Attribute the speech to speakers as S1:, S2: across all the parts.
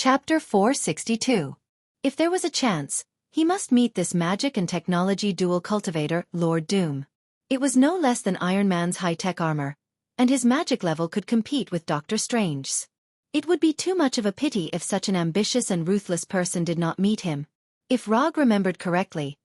S1: Chapter 462. If there was a chance, he must meet this magic and technology dual cultivator, Lord Doom. It was no less than Iron Man's high-tech armor, and his magic level could compete with Doctor Strange's. It would be too much of a pity if such an ambitious and ruthless person did not meet him. If Rog remembered correctly,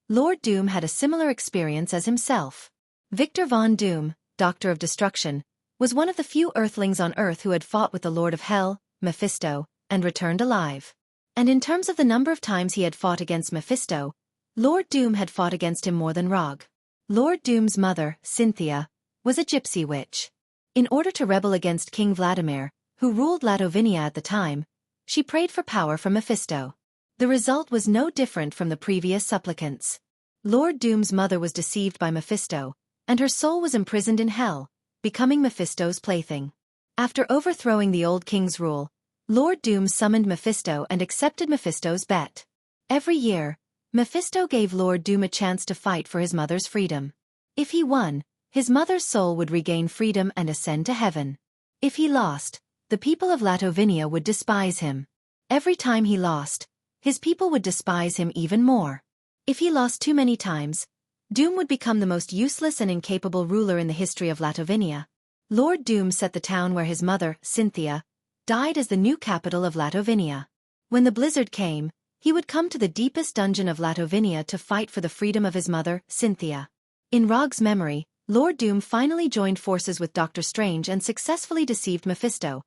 S1: Lord Doom had a similar experience as himself. Victor Von Doom, Doctor of Destruction, was one of the few Earthlings on Earth who had fought with the Lord of Hell, Mephisto, and returned alive. And in terms of the number of times he had fought against Mephisto, Lord Doom had fought against him more than Rog. Lord Doom's mother, Xianxia, was a gypsy witch. In order to rebel against King Vladimir, who ruled Latovania at the time, she prayed for power from Mephisto. The result was no different from the previous supplicants. Lord Doom's mother was deceived by Mephisto, and her soul was imprisoned in hell, becoming Mephisto's plaything. After overthrowing the old king's rule, Lord Doom summoned Mephisto and accepted Mephisto's bet. Every year, Mephisto gave Lord Doom a chance to fight for his mother's freedom. If he won, his mother's soul would regain freedom and ascend to heaven. If he lost, the people of Latovania would despise him. Every time he lost, his people would despise him even more. If he lost too many times, Doom would become the most useless and incapable ruler in the history of Latovania. Lord Doom set the town where his mother, Xianxia, died as the new capital of Latovania. When the blizzard came, he would come to the deepest dungeon of Latovania to fight for the freedom of his mother, Xianxia. In Rog's memory, Lord Doom finally joined forces with Doctor Strange and successfully deceived Mephisto,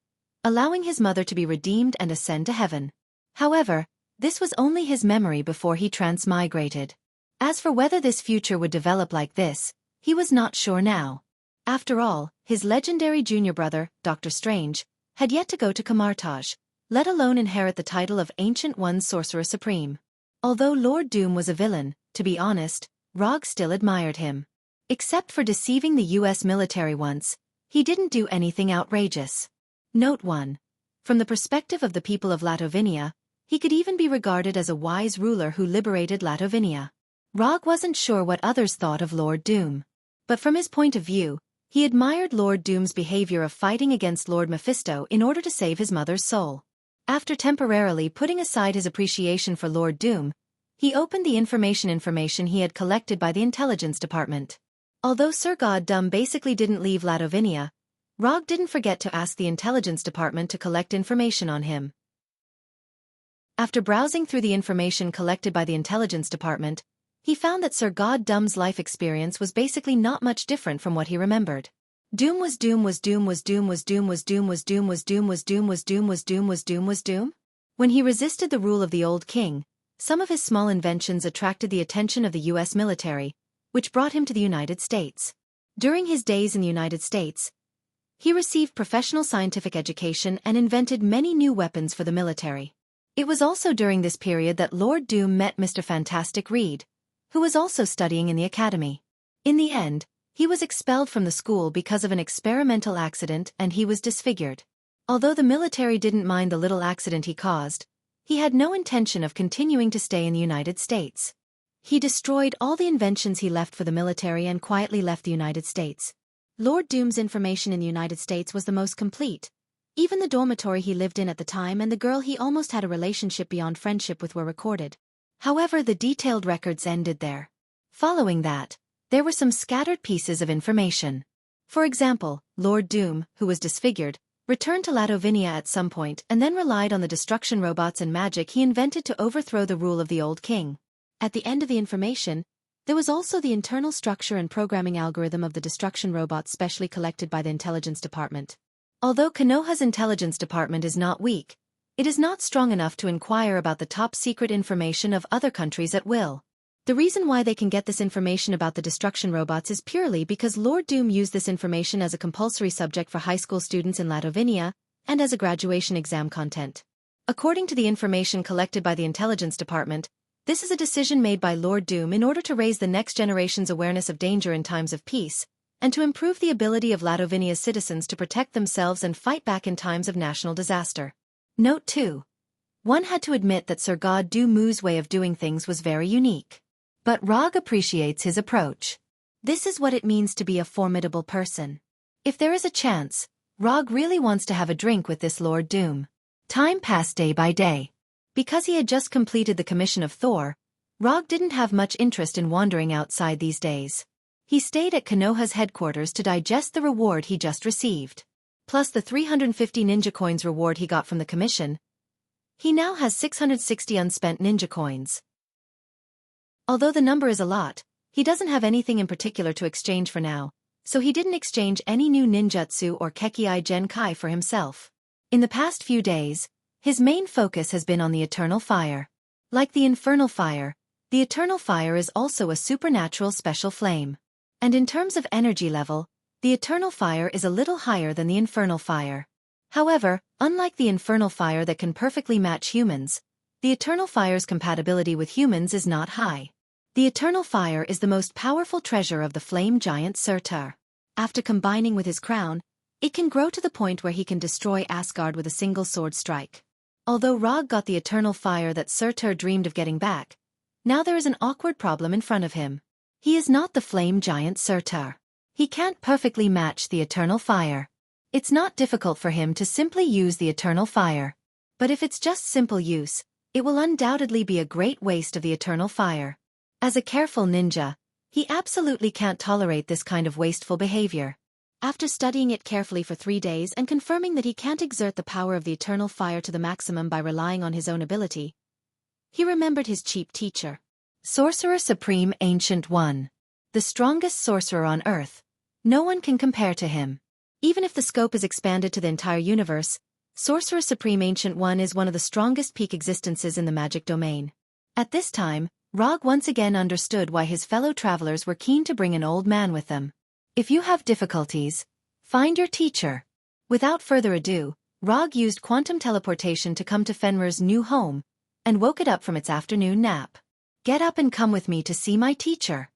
S1: allowing his mother to be redeemed and ascend to heaven. However, this was only his memory before he transmigrated. As for whether this future would develop like this, he was not sure now. After all, his legendary junior brother, Doctor Strange, had yet to go to Camartage, let alone inherit the title of Ancient One's Sorcerer Supreme. Although Lord Doom was a villain, to be honest, Rog still admired him. Except for deceiving the US military once, he didn't do anything outrageous. Note 1. From the perspective of the people of Latovania, he could even be regarded as a wise ruler who liberated Latovania. Rog wasn't sure what others thought of Lord Doom. But from his point of view, he admired Lord Doom's behavior of fighting against Lord Mephisto in order to save his mother's soul. After temporarily putting aside his appreciation for Lord Doom, he opened the information he had collected by the intelligence department. Although Sir God Dumb basically didn't leave Latovania, Rog didn't forget to ask the intelligence department to collect information on him. After browsing through the information collected by the intelligence department, he found that Sir God Dumb's life experience was basically not much different from what he remembered. Doom was Doom was Doom was Doom was Doom was Doom was Doom was Doom was Doom was Doom was Doom was Doom was Doom. When he resisted the rule of the old king, some of his small inventions attracted the attention of the US military, which brought him to the United States. During his days in the United States, he received professional scientific education and invented many new weapons for the military. It was also during this period that Lord Doom met Mr. Fantastic Reed, who was also studying in the academy. In the end, he was expelled from the school because of an experimental accident and he was disfigured. Although the military didn't mind the little accident he caused, he had no intention of continuing to stay in the United States. He destroyed all the inventions he left for the military and quietly left the United States. Lord Doom's information in the United States was the most complete. Even the dormitory he lived in at the time and the girl he almost had a relationship beyond friendship with were recorded. However, the detailed records ended there. Following that, there were some scattered pieces of information. For example, Lord Doom, who was disfigured, returned to Latovania at some point and then relied on the destruction robots and magic he invented to overthrow the rule of the old king. At the end of the information, there was also the internal structure and programming algorithm of the destruction robots specially collected by the intelligence department. Although Konoha's intelligence department is not weak, it is not strong enough to inquire about the top-secret information of other countries at will. The reason why they can get this information about the destruction robots is purely because Lord Doom used this information as a compulsory subject for high school students in Latovania and as a graduation exam content. According to the information collected by the intelligence department, this is a decision made by Lord Doom in order to raise the next generation's awareness of danger in times of peace, and to improve the ability of Latovania's citizens to protect themselves and fight back in times of national disaster. Note 2. One had to admit that Sir God Doom's way of doing things was very unique. But Rog appreciates his approach. This is what it means to be a formidable person. If there is a chance, Rog really wants to have a drink with this Lord Doom. Time passed day by day. Because he had just completed the commission of Thor, Rog didn't have much interest in wandering outside these days. He stayed at Konoha's headquarters to digest the reward he just received. Plus the 350 ninja coins reward he got from the commission. He now has 660 unspent ninja coins. Although the number is a lot, he doesn't have anything in particular to exchange for now, so he didn't exchange any new ninjutsu or Kekkai Genkai for himself. In the past few days, his main focus has been on the Eternal Fire. Like the Infernal Fire, the Eternal Fire is also a supernatural special flame. And in terms of energy level, the Eternal Fire is a little higher than the Infernal Fire. However, unlike the Infernal Fire that can perfectly match humans, the Eternal Fire's compatibility with humans is not high. The Eternal Fire is the most powerful treasure of the flame giant Surtur. After combining with his crown, it can grow to the point where he can destroy Asgard with a single sword strike. Although Rog got the Eternal Fire that Surtur dreamed of getting back, now there is an awkward problem in front of him. He is not the flame giant Surtur. He can't perfectly match the Eternal Fire. It's not difficult for him to simply use the Eternal Fire. But if it's just simple use, it will undoubtedly be a great waste of the Eternal Fire. As a careful ninja, he absolutely can't tolerate this kind of wasteful behavior. After studying it carefully for 3 days and confirming that he can't exert the power of the Eternal Fire to the maximum by relying on his own ability, he remembered his cheap teacher. Sorcerer Supreme Ancient One. The strongest sorcerer on Earth. No one can compare to him. Even if the scope is expanded to the entire universe, Sorcerer Supreme Ancient One is one of the strongest peak existences in the magic domain. At this time, Rog once again understood why his fellow travelers were keen to bring an old man with them. If you have difficulties, find your teacher. Without further ado, Rog used quantum teleportation to come to Fenrir's new home, and woke it up from its afternoon nap. Get up and come with me to see my teacher.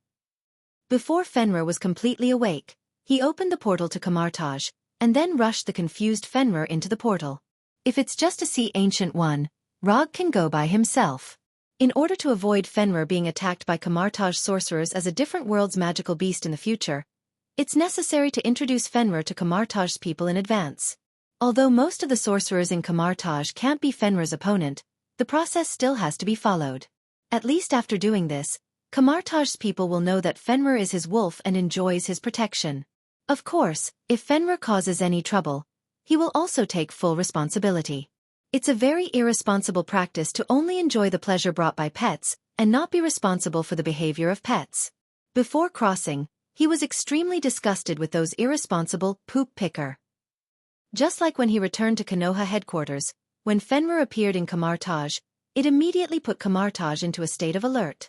S1: Before Fenrir was completely awake, he opened the portal to Kamartaj, and then rushed the confused Fenrir into the portal. If it's just to see Ancient One, Rog can go by himself. In order to avoid Fenrir being attacked by Kamartaj sorcerers as a different world's magical beast in the future, it's necessary to introduce Fenrir to Kamartaj's people in advance. Although most of the sorcerers in Kamartaj can't be Fenrir's opponent, the process still has to be followed. At least after doing this, Kamartaj's people will know that Fenrir is his wolf and enjoys his protection. Of course, if Fenrir causes any trouble, he will also take full responsibility. It's a very irresponsible practice to only enjoy the pleasure brought by pets and not be responsible for the behavior of pets. Before crossing, he was extremely disgusted with those irresponsible poop picker. Just like when he returned to Konoha headquarters, when Fenrir appeared in Kamartaj, it immediately put Kamartaj into a state of alert.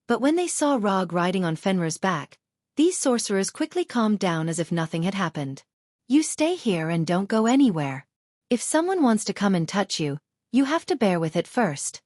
S1: But when they saw Rog riding on Fenrir's back, these sorcerers quickly calmed down as if nothing had happened. You stay here and don't go anywhere. If someone wants to come and touch you, you have to bear with it first.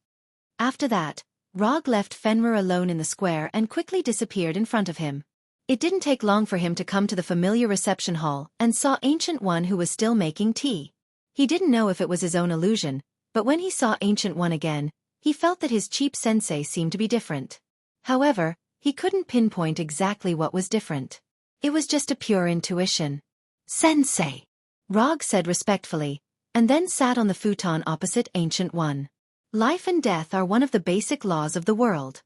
S1: After that, Rog left Fenrir alone in the square and quickly disappeared in front of him. It didn't take long for him to come to the familiar reception hall and saw Ancient One who was still making tea. He didn't know if it was his own illusion, but when he saw Ancient One again, he felt that his cheap sensei seemed to be different. However, he couldn't pinpoint exactly what was different. It was just a pure intuition. Sensei, Rog said respectfully, and then sat on the futon opposite Ancient One. Life and death are one of the basic laws of the world.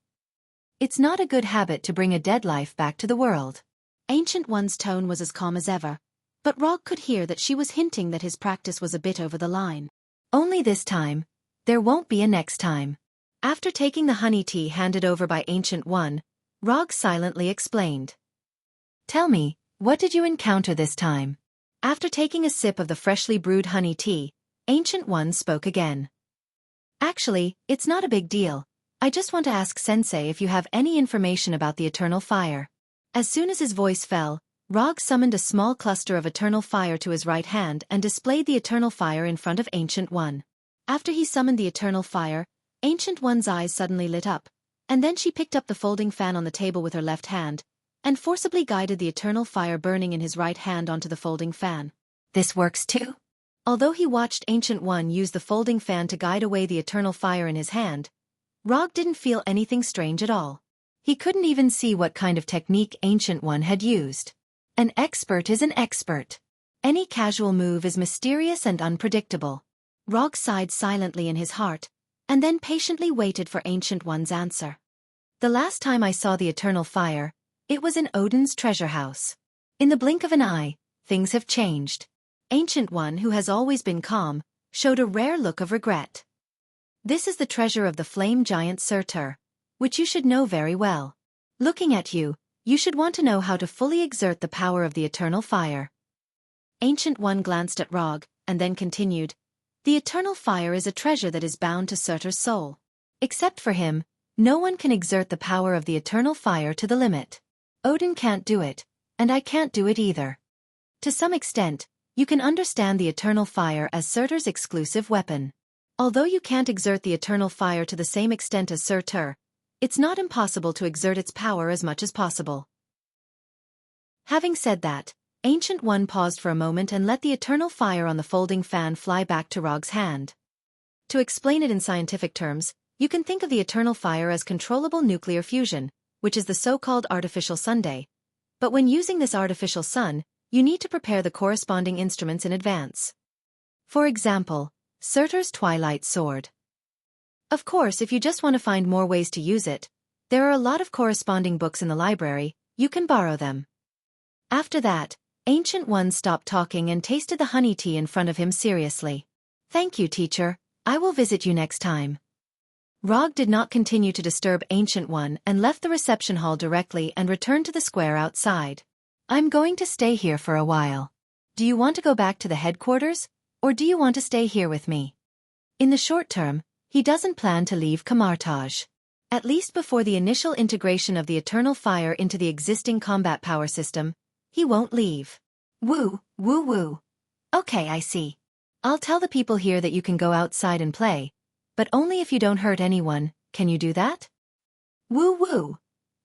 S1: It's not a good habit to bring a dead life back to the world. Ancient One's tone was as calm as ever, but Rog could hear that she was hinting that his practice was a bit over the line. Only this time, there won't be a next time. After taking the honey tea handed over by Ancient One, Rog silently explained. Tell me, what did you encounter this time? After taking a sip of the freshly brewed honey tea, Ancient One spoke again. Actually, it's not a big deal. I just want to ask Sensei if you have any information about the Eternal Fire. As soon as his voice fell, Rog summoned a small cluster of Eternal Fire to his right hand and displayed the Eternal Fire in front of Ancient One. After he summoned the Eternal Fire, Ancient One's eyes suddenly lit up, and then she picked up the folding fan on the table with her left hand, and forcibly guided the Eternal Fire burning in his right hand onto the folding fan. This works too? Although he watched Ancient One use the folding fan to guide away the Eternal Fire in his hand, Rog didn't feel anything strange at all. He couldn't even see what kind of technique Ancient One had used. An expert is an expert. Any casual move is mysterious and unpredictable. Rog sighed silently in his heart, and then patiently waited for Ancient One's answer. The last time I saw the eternal fire, it was in Odin's treasure house. In the blink of an eye, things have changed. Ancient One, who has always been calm, showed a rare look of regret. This is the treasure of the flame giant Surtur, which you should know very well. Looking at you, you should want to know how to fully exert the power of the eternal fire. Ancient One glanced at Rog, and then continued, the eternal fire is a treasure that is bound to Surtur's soul. Except for him, no one can exert the power of the eternal fire to the limit. Odin can't do it, and I can't do it either. To some extent, you can understand the eternal fire as Surtur's exclusive weapon. Although you can't exert the eternal fire to the same extent as Surtur, it's not impossible to exert its power as much as possible. Having said that, Ancient One paused for a moment and let the eternal fire on the folding fan fly back to Rog's hand. To explain it in scientific terms, you can think of the eternal fire as controllable nuclear fusion, which is the so-called artificial sunday. But when using this artificial sun, you need to prepare the corresponding instruments in advance. For example, Surtur's Twilight Sword. Of course, if you just want to find more ways to use it, there are a lot of corresponding books in the library, you can borrow them. After that, Ancient One stopped talking and tasted the honey tea in front of him seriously. Thank you, teacher. I will visit you next time. Rog did not continue to disturb Ancient One and left the reception hall directly and returned to the square outside. I'm going to stay here for a while. Do you want to go back to the headquarters, or do you want to stay here with me? In the short term, he doesn't plan to leave Kamartaj. At least before the initial integration of the eternal fire into the existing combat power system, he won't leave. Woo, woo woo. Okay, I see. I'll tell the people here that you can go outside and play, but only if you don't hurt anyone. Can you do that? Woo woo.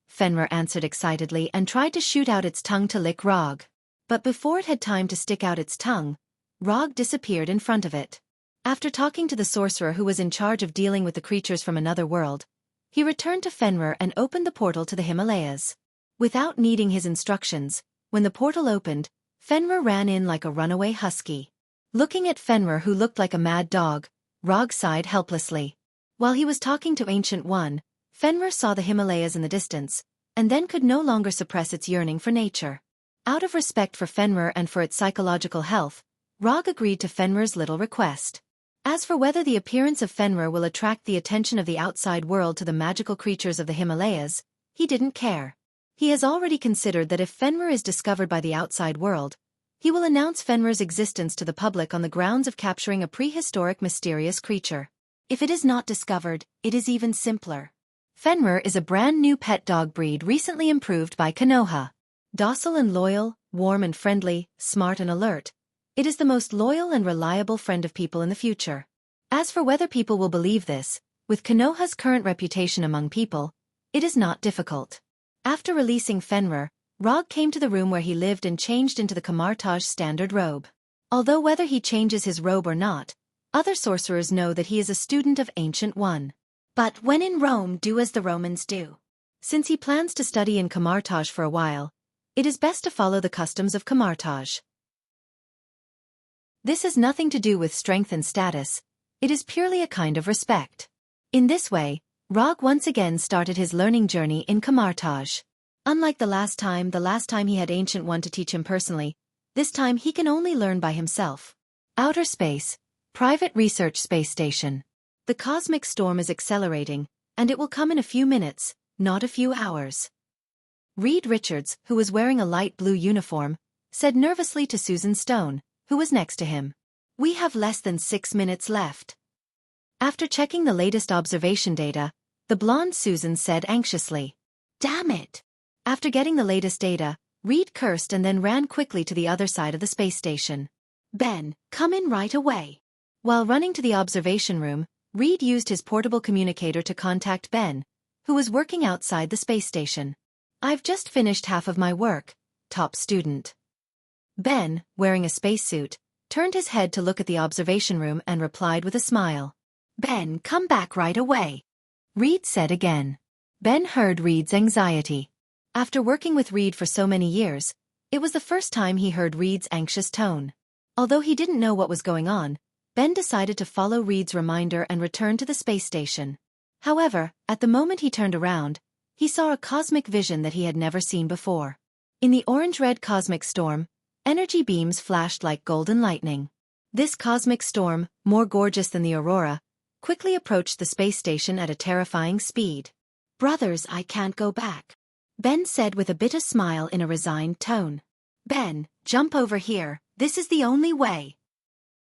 S1: Fenrir answered excitedly and tried to shoot out its tongue to lick Rog. But before it had time to stick out its tongue, Rog disappeared in front of it. After talking to the sorcerer who was in charge of dealing with the creatures from another world, he returned to Fenrir and opened the portal to the Himalayas. Without needing his instructions, when the portal opened, Fenrir ran in like a runaway husky. Looking at Fenrir, who looked like a mad dog, Rog sighed helplessly. While he was talking to Ancient One, Fenrir saw the Himalayas in the distance, and then could no longer suppress its yearning for nature. Out of respect for Fenrir and for its psychological health, Rog agreed to Fenrir's little request. As for whether the appearance of Fenrir will attract the attention of the outside world to the magical creatures of the Himalayas, he didn't care. He has already considered that if Fenrir is discovered by the outside world, he will announce Fenrir's existence to the public on the grounds of capturing a prehistoric mysterious creature. If it is not discovered, it is even simpler. Fenrir is a brand new pet dog breed recently improved by Konoha. Docile and loyal, warm and friendly, smart and alert, it is the most loyal and reliable friend of people in the future. As for whether people will believe this, with Konoha's current reputation among people, it is not difficult. After releasing Fenrir, Rog came to the room where he lived and changed into the Kamartaj standard robe. Although whether he changes his robe or not, other sorcerers know that he is a student of Ancient One. But when in Rome, do as the Romans do. Since he plans to study in Kamartaj for a while, it is best to follow the customs of Kamartaj. This has nothing to do with strength and status, it is purely a kind of respect. In this way, Rog once again started his learning journey in Kamartaj. Unlike the last time he had Ancient One to teach him personally, this time he can only learn by himself. Outer space, private research space station. The cosmic storm is accelerating, and it will come in a few minutes, not a few hours. Reed Richards, who was wearing a light blue uniform, said nervously to Susan Stone, who was next to him. We have less than 6 minutes left. After checking the latest observation data, the blonde Susan said anxiously, Damn it! After getting the latest data, Reed cursed and then ran quickly to the other side of the space station. Ben, come in right away. While running to the observation room, Reed used his portable communicator to contact Ben, who was working outside the space station. I've just finished half of my work, top student. Ben, wearing a spacesuit, turned his head to look at the observation room and replied with a smile. Ben, come back right away. Reed said again. Ben heard Reed's anxiety. After working with Reed for so many years, It was the first time he heard Reed's anxious tone. Although he didn't know what was going on, Ben decided to follow Reed's reminder and return to the space station. However, at the moment he turned around, he saw a cosmic vision that he had never seen before. In the orange-red cosmic storm, energy beams flashed like golden lightning. This cosmic storm, more gorgeous than the aurora, quickly approached the space station at a terrifying speed. "Brothers, I can't go back," Ben said with a bitter smile in a resigned tone. "Ben, jump over here, this is the only way."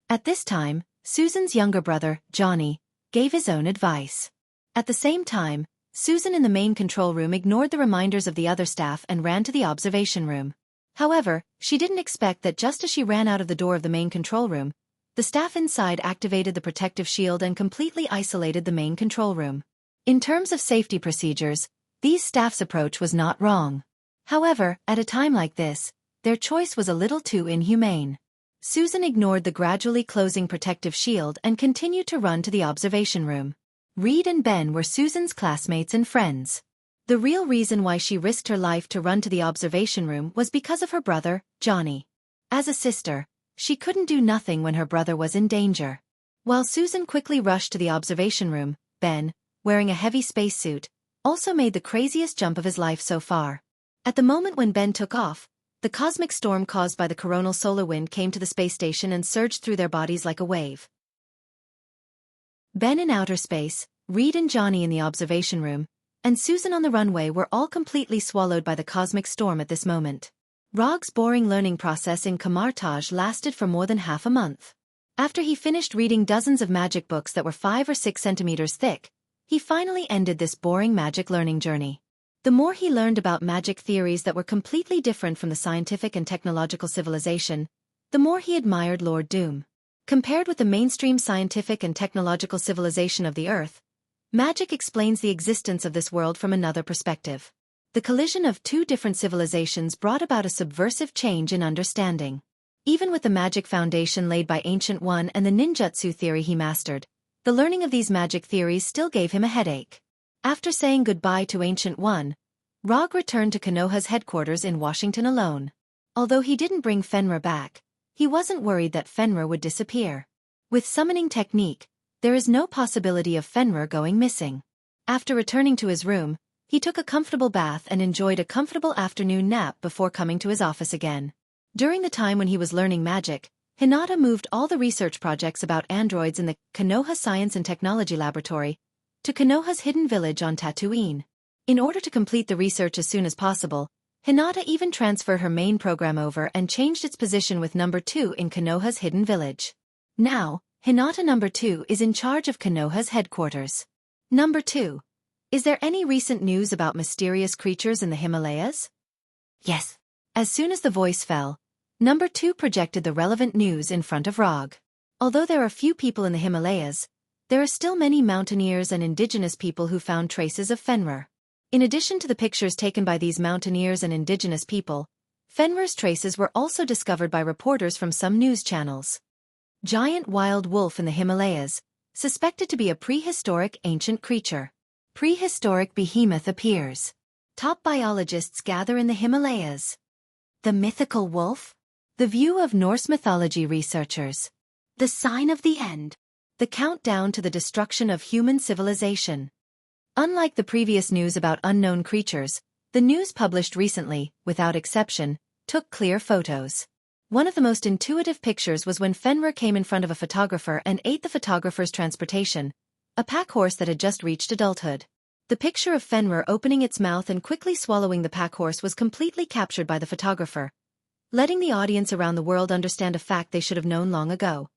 S1: At this time, Susan's younger brother, Johnny, gave his own advice. At the same time, Susan in the main control room ignored the reminders of the other staff and ran to the observation room. However, she didn't expect that just as she ran out of the door of the main control room, the staff inside activated the protective shield and completely isolated the main control room. In terms of safety procedures, these staff's approach was not wrong. However, at a time like this, their choice was a little too inhumane. Susan ignored the gradually closing protective shield and continued to run to the observation room. Reed and Ben were Susan's classmates and friends. The real reason why she risked her life to run to the observation room was because of her brother, Johnny. As a sister, she couldn't do nothing when her brother was in danger. While Susan quickly rushed to the observation room, Ben, wearing a heavy spacesuit, also made the craziest jump of his life so far. At the moment when Ben took off, the cosmic storm caused by the coronal solar wind came to the space station and surged through their bodies like a wave. Ben in outer space, Reed and Johnny in the observation room, and Susan on the runway were all completely swallowed by the cosmic storm at this moment. Rog's boring learning process in Kamartaj lasted for more than half a month. After he finished reading dozens of magic books that were 5 or 6 centimeters thick, he finally ended this boring magic learning journey. The more he learned about magic theories that were completely different from the scientific and technological civilization, the more he admired Lord Doom. Compared with the mainstream scientific and technological civilization of the Earth, magic explains the existence of this world from another perspective. The collision of two different civilizations brought about a subversive change in understanding. Even with the magic foundation laid by Ancient One and the ninjutsu theory he mastered, the learning of these magic theories still gave him a headache. After saying goodbye to Ancient One, Rog returned to Konoha's headquarters in Washington alone. Although he didn't bring Fenrir back, he wasn't worried that Fenrir would disappear. With summoning technique, there is no possibility of Fenrir going missing. After returning to his room, he took a comfortable bath and enjoyed a comfortable afternoon nap before coming to his office again. During the time when he was learning magic, Hinata moved all the research projects about androids in the Konoha Science and Technology Laboratory to Konoha's hidden village on Tatooine. In order to complete the research as soon as possible, Hinata even transferred her main program over and changed its position with number 2 in Konoha's hidden village. Now, Hinata number 2 is in charge of Konoha's headquarters. Number 2. Is there any recent news about mysterious creatures in the Himalayas? Yes. As soon as the voice fell, number 2 projected the relevant news in front of Rog. Although there are few people in the Himalayas, there are still many mountaineers and indigenous people who found traces of Fenrir. In addition to the pictures taken by these mountaineers and indigenous people, Fenrir's traces were also discovered by reporters from some news channels. Giant wild wolf in the Himalayas, suspected to be a prehistoric ancient creature. Prehistoric behemoth appears. Top biologists gather in the Himalayas. The mythical wolf? The view of Norse mythology researchers. The sign of the end. The countdown to the destruction of human civilization. Unlike the previous news about unknown creatures, the news published recently, without exception, took clear photos. One of the most intuitive pictures was when Fenrir came in front of a photographer and ate the photographer's transportation, a pack horse that had just reached adulthood. The picture of Fenrir opening its mouth and quickly swallowing the pack horse was completely captured by the photographer, letting the audience around the world understand a fact they should have known long ago.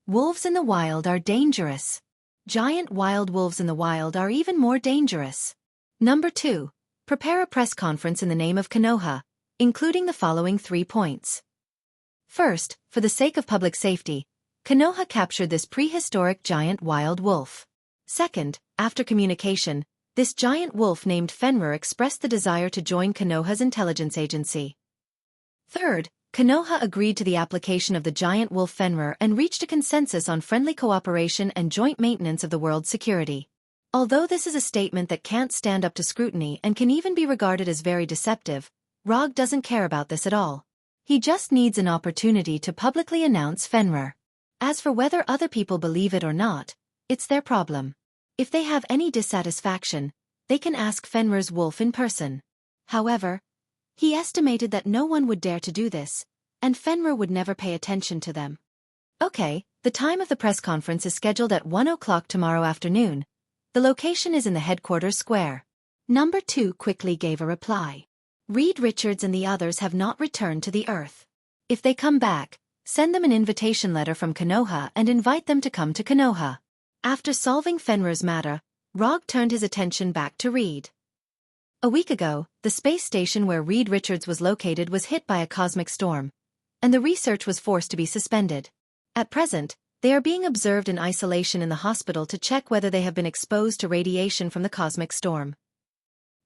S1: Wolves in the wild are dangerous. Giant wild wolves in the wild are even more dangerous. Number 2. Prepare a press conference in the name of Konoha, including the following 3 points. First, for the sake of public safety, Konoha captured this prehistoric giant wild wolf. Second, after communication, this giant wolf named Fenrir expressed the desire to join Konoha's intelligence agency. Third, Konoha agreed to the application of the giant wolf Fenrir and reached a consensus on friendly cooperation and joint maintenance of the world's security. Although this is a statement that can't stand up to scrutiny and can even be regarded as very deceptive, Rog doesn't care about this at all. He just needs an opportunity to publicly announce Fenrir. As for whether other people believe it or not, it's their problem. If they have any dissatisfaction, they can ask Fenrir's wolf in person. However, he estimated that no one would dare to do this, and Fenrir would never pay attention to them. Okay, the time of the press conference is scheduled at 1 o'clock tomorrow afternoon. The location is in the headquarters square. Number 2 quickly gave a reply. Reed Richards and the others have not returned to the Earth. If they come back, send them an invitation letter from Konoha and invite them to come to Konoha. After solving Fenrir's matter, Rog turned his attention back to Reed. A week ago, the space station where Reed Richards was located was hit by a cosmic storm, and the research was forced to be suspended. At present, they are being observed in isolation in the hospital to check whether they have been exposed to radiation from the cosmic storm.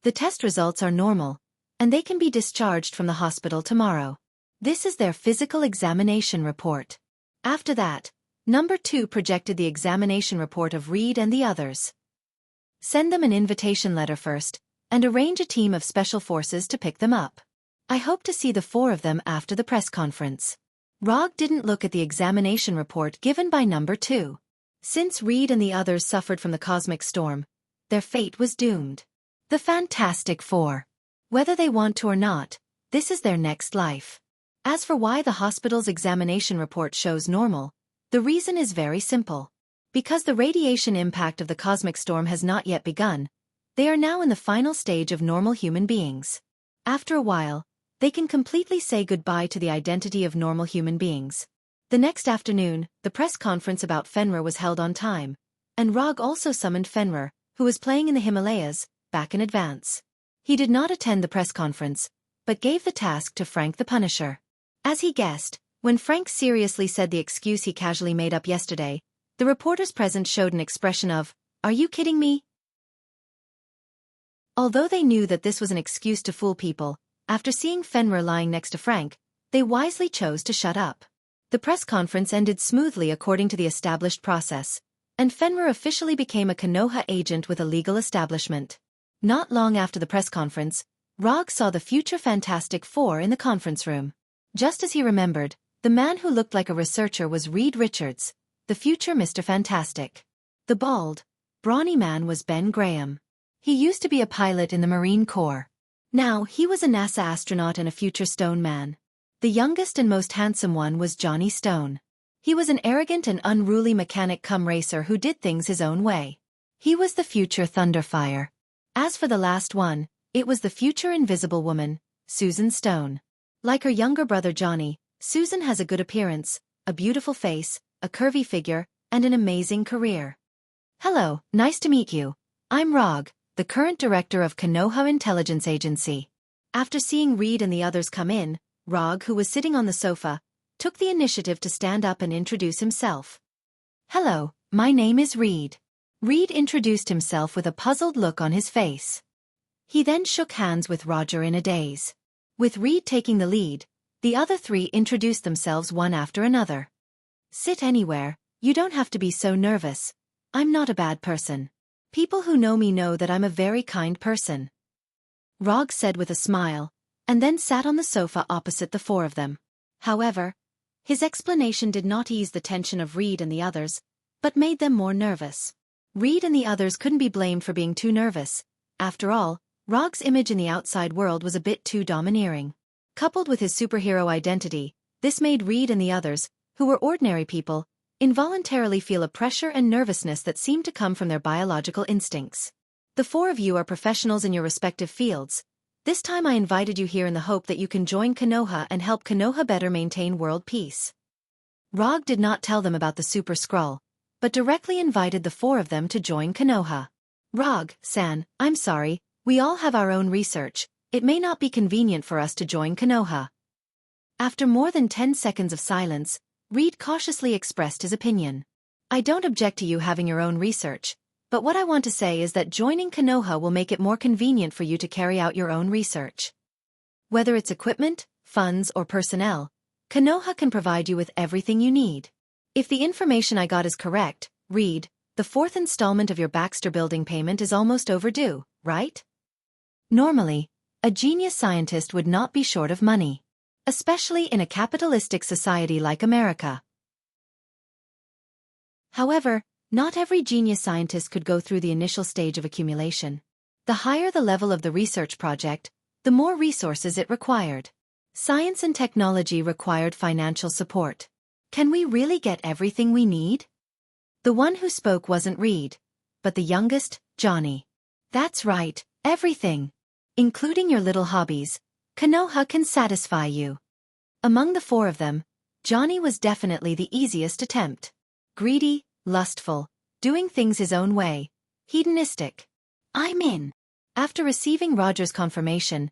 S1: The test results are normal, and they can be discharged from the hospital tomorrow. This is their physical examination report. After that, Number 2 projected the examination report of Reed and the others. Send them an invitation letter first, and arrange a team of special forces to pick them up. I hope to see the 4 of them after the press conference. Rog didn't look at the examination report given by Number 2. Since Reed and the others suffered from the cosmic storm, their fate was doomed. The Fantastic Four. Whether they want to or not, this is their next life. As for why the hospital's examination report shows normal, the reason is very simple. Because the radiation impact of the cosmic storm has not yet begun, they are now in the final stage of normal human beings. After a while, they can completely say goodbye to the identity of normal human beings. The next afternoon, the press conference about Fenrir was held on time, and Rog also summoned Fenrir, who was playing in the Himalayas, back in advance. He did not attend the press conference, but gave the task to Frank the Punisher. As he guessed, when Frank seriously said the excuse he casually made up yesterday, the reporters present showed an expression of, "Are you kidding me?" Although they knew that this was an excuse to fool people, after seeing Fenrir lying next to Frank, they wisely chose to shut up. The press conference ended smoothly according to the established process, and Fenrir officially became a Konoha agent with a legal establishment. Not long after the press conference, Rog saw the future Fantastic Four in the conference room. Just as he remembered, the man who looked like a researcher was Reed Richards, the future Mr. Fantastic. The bald, brawny man was Ben Graham. He used to be a pilot in the Marine Corps. Now he was a NASA astronaut and a future Stone Man. The youngest and most handsome one was Johnny Stone. He was an arrogant and unruly mechanic-cum-racer who did things his own way. He was the future Thunderfire. As for the last one, it was the future Invisible Woman, Susan Stone. Like her younger brother Johnny, Susan has a good appearance, a beautiful face, a curvy figure, and an amazing career. Hello, nice to meet you. I'm Rog, the current director of Konoha Intelligence Agency. After seeing Reed and the others come in, Rog, who was sitting on the sofa, took the initiative to stand up and introduce himself. Hello, my name is Reed. Reed introduced himself with a puzzled look on his face. He then shook hands with Roger in a daze. With Reed taking the lead, the other 3 introduced themselves one after another. Sit anywhere, you don't have to be so nervous. I'm not a bad person. People who know me know that I'm a very kind person. Rog said with a smile, and then sat on the sofa opposite the 4 of them. However, his explanation did not ease the tension of Reed and the others, but made them more nervous. Reed and the others couldn't be blamed for being too nervous. After all, Rog's image in the outside world was a bit too domineering. Coupled with his superhero identity, this made Reed and the others, who were ordinary people, involuntarily feel a pressure and nervousness that seemed to come from their biological instincts. The 4 of you are professionals in your respective fields. This time I invited you here in the hope that you can join Konoha and help Konoha better maintain world peace. Rog did not tell them about the Super Skrull, but directly invited the 4 of them to join Konoha. Rog-san, I'm sorry, we all have our own research. It may not be convenient for us to join Konoha. After more than 10 seconds of silence, Reed cautiously expressed his opinion. I don't object to you having your own research, but what I want to say is that joining Konoha will make it more convenient for you to carry out your own research. Whether it's equipment, funds, or personnel, Konoha can provide you with everything you need. If the information I got is correct, Reed, the 4th installment of your Baxter Building payment is almost overdue, right? Normally, A genius scientist would not be short of money, especially in a capitalistic society like America. However, not every genius scientist could go through the initial stage of accumulation. The higher the level of the research project, the more resources it required. Science and technology required financial support. Can we really get everything we need? The one who spoke wasn't Reed, but the youngest, Johnny. That's right, everything. Including your little hobbies. Konoha can satisfy you. Among the four of them, Johnny was definitely the easiest attempt. Greedy, lustful, doing things his own way, hedonistic. I'm in. After receiving Roger's confirmation,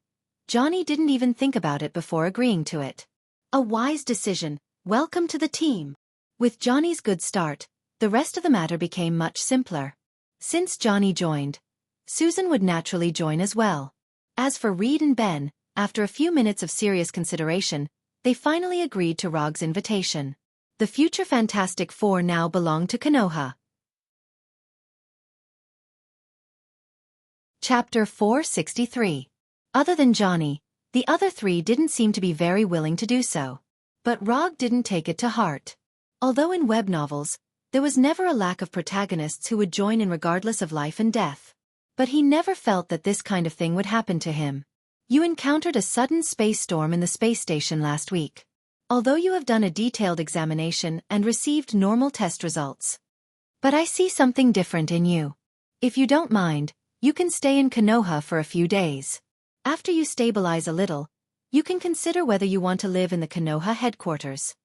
S1: Johnny didn't even think about it before agreeing to it. A wise decision. Welcome to the team. With Johnny's good start, the rest of the matter became much simpler. Since Johnny joined, Susan would naturally join as well. As for Reed and Ben, after a few minutes of serious consideration, they finally agreed to Rog's invitation. The future Fantastic Four now belonged to Konoha. Chapter 463. Other than Johnny, the other three didn't seem to be very willing to do so. But Rog didn't take it to heart. Although in web novels, there was never a lack of protagonists who would join in regardless of life and death. But he never felt that this kind of thing would happen to him. You encountered a sudden space storm in the space station last week. Although you have done a detailed examination and received normal test results. But I see something different in you. If you don't mind, you can stay in Konoha for a few days. After you stabilize a little, you can consider whether you want to live in the Konoha headquarters.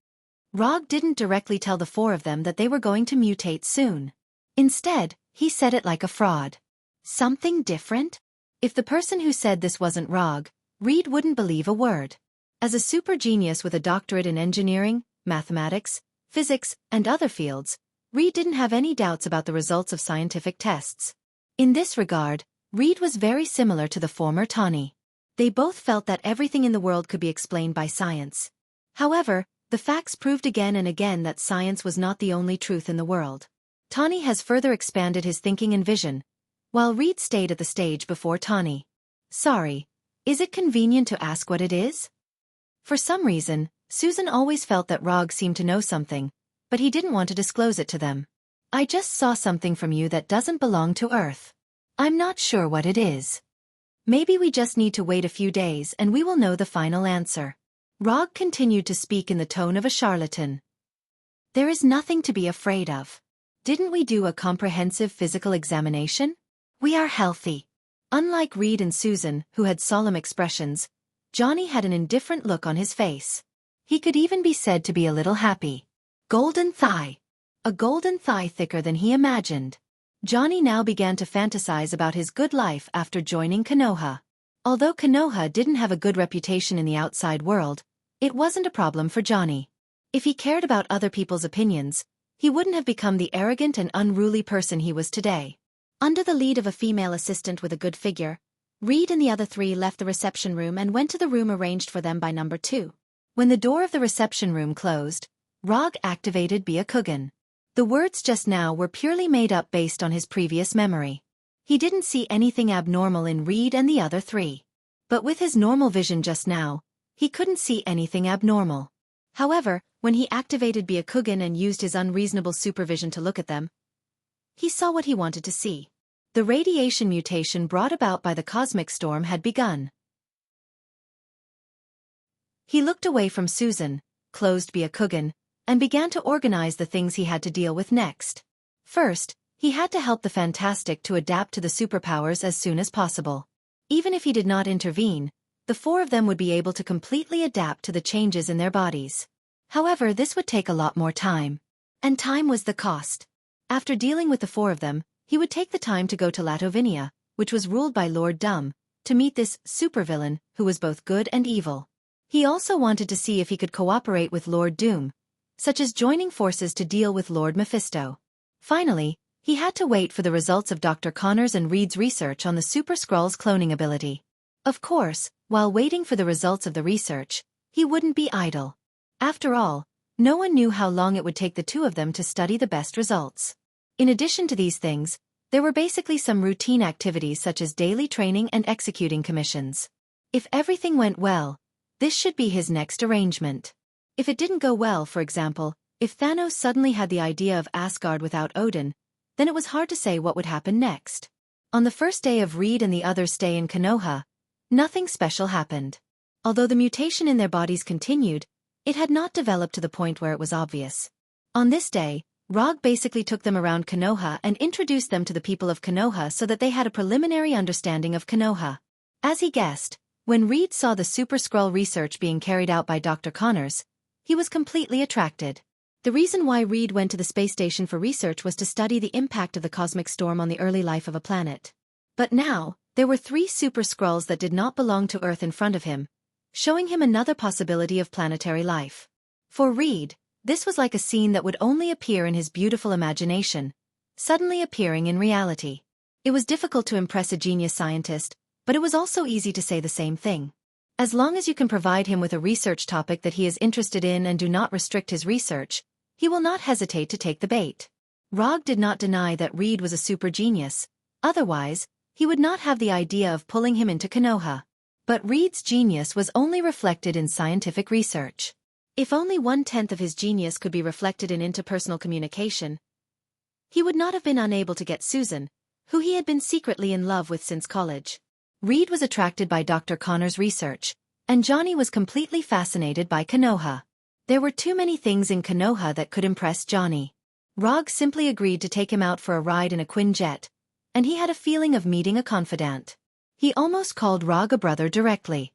S1: Rog didn't directly tell the four of them that they were going to mutate soon. Instead, he said it like a fraud. Something different? If the person who said this wasn't Rog, Reed wouldn't believe a word. As a super genius with a doctorate in engineering, mathematics, physics, and other fields, Reed didn't have any doubts about the results of scientific tests. In this regard, Reed was very similar to the former Tawny. They both felt that everything in the world could be explained by science. However, the facts proved again and again that science was not the only truth in the world. Tawny has further expanded his thinking and vision, while Reed stayed at the stage before Tawny. Sorry, is it convenient to ask what it is? For some reason, Susan always felt that Rog seemed to know something, but he didn't want to disclose it to them. I just saw something from you that doesn't belong to Earth. I'm not sure what it is. Maybe we just need to wait a few days and we will know the final answer. Rog continued to speak in the tone of a charlatan. There is nothing to be afraid of. Didn't we do a comprehensive physical examination? We are healthy. Unlike Reed and Susan, who had solemn expressions, Johnny had an indifferent look on his face. He could even be said to be a little happy. Golden thigh. A golden thigh thicker than he imagined. Johnny now began to fantasize about his good life after joining Konoha. Although Konoha didn't have a good reputation in the outside world, it wasn't a problem for Johnny. If he cared about other people's opinions, he wouldn't have become the arrogant and unruly person he was today. Under the lead of a female assistant with a good figure, Reed and the other three left the reception room and went to the room arranged for them by number 2. When the door of the reception room closed, Rog activated Byakugan. The words just now were purely made up based on his previous memory. He didn't see anything abnormal in Reed and the other three. But with his normal vision just now, he couldn't see anything abnormal. However, when he activated Byakugan and used his unreasonable supervision to look at them, he saw what he wanted to see. The radiation mutation brought about by the cosmic storm had begun. He looked away from Susan, closed Byakugan, and began to organize the things he had to deal with next. First, he had to help the Fantastic to adapt to the superpowers as soon as possible. Even if he did not intervene, the four of them would be able to completely adapt to the changes in their bodies. However, this would take a lot more time. And time was the cost. After dealing with the four of them, he would take the time to go to Latovinia, which was ruled by Lord Dumb, to meet this supervillain who was both good and evil. He also wanted to see if he could cooperate with Lord Doom, such as joining forces to deal with Lord Mephisto. Finally, he had to wait for the results of Dr. Connors and Reed's research on the Super Skrull's cloning ability. Of course, while waiting for the results of the research, he wouldn't be idle. After all, no one knew how long it would take the two of them to study the best results. In addition to these things, there were basically some routine activities such as daily training and executing commissions. If everything went well, this should be his next arrangement. If it didn't go well, for example, if Thanos suddenly had the idea of Asgard without Odin, then it was hard to say what would happen next. On the first day of Reed and the others' stay in Konoha, nothing special happened. Although the mutation in their bodies continued, it had not developed to the point where it was obvious. On this day, Rog basically took them around Konoha and introduced them to the people of Konoha so that they had a preliminary understanding of Konoha. As he guessed, when Reed saw the Super Skrull research being carried out by Dr. Connors, he was completely attracted. The reason why Reed went to the space station for research was to study the impact of the cosmic storm on the early life of a planet. But now, there were 3 Super Skrulls that did not belong to Earth in front of him, showing him another possibility of planetary life. For Reed, this was like a scene that would only appear in his beautiful imagination, suddenly appearing in reality. It was difficult to impress a genius scientist, but it was also easy to say the same thing. As long as you can provide him with a research topic that he is interested in and do not restrict his research, he will not hesitate to take the bait. Rog did not deny that Reed was a super genius, otherwise, he would not have the idea of pulling him into Konoha. But Reed's genius was only reflected in scientific research. If only 1/10 of his genius could be reflected in interpersonal communication, he would not have been unable to get Susan, who he had been secretly in love with since college. Reed was attracted by Dr. Connor's research, and Johnny was completely fascinated by Konoha. There were too many things in Konoha that could impress Johnny. Rog simply agreed to take him out for a ride in a Quinjet, and he had a feeling of meeting a confidant. He almost called Rog a brother directly.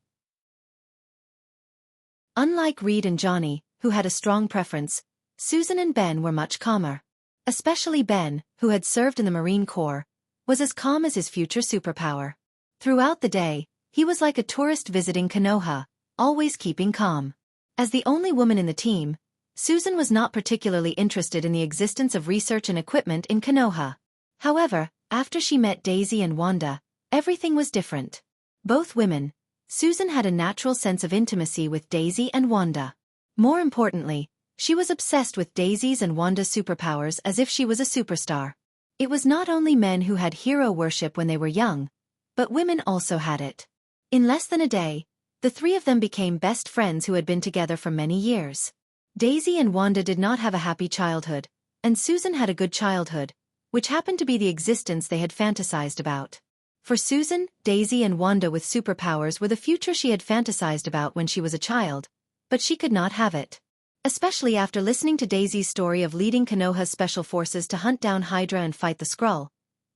S1: Unlike Reed and Johnny, who had a strong preference, Susan and Ben were much calmer. Especially Ben, who had served in the Marine Corps, was as calm as his future superpower. Throughout the day, he was like a tourist visiting Konoha, always keeping calm. As the only woman in the team, Susan was not particularly interested in the existence of research and equipment in Konoha. However, after she met Daisy and Wanda, everything was different. Both women, Susan had a natural sense of intimacy with Daisy and Wanda. More importantly, she was obsessed with Daisy's and Wanda's superpowers as if she was a superstar. It was not only men who had hero worship when they were young, but women also had it. In less than a day, the 3 of them became best friends who had been together for many years. Daisy and Wanda did not have a happy childhood, and Susan had a good childhood, which happened to be the existence they had fantasized about. For Susan, Daisy and Wanda with superpowers were the future she had fantasized about when she was a child, but she could not have it. Especially after listening to Daisy's story of leading Konoha's special forces to hunt down Hydra and fight the Skrull,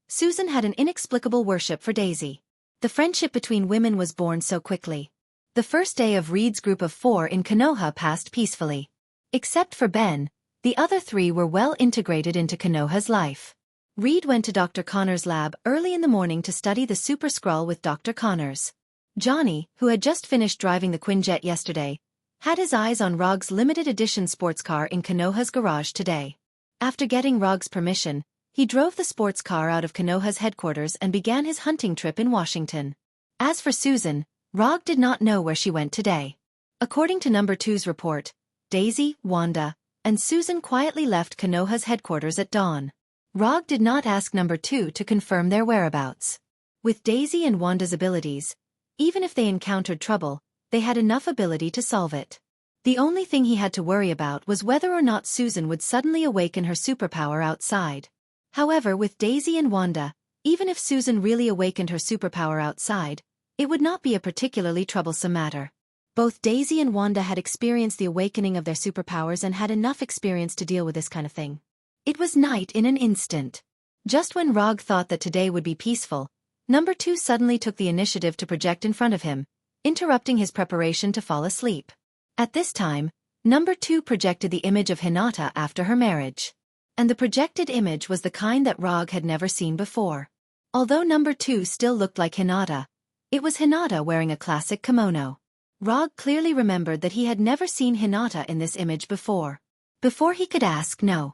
S1: Susan had an inexplicable worship for Daisy. The friendship between women was born so quickly. The first day of Reed's group of 4 in Konoha passed peacefully. Except for Ben, the other 3 were well integrated into Konoha's life. Reed went to Dr. Connors' lab early in the morning to study the Super Skrull with Dr. Connors. Johnny, who had just finished driving the Quinjet yesterday, had his eyes on Rog's limited edition sports car in Konoha's garage today. After getting Rog's permission, he drove the sports car out of Konoha's headquarters and began his hunting trip in Washington. As for Susan, Rog did not know where she went today. According to Number 2's report, Daisy, Wanda, and Susan quietly left Konoha's headquarters at dawn. Rog did not ask Number 2 to confirm their whereabouts. With Daisy and Wanda's abilities, even if they encountered trouble, they had enough ability to solve it. The only thing he had to worry about was whether or not Susan would suddenly awaken her superpower outside. However, with Daisy and Wanda, even if Susan really awakened her superpower outside, it would not be a particularly troublesome matter. Both Daisy and Wanda had experienced the awakening of their superpowers and had enough experience to deal with this kind of thing. It was night in an instant. Just when Rog thought that today would be peaceful, Number 2 suddenly took the initiative to project in front of him, interrupting his preparation to fall asleep. At this time, Number 2 projected the image of Hinata after her marriage. And the projected image was the kind that Rog had never seen before. Although Number 2 still looked like Hinata, it was Hinata wearing a classic kimono. Rog clearly remembered that he had never seen Hinata in this image before. Before he could ask no.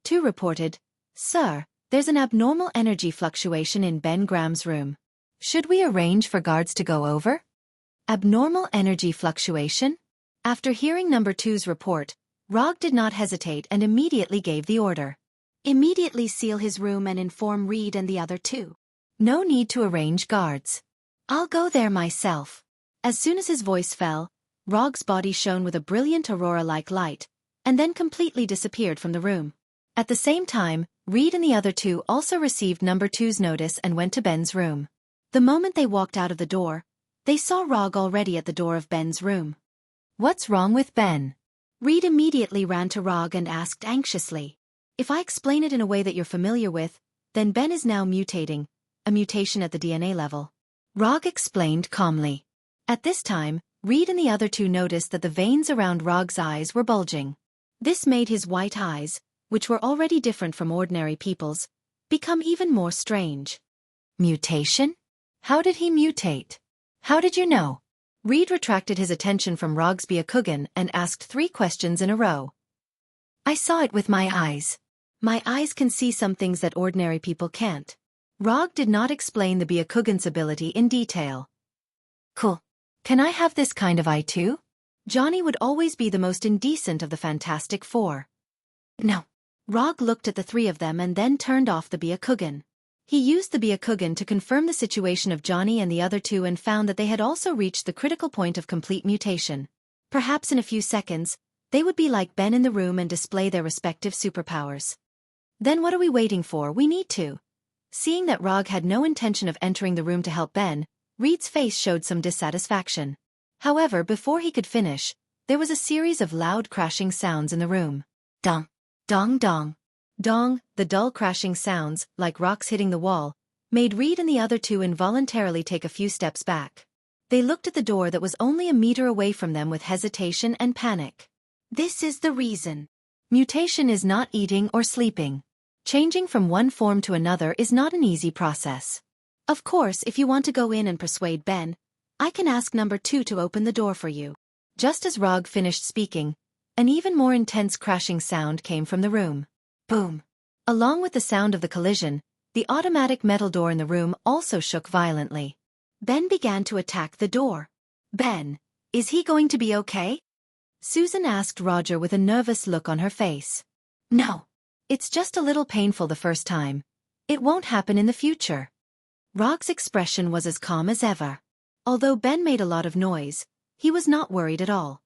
S1: 2 reported, "Sir, there's an abnormal energy fluctuation in Ben Graham's room. Should we arrange for guards to go over?" Abnormal energy fluctuation? After hearing Number 2's report, Rog did not hesitate and immediately gave the order. "Immediately seal his room and inform Reed and the other 2. No need to arrange guards. I'll go there myself. As soon as his voice fell, Rog's body shone with a brilliant aurora-like light, and then completely disappeared from the room. At the same time, Reed and the other two also received number two's notice and went to Ben's room. The moment they walked out of the door, they saw Rog already at the door of Ben's room. What's wrong with Ben? Reed immediately ran to Rog and asked anxiously. If I explain it in a way that you're familiar with, then Ben is now mutating, a mutation at the DNA level. Rog explained calmly. At this time, Reed and the other two noticed that the veins around Rog's eyes were bulging. This made his white eyes, which were already different from ordinary people's, become even more strange. Mutation? How did he mutate? How did you know? Reed retracted his attention from Rog's Byakugan and asked 3 questions in a row. I saw it with my eyes. My eyes can see some things that ordinary people can't. Rog did not explain the Byakugan's ability in detail. Cool. Can I have this kind of eye too? Johnny would always be the most indecent of the Fantastic Four. No. Rog looked at the 3 of them and then turned off the Byakugan. He used the Byakugan to confirm the situation of Johnny and the other 2 and found that they had also reached the critical point of complete mutation. Perhaps in a few seconds, they would be like Ben in the room and display their respective superpowers. Then what are we waiting for? We need to. Seeing that Rog had no intention of entering the room to help Ben, Reed's face showed some dissatisfaction. However, before he could finish, there was a series of loud crashing sounds in the room. Dong, dong, dong. Dong, the dull crashing sounds, like rocks hitting the wall, made Reed and the other 2 involuntarily take a few steps back. They looked at the door that was only a meter away from them with hesitation and panic. This is the reason. Mutation is not eating or sleeping. Changing from one form to another is not an easy process. Of course, if you want to go in and persuade Ben, I can ask number 2 to open the door for you. Just as Rog finished speaking, an even more intense crashing sound came from the room. Boom. Along with the sound of the collision, the automatic metal door in the room also shook violently. Ben began to attack the door. Ben, is he going to be okay? Susan asked Roger with a nervous look on her face. No. It's just a little painful the first time. It won't happen in the future. Rog's expression was as calm as ever. Although Ben made a lot of noise, he was not worried at all.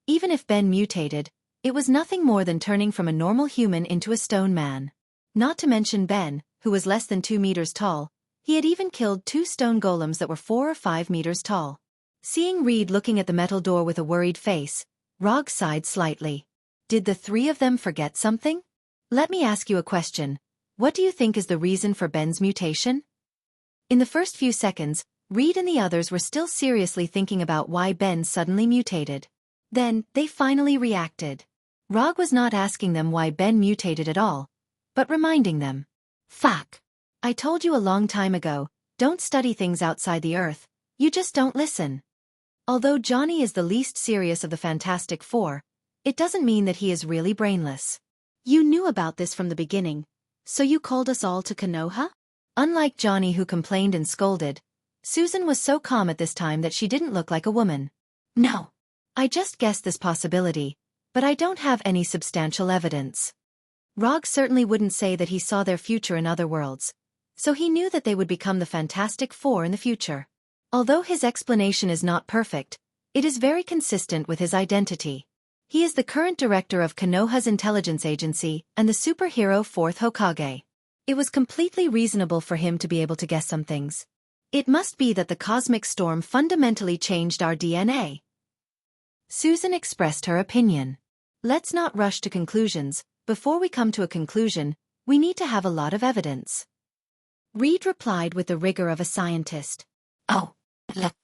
S1: Even if Ben mutated, it was nothing more than turning from a normal human into a stone man. Not to mention Ben, who was less than 2 meters tall, he had even killed 2 stone golems that were 4 or 5 meters tall. Seeing Reed looking at the metal door with a worried face, Rog sighed slightly. Did the 3 of them forget something? Let me ask you a question. What do you think is the reason for Ben's mutation? In the first few seconds, Reed and the others were still seriously thinking about why Ben suddenly mutated. Then, they finally reacted. Rog was not asking them why Ben mutated at all, but reminding them. Fuck. I told you a long time ago, don't study things outside the Earth, you just don't listen. Although Johnny is the least serious of the Fantastic Four, it doesn't mean that he is really brainless. You knew about this from the beginning, so you called us all to Konoha? Unlike Johnny who complained and scolded, Susan was so calm at this time that she didn't look like a woman. No. I just guessed this possibility, but I don't have any substantial evidence. Rog certainly wouldn't say that he saw their future in other worlds, so he knew that they would become the Fantastic Four in the future. Although his explanation is not perfect, it is very consistent with his identity. He is the current director of Konoha's intelligence agency and the superhero 4th Hokage. It was completely reasonable for him to be able to guess some things. It must be that the cosmic storm fundamentally changed our DNA. Susan expressed her opinion. Let's not rush to conclusions. Before we come to a conclusion, we need to have a lot of evidence. Reed replied with the rigor of a scientist. Oh, look.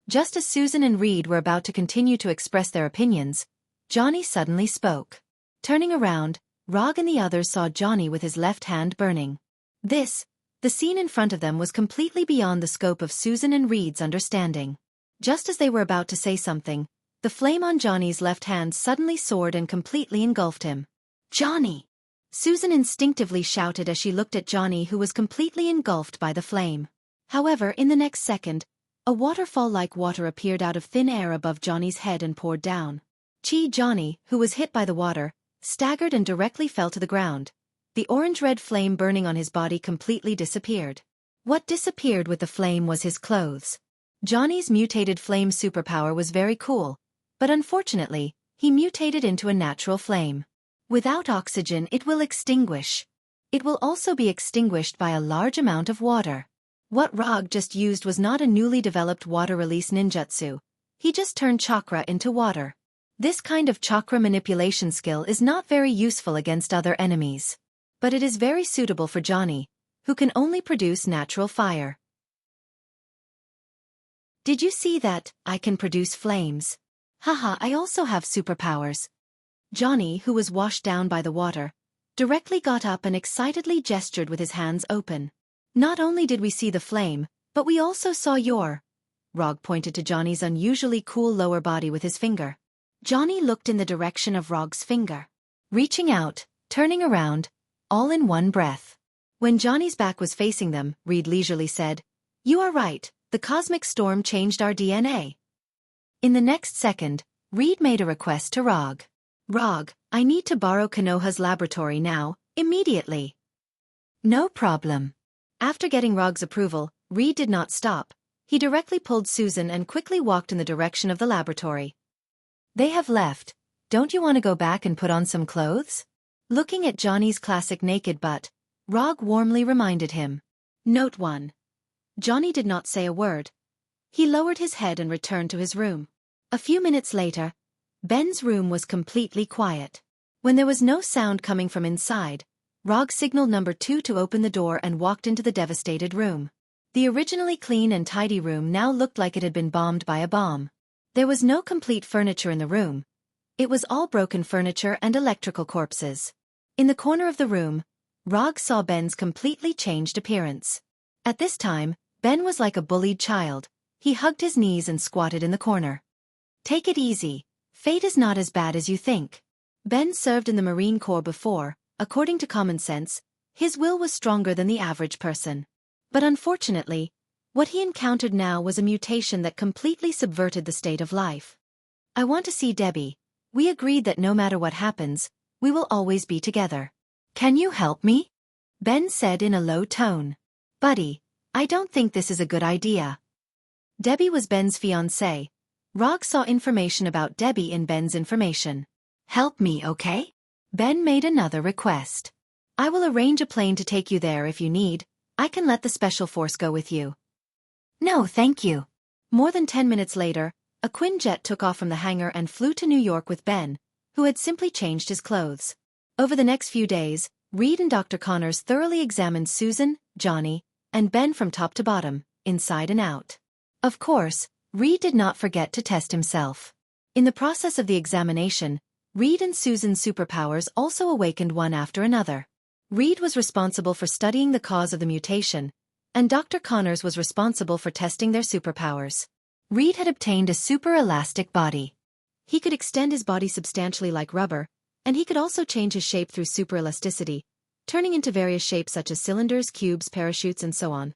S1: Just as Susan and Reed were about to continue to express their opinions, Johnny suddenly spoke. Turning around, Rog and the others saw Johnny with his left hand burning. The scene in front of them was completely beyond the scope of Susan and Reed's understanding. Just as they were about to say something, the flame on Johnny's left hand suddenly soared and completely engulfed him. Johnny! Susan instinctively shouted as she looked at Johnny, who was completely engulfed by the flame. However, in the next second, a waterfall-like water appeared out of thin air above Johnny's head and poured down. Johnny, who was hit by the water, staggered and directly fell to the ground. The orange-red flame burning on his body completely disappeared. What disappeared with the flame was his clothes. Johnny's mutated flame superpower was very cool, but unfortunately, he mutated into a natural flame. Without oxygen it will extinguish. It will also be extinguished by a large amount of water. What Rog just used was not a newly developed water release ninjutsu. He just turned chakra into water. This kind of chakra manipulation skill is not very useful against other enemies. But it is very suitable for Johnny, who can only produce natural fire. Did you see that? I can produce flames. Haha, I also have superpowers. Johnny, who was washed down by the water, directly got up and excitedly gestured with his hands open. Not only did we see the flame, but we also saw your... Rog pointed to Johnny's unusually cool lower body with his finger. Johnny looked in the direction of Rog's finger, reaching out, turning around, all in one breath. When Johnny's back was facing them, Reed leisurely said, "You are right, the cosmic storm changed our DNA." In the next second, Reed made a request to Rog. "Rog, I need to borrow Konoha's laboratory now, immediately." "No problem." After getting Rog's approval, Reed did not stop. He directly pulled Susan and quickly walked in the direction of the laboratory. "They have left. Don't you want to go back and put on some clothes?" Looking at Johnny's classic naked butt, Rog warmly reminded him. Note 1. Johnny did not say a word. He lowered his head and returned to his room. A few minutes later, Ben's room was completely quiet. When there was no sound coming from inside, Rog signaled number 2 to open the door and walked into the devastated room. The originally clean and tidy room now looked like it had been bombed by a bomb. There was no complete furniture in the room. It was all broken furniture and electrical corpses. In the corner of the room, Rog saw Ben's completely changed appearance. At this time, Ben was like a bullied child. He hugged his knees and squatted in the corner. "Take it easy. Fate is not as bad as you think." Ben served in the Marine Corps before. According to common sense, his will was stronger than the average person. But unfortunately, what he encountered now was a mutation that completely subverted the state of life. "I want to see Debbie. We agreed that no matter what happens, we will always be together. Can you help me?" Ben said in a low tone. "Buddy, I don't think this is a good idea." Debbie was Ben's fiancée. Rog saw information about Debbie in Ben's information. "Help me, okay?" Ben made another request. "I will arrange a plane to take you there if you need. I can let the special force go with you." "No, thank you." More than 10 minutes later, a Quinjet took off from the hangar and flew to New York with Ben, who had simply changed his clothes. Over the next few days, Reed and Dr. Connors thoroughly examined Susan, Johnny, and Ben from top to bottom, inside and out. Of course, Reed did not forget to test himself. In the process of the examination, Reed and Susan's superpowers also awakened one after another. Reed was responsible for studying the cause of the mutation, and Dr. Connors was responsible for testing their superpowers. Reed had obtained a super-elastic body. He could extend his body substantially like rubber, and he could also change his shape through super-elasticity, turning into various shapes such as cylinders, cubes, parachutes, and so on.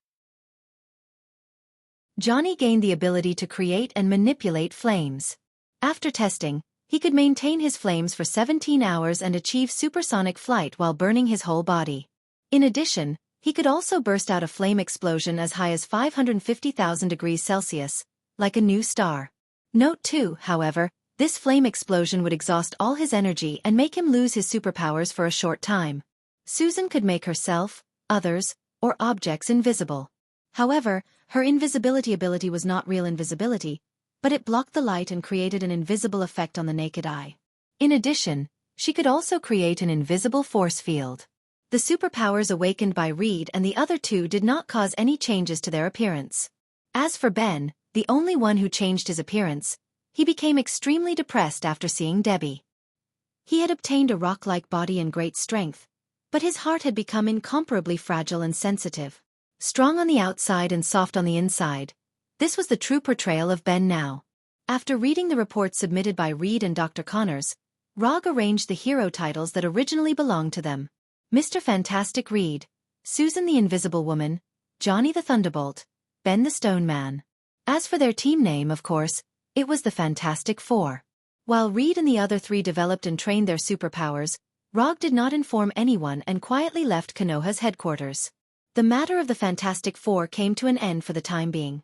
S1: Johnny gained the ability to create and manipulate flames. After testing, he could maintain his flames for 17 hours and achieve supersonic flight while burning his whole body. In addition, he could also burst out a flame explosion as high as 550,000 degrees Celsius, like a new star. Note 2, however, this flame explosion would exhaust all his energy and make him lose his superpowers for a short time. Susan could make herself, others, or objects invisible. However, her invisibility ability was not real invisibility, but it blocked the light and created an invisible effect on the naked eye. In addition, she could also create an invisible force field. The superpowers awakened by Reed and the other two did not cause any changes to their appearance. As for Ben, the only one who changed his appearance, he became extremely depressed after seeing Debbie. He had obtained a rock-like body and great strength, but his heart had become incomparably fragile and sensitive. Strong on the outside and soft on the inside. This was the true portrayal of Ben now. After reading the reports submitted by Reed and Dr. Connors, Rog arranged the hero titles that originally belonged to them. Mr. Fantastic Reed, Susan the Invisible Woman, Johnny the Thunderbolt, Ben the Stone Man. As for their team name, of course, it was the Fantastic Four. While Reed and the other three developed and trained their superpowers, Rog did not inform anyone and quietly left Konoha's headquarters. The matter of the Fantastic Four came to an end for the time being.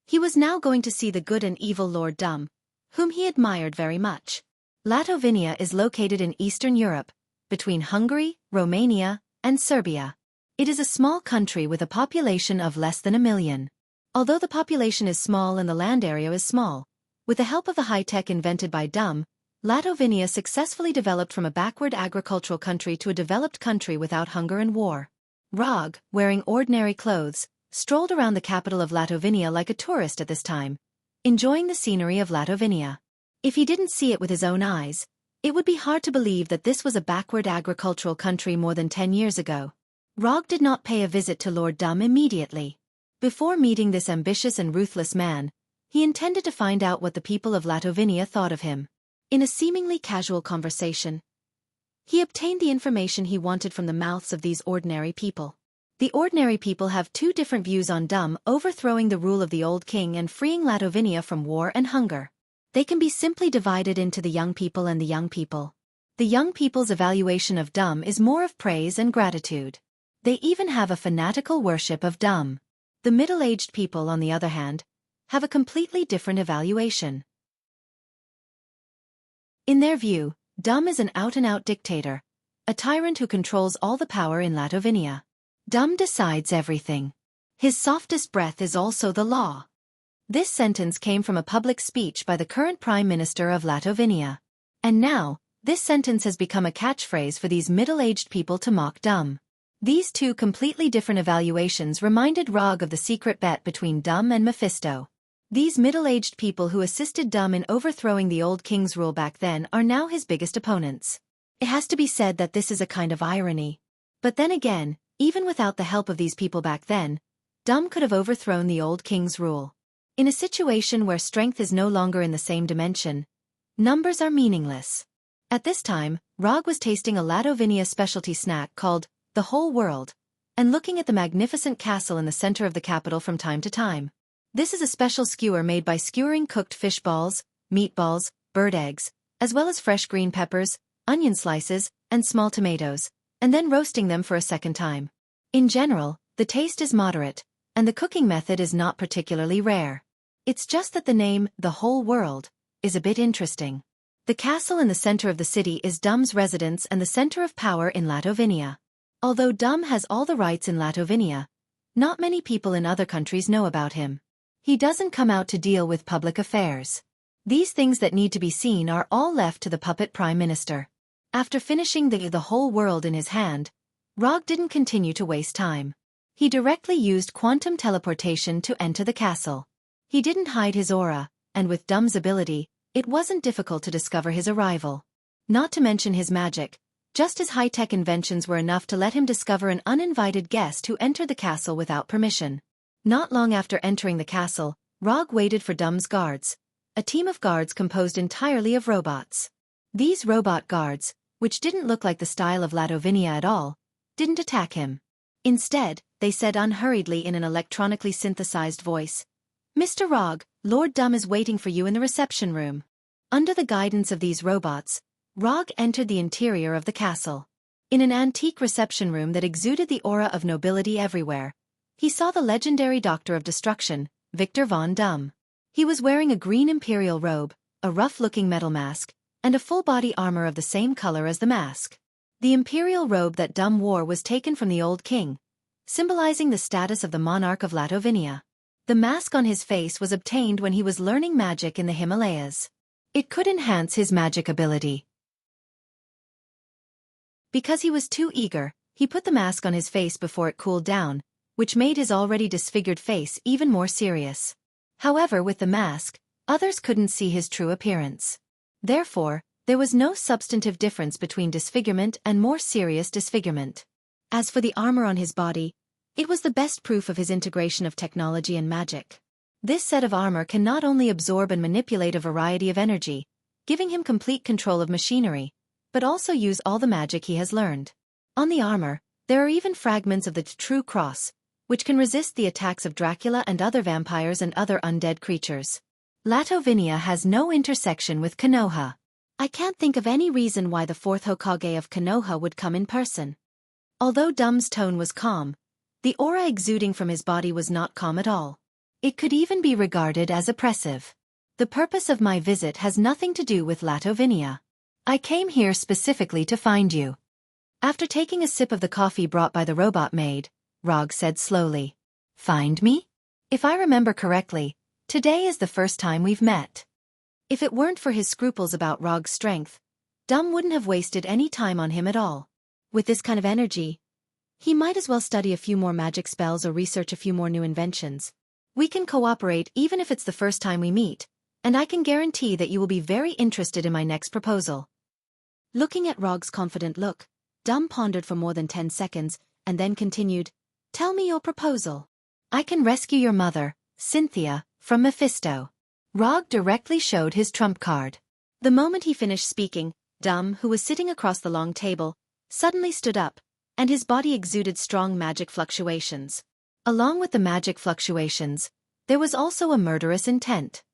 S1: He was now going to see the good and evil Lord Dum, whom he admired very much. Latovia is located in Eastern Europe, between Hungary, Romania, and Serbia. It is a small country with a population of less than 1 million. Although the population is small and the land area is small, with the help of the high-tech invented by Dum, Latovia successfully developed from a backward agricultural country to a developed country without hunger and war. Rog, wearing ordinary clothes, strolled around the capital of Latovia like a tourist at this time, enjoying the scenery of Latovia. If he didn't see it with his own eyes, it would be hard to believe that this was a backward agricultural country more than 10 years ago. Rog did not pay a visit to Lord Dum immediately. Before meeting this ambitious and ruthless man, he intended to find out what the people of Latovia thought of him. In a seemingly casual conversation, he obtained the information he wanted from the mouths of these ordinary people. The ordinary people have two different views on Dum overthrowing the rule of the old king and freeing Latovia from war and hunger. They can be simply divided into the young people and the young people. The young people's evaluation of Dum is more of praise and gratitude. They even have a fanatical worship of Dum. The middle-aged people, on the other hand, have a completely different evaluation. In their view, Dum is an out-and-out dictator, a tyrant who controls all the power in Latovia. Dum decides everything. His softest breath is also the law. This sentence came from a public speech by the current Prime Minister of Latovia. And now, this sentence has become a catchphrase for these middle-aged people to mock Dum. These two completely different evaluations reminded Rog of the secret bet between Dum and Mephisto. These middle-aged people who assisted Dum in overthrowing the old king's rule back then are now his biggest opponents. It has to be said that this is a kind of irony. But then again, even without the help of these people back then, Dum could have overthrown the old king's rule. In a situation where strength is no longer in the same dimension, numbers are meaningless. At this time, Rog was tasting a Latovia specialty snack called the Whole World, and looking at the magnificent castle in the center of the capital from time to time. This is a special skewer made by skewering cooked fish balls, meatballs, bird eggs, as well as fresh green peppers, onion slices, and small tomatoes, and then roasting them for a second time. In general, the taste is moderate, and the cooking method is not particularly rare. It's just that the name, The Whole World, is a bit interesting. The castle in the center of the city is Dum's residence and the center of power in Latovia. Although Dum has all the rights in Latovia, not many people in other countries know about him. He doesn't come out to deal with public affairs. These things that need to be seen are all left to the puppet prime minister. After finishing the whole world in his hand, Rog didn't continue to waste time. He directly used quantum teleportation to enter the castle. He didn't hide his aura, and with Dum's ability, it wasn't difficult to discover his arrival. Not to mention his magic, just his high-tech inventions were enough to let him discover an uninvited guest who entered the castle without permission. Not long after entering the castle, Rog waited for Dum's guards, a team of guards composed entirely of robots. These robot guards, which didn't look like the style of Latovia at all, didn't attack him. Instead, they said unhurriedly in an electronically synthesized voice, "Mr. Rog, Lord Dum is waiting for you in the reception room." Under the guidance of these robots, Rog entered the interior of the castle. In an antique reception room that exuded the aura of nobility everywhere, he saw the legendary Doctor of Destruction, Victor von Dum. He was wearing a green imperial robe, a rough-looking metal mask, and a full-body armor of the same color as the mask. The imperial robe that Dum wore was taken from the old king, symbolizing the status of the monarch of Latovia. The mask on his face was obtained when he was learning magic in the Himalayas. It could enhance his magic ability. Because he was too eager, he put the mask on his face before it cooled down, which made his already disfigured face even more serious. However, with the mask, others couldn't see his true appearance. Therefore, there was no substantive difference between disfigurement and more serious disfigurement. As for the armor on his body, it was the best proof of his integration of technology and magic. This set of armor can not only absorb and manipulate a variety of energy, giving him complete control of machinery, but also use all the magic he has learned. On the armor, there are even fragments of the true cross, which can resist the attacks of Dracula and other vampires and other undead creatures. Latovia has no intersection with Konoha. I can't think of any reason why the fourth Hokage of Konoha would come in person. Although Dum's tone was calm, The aura exuding from his body was not calm at all. It could even be regarded as oppressive. The purpose of my visit has nothing to do with Latovinia. I came here specifically to find you. After taking a sip of the coffee brought by the robot maid, Rog said slowly. Find me? If I remember correctly, today is the first time we've met. If it weren't for his scruples about Rog's strength, Dum wouldn't have wasted any time on him at all. With this kind of energy, he might as well study a few more magic spells or research a few more new inventions. We can cooperate even if it's the first time we meet, and I can guarantee that you will be very interested in my next proposal. Looking at Rog's confident look, Dum pondered for more than 10 seconds, and then continued, Tell me your proposal. I can rescue your mother, Xianxia, from Mephisto. Rog directly showed his trump card. The moment he finished speaking, Dum, who was sitting across the long table, suddenly stood up, and his body exuded strong magic fluctuations. Along with the magic fluctuations, there was also a murderous intent.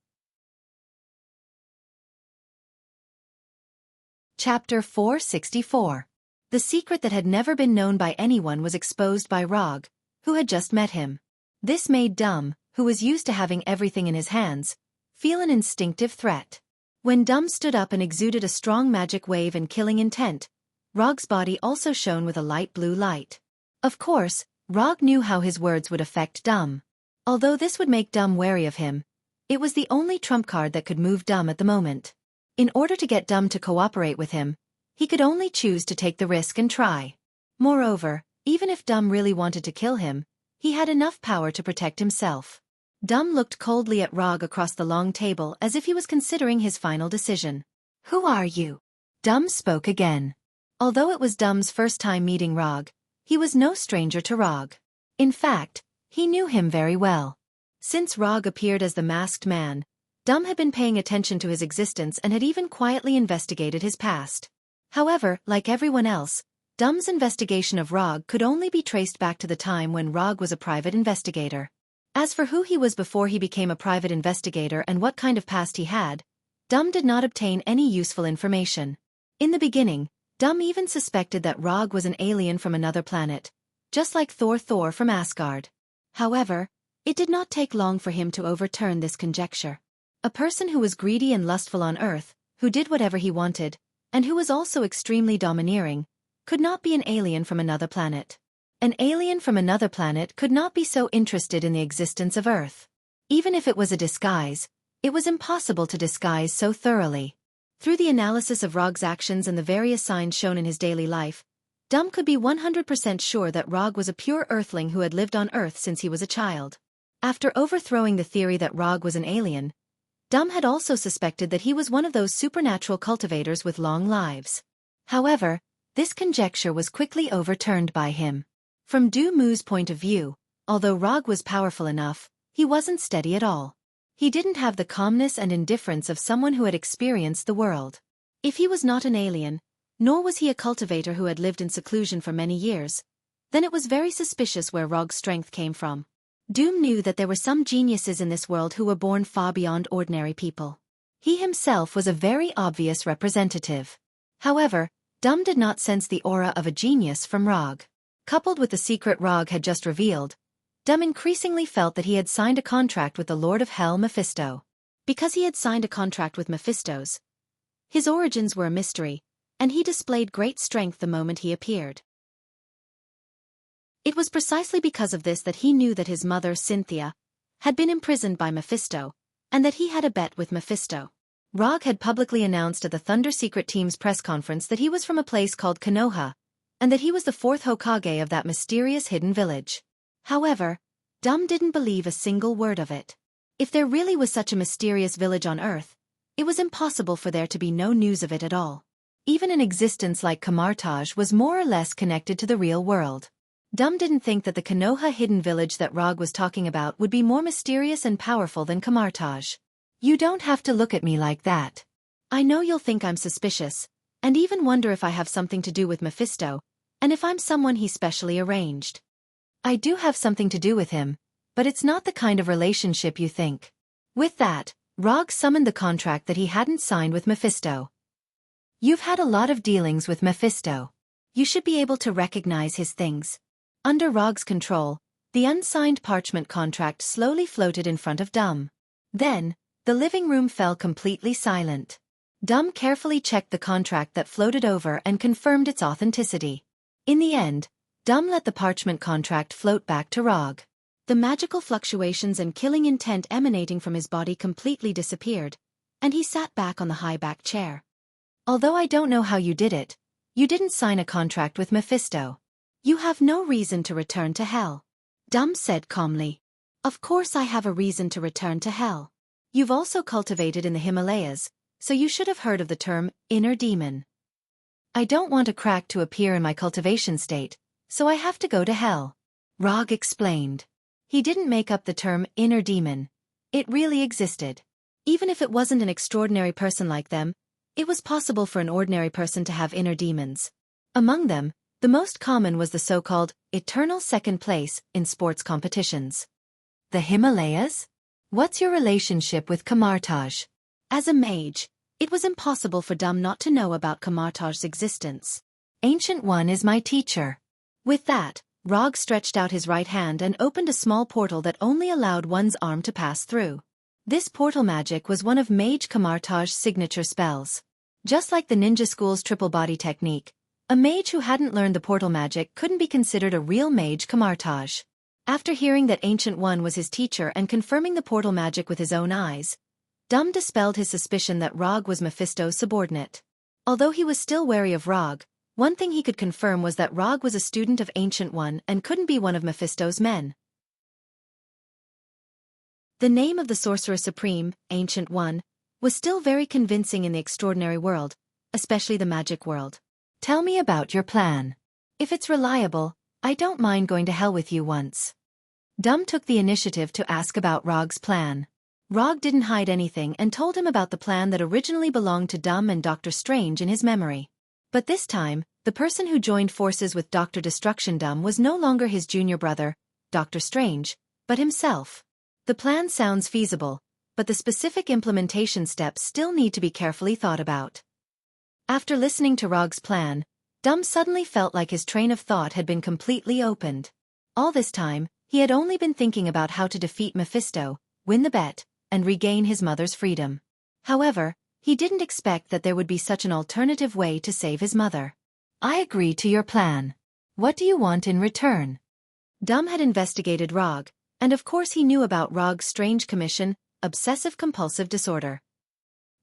S1: Chapter 464. The secret that had never been known by anyone was exposed by Rog, who had just met him. This made Dum, who was used to having everything in his hands, feel an instinctive threat. When Dum stood up and exuded a strong magic wave and killing intent, Rog's body also shone with a light blue light. Of course, Rog knew how his words would affect Dum. Although this would make Dum wary of him, it was the only trump card that could move Dum at the moment. In order to get Dum to cooperate with him, he could only choose to take the risk and try. Moreover, even if Dum really wanted to kill him, he had enough power to protect himself. Dum looked coldly at Rog across the long table as if he was considering his final decision. Who are you? Dum spoke again. Although it was Dum's first time meeting Rog, he was no stranger to Rog. In fact, he knew him very well. Since Rog appeared as the masked man, Dum had been paying attention to his existence and had even quietly investigated his past. However, like everyone else, Dum's investigation of Rog could only be traced back to the time when Rog was a private investigator. As for who he was before he became a private investigator and what kind of past he had, Dum did not obtain any useful information. In the beginning, Dum even suspected that Rog was an alien from another planet, just like Thor from Asgard. However, it did not take long for him to overturn this conjecture. A person who was greedy and lustful on Earth, who did whatever he wanted, and who was also extremely domineering, could not be an alien from another planet. An alien from another planet could not be so interested in the existence of Earth. Even if it was a disguise, it was impossible to disguise so thoroughly. Through the analysis of Rog's actions and the various signs shown in his daily life, Dum could be 100% sure that Rog was a pure Earthling who had lived on Earth since he was a child. After overthrowing the theory that Rog was an alien, Dum had also suspected that he was one of those supernatural cultivators with long lives. However, this conjecture was quickly overturned by him. From Du Mu's point of view, although Rog was powerful enough, he wasn't steady at all. He didn't have the calmness and indifference of someone who had experienced the world. If he was not an alien, nor was he a cultivator who had lived in seclusion for many years, then it was very suspicious where Rog's strength came from. Doom knew that there were some geniuses in this world who were born far beyond ordinary people. He himself was a very obvious representative. However, Dum did not sense the aura of a genius from Rog. Coupled with the secret Rog had just revealed, Dum increasingly felt that he had signed a contract with the Lord of Hell Mephisto. Because he had signed a contract with Mephisto's, his origins were a mystery, and he displayed great strength the moment he appeared. It was precisely because of this that he knew that his mother, Xianxia, had been imprisoned by Mephisto, and that he had a bet with Mephisto. Rog had publicly announced at the Thunder Secret Team's press conference that he was from a place called Konoha, and that he was the fourth Hokage of that mysterious hidden village. However, Dum didn't believe a single word of it. If there really was such a mysterious village on Earth, it was impossible for there to be no news of it at all. Even an existence like Kamartaj was more or less connected to the real world. Dum didn't think that the Konoha hidden village that Rog was talking about would be more mysterious and powerful than Kamartaj. You don't have to look at me like that. I know you'll think I'm suspicious, and even wonder if I have something to do with Mephisto, and if I'm someone he specially arranged. I do have something to do with him, but it's not the kind of relationship you think. With that, Rog summoned the contract that he hadn't signed with Mephisto. You've had a lot of dealings with Mephisto. You should be able to recognize his things. Under Rog's control, the unsigned parchment contract slowly floated in front of Dum. Then, the living room fell completely silent. Dum carefully checked the contract that floated over and confirmed its authenticity. In the end, Dum let the parchment contract float back to Rog. The magical fluctuations and killing intent emanating from his body completely disappeared, and he sat back on the high-back chair. Although I don't know how you did it, you didn't sign a contract with Mephisto. You have no reason to return to hell. Dum said calmly. Of course I have a reason to return to hell. You've also cultivated in the Himalayas, so you should have heard of the term, inner demon. I don't want a crack to appear in my cultivation state, so I have to go to hell. Rog explained. He didn't make up the term, inner demon. It really existed. Even if it wasn't an extraordinary person like them, it was possible for an ordinary person to have inner demons. Among them, the most common was the so-called eternal second place in sports competitions. The Himalayas? What's your relationship with Kamartaj? As a mage, it was impossible for Dum not to know about Kamartaj's existence. Ancient One is my teacher. With that, Rog stretched out his right hand and opened a small portal that only allowed one's arm to pass through. This portal magic was one of Mage Kamartaj's signature spells. Just like the ninja school's triple body technique, a mage who hadn't learned the portal magic couldn't be considered a real Mage Kamartaj. After hearing that Ancient One was his teacher and confirming the portal magic with his own eyes, Dum dispelled his suspicion that Rog was Mephisto's subordinate. Although he was still wary of Rog, one thing he could confirm was that Rog was a student of Ancient One and couldn't be one of Mephisto's men. The name of the Sorcerer Supreme, Ancient One, was still very convincing in the extraordinary world, especially the magic world. Tell me about your plan. If it's reliable, I don't mind going to hell with you once. Dum took the initiative to ask about Rog's plan. Rog didn't hide anything and told him about the plan that originally belonged to Dum and Dr. Strange in his memory. But this time, the person who joined forces with Dr. Destruction Dum was no longer his junior brother, Dr. Strange, but himself. The plan sounds feasible, but the specific implementation steps still need to be carefully thought about. After listening to Rog's plan, Dum suddenly felt like his train of thought had been completely opened. All this time, he had only been thinking about how to defeat Mephisto, win the bet, and regain his mother's freedom. However, he didn't expect that there would be such an alternative way to save his mother. I agree to your plan. What do you want in return? Dum had investigated Rog, and of course he knew about Rog's strange commission, obsessive-compulsive disorder.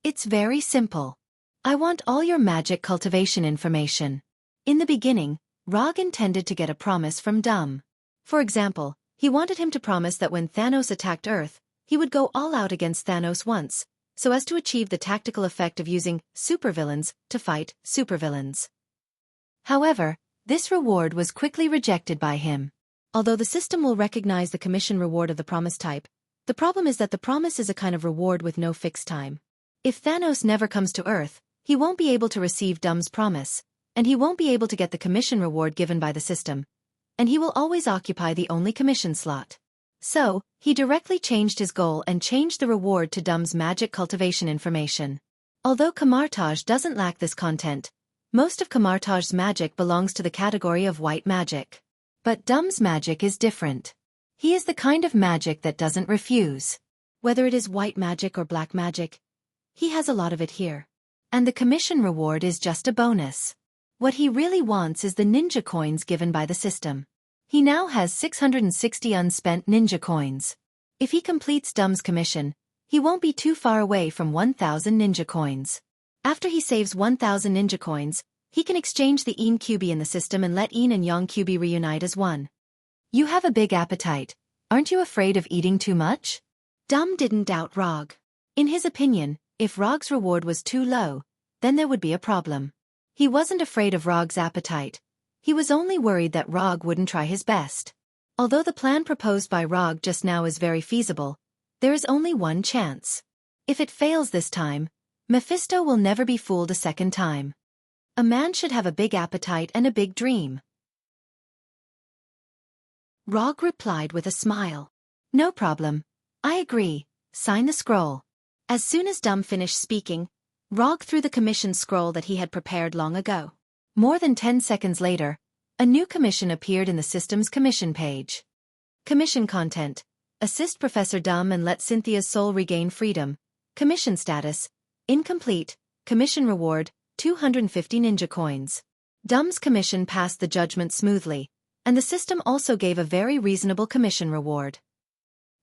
S1: It's very simple. I want all your magic cultivation information. In the beginning, Rog intended to get a promise from Dum. For example, he wanted him to promise that when Thanos attacked Earth, he would go all out against Thanos once, so as to achieve the tactical effect of using supervillains to fight supervillains. However, this reward was quickly rejected by him. Although the system will recognize the commission reward of the promise type, the problem is that the promise is a kind of reward with no fixed time. If Thanos never comes to Earth, he won't be able to receive Dum's promise, and he won't be able to get the commission reward given by the system, and he will always occupy the only commission slot. So, he directly changed his goal and changed the reward to Dum's magic cultivation information. Although Kamartaj doesn't lack this content, most of Kamartaj's magic belongs to the category of white magic. But Dum's magic is different. He is the kind of magic that doesn't refuse. Whether it is white magic or black magic, he has a lot of it here. And the commission reward is just a bonus. What he really wants is the ninja coins given by the system. He now has 660 unspent ninja coins. If he completes Dum's commission, he won't be too far away from 1,000 ninja coins. After he saves 1,000 ninja coins, he can exchange the Een QB in the system and let Een and Yang QB reunite as one. You have a big appetite. Aren't you afraid of eating too much? Dum didn't doubt Rog. In his opinion, if Rog's reward was too low, then there would be a problem. He wasn't afraid of Rog's appetite. He was only worried that Rog wouldn't try his best. Although the plan proposed by Rog just now is very feasible, there is only one chance. If it fails this time, Mephisto will never be fooled a second time. A man should have a big appetite and a big dream. Rog replied with a smile. No problem. I agree. Sign the scroll. As soon as Dum finished speaking, Rog threw the commission scroll that he had prepared long ago. More than 10 seconds later, A new commission appeared in the system's commission page. Commission content: assist Professor Dumb and let Cynthia's soul regain freedom. Commission status: incomplete. Commission reward: 250 ninja coins. Dumb's commission passed the judgment smoothly, and the system also gave a very reasonable commission reward.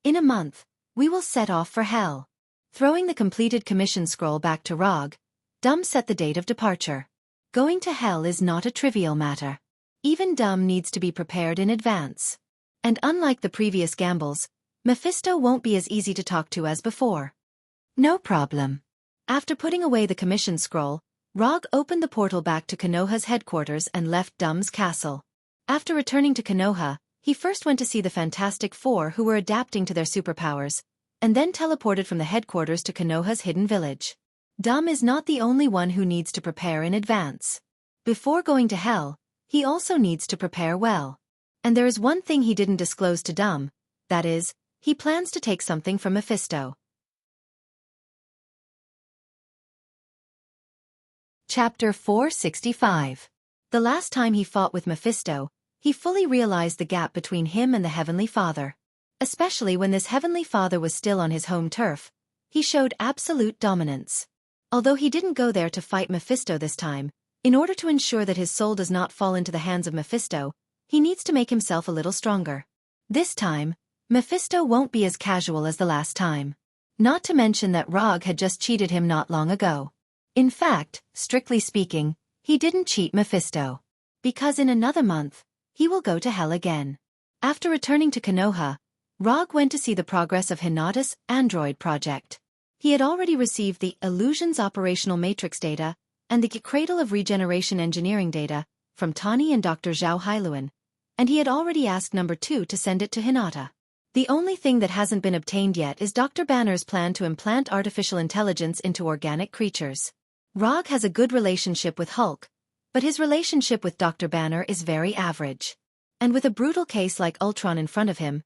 S1: In a month, we will set off for hell. Throwing the completed commission scroll back to Rog, Dumb set the date of departure. Going to hell is not a trivial matter. Even Dumb needs to be prepared in advance. And unlike the previous gambles, Mephisto won't be as easy to talk to as before. No problem. After putting away the commission scroll, Rog opened the portal back to Konoha's headquarters and left Dumb's castle. After returning to Konoha, he first went to see the Fantastic Four who were adapting to their superpowers, and then teleported from the headquarters to Konoha's hidden village. Dumb is not the only one who needs to prepare in advance. Before going to hell, he also needs to prepare well. And there is one thing he didn't disclose to Dumb, that is, he plans to take something from Mephisto. Chapter 465. The last time he fought with Mephisto, he fully realized the gap between him and the Heavenly Father. Especially when this Heavenly Father was still on his home turf, he showed absolute dominance. Although he didn't go there to fight Mephisto this time, in order to ensure that his soul does not fall into the hands of Mephisto, he needs to make himself a little stronger. This time, Mephisto won't be as casual as the last time. Not to mention that Rog had just cheated him not long ago. In fact, strictly speaking, he didn't cheat Mephisto. Because in another month, he will go to hell again. After returning to Konoha, Rog went to see the progress of Hinata's android project. He had already received the Illusions Operational Matrix data and the Cradle of Regeneration Engineering data from Tani and Dr. Zhao Hailuan, and he had already asked number 2 to send it to Hinata. The only thing that hasn't been obtained yet is Dr. Banner's plan to implant artificial intelligence into organic creatures. Rog has a good relationship with Hulk, but his relationship with Dr. Banner is very average. And with a brutal case like Ultron in front of him,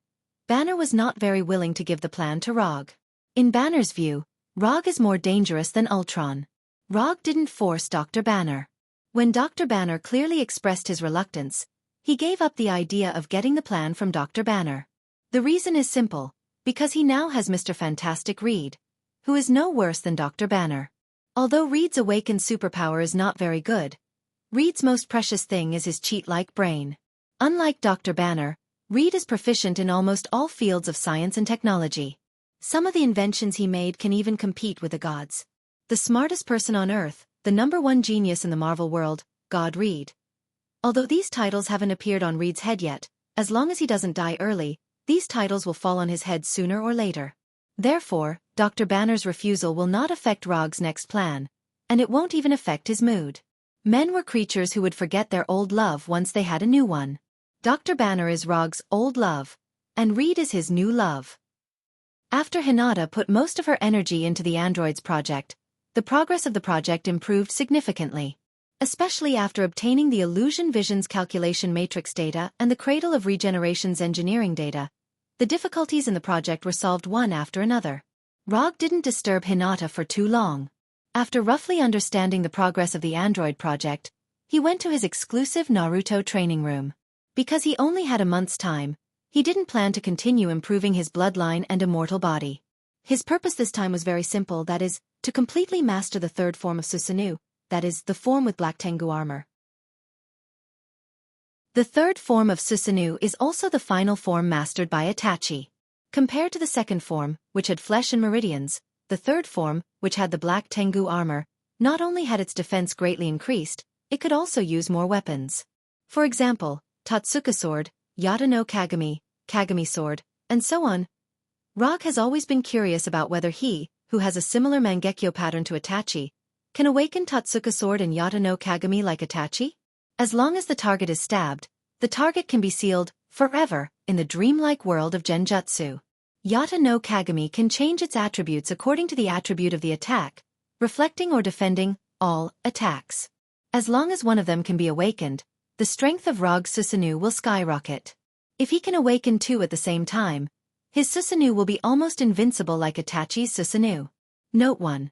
S1: Banner was not very willing to give the plan to Rog. In Banner's view, Rog is more dangerous than Ultron. Rog didn't force Dr. Banner. When Dr. Banner clearly expressed his reluctance, he gave up the idea of getting the plan from Dr. Banner. The reason is simple, because he now has Mr. Fantastic Reed, who is no worse than Dr. Banner. Although Reed's awakened superpower is not very good, Reed's most precious thing is his cheat-like brain. Unlike Dr. Banner, Reed is proficient in almost all fields of science and technology. Some of the inventions he made can even compete with the gods. The smartest person on Earth, the #1 genius in the Marvel world, God Reed. Although these titles haven't appeared on Reed's head yet, as long as he doesn't die early, these titles will fall on his head sooner or later. Therefore, Dr. Banner's refusal will not affect Rog's next plan, and it won't even affect his mood. Men were creatures who would forget their old love once they had a new one. Dr. Banner is Rog's old love, and Reed is his new love. After Hinata put most of her energy into the androids project, the progress of the project improved significantly. Especially after obtaining the Illusion Visions calculation matrix data and the Cradle of Regeneration's engineering data, the difficulties in the project were solved one after another. Rog didn't disturb Hinata for too long. After roughly understanding the progress of the android project, he went to his exclusive Naruto training room. Because he only had a month's time, he didn't plan to continue improving his bloodline and immortal body. His purpose this time was very simple, that is, to completely master the third form of Susanoo, that is, the form with Black Tengu armor. The third form of Susanoo is also the final form mastered by Itachi. Compared to the second form, which had flesh and meridians, the third form, which had the Black Tengu armor, not only had its defense greatly increased, it could also use more weapons. For example, Totsuka sword, Yata no Kagami, Kagami sword, and so on. Rog has always been curious about whether he, who has a similar Mangekyo pattern to Itachi, can awaken Totsuka sword and Yata no Kagami like Itachi? As long as the target is stabbed, the target can be sealed forever in the dreamlike world of Genjutsu. Yata no Kagami can change its attributes according to the attribute of the attack, reflecting or defending all attacks. As long as one of them can be awakened, the strength of Rog's Susanoo will skyrocket. If he can awaken two at the same time, his Susanoo will be almost invincible like Itachi's Susanoo. Note 1.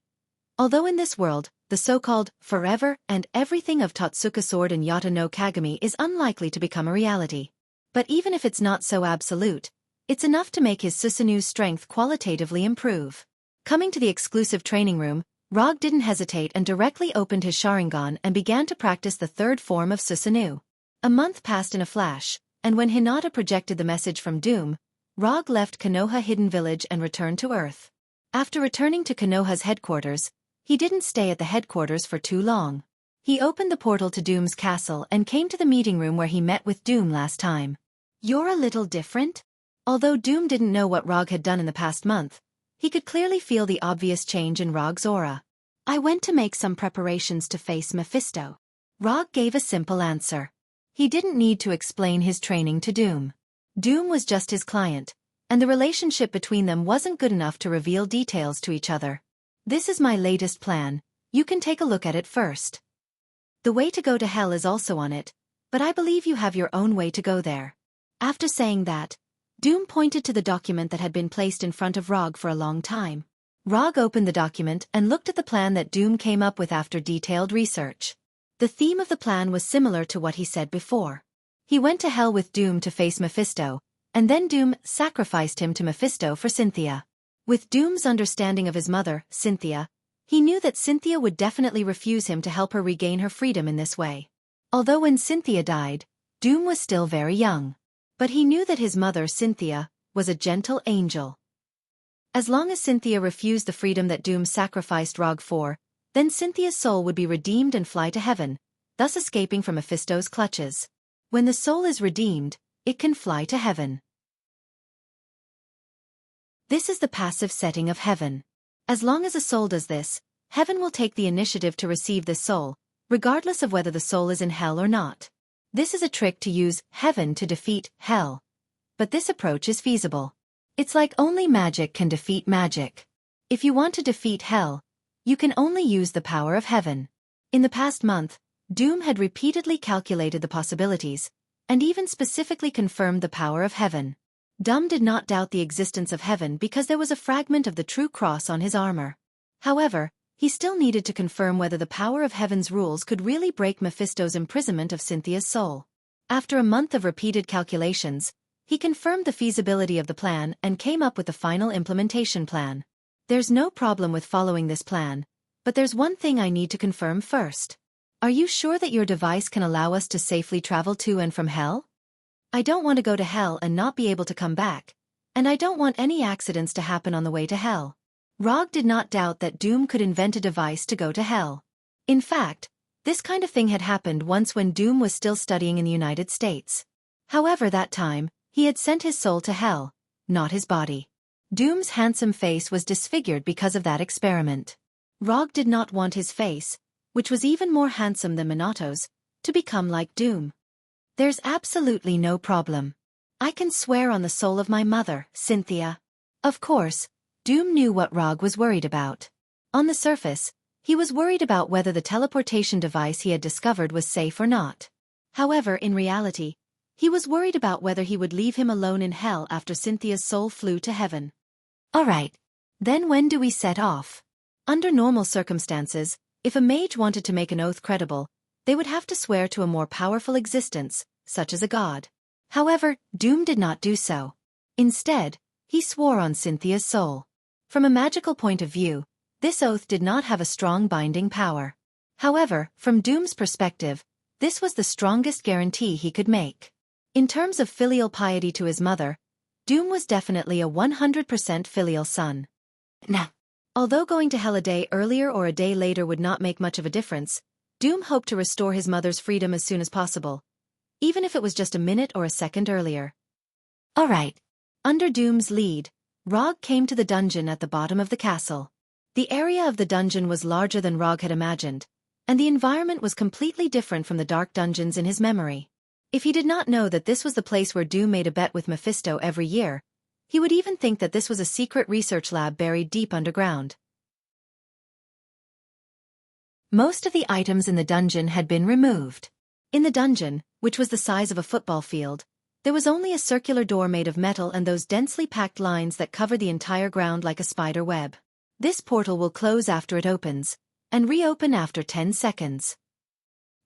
S1: Although in this world, the so-called forever and everything of Totsuka Sword and Yata no Kagami is unlikely to become a reality. But even if it's not so absolute, it's enough to make his Susanu's strength qualitatively improve. Coming to the exclusive training room, Rog didn't hesitate and directly opened his Sharingan and began to practice the third form of Susanu. A month passed in a flash, and when Hinata projected the message from Doom, Rog left Konoha Hidden Village and returned to Earth. After returning to Konoha's headquarters, he didn't stay at the headquarters for too long. He opened the portal to Doom's castle and came to the meeting room where he met with Doom last time. "You're a little different?" Although Doom didn't know what Rog had done in the past month, he could clearly feel the obvious change in Rog's aura. "I went to make some preparations to face Mephisto." Rog gave a simple answer. He didn't need to explain his training to Doom. Doom was just his client, and the relationship between them wasn't good enough to reveal details to each other. "This is my latest plan, you can take a look at it first. The way to go to hell is also on it, but I believe you have your own way to go there." After saying that, Doom pointed to the document that had been placed in front of Rog for a long time. Rog opened the document and looked at the plan that Doom came up with after detailed research. The theme of the plan was similar to what he said before. He went to hell with Doom to face Mephisto, and then Doom sacrificed him to Mephisto for Cynthia. With Doom's understanding of his mother, Cynthia, he knew that Cynthia would definitely refuse him to help her regain her freedom in this way. Although when Cynthia died, Doom was still very young. But he knew that his mother, Cynthia, was a gentle angel. As long as Cynthia refused the freedom that Doom sacrificed Rog for, then Cynthia's soul would be redeemed and fly to heaven, thus escaping from Mephisto's clutches. When the soul is redeemed, it can fly to heaven. This is the passive setting of heaven. As long as a soul does this, heaven will take the initiative to receive this soul, regardless of whether the soul is in hell or not. This is a trick to use heaven to defeat hell. But this approach is feasible. It's like only magic can defeat magic. If you want to defeat hell, you can only use the power of heaven. In the past month, Doom had repeatedly calculated the possibilities, and even specifically confirmed the power of heaven. Doom did not doubt the existence of heaven because there was a fragment of the true cross on his armor. However, he still needed to confirm whether the power of heaven's rules could really break Mephisto's imprisonment of Cynthia's soul. After a month of repeated calculations, he confirmed the feasibility of the plan and came up with the final implementation plan. "There's no problem with following this plan, but there's one thing I need to confirm first. Are you sure that your device can allow us to safely travel to and from hell? I don't want to go to hell and not be able to come back, and I don't want any accidents to happen on the way to hell." Rog did not doubt that Doom could invent a device to go to hell. In fact, this kind of thing had happened once when Doom was still studying in the United States. However, that time, he had sent his soul to hell, not his body. Doom's handsome face was disfigured because of that experiment. Rog did not want his face, which was even more handsome than Minato's, to become like Doom. "There's absolutely no problem. I can swear on the soul of my mother, Cynthia." Of course, Doom knew what Rog was worried about. On the surface, he was worried about whether the teleportation device he had discovered was safe or not. However, in reality, he was worried about whether he would leave him alone in hell after Cynthia's soul flew to heaven. "Alright. Then when do we set off?" Under normal circumstances, if a mage wanted to make an oath credible, they would have to swear to a more powerful existence, such as a god. However, Doom did not do so. Instead, he swore on Cynthia's soul. From a magical point of view, this oath did not have a strong binding power. However, from Doom's perspective, this was the strongest guarantee he could make. In terms of filial piety to his mother, Doom was definitely a 100% filial son. Now, although going to hell a day earlier or a day later would not make much of a difference, Doom hoped to restore his mother's freedom as soon as possible, even if it was just a minute or a second earlier. Alright. Under Doom's lead, Rog came to the dungeon at the bottom of the castle. The area of the dungeon was larger than Rog had imagined, and the environment was completely different from the dark dungeons in his memory. If he did not know that this was the place where Doom made a bet with Mephisto every year, he would even think that this was a secret research lab buried deep underground. Most of the items in the dungeon had been removed. In the dungeon, which was the size of a football field, there was only a circular door made of metal and those densely packed lines that cover the entire ground like a spider web. This portal will close after it opens, and reopen after 10 seconds.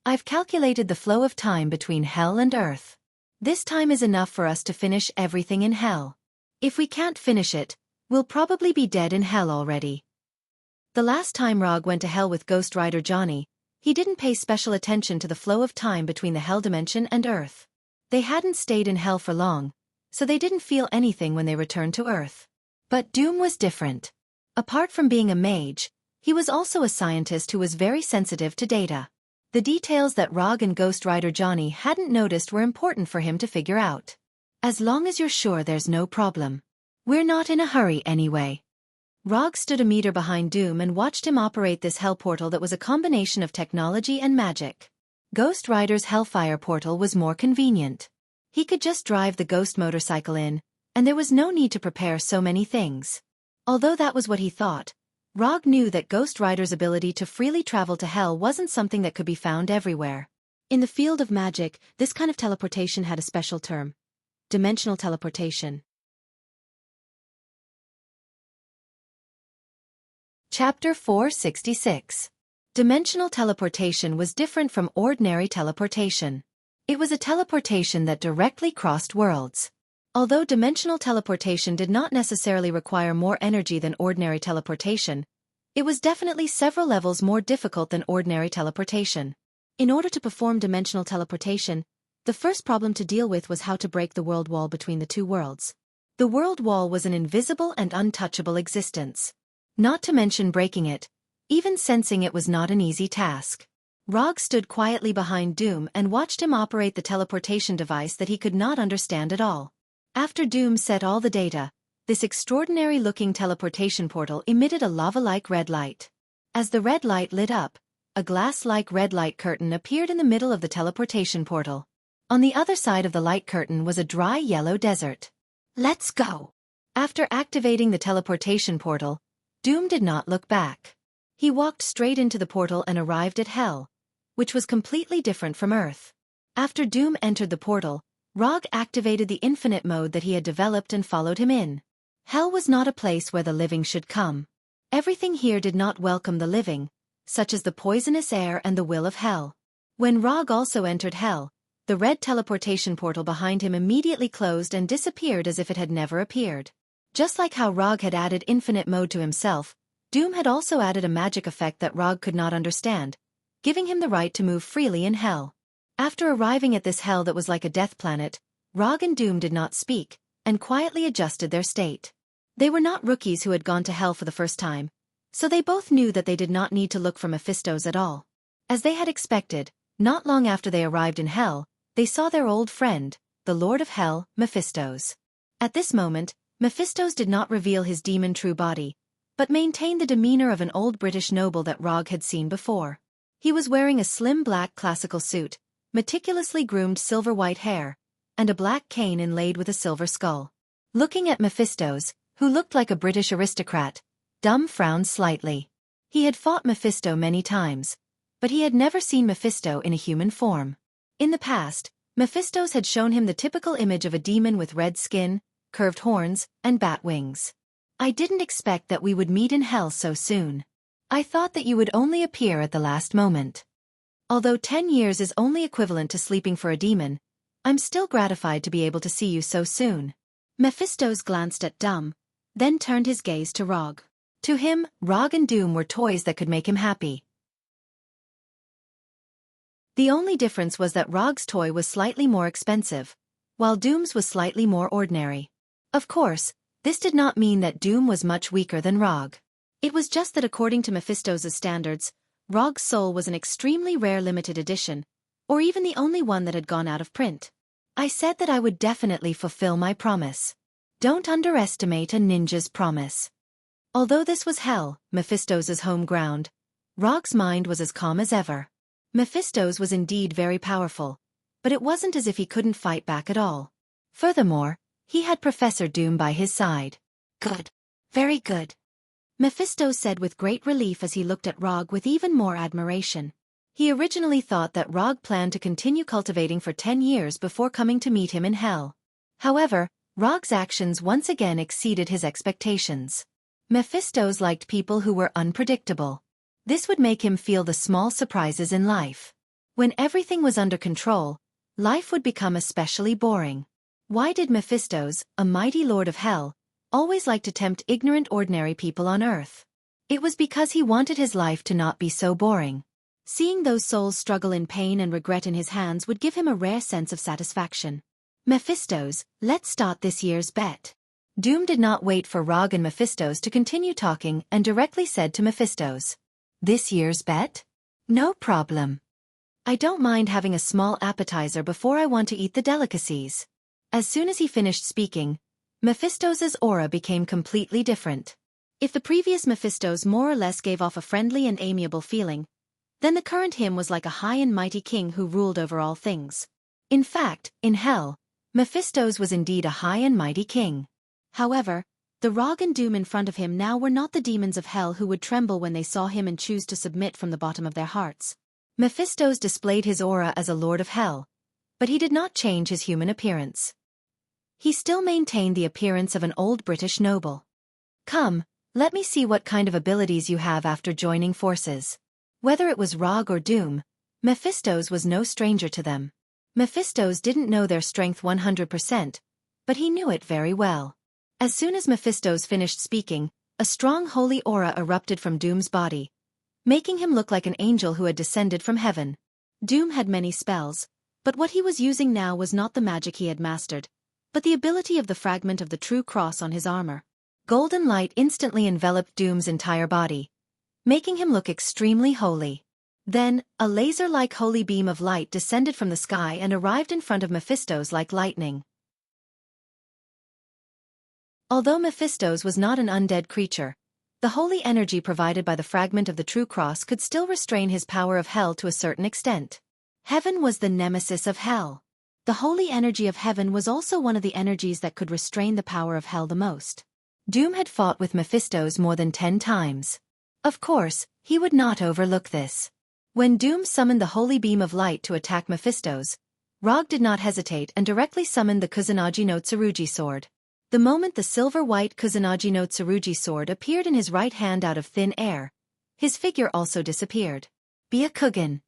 S1: I've calculated the flow of time between hell and earth. This time is enough for us to finish everything in hell. If we can't finish it, we'll probably be dead in hell already. The last time Rog went to hell with Ghost Rider Johnny, he didn't pay special attention to the flow of time between the hell dimension and earth. They hadn't stayed in hell for long, so they didn't feel anything when they returned to earth. But Doom was different. Apart from being a mage, he was also a scientist who was very sensitive to data. The details that Rog and Ghost Rider Johnny hadn't noticed were important for him to figure out. As long as you're sure there's no problem. We're not in a hurry anyway. Rog stood a meter behind Doom and watched him operate this hell portal that was a combination of technology and magic. Ghost Rider's Hellfire portal was more convenient. He could just drive the ghost motorcycle in, and there was no need to prepare so many things. Although that was what he thought, Rog knew that Ghost Rider's ability to freely travel to hell wasn't something that could be found everywhere. In the field of magic, this kind of teleportation had a special term: dimensional teleportation. Chapter 466. Dimensional teleportation was different from ordinary teleportation. It was a teleportation that directly crossed worlds. Although dimensional teleportation did not necessarily require more energy than ordinary teleportation, it was definitely several levels more difficult than ordinary teleportation. In order to perform dimensional teleportation, the first problem to deal with was how to break the world wall between the two worlds. The world wall was an invisible and untouchable existence. Not to mention breaking it, even sensing it was not an easy task. Rog stood quietly behind Doom and watched him operate the teleportation device that he could not understand at all. After Doom set all the data, this extraordinary-looking teleportation portal emitted a lava-like red light. As the red light lit up, a glass-like red light curtain appeared in the middle of the teleportation portal. On the other side of the light curtain was a dry yellow desert. Let's go! After activating the teleportation portal, Doom did not look back. He walked straight into the portal and arrived at Hell, which was completely different from Earth. After Doom entered the portal, Rog activated the infinite mode that he had developed and followed him in. Hell was not a place where the living should come. Everything here did not welcome the living, such as the poisonous air and the will of Hell. When Rog also entered Hell, the red teleportation portal behind him immediately closed and disappeared as if it had never appeared. Just like how Rog had added infinite mode to himself, Doom had also added a magic effect that Rog could not understand, giving him the right to move freely in Hell. After arriving at this hell that was like a death planet, Rog and Doom did not speak, and quietly adjusted their state. They were not rookies who had gone to hell for the first time, so they both knew that they did not need to look for Mephistos at all. As they had expected, not long after they arrived in hell, they saw their old friend, the Lord of Hell, Mephistos. At this moment, Mephistos did not reveal his demon true body, but maintained the demeanor of an old British noble that Rog had seen before. He was wearing a slim black classical suit, meticulously groomed silver-white hair, and a black cane inlaid with a silver skull. Looking at Mephistos, who looked like a British aristocrat, Doom frowned slightly. He had fought Mephisto many times, but he had never seen Mephisto in a human form. In the past, Mephistos had shown him the typical image of a demon with red skin, curved horns, and bat wings. I didn't expect that we would meet in hell so soon. I thought that you would only appear at the last moment. Although 10 years is only equivalent to sleeping for a demon, I'm still gratified to be able to see you so soon. Mephistos glanced at Doom, then turned his gaze to Rog. To him, Rog and Doom were toys that could make him happy. The only difference was that Rog's toy was slightly more expensive, while Doom's was slightly more ordinary. Of course, this did not mean that Doom was much weaker than Rog. It was just that according to Mephistos' standards, Rog's soul was an extremely rare limited edition, or even the only one that had gone out of print. I said that I would definitely fulfill my promise. Don't underestimate a ninja's promise. Although this was hell, Mephistos' home ground, Rog's mind was as calm as ever. Mephistos was indeed very powerful, but it wasn't as if he couldn't fight back at all. Furthermore, he had Professor Doom by his side. Good. Very good. Mephistos said with great relief as he looked at Rog with even more admiration. He originally thought that Rog planned to continue cultivating for 10 years before coming to meet him in hell. However, Rog's actions once again exceeded his expectations. Mephistos liked people who were unpredictable. This would make him feel the small surprises in life. When everything was under control, life would become especially boring. Why did Mephistos, a mighty lord of hell, always like to tempt ignorant ordinary people on earth? It was because he wanted his life to not be so boring. Seeing those souls struggle in pain and regret in his hands would give him a rare sense of satisfaction. Mephistos, let's start this year's bet. Doom did not wait for Rog and Mephistos to continue talking and directly said to Mephistos, "This year's bet? No problem. I don't mind having a small appetizer before I want to eat the delicacies." As soon as he finished speaking, Mephistos's aura became completely different. If the previous Mephistos more or less gave off a friendly and amiable feeling, then the current him was like a high and mighty king who ruled over all things. In fact, in hell, Mephistos was indeed a high and mighty king. However, the Rog and Doom in front of him now were not the demons of hell who would tremble when they saw him and choose to submit from the bottom of their hearts. Mephistos displayed his aura as a lord of hell, but he did not change his human appearance. He still maintained the appearance of an old British noble. "Come, let me see what kind of abilities you have after joining forces." Whether it was Rog or Doom, Mephistos was no stranger to them. Mephistos didn't know their strength 100%, but he knew it very well. As soon as Mephistos finished speaking, a strong holy aura erupted from Doom's body, making him look like an angel who had descended from heaven. Doom had many spells, but what he was using now was not the magic he had mastered, but the ability of the fragment of the true cross on his armor. Golden light instantly enveloped Doom's entire body, making him look extremely holy. Then, a laser-like holy beam of light descended from the sky and arrived in front of Mephistos like lightning. Although Mephistos was not an undead creature, the holy energy provided by the fragment of the true cross could still restrain his power of hell to a certain extent. Heaven was the nemesis of hell. The holy energy of heaven was also one of the energies that could restrain the power of hell the most. Doom had fought with Mephistos more than 10 times. Of course, he would not overlook this. When Doom summoned the holy beam of light to attack Mephistos, Rog did not hesitate and directly summoned the Kusanagi no Tsurugi sword. The moment the silver-white Kusanagi no Tsurugi sword appeared in his right hand out of thin air, his figure also disappeared. Byakugan.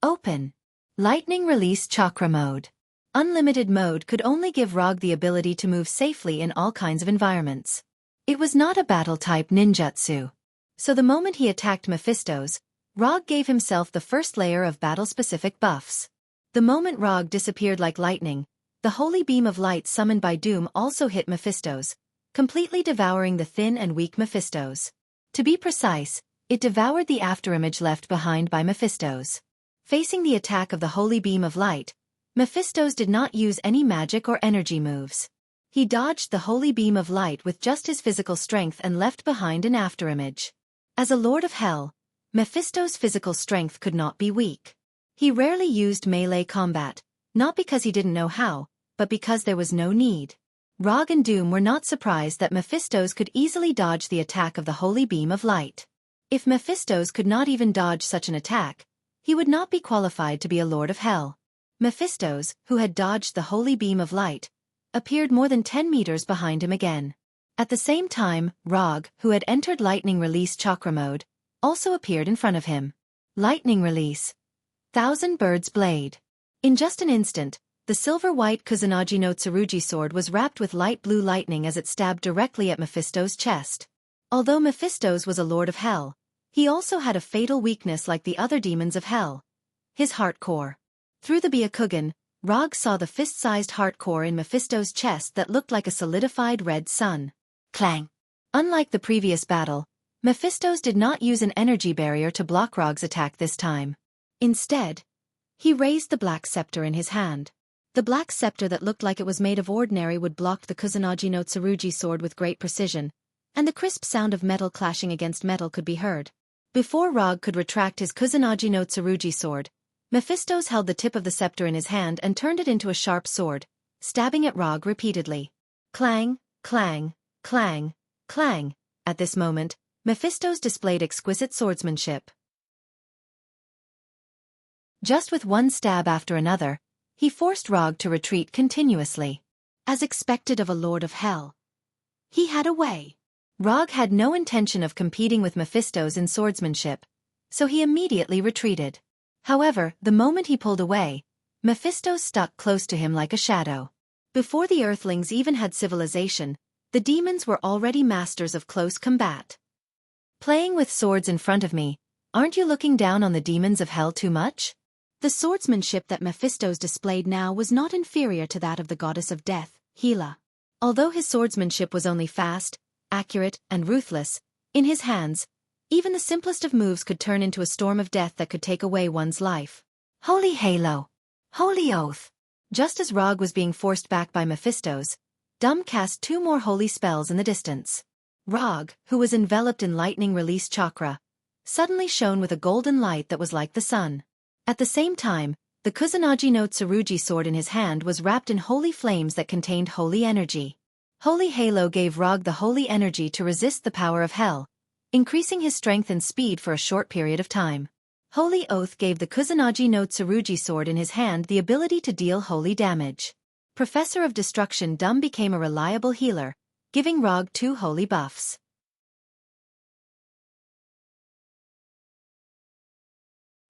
S1: Open. Lightning release chakra mode. Unlimited mode could only give Rog the ability to move safely in all kinds of environments. It was not a battle-type ninjutsu. So the moment he attacked Mephistos, Rog gave himself the first layer of battle-specific buffs. The moment Rog disappeared like lightning, the holy beam of light summoned by Doom also hit Mephistos, completely devouring the thin and weak Mephistos. To be precise, it devoured the afterimage left behind by Mephistos. Facing the attack of the holy beam of light, Mephistos did not use any magic or energy moves. He dodged the holy beam of light with just his physical strength and left behind an afterimage. As a lord of hell, Mephistos' physical strength could not be weak. He rarely used melee combat, not because he didn't know how, but because there was no need. Rog and Doom were not surprised that Mephistos could easily dodge the attack of the holy beam of light. If Mephistos could not even dodge such an attack, he would not be qualified to be a lord of hell. Mephistos, who had dodged the holy beam of light, appeared more than 10 meters behind him again. At the same time, Rog, who had entered lightning release chakra mode, also appeared in front of him. Lightning release. Thousand Birds Blade. In just an instant, the silver-white Kusanagi no Tsurugi sword was wrapped with light blue lightning as it stabbed directly at Mephistos' chest. Although Mephistos was a lord of hell, he also had a fatal weakness like the other demons of hell: his heart core. Through the Byakugan, Rog saw the fist-sized heart core in Mephistos' chest that looked like a solidified red sun. Clang! Unlike the previous battle, Mephistos did not use an energy barrier to block Rog's attack this time. Instead, he raised the black scepter in his hand. The black scepter that looked like it was made of ordinary wood blocked the Kusanagi no Tsurugi sword with great precision, and the crisp sound of metal clashing against metal could be heard. Before Rog could retract his Kusanagi no Tsurugi sword, Mephistos held the tip of the scepter in his hand and turned it into a sharp sword, stabbing at Rog repeatedly. Clang, clang, clang, clang. At this moment, Mephistos displayed exquisite swordsmanship. Just with one stab after another, he forced Rog to retreat continuously. As expected of a lord of hell, he had a way. Rog had no intention of competing with Mephistos in swordsmanship, so he immediately retreated. However, the moment he pulled away, Mephisto stuck close to him like a shadow. Before the Earthlings even had civilization, the demons were already masters of close combat. Playing with swords in front of me, aren't you looking down on the demons of hell too much? The swordsmanship that Mephisto's displayed now was not inferior to that of the goddess of death, Hela. Although his swordsmanship was only fast, accurate, and ruthless, in his hands, even the simplest of moves could turn into a storm of death that could take away one's life. Holy Halo! Holy Oath! Just as Rog was being forced back by Mephisto's, Dum cast 2 more holy spells in the distance. Rog, who was enveloped in lightning release chakra, suddenly shone with a golden light that was like the sun. At the same time, the Kusanagi no Tsurugi sword in his hand was wrapped in holy flames that contained holy energy. Holy Halo gave Rog the holy energy to resist the power of hell, increasing his strength and speed for a short period of time. Holy Oath gave the Kusanagi no Tsurugi sword in his hand the ability to deal holy damage. Professor of Destruction Dum became a reliable healer, giving Rog 2 holy buffs.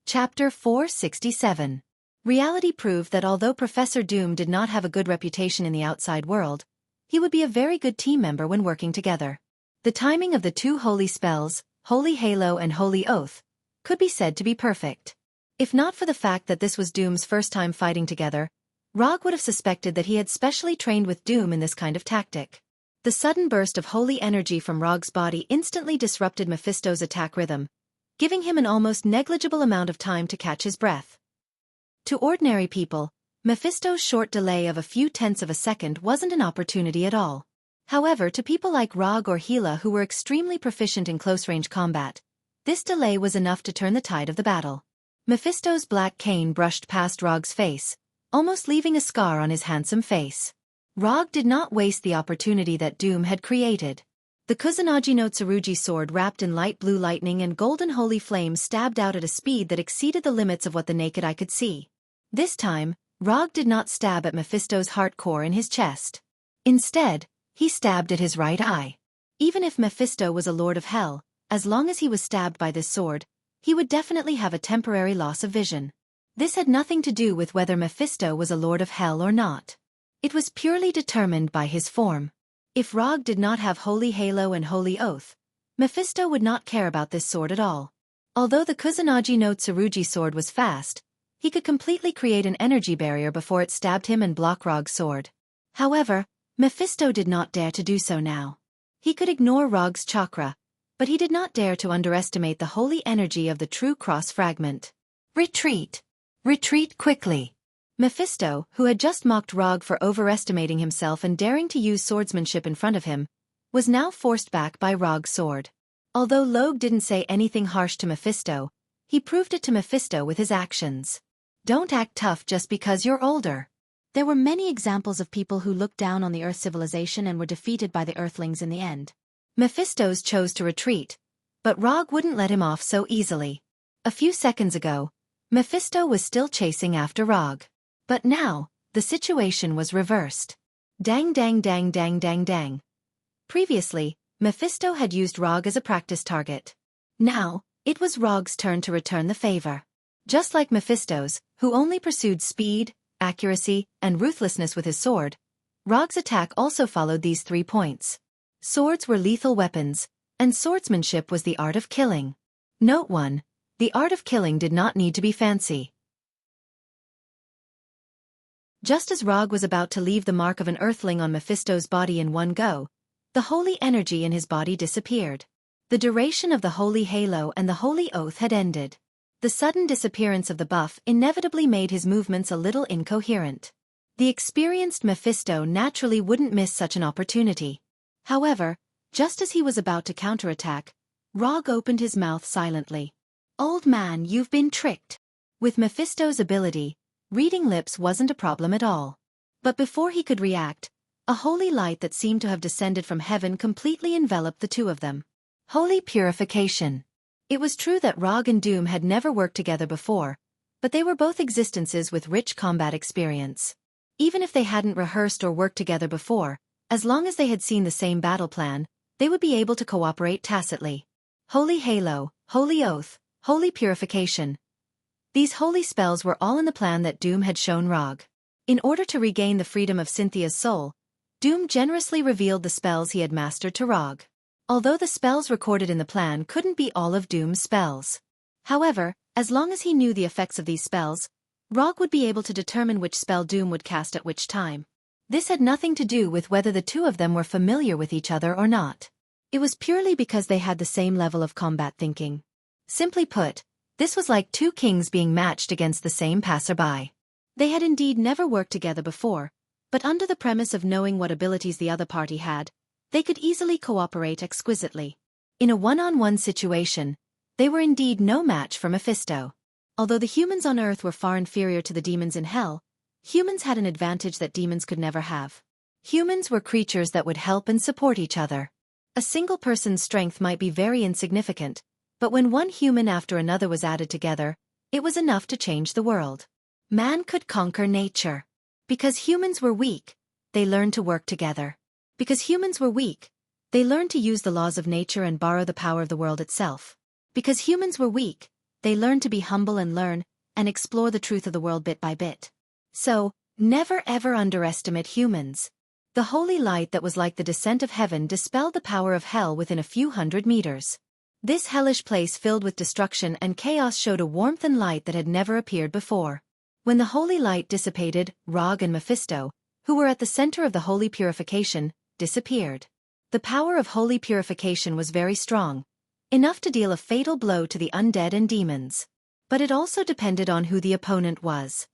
S1: Chapter 467. Reality proved that although Professor Doom did not have a good reputation in the outside world, he would be a very good team member when working together. The timing of the 2 holy spells, Holy Halo and Holy Oath, could be said to be perfect. If not for the fact that this was Doom's first time fighting together, Rog would have suspected that he had specially trained with Doom in this kind of tactic. The sudden burst of holy energy from Rog's body instantly disrupted Mephisto's attack rhythm, giving him an almost negligible amount of time to catch his breath. To ordinary people, Mephisto's short delay of a few tenths of a second wasn't an opportunity at all. However, to people like Rog or Hela who were extremely proficient in close-range combat, this delay was enough to turn the tide of the battle. Mephisto's black cane brushed past Rog's face, almost leaving a scar on his handsome face. Rog did not waste the opportunity that Doom had created. The Kusanagi no Tsurugi sword wrapped in light blue lightning and golden holy flames stabbed out at a speed that exceeded the limits of what the naked eye could see. This time, Rog did not stab at Mephisto's heart core in his chest. Instead, he stabbed at his right eye. Even if Mephisto was a lord of hell, as long as he was stabbed by this sword, he would definitely have a temporary loss of vision. This had nothing to do with whether Mephisto was a lord of hell or not. It was purely determined by his form. If Rog did not have Holy Halo and Holy Oath, Mephisto would not care about this sword at all. Although the Kusanagi no Tsurugi sword was fast, he could completely create an energy barrier before it stabbed him and block Rog's sword. However, Mephisto did not dare to do so now. He could ignore Rog's chakra, but he did not dare to underestimate the holy energy of the true cross fragment. Retreat! Retreat quickly! Mephisto, who had just mocked Rog for overestimating himself and daring to use swordsmanship in front of him, was now forced back by Rog's sword. Although Log didn't say anything harsh to Mephisto, he proved it to Mephisto with his actions. Don't act tough just because you're older. There were many examples of people who looked down on the Earth civilization and were defeated by the Earthlings in the end. Mephisto's chose to retreat, but Rog wouldn't let him off so easily. A few seconds ago, Mephisto was still chasing after Rog. But now, the situation was reversed. Dang dang dang dang dang dang. Previously, Mephisto had used Rog as a practice target. Now, it was Rog's turn to return the favor. Just like Mephisto's, who only pursued speed, accuracy, and ruthlessness with his sword, Rog's attack also followed these 3 points. Swords were lethal weapons, and swordsmanship was the art of killing. Note 1. The art of killing did not need to be fancy. Just as Rog was about to leave the mark of an earthling on Mephisto's body in one go, the holy energy in his body disappeared. The duration of the Holy Halo and the Holy Oath had ended. The sudden disappearance of the buff inevitably made his movements a little incoherent. The experienced Mephisto naturally wouldn't miss such an opportunity. However, just as he was about to counterattack, Rog opened his mouth silently. "Old man, you've been tricked." With Mephisto's ability, reading lips wasn't a problem at all. But before he could react, a holy light that seemed to have descended from heaven completely enveloped the two of them. Holy purification. It was true that Rog and Doom had never worked together before, but they were both existences with rich combat experience. Even if they hadn't rehearsed or worked together before, as long as they had seen the same battle plan, they would be able to cooperate tacitly. Holy Halo, Holy Oath, Holy Purification. These holy spells were all in the plan that Doom had shown Rog. In order to regain the freedom of Cynthia's soul, Doom generously revealed the spells he had mastered to Rog. Although the spells recorded in the plan couldn't be all of Doom's spells. However, as long as he knew the effects of these spells, Rog would be able to determine which spell Doom would cast at which time. This had nothing to do with whether the two of them were familiar with each other or not. It was purely because they had the same level of combat thinking. Simply put, this was like two kings being matched against the same passerby. They had indeed never worked together before, but under the premise of knowing what abilities the other party had, they could easily cooperate exquisitely. In a one-on-one situation, they were indeed no match for Mephisto. Although the humans on Earth were far inferior to the demons in Hell, humans had an advantage that demons could never have. Humans were creatures that would help and support each other. A single person's strength might be very insignificant, but when one human after another was added together, it was enough to change the world. Man could conquer nature. Because humans were weak, they learned to work together. Because humans were weak, they learned to use the laws of nature and borrow the power of the world itself. Because humans were weak, they learned to be humble and learn, and explore the truth of the world bit by bit. So, never ever underestimate humans. The holy light that was like the descent of heaven dispelled the power of hell within a few hundred meters. This hellish place filled with destruction and chaos showed a warmth and light that had never appeared before. When the holy light dissipated, Rog and Mephisto, who were at the center of the holy purification, disappeared. The power of holy purification was very strong, enough to deal a fatal blow to the undead and demons. But it also depended on who the opponent was.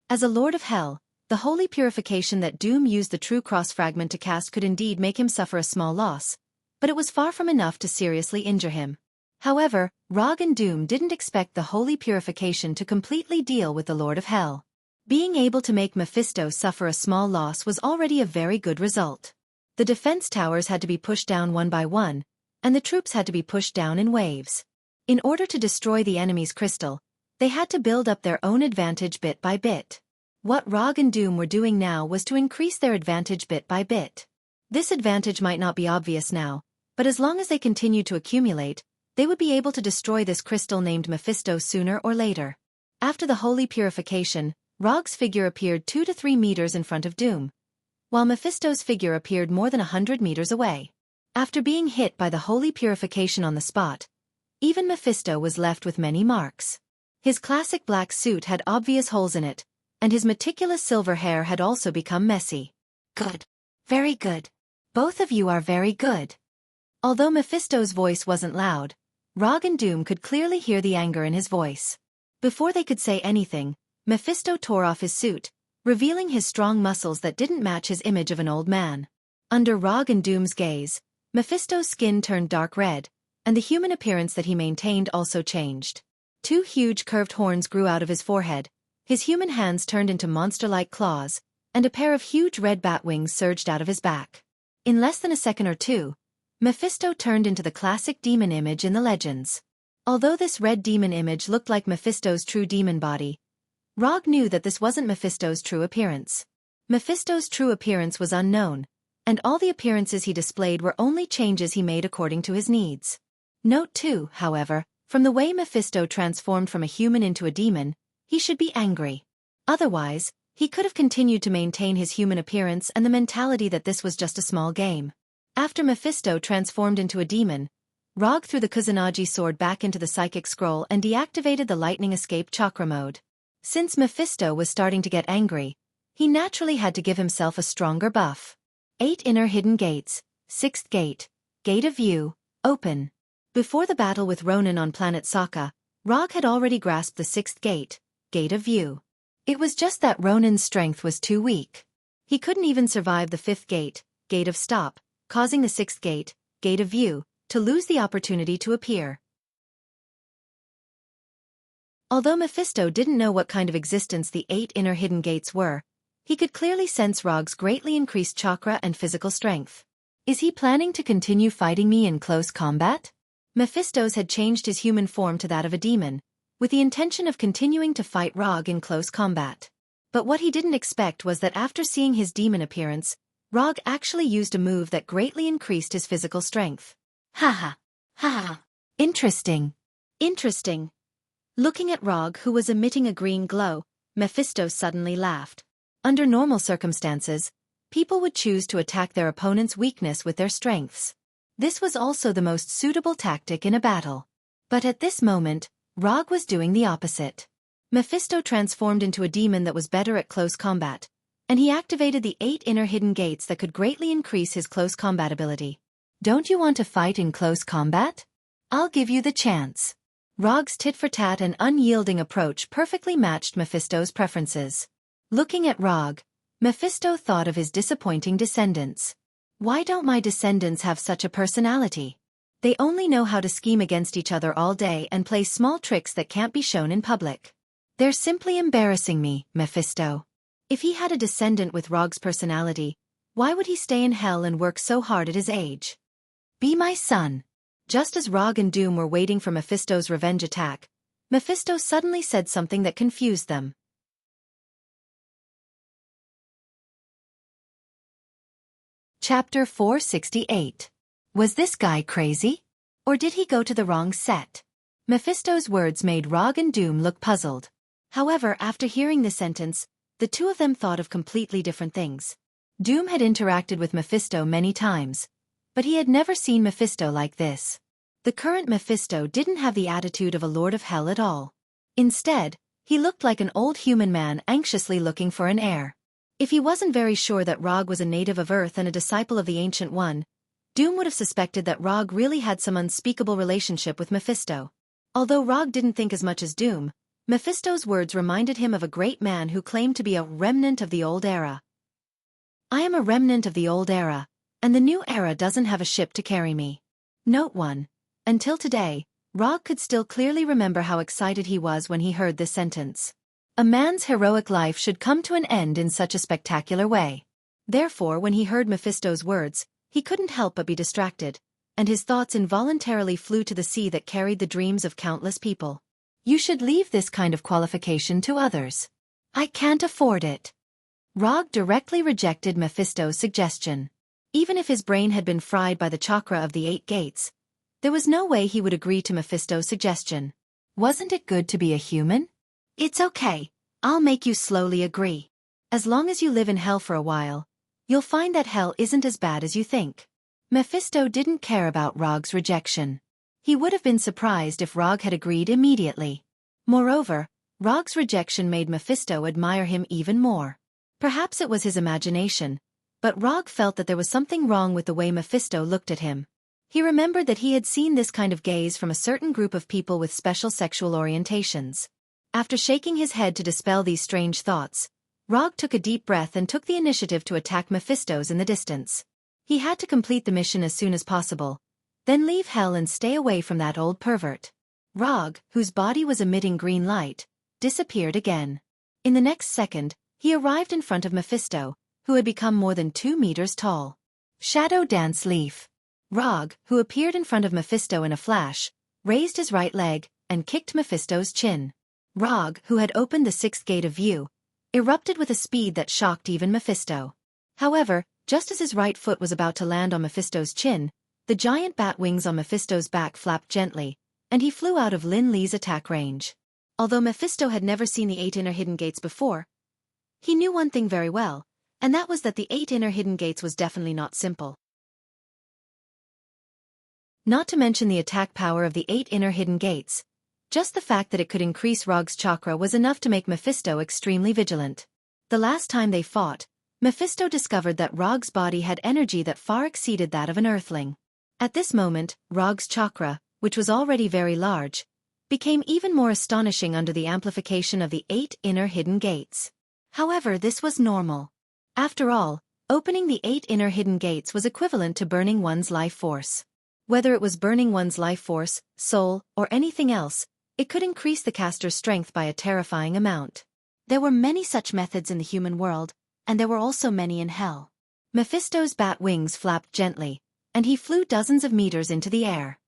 S1: As a lord of hell, the holy purification that Doom used the true cross fragment to cast could indeed make him suffer a small loss, but it was far from enough to seriously injure him. However, Rog and Doom didn't expect the holy purification to completely deal with the Lord of Hell. Being able to make Mephisto suffer a small loss was already a very good result. The defense towers had to be pushed down one by one, and the troops had to be pushed down in waves. In order to destroy the enemy's crystal, they had to build up their own advantage bit by bit. What Rog and Doom were doing now was to increase their advantage bit by bit. This advantage might not be obvious now, but as long as they continued to accumulate, they would be able to destroy this crystal named Mephisto sooner or later. After the holy purification, Rog's figure appeared 2 to 3 meters in front of Doom, while Mephisto's figure appeared more than 100 meters away. After being hit by the holy purification on the spot, even Mephisto was left with many marks. His classic black suit had obvious holes in it, and his meticulous silver hair had also become messy. Good. Very good. Both of you are very good. Although Mephisto's voice wasn't loud, Rog and Doom could clearly hear the anger in his voice. Before they could say anything, Mephisto tore off his suit, revealing his strong muscles that didn't match his image of an old man. Under Rog and Doom's gaze, Mephisto's skin turned dark red, and the human appearance that he maintained also changed. 2 huge curved horns grew out of his forehead, his human hands turned into monster-like claws, and a pair of huge red bat wings surged out of his back. In less than a second or two, Mephisto turned into the classic demon image in the legends. Although this red demon image looked like Mephisto's true demon body, Rog knew that this wasn't Mephisto's true appearance. Mephisto's true appearance was unknown, and all the appearances he displayed were only changes he made according to his needs. Note too, however, from the way Mephisto transformed from a human into a demon, he should be angry. Otherwise, he could have continued to maintain his human appearance and the mentality that this was just a small game. After Mephisto transformed into a demon, Rog threw the Kusanagi sword back into the psychic scroll and deactivated the lightning escape chakra mode. Since Mephisto was starting to get angry, he naturally had to give himself a stronger buff. 8 inner hidden gates. 6th gate. Gate of view. Open. Before the battle with Ronin on planet Saga, Rog had already grasped the 6th gate, Gate of View. It was just that Ronin's strength was too weak. He couldn't even survive the 5th gate, Gate of Stop, causing the 6th gate, Gate of View, to lose the opportunity to appear. Although Mephisto didn't know what kind of existence the 8 inner hidden gates were, he could clearly sense Rog's greatly increased chakra and physical strength. Is he planning to continue fighting me in close combat? Mephisto's had changed his human form to that of a demon, with the intention of continuing to fight Rog in close combat. But what he didn't expect was that after seeing his demon appearance, Rog actually used a move that greatly increased his physical strength. Ha ha. Ha ha. Interesting. Interesting. Looking at Rog, who was emitting a green glow, Mephisto suddenly laughed. Under normal circumstances, people would choose to attack their opponent's weakness with their strengths. This was also the most suitable tactic in a battle. But at this moment, Rog was doing the opposite. Mephisto transformed into a demon that was better at close combat, and he activated the 8 inner hidden gates that could greatly increase his close combat ability. Don't you want to fight in close combat? I'll give you the chance. Rog's tit-for-tat and unyielding approach perfectly matched Mephisto's preferences. Looking at Rog, Mephisto thought of his disappointing descendants. Why don't my descendants have such a personality? They only know how to scheme against each other all day and play small tricks that can't be shown in public. They're simply embarrassing me, Mephisto. If he had a descendant with Rog's personality, why would he stay in hell and work so hard at his age? Be my son. Just as Rog and Doom were waiting for Mephisto's revenge attack, Mephisto suddenly said something that confused them. Chapter 468. Was this guy crazy? Or did he go to the wrong set? Mephisto's words made Rog and Doom look puzzled. However, after hearing the sentence, the two of them thought of completely different things. Doom had interacted with Mephisto many times, but he had never seen Mephisto like this. The current Mephisto didn't have the attitude of a lord of hell at all. Instead, he looked like an old human man anxiously looking for an heir. If he wasn't very sure that Rog was a native of Earth and a disciple of the Ancient One, Doom would have suspected that Rog really had some unspeakable relationship with Mephisto. Although Rog didn't think as much as Doom, Mephisto's words reminded him of a great man who claimed to be a remnant of the old era. I am a remnant of the old era, and the new era doesn't have a ship to carry me. Note 1. Until today, Rog could still clearly remember how excited he was when he heard this sentence. A man's heroic life should come to an end in such a spectacular way. Therefore, when he heard Mephisto's words, he couldn't help but be distracted, and his thoughts involuntarily flew to the sea that carried the dreams of countless people. You should leave this kind of qualification to others. I can't afford it. Rog directly rejected Mephisto's suggestion. Even if his brain had been fried by the chakra of the 8 gates, there was no way he would agree to Mephisto's suggestion. Wasn't it good to be a human? It's okay. I'll make you slowly agree. As long as you live in hell for a while, you'll find that hell isn't as bad as you think. Mephisto didn't care about Rog's rejection. He would have been surprised if Rog had agreed immediately. Moreover, Rog's rejection made Mephisto admire him even more. Perhaps it was his imagination, but Rog felt that there was something wrong with the way Mephisto looked at him. He remembered that he had seen this kind of gaze from a certain group of people with special sexual orientations. After shaking his head to dispel these strange thoughts, Rog took a deep breath and took the initiative to attack Mephisto's in the distance. He had to complete the mission as soon as possible, then leave hell and stay away from that old pervert. Rog, whose body was emitting green light, disappeared again. In the next second, he arrived in front of Mephisto, who had become more than 2 meters tall. Shadow Dance Leaf. Rog, who appeared in front of Mephisto in a flash, raised his right leg and kicked Mephisto's chin. Rog, who had opened the 6th gate of view, erupted with a speed that shocked even Mephisto. However, just as his right foot was about to land on Mephisto's chin, the giant bat wings on Mephisto's back flapped gently, and he flew out of Lin Li's attack range. Although Mephisto had never seen the 8 inner hidden gates before, he knew one thing very well, and that was that the 8 inner hidden gates was definitely not simple. Not to mention the attack power of the 8 inner hidden gates, just the fact that it could increase Rog's chakra was enough to make Mephisto extremely vigilant. The last time they fought, Mephisto discovered that Rog's body had energy that far exceeded that of an earthling. At this moment, Rog's chakra, which was already very large, became even more astonishing under the amplification of the 8 inner hidden gates. However, this was normal. After all, opening the 8 inner hidden gates was equivalent to burning one's life force. Whether it was burning one's life force, soul, or anything else, it could increase the caster's strength by a terrifying amount. There were many such methods in the human world, and there were also many in hell. Mephisto's bat wings flapped gently, and he flew dozens of meters into the air.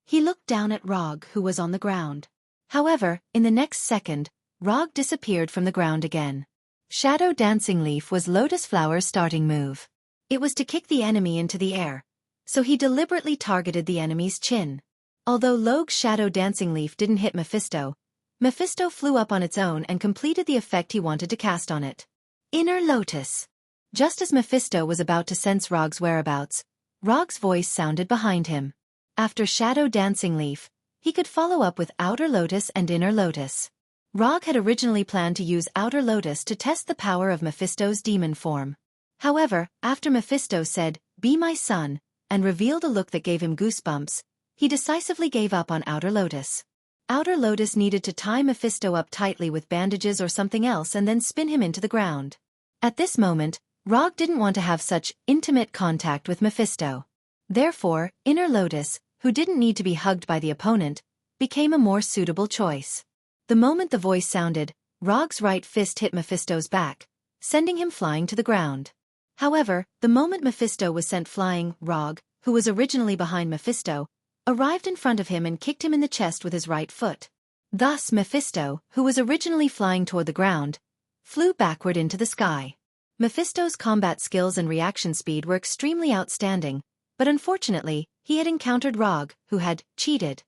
S1: He looked down at Rog, who was on the ground. However, in the next second, Rog disappeared from the ground again. Shadow Dancing Leaf was Lotus Flower's starting move. It was to kick the enemy into the air, so he deliberately targeted the enemy's chin. Although Logue's shadow dancing leaf didn't hit Mephisto, Mephisto flew up on its own and completed the effect he wanted to cast on it. Inner Lotus. Just as Mephisto was about to sense Rog's whereabouts, Rog's voice sounded behind him. After Shadow Dancing Leaf, he could follow up with Outer Lotus and Inner Lotus. Rog had originally planned to use Outer Lotus to test the power of Mephisto's demon form. However, after Mephisto said, "Be my son," and revealed a look that gave him goosebumps, he decisively gave up on Outer Lotus. Outer Lotus needed to tie Mephisto up tightly with bandages or something else and then spin him into the ground. At this moment, Rog didn't want to have such intimate contact with Mephisto. Therefore, Inner Lotus, who didn't need to be hugged by the opponent, became a more suitable choice. The moment the voice sounded, Rog's right fist hit Mephisto's back, sending him flying to the ground. However, the moment Mephisto was sent flying, Rog, who was originally behind Mephisto, arrived in front of him and kicked him in the chest with his right foot. Thus Mephisto, who was originally flying toward the ground, flew backward into the sky. Mephisto's combat skills and reaction speed were extremely outstanding, but unfortunately, he had encountered Rog, who had cheated.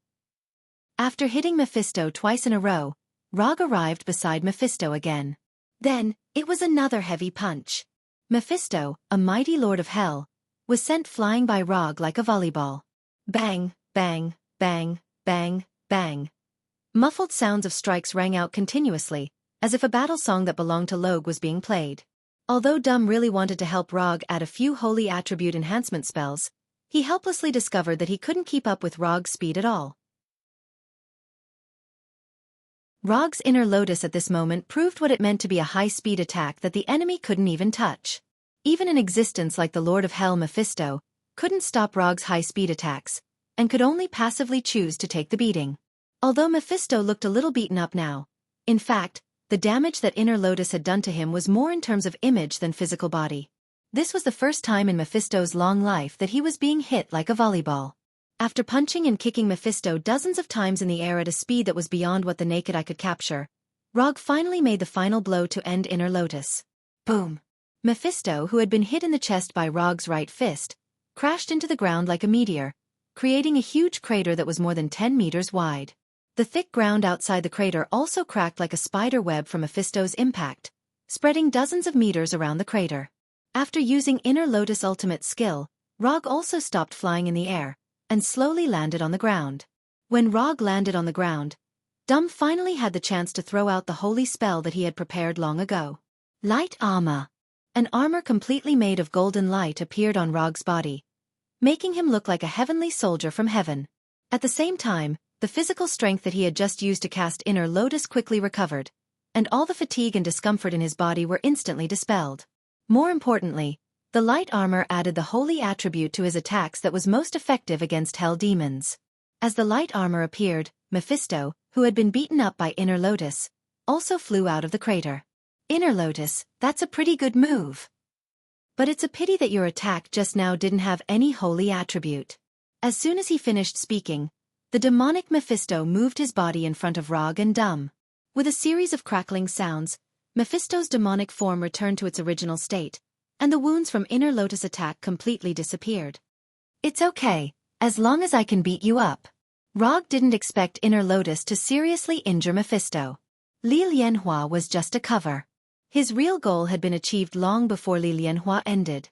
S1: After hitting Mephisto twice in a row, Rog arrived beside Mephisto again. Then, it was another heavy punch. Mephisto, a mighty lord of hell, was sent flying by Rog like a volleyball. Bang, bang, bang, bang, bang. Muffled sounds of strikes rang out continuously, as if a battle song that belonged to Logue was being played. Although Dum really wanted to help Rog add a few holy attribute enhancement spells, he helplessly discovered that he couldn't keep up with Rog's speed at all. Rog's Inner Lotus at this moment proved what it meant to be a high-speed attack that the enemy couldn't even touch. Even an existence like the Lord of Hell Mephisto couldn't stop Rog's high-speed attacks, and could only passively choose to take the beating. Although Mephisto looked a little beaten up now, in fact, the damage that Inner Lotus had done to him was more in terms of image than physical body. This was the first time in Mephisto's long life that he was being hit like a volleyball. After punching and kicking Mephisto dozens of times in the air at a speed that was beyond what the naked eye could capture, Rog finally made the final blow to end Inner Lotus. Boom! Mephisto, who had been hit in the chest by Rog's right fist, crashed into the ground like a meteor, creating a huge crater that was more than 10 meters wide. The thick ground outside the crater also cracked like a spider web from Mephisto's impact, spreading dozens of meters around the crater. After using Inner Lotus ultimate skill, Rog also stopped flying in the air, and slowly landed on the ground. When Rog landed on the ground, Dum finally had the chance to throw out the holy spell that he had prepared long ago. Light Armor. An armor completely made of golden light appeared on Rog's body, making him look like a heavenly soldier from heaven. At the same time, the physical strength that he had just used to cast Inner Lotus quickly recovered, and all the fatigue and discomfort in his body were instantly dispelled. More importantly, the light armor added the holy attribute to his attacks that was most effective against hell demons. As the light armor appeared, Mephisto, who had been beaten up by Inner Lotus, also flew out of the crater. Inner Lotus, that's a pretty good move. But it's a pity that your attack just now didn't have any holy attribute. As soon as he finished speaking, the demonic Mephisto moved his body in front of Rog and Dum. With a series of crackling sounds, Mephisto's demonic form returned to its original state, and the wounds from Inner Lotus attack completely disappeared. It's okay, as long as I can beat you up. Rog didn't expect Inner Lotus to seriously injure Mephisto. Li Lianhua was just a cover. His real goal had been achieved long before Li Lianhua ended.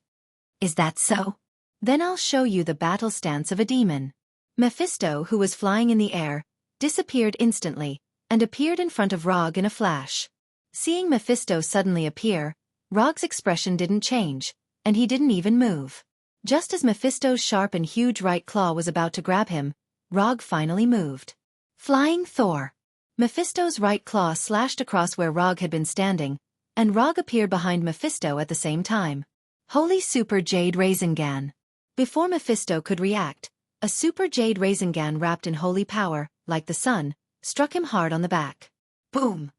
S1: Is that so? Then I'll show you the battle stance of a demon. Mephisto, who was flying in the air, disappeared instantly, and appeared in front of Rog in a flash. Seeing Mephisto suddenly appear, Rog's expression didn't change, and he didn't even move. Just as Mephisto's sharp and huge right claw was about to grab him, Rog finally moved. Flying Thor. Mephisto's right claw slashed across where Rog had been standing, and Rog appeared behind Mephisto at the same time. Holy Super Jade Rasengan. Before Mephisto could react, a Super Jade Rasengan wrapped in holy power, like the sun, struck him hard on the back. Boom!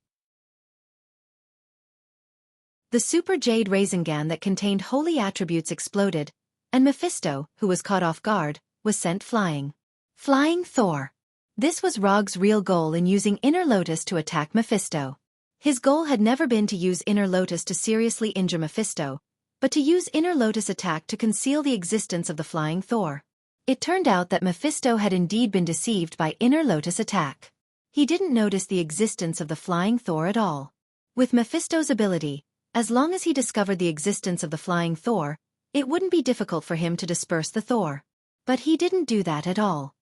S1: The Super Jade Rasengan that contained holy attributes exploded, and Mephisto, who was caught off guard, was sent flying. Flying Thor. This was Rog's real goal in using Inner Lotus to attack Mephisto. His goal had never been to use Inner Lotus to seriously injure Mephisto, but to use Inner Lotus attack to conceal the existence of the Flying Thor. It turned out that Mephisto had indeed been deceived by Inner Lotus attack. He didn't notice the existence of the flying Thor at all. With Mephisto's ability, as long as he discovered the existence of the flying Thor, it wouldn't be difficult for him to disperse the Thor. But he didn't do that at all.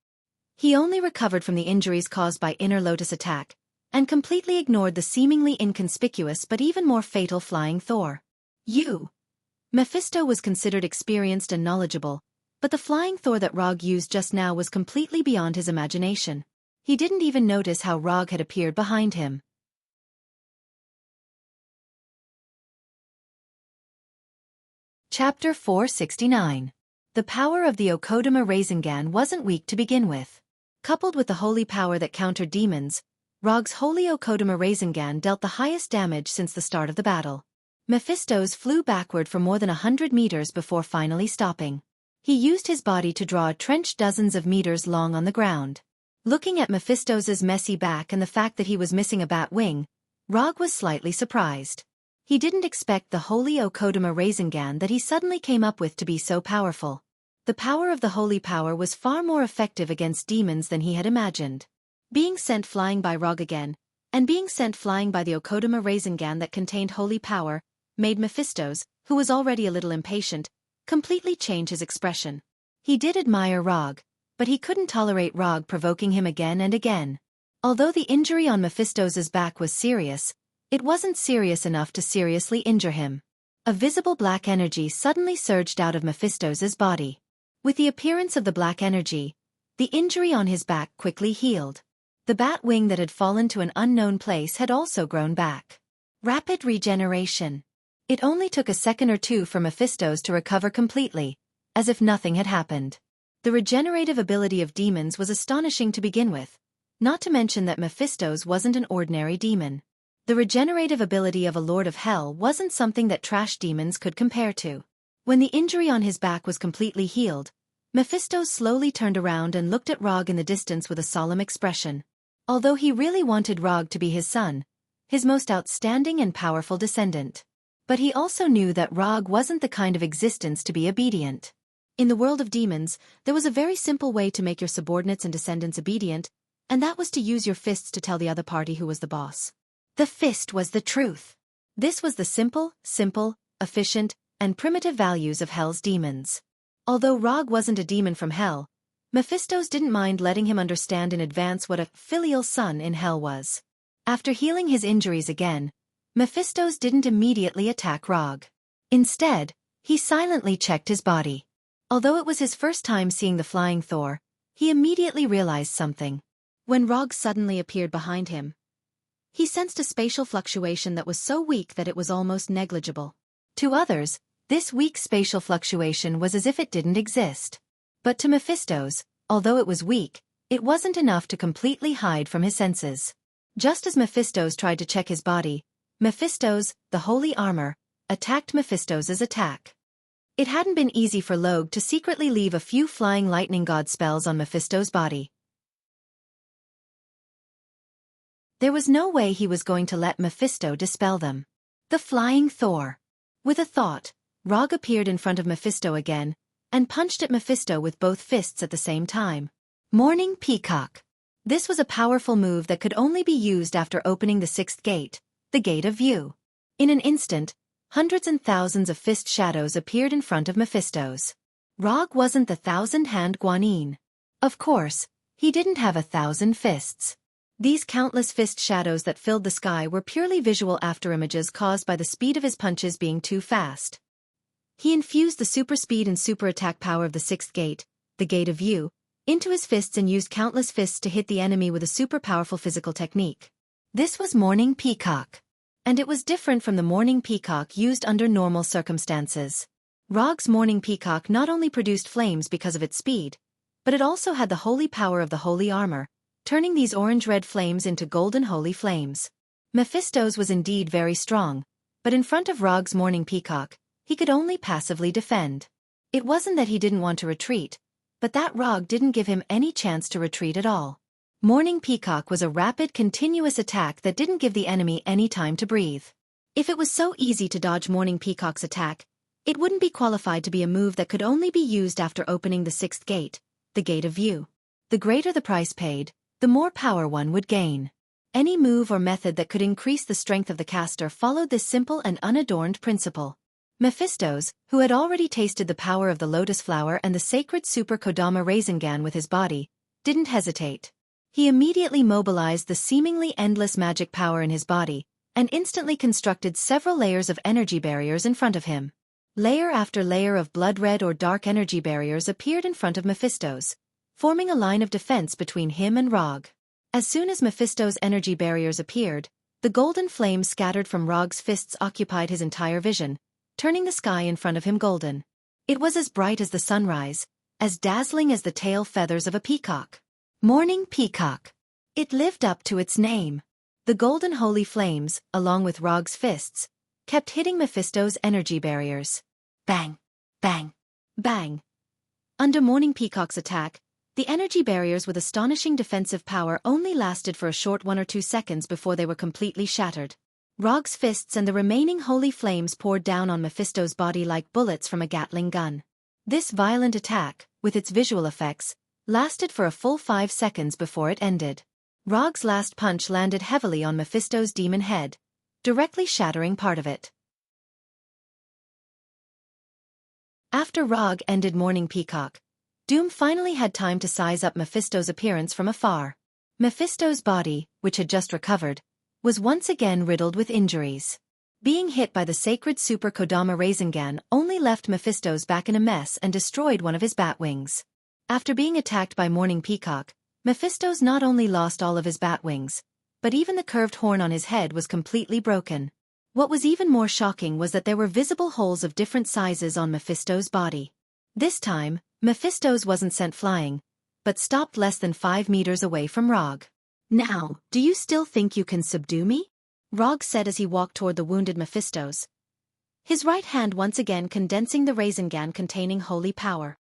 S1: He only recovered from the injuries caused by Inner Lotus attack, and completely ignored the seemingly inconspicuous but even more fatal flying Thor. Mephisto was considered experienced and knowledgeable, but the flying Thor that Rog used just now was completely beyond his imagination. He didn't even notice how Rog had appeared behind him. Chapter 469. The power of the Okodama Rasengan wasn't weak to begin with. Coupled with the holy power that countered demons, Rog's holy Okodama Rasengan dealt the highest damage since the start of the battle. Mephisto's flew backward for more than 100 meters before finally stopping. He used his body to draw a trench dozens of meters long on the ground. Looking at Mephisto's messy back and the fact that he was missing a bat wing, Rog was slightly surprised. He didn't expect the holy Okodama Rasengan that he suddenly came up with to be so powerful. The power of the holy power was far more effective against demons than he had imagined. Being sent flying by Rog again, and being sent flying by the Okodama Rasengan that contained holy power, made Mephisto's, who was already a little impatient, completely change his expression. He did admire Rog, but he couldn't tolerate Rog provoking him again and again. Although the injury on Mephisto's back was serious, it wasn't serious enough to seriously injure him. A visible black energy suddenly surged out of Mephisto's body. With the appearance of the black energy, the injury on his back quickly healed. The bat wing that had fallen to an unknown place had also grown back. Rapid regeneration. It only took a second or two for Mephisto's to recover completely, as if nothing had happened. The regenerative ability of demons was astonishing to begin with, not to mention that Mephisto's wasn't an ordinary demon. The regenerative ability of a Lord of Hell wasn't something that trash demons could compare to. When the injury on his back was completely healed, Mephisto slowly turned around and looked at Rog in the distance with a solemn expression. Although he really wanted Rog to be his son, his most outstanding and powerful descendant. But he also knew that Rog wasn't the kind of existence to be obedient. In the world of demons, there was a very simple way to make your subordinates and descendants obedient, and that was to use your fists to tell the other party who was the boss. The fist was the truth. This was the simple, efficient, and primitive values of Hell's demons. Although Rog wasn't a demon from Hell, Mephisto's didn't mind letting him understand in advance what a filial son in Hell was. After healing his injuries again, Mephisto's didn't immediately attack Rog. Instead, he silently checked his body. Although it was his first time seeing the flying Thor, he immediately realized something. When Rog suddenly appeared behind him, he sensed a spatial fluctuation that was so weak that it was almost negligible. To others, this weak spatial fluctuation was as if it didn't exist. But to Mephisto's, although it was weak, it wasn't enough to completely hide from his senses. Just as Mephisto's tried to check his body, Mephisto's, the holy armor, attacked Mephisto's attack. It hadn't been easy for Log to secretly leave a few flying lightning god spells on Mephisto's body. There was no way he was going to let Mephisto dispel them. The flying Thor. With a thought, Rog appeared in front of Mephisto again, and punched at Mephisto with both fists at the same time. Morning Peacock. This was a powerful move that could only be used after opening the sixth gate, the Gate of View. In an instant, hundreds and thousands of fist shadows appeared in front of Mephisto's. Rog wasn't the thousand-hand Guanyin. Of course, he didn't have 1,000 fists. These countless fist shadows that filled the sky were purely visual afterimages caused by the speed of his punches being too fast. He infused the super speed and super attack power of the sixth gate, the Gate of View, into his fists and used countless fists to hit the enemy with a super powerful physical technique. This was Morning Peacock. And it was different from the Morning Peacock used under normal circumstances. Rog's Morning Peacock not only produced flames because of its speed, but it also had the holy power of the holy armor, turning these orange-red flames into golden holy flames. Mephisto's was indeed very strong, but in front of Rog's Morning Peacock, he could only passively defend. It wasn't that he didn't want to retreat, but that Rog didn't give him any chance to retreat at all. Morning Peacock was a rapid, continuous attack that didn't give the enemy any time to breathe. If it was so easy to dodge Morning Peacock's attack, it wouldn't be qualified to be a move that could only be used after opening the sixth gate, the gate of view. The greater the price paid, the more power one would gain. Any move or method that could increase the strength of the caster followed this simple and unadorned principle. Mephistos, who had already tasted the power of the lotus flower and the sacred super Kodama Rasengan with his body, didn't hesitate. He immediately mobilized the seemingly endless magic power in his body, and instantly constructed several layers of energy barriers in front of him. Layer after layer of blood-red or dark energy barriers appeared in front of Mephistos, forming a line of defense between him and Rog. As soon as Mephistos' energy barriers appeared, the golden flames scattered from Rog's fists occupied his entire vision, turning the sky in front of him golden. It was as bright as the sunrise, as dazzling as the tail feathers of a peacock. Morning Peacock. It lived up to its name. The golden holy flames, along with Rog's fists, kept hitting Mephistos' energy barriers. Bang! Bang! Bang! Under Morning Peacock's attack, the energy barriers with astonishing defensive power only lasted for a short 1 or 2 seconds before they were completely shattered. Rog's fists and the remaining holy flames poured down on Mephistos' body like bullets from a Gatling gun. This violent attack, with its visual effects, lasted for a full 5 seconds before it ended. Rog's last punch landed heavily on Mephistos' demon head, directly shattering part of it. After Rog ended Morning Peacock, Doom finally had time to size up Mephistos' appearance from afar. Mephistos' body, which had just recovered, was once again riddled with injuries. Being hit by the sacred Super Kodama Rasengan only left Mephistos back in a mess and destroyed one of his bat wings. After being attacked by Morning Peacock, Mephistos not only lost all of his bat wings, but even the curved horn on his head was completely broken. What was even more shocking was that there were visible holes of different sizes on Mephistos' body. This time, Mephistos wasn't sent flying, but stopped less than 5 meters away from Rog. "Now, do you still think you can subdue me?" Rog said as he walked toward the wounded Mephistos, his right hand once again condensing the Rasengan containing holy power.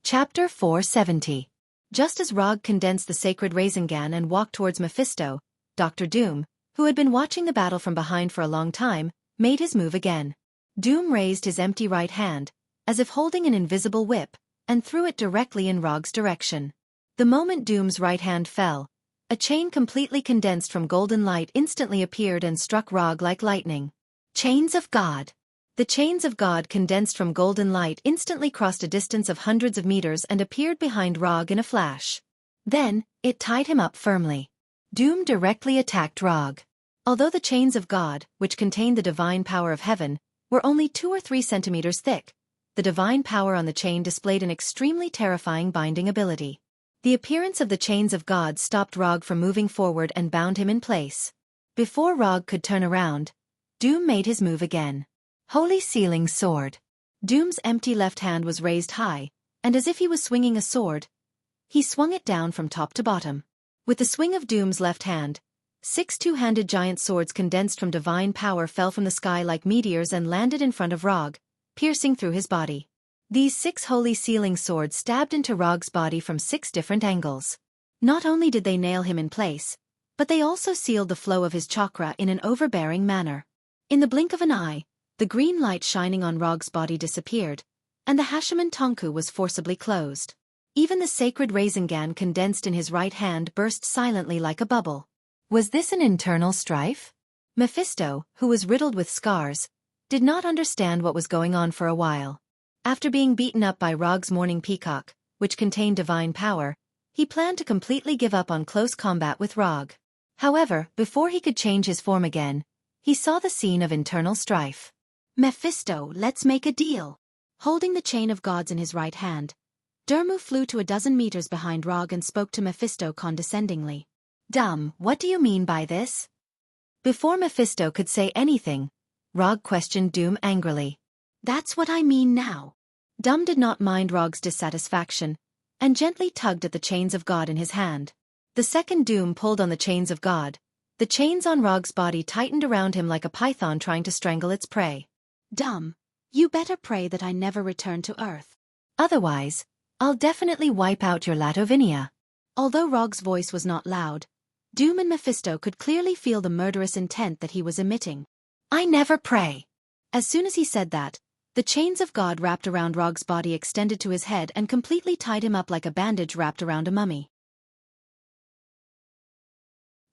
S1: Chapter 470. Just as Rog condensed the sacred Rasengan and walked towards Mephisto, Dr. Doom, who had been watching the battle from behind for a long time, made his move again. Doom raised his empty right hand, as if holding an invisible whip, and threw it directly in Rog's direction. The moment Doom's right hand fell, a chain completely condensed from golden light instantly appeared and struck Rog like lightning. Chains of God. The chains of God condensed from golden light instantly crossed a distance of hundreds of meters and appeared behind Rog in a flash. Then, it tied him up firmly. Doom directly attacked Rog. Although the chains of God, which contained the divine power of heaven, were only 2 or 3 centimeters thick, the divine power on the chain displayed an extremely terrifying binding ability. The appearance of the chains of God stopped Rog from moving forward and bound him in place. Before Rog could turn around, Doom made his move again. Holy Sealing Sword. Doom's empty left hand was raised high, and as if he was swinging a sword, he swung it down from top to bottom. With the swing of Doom's left hand, 6 two-handed giant swords condensed from divine power fell from the sky like meteors and landed in front of Rog, piercing through his body. These 6 holy sealing swords stabbed into Rog's body from 6 different angles. Not only did they nail him in place, but they also sealed the flow of his chakra in an overbearing manner. In the blink of an eye, the green light shining on Rog's body disappeared, and the Hashiman Tonku was forcibly closed. Even the sacred Rasengan condensed in his right hand burst silently like a bubble. Was this an internal strife? Mephisto, who was riddled with scars, did not understand what was going on for a while. After being beaten up by Rog's Morning Peacock, which contained divine power, he planned to completely give up on close combat with Rog. However, before he could change his form again, he saw the scene of internal strife. "Mephisto, let's make a deal." Holding the chain of gods in his right hand, Dermu flew to a dozen meters behind Rog and spoke to Mephisto condescendingly. "Dumb, what do you mean by this?" Before Mephisto could say anything, Rog questioned Doom angrily. "That's what I mean now." Dumb did not mind Rog's dissatisfaction, and gently tugged at the chains of God in his hand. The second Doom pulled on the chains of God. The chains on Rog's body tightened around him like a python trying to strangle its prey. "Dumb, you better pray that I never return to Earth. Otherwise, I'll definitely wipe out your Latovinia." Although Rog's voice was not loud, Doom and Mephisto could clearly feel the murderous intent that he was emitting. "I never pray." As soon as he said that, The chains of God wrapped around Rog's body extended to his head and completely tied him up like a bandage wrapped around a mummy.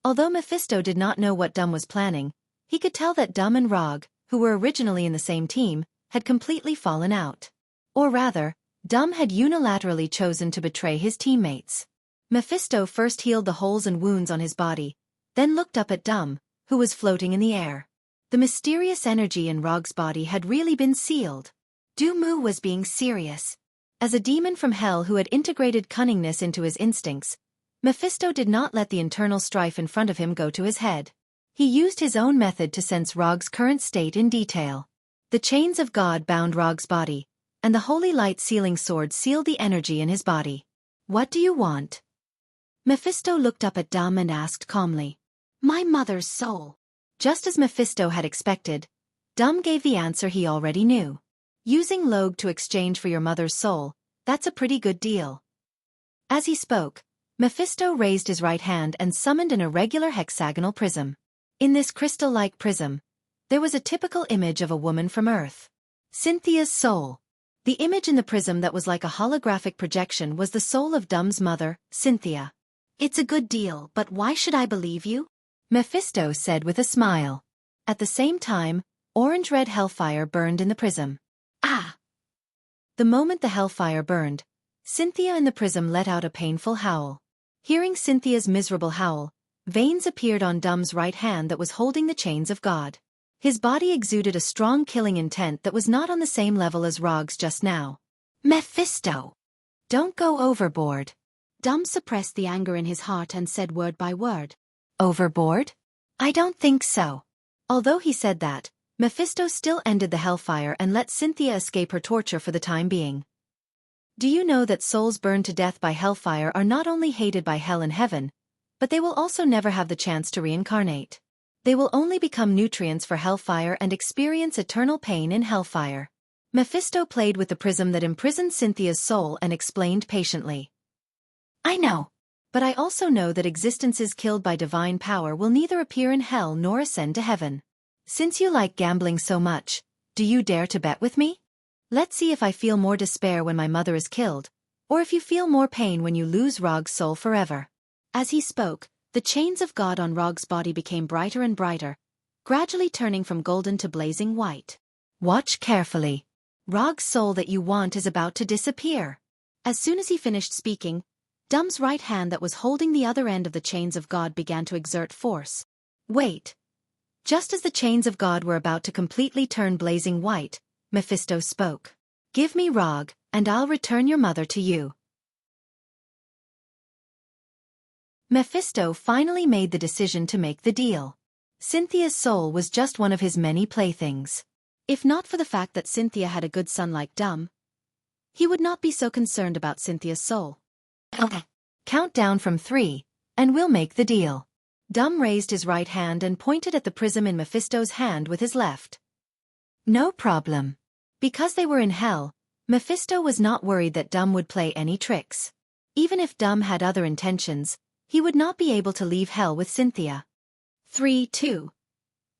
S1: Although Mephisto did not know what Dum was planning, he could tell that Dum and Rog, who were originally in the same team, had completely fallen out. Or rather, Dum had unilaterally chosen to betray his teammates. Mephisto first healed the holes and wounds on his body, then looked up at Dum, who was floating in the air. The mysterious energy in Rog's body had really been sealed. Dumu was being serious. As a demon from hell who had integrated cunningness into his instincts, Mephisto did not let the internal strife in front of him go to his head. He used his own method to sense Rog's current state in detail. The chains of God bound Rog's body, and the holy light sealing sword sealed the energy in his body. What do you want? Mephisto looked up at Dum and asked calmly. My mother's soul. Just as Mephisto had expected, Dum gave the answer he already knew. Using Log to exchange for your mother's soul, that's a pretty good deal. As he spoke, Mephisto raised his right hand and summoned an irregular hexagonal prism. In this crystal-like prism, there was a typical image of a woman from Earth. Cynthia's soul. The image in the prism that was like a holographic projection was the soul of Dum's mother, Xianxia. It's a good deal, but why should I believe you? Mephisto said with a smile. At the same time, orange-red hellfire burned in the prism. Ah! The moment the hellfire burned, Xianxia in the prism let out a painful howl. Hearing Cynthia's miserable howl, veins appeared on Dum's right hand that was holding the chains of God. His body exuded a strong killing intent that was not on the same level as Rog's just now. Mephisto! Don't go overboard. Dum suppressed the anger in his heart and said word by word. Overboard? I don't think so. Although he said that, Mephisto still ended the hellfire and let Xianxia escape her torture for the time being. Do you know that souls burned to death by hellfire are not only hated by hell and heaven, but they will also never have the chance to reincarnate. They will only become nutrients for hellfire and experience eternal pain in hellfire. Mephisto played with the prism that imprisoned Cynthia's soul and explained patiently. I know. But I also know that existences killed by divine power will neither appear in hell nor ascend to heaven. Since you like gambling so much, do you dare to bet with me? Let's see if I feel more despair when my mother is killed, or if you feel more pain when you lose Rog's soul forever. As he spoke, the chains of God on Rog's body became brighter and brighter, gradually turning from golden to blazing white. Watch carefully. Rog's soul that you want is about to disappear. As soon as he finished speaking, Dum's right hand that was holding the other end of the chains of God began to exert force. Wait. Just as the chains of God were about to completely turn blazing white, Mephisto spoke. Give me Rog, and I'll return your mother to you. Mephisto finally made the decision to make the deal. Cynthia's soul was just one of his many playthings. If not for the fact that Xianxia had a good son like Dum, he would not be so concerned about Cynthia's soul. Count down from 3, and we'll make the deal. Dum raised his right hand and pointed at the prism in Mephisto's hand with his left. No problem. Because they were in hell, Mephisto was not worried that Dum would play any tricks. Even if Dum had other intentions, he would not be able to leave hell with Xianxia. 3, 2.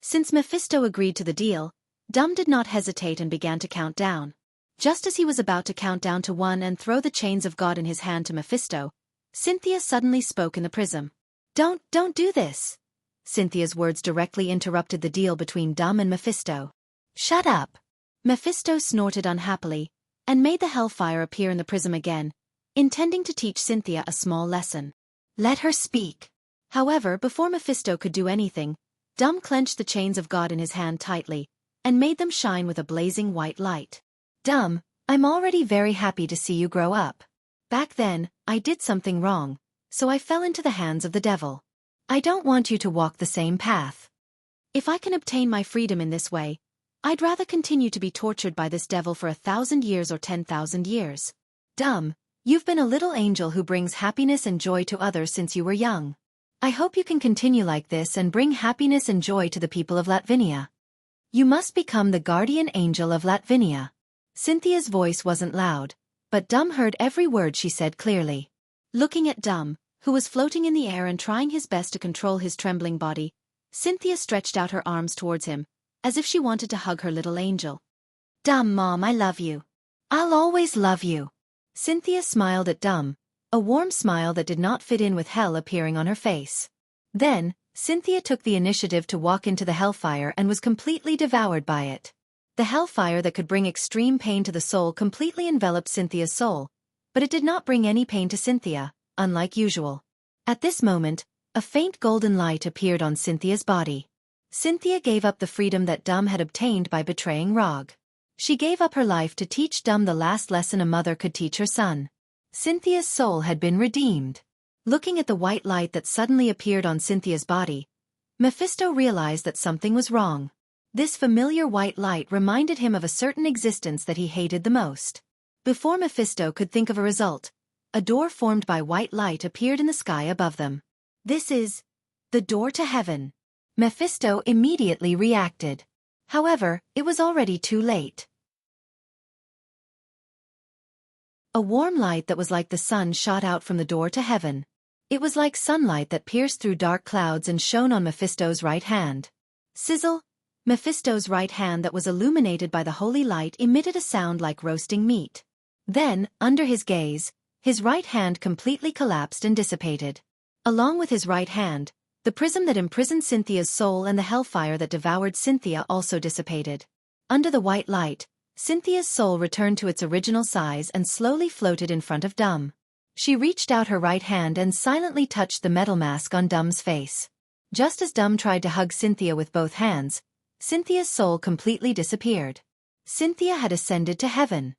S1: Since Mephisto agreed to the deal, Dum did not hesitate and began to count down. Just as he was about to count down to 1 and throw the chains of God in his hand to Mephisto, Xianxia suddenly spoke in the prism. Don't do this. Cynthia's words directly interrupted the deal between Dum and Mephisto. Shut up. Mephisto snorted unhappily, and made the hellfire appear in the prism again, intending to teach Xianxia a small lesson. Let her speak. However, before Mephisto could do anything, Dum clenched the chains of God in his hand tightly, and made them shine with a blazing white light. Dum, I'm already very happy to see you grow up. Back then, I did something wrong, so I fell into the hands of the devil. I don't want you to walk the same path. If I can obtain my freedom in this way, I'd rather continue to be tortured by this devil for 1,000 years or 10,000 years. Dum, you've been a little angel who brings happiness and joy to others since you were young. I hope you can continue like this and bring happiness and joy to the people of Latvinia. You must become the guardian angel of Latvinia. Cynthia's voice wasn't loud, but Dum heard every word she said clearly. Looking at Dum, who was floating in the air and trying his best to control his trembling body, Xianxia stretched out her arms towards him, as if she wanted to hug her little angel. Dumb Mom, I love you. I'll always love you. Cynthia smiled at Dumb, a warm smile that did not fit in with hell appearing on her face. Then, Cynthia took the initiative to walk into the hellfire and was completely devoured by it. The hellfire that could bring extreme pain to the soul completely enveloped Cynthia's soul, but it did not bring any pain to Cynthia, unlike usual. At this moment, a faint golden light appeared on Cynthia's body. Cynthia gave up the freedom that Dumb had obtained by betraying Rog. She gave up her life to teach Dumb the last lesson a mother could teach her son. Cynthia's soul had been redeemed. Looking at the white light that suddenly appeared on Cynthia's body, Mephisto realized that something was wrong. This familiar white light reminded him of a certain existence that he hated the most. Before Mephisto could think of a result, a door formed by white light appeared in the sky above them. This is the door to heaven. Mephisto immediately reacted. However, it was already too late. A warm light that was like the sun shot out from the door to heaven. It was like sunlight that pierced through dark clouds and shone on Mephisto's right hand. Sizzle! Mephisto's right hand that was illuminated by the holy light emitted a sound like roasting meat. Then, under his gaze, his right hand completely collapsed and dissipated. Along with his right hand, the prism that imprisoned Cynthia's soul and the hellfire that devoured Cynthia also dissipated. Under the white light, Cynthia's soul returned to its original size and slowly floated in front of Dumb. She reached out her right hand and silently touched the metal mask on Dumb's face. Just as Dumb tried to hug Cynthia with both hands, Cynthia's soul completely disappeared. Cynthia had ascended to heaven.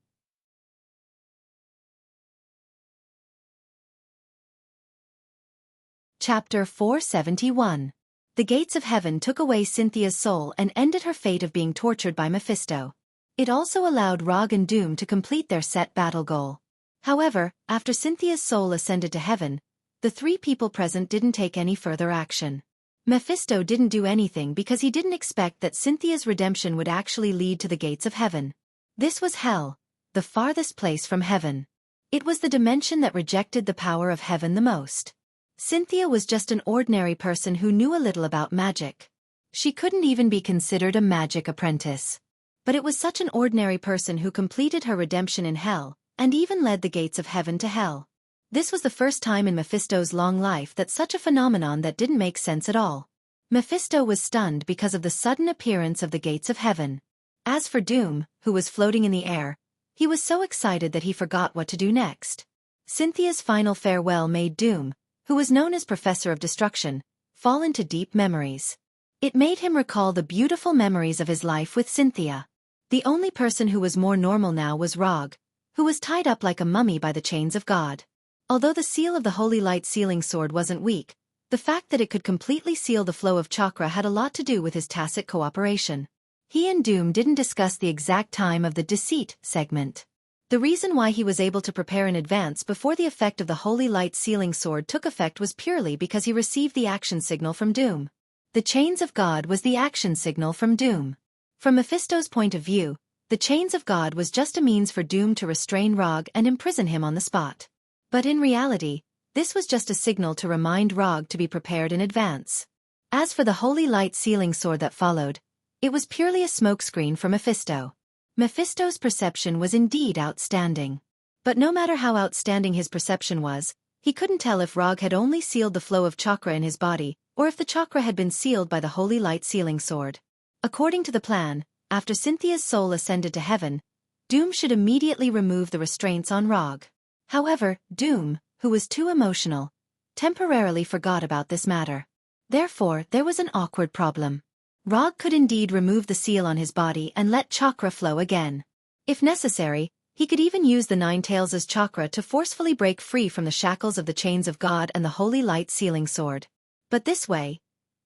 S1: Chapter 471. The gates of heaven took away Cynthia's soul and ended her fate of being tortured by Mephisto. It also allowed Rog and Doom to complete their set battle goal. However, after Cynthia's soul ascended to heaven, the three people present didn't take any further action. Mephisto didn't do anything because he didn't expect that Cynthia's redemption would actually lead to the gates of heaven. This was hell, the farthest place from heaven. It was the dimension that rejected the power of heaven the most. Cynthia was just an ordinary person who knew a little about magic. She couldn't even be considered a magic apprentice. But it was such an ordinary person who completed her redemption in hell, and even led the gates of heaven to hell. This was the first time in Mephisto's long life that such a phenomenon that didn't make sense at all. Mephisto was stunned because of the sudden appearance of the gates of heaven. As for Doom, who was floating in the air, he was so excited that he forgot what to do next. Cynthia's final farewell made Doom, who was known as Professor of Destruction, fall into deep memories. It made him recall the beautiful memories of his life with Cynthia. The only person who was more normal now was Rog, who was tied up like a mummy by the chains of God. Although the seal of the Holy Light sealing sword wasn't weak, the fact that it could completely seal the flow of chakra had a lot to do with his tacit cooperation. He and Doom didn't discuss the exact time of the deceit segment. The reason why he was able to prepare in advance before the effect of the Holy Light sealing sword took effect was purely because he received the action signal from Doom. The chains of God was the action signal from Doom. From Mephisto's point of view, the chains of God was just a means for Doom to restrain Rog and imprison him on the spot. But in reality, this was just a signal to remind Rog to be prepared in advance. As for the Holy Light sealing sword that followed, it was purely a smokescreen for Mephisto. Mephisto's perception was indeed outstanding. But no matter how outstanding his perception was, he couldn't tell if Rog had only sealed the flow of chakra in his body, or if the chakra had been sealed by the Holy Light sealing sword. According to the plan, after Cynthia's soul ascended to heaven, Doom should immediately remove the restraints on Rog. However, Doom, who was too emotional, temporarily forgot about this matter. Therefore, there was an awkward problem. Rog could indeed remove the seal on his body and let chakra flow again. If necessary, he could even use the Nine Tails as chakra to forcefully break free from the shackles of the chains of God and the Holy Light sealing sword. But this way,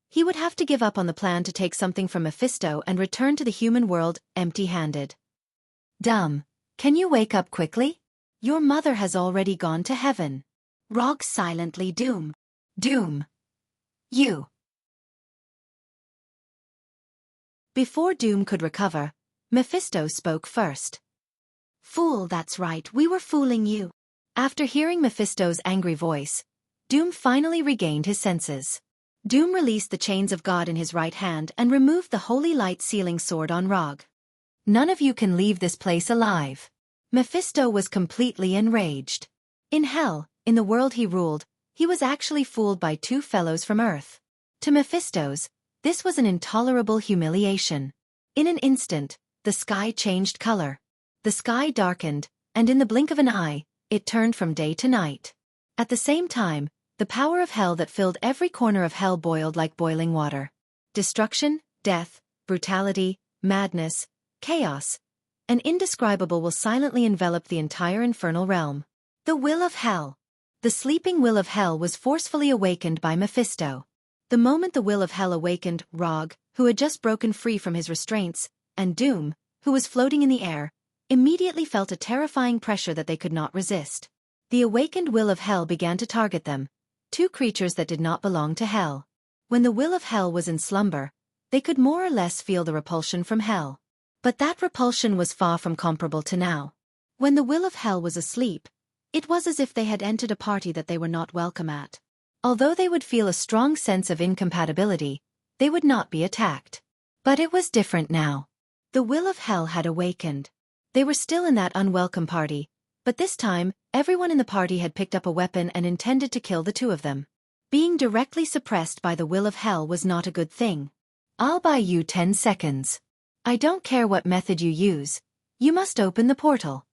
S1: he would have to give up on the plan to take something from Mephisto and return to the human world empty-handed. Dumb, can you wake up quickly? Your mother has already gone to heaven. Rog silently Doom. Doom. You. Before Doom could recover, Mephisto spoke first. Fool, that's right, we were fooling you. After hearing Mephisto's angry voice, Doom finally regained his senses. Doom released the chains of God in his right hand and removed the Holy Light sealing sword on Rog. None of you can leave this place alive. Mephisto was completely enraged. In hell, in the world he ruled, he was actually fooled by two fellows from Earth. To Mephistos, this was an intolerable humiliation. In an instant, the sky changed color. The sky darkened, and in the blink of an eye, it turned from day to night. At the same time, the power of hell that filled every corner of hell boiled like boiling water. Destruction, death, brutality, madness, chaos, and indescribable will silently envelop the entire infernal realm. The will of hell. The sleeping will of hell was forcefully awakened by Mephisto. The moment the will of hell awakened, Rog, who had just broken free from his restraints, and Doom, who was floating in the air, immediately felt a terrifying pressure that they could not resist. The awakened will of hell began to target them, two creatures that did not belong to hell. When the will of hell was in slumber, they could more or less feel the repulsion from hell. But that repulsion was far from comparable to now. When the will of hell was asleep, it was as if they had entered a party that they were not welcome at. Although they would feel a strong sense of incompatibility, they would not be attacked. But it was different now. The will of hell had awakened. They were still in that unwelcome party, but this time, everyone in the party had picked up a weapon and intended to kill the two of them. Being directly suppressed by the will of hell was not a good thing. I'll buy you 10 seconds. I don't care what method you use, you must open the portal.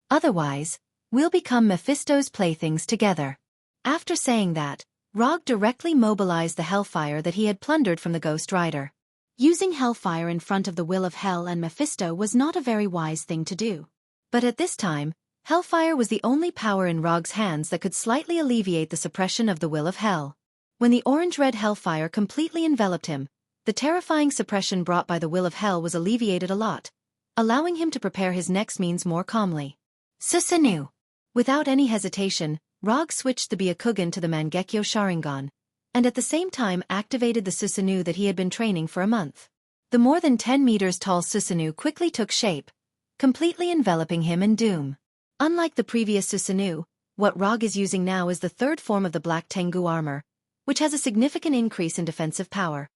S1: Otherwise, we'll become Mephisto's playthings together. After saying that, Rog directly mobilized the hellfire that he had plundered from the Ghost Rider. Using hellfire in front of the will of hell and Mephisto was not a very wise thing to do. But at this time, hellfire was the only power in Rog's hands that could slightly alleviate the suppression of the will of hell. When the orange-red hellfire completely enveloped him, the terrifying suppression brought by the will of hell was alleviated a lot, allowing him to prepare his next means more calmly. Susanoo. Without any hesitation, Rog switched the Byakugan to the Mangekyo Sharingan, and at the same time activated the Susanoo that he had been training for a month. The more than 10 meters tall Susanoo quickly took shape, completely enveloping him in doom. Unlike the previous Susanoo, what Rog is using now is the third form of the Black Tengu armor, which has a significant increase in defensive power.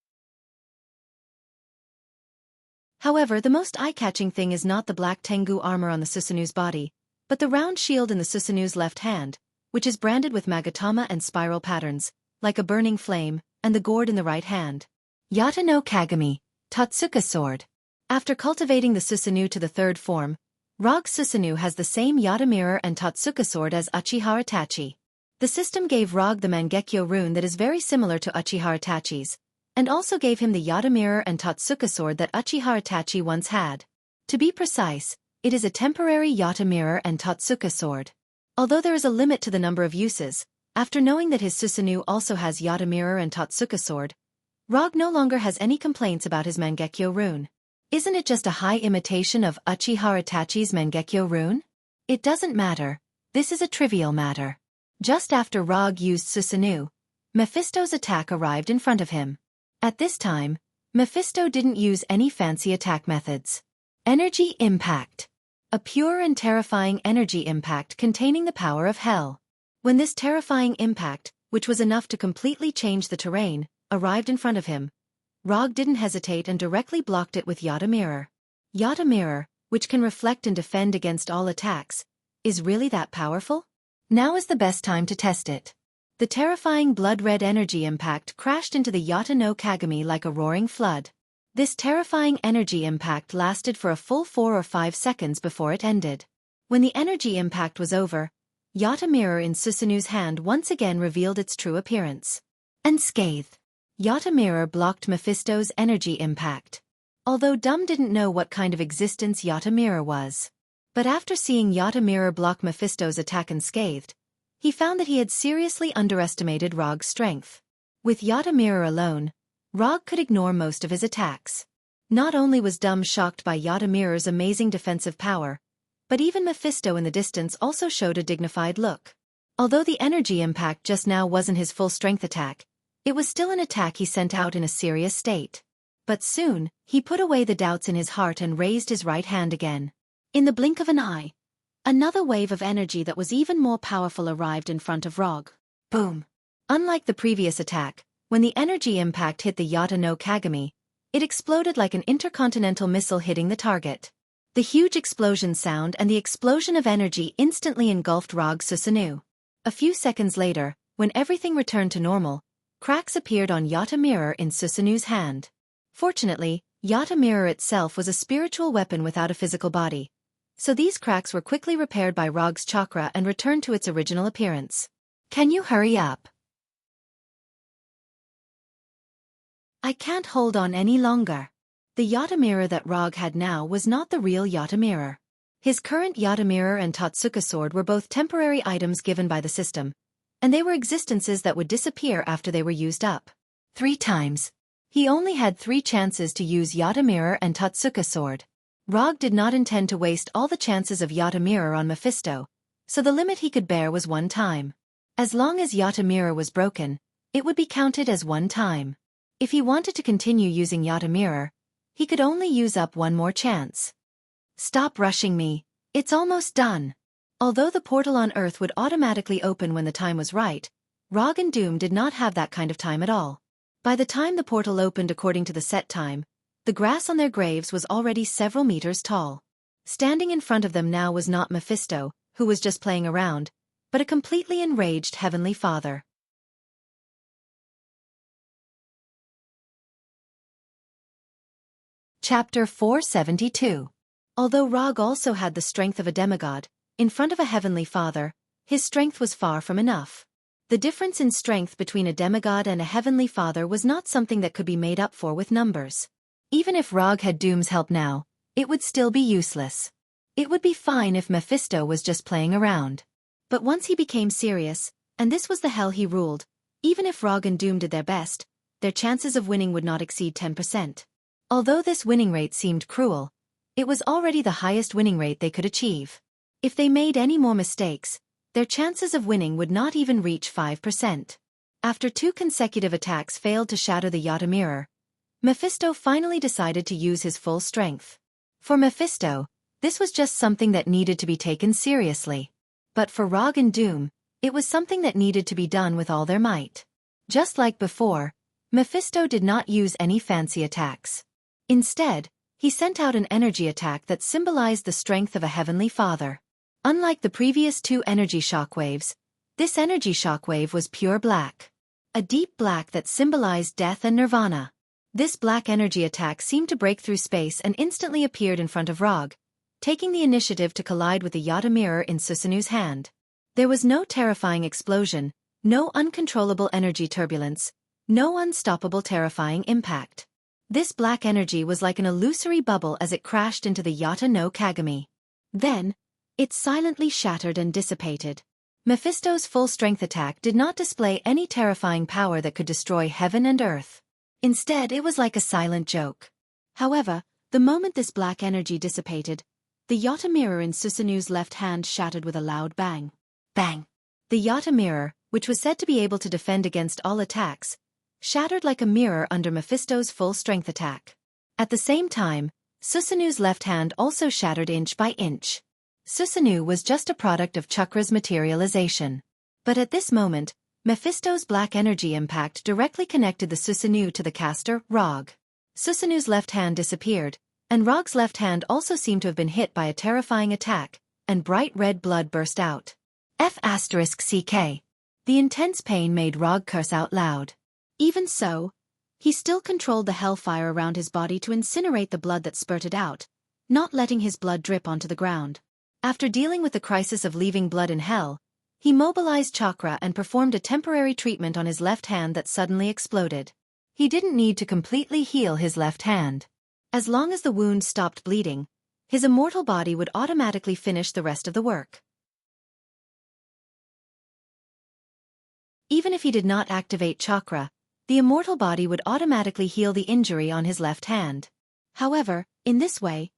S1: However, the most eye-catching thing is not the Black Tengu armor on the Susanoo's body, but the round shield in the Susanoo's left hand, which is branded with Magatama and spiral patterns, like a burning flame, and the gourd in the right hand. Yata no Kagami, Totsuka sword. After cultivating the Susanoo to the third form, Rog's Susanoo has the same Yata mirror and Totsuka sword as Uchiha Itachi. The system gave Rog the Mangekyo rune that is very similar to Uchiha Itachi's, and also gave him the Yata mirror and Totsuka sword that Uchiha Itachi once had. To be precise, it is a temporary Yata mirror and Totsuka sword. Although there is a limit to the number of uses, after knowing that his Susanoo also has Yata mirror and Totsuka sword, Rog no longer has any complaints about his Mangekyo rune. Isn't it just a high imitation of Uchiha Itachi's Mangekyo rune? It doesn't matter, this is a trivial matter. Just after Rog used Susanoo, Mephisto's attack arrived in front of him. At this time, Mephisto didn't use any fancy attack methods. Energy impact. A pure and terrifying energy impact containing the power of hell. When this terrifying impact, which was enough to completely change the terrain, arrived in front of him, Rog didn't hesitate and directly blocked it with Yata mirror. Yata mirror, which can reflect and defend against all attacks, is really that powerful? Now is the best time to test it. The terrifying blood-red energy impact crashed into the Yata no Kagami like a roaring flood. This terrifying energy impact lasted for a full 4 or 5 seconds before it ended. When the energy impact was over, Yata mirror in Susanoo's hand once again revealed its true appearance. Unscathed. Yata mirror blocked Mephisto's energy impact. Although Dum didn't know what kind of existence Yata mirror was. But after seeing Yata mirror block Mephisto's attack unscathed, he found that he had seriously underestimated Rog's strength. With Yata mirror alone, Rog could ignore most of his attacks. Not only was Dum shocked by Yata mirror's amazing defensive power, but even Mephisto in the distance also showed a dignified look. Although the energy impact just now wasn't his full strength attack, it was still an attack he sent out in a serious state. But soon, he put away the doubts in his heart and raised his right hand again. In the blink of an eye, another wave of energy that was even more powerful arrived in front of Rog. Boom! Unlike the previous attack, when the energy impact hit the Yata no Kagami, it exploded like an intercontinental missile hitting the target. The huge explosion sound and the explosion of energy instantly engulfed Rog Susanoo. A few seconds later, when everything returned to normal, cracks appeared on Yata mirror in Susanoo's hand. Fortunately, Yata mirror itself was a spiritual weapon without a physical body, so these cracks were quickly repaired by Rog's chakra and returned to its original appearance. Can you hurry up? I can't hold on any longer. The Yata mirror that Rog had now was not the real Yata mirror. His current Yata mirror and Totsuka sword were both temporary items given by the system, and they were existences that would disappear after they were used up. 3 times. He only had 3 chances to use Yata mirror and Totsuka sword. Rog did not intend to waste all the chances of Yata mirror on Mephisto, so the limit he could bear was 1 time. As long as Yata mirror was broken, it would be counted as 1 time. If he wanted to continue using Yata mirror, he could only use up 1 more chance. Stop rushing me, it's almost done. Although the portal on Earth would automatically open when the time was right, Rog and Doom did not have that kind of time at all. By the time the portal opened according to the set time, the grass on their graves was already several meters tall. Standing in front of them now was not Mephisto, who was just playing around, but a completely enraged Heavenly Father. Chapter 472. Although Rog also had the strength of a demigod, in front of a Heavenly Father, his strength was far from enough. The difference in strength between a demigod and a Heavenly Father was not something that could be made up for with numbers. Even if Rog had Doom's help now, it would still be useless. It would be fine if Mephisto was just playing around. But once he became serious, and this was the hell he ruled, even if Rog and Doom did their best, their chances of winning would not exceed 10%. Although this winning rate seemed cruel, it was already the highest winning rate they could achieve. If they made any more mistakes, their chances of winning would not even reach 5%. After 2 consecutive attacks failed to shatter the Yata mirror, Mephisto finally decided to use his full strength. For Mephisto, this was just something that needed to be taken seriously. But for Rog and Doom, it was something that needed to be done with all their might. Just like before, Mephisto did not use any fancy attacks. Instead, he sent out an energy attack that symbolized the strength of a Heavenly Father. Unlike the previous 2 energy shockwaves, this energy shockwave was pure black. A deep black that symbolized death and nirvana. This black energy attack seemed to break through space and instantly appeared in front of Rog, taking the initiative to collide with the Yata mirror in Susanoo's hand. There was no terrifying explosion, no uncontrollable energy turbulence, no unstoppable terrifying impact. This black energy was like an illusory bubble as it crashed into the Yata no Kagami. Then, it silently shattered and dissipated. Mephisto's full-strength attack did not display any terrifying power that could destroy heaven and earth. Instead, it was like a silent joke. However, the moment this black energy dissipated, the Yata mirror in Susanoo's left hand shattered with a loud bang. Bang! The Yata mirror, which was said to be able to defend against all attacks, shattered like a mirror under Mephisto's full-strength attack. At the same time, Susanoo's left hand also shattered inch by inch. Susanoo was just a product of Chakra's materialization. But at this moment, Mephisto's black energy impact directly connected the Susanoo to the caster, Rog. Susanoo's left hand disappeared, and Rog's left hand also seemed to have been hit by a terrifying attack, and bright red blood burst out. F***CK. The intense pain made Rog curse out loud. Even so, he still controlled the hellfire around his body to incinerate the blood that spurted out, not letting his blood drip onto the ground. After dealing with the crisis of leaving blood in hell, he mobilized chakra and performed a temporary treatment on his left hand that suddenly exploded. He didn't need to completely heal his left hand. As long as the wound stopped bleeding, his immortal body would automatically finish the rest of the work. Even if he did not activate chakra, the immortal body would automatically heal the injury on his left hand. However, in this way,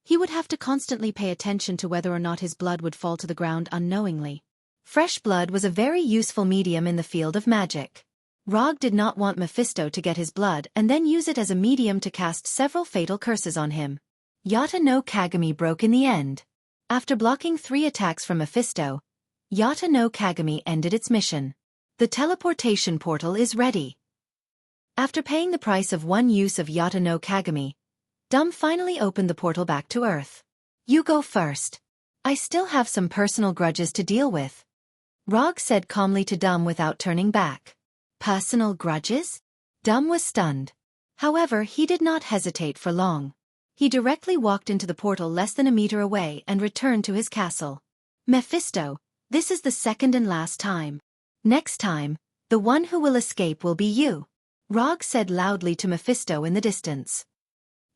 S1: he would have to constantly pay attention to whether or not his blood would fall to the ground unknowingly. Fresh blood was a very useful medium in the field of magic. Rog did not want Mephisto to get his blood and then use it as a medium to cast several fatal curses on him. Yata no Kagami broke in the end. After blocking 3 attacks from Mephisto, Yata no Kagami ended its mission. The teleportation portal is ready. After paying the price of 1 use of Yata no Kagami, Dum finally opened the portal back to Earth. You go first. I still have some personal grudges to deal with. Rog said calmly to Dum without turning back. Personal grudges? Dum was stunned. However, he did not hesitate for long. He directly walked into the portal less than a meter away and returned to his castle. Mephisto, this is the second and last time. Next time, the one who will escape will be you. Rog said loudly to Mephisto in the distance.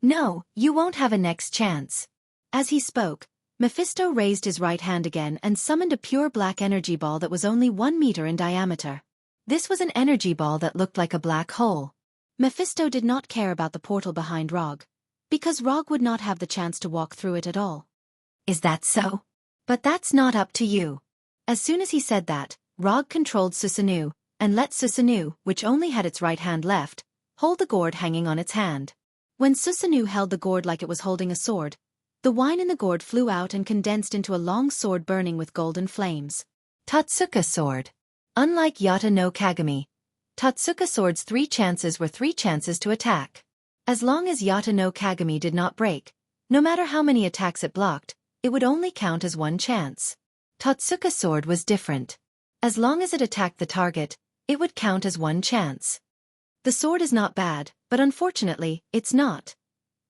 S1: No, you won't have a next chance. As he spoke, Mephisto raised his right hand again and summoned a pure black energy ball that was only 1 meter in diameter. This was an energy ball that looked like a black hole. Mephisto did not care about the portal behind Rog, because Rog would not have the chance to walk through it at all. Is that so? But that's not up to you. As soon as he said that, Rog controlled Susanoo, and let Susanoo, which only had its right hand left, hold the gourd hanging on its hand. When Susanoo held the gourd like it was holding a sword, the wine in the gourd flew out and condensed into a long sword burning with golden flames. Totsuka sword. Unlike Yata no Kagami, Totsuka sword's 3 chances were 3 chances to attack. As long as Yata no Kagami did not break, no matter how many attacks it blocked, it would only count as 1 chance. Totsuka sword was different. As long as it attacked the target, it would count as 1 chance. The sword is not bad, but unfortunately, it's not.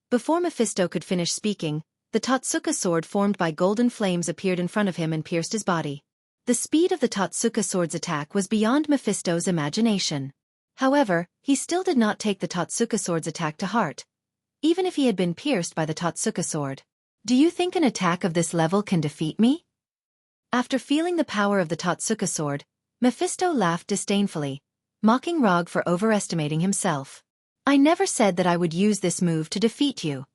S1: Before Mephisto could finish speaking, the Totsuka sword formed by golden flames appeared in front of him and pierced his body. The speed of the Totsuka sword's attack was beyond Mephisto's imagination. However, he still did not take the Totsuka sword's attack to heart, even if he had been pierced by the Totsuka sword. Do you think an attack of this level can defeat me? After feeling the power of the Totsuka sword, Mephisto laughed disdainfully, mocking Rog for overestimating himself. I never said that I would use this move to defeat you.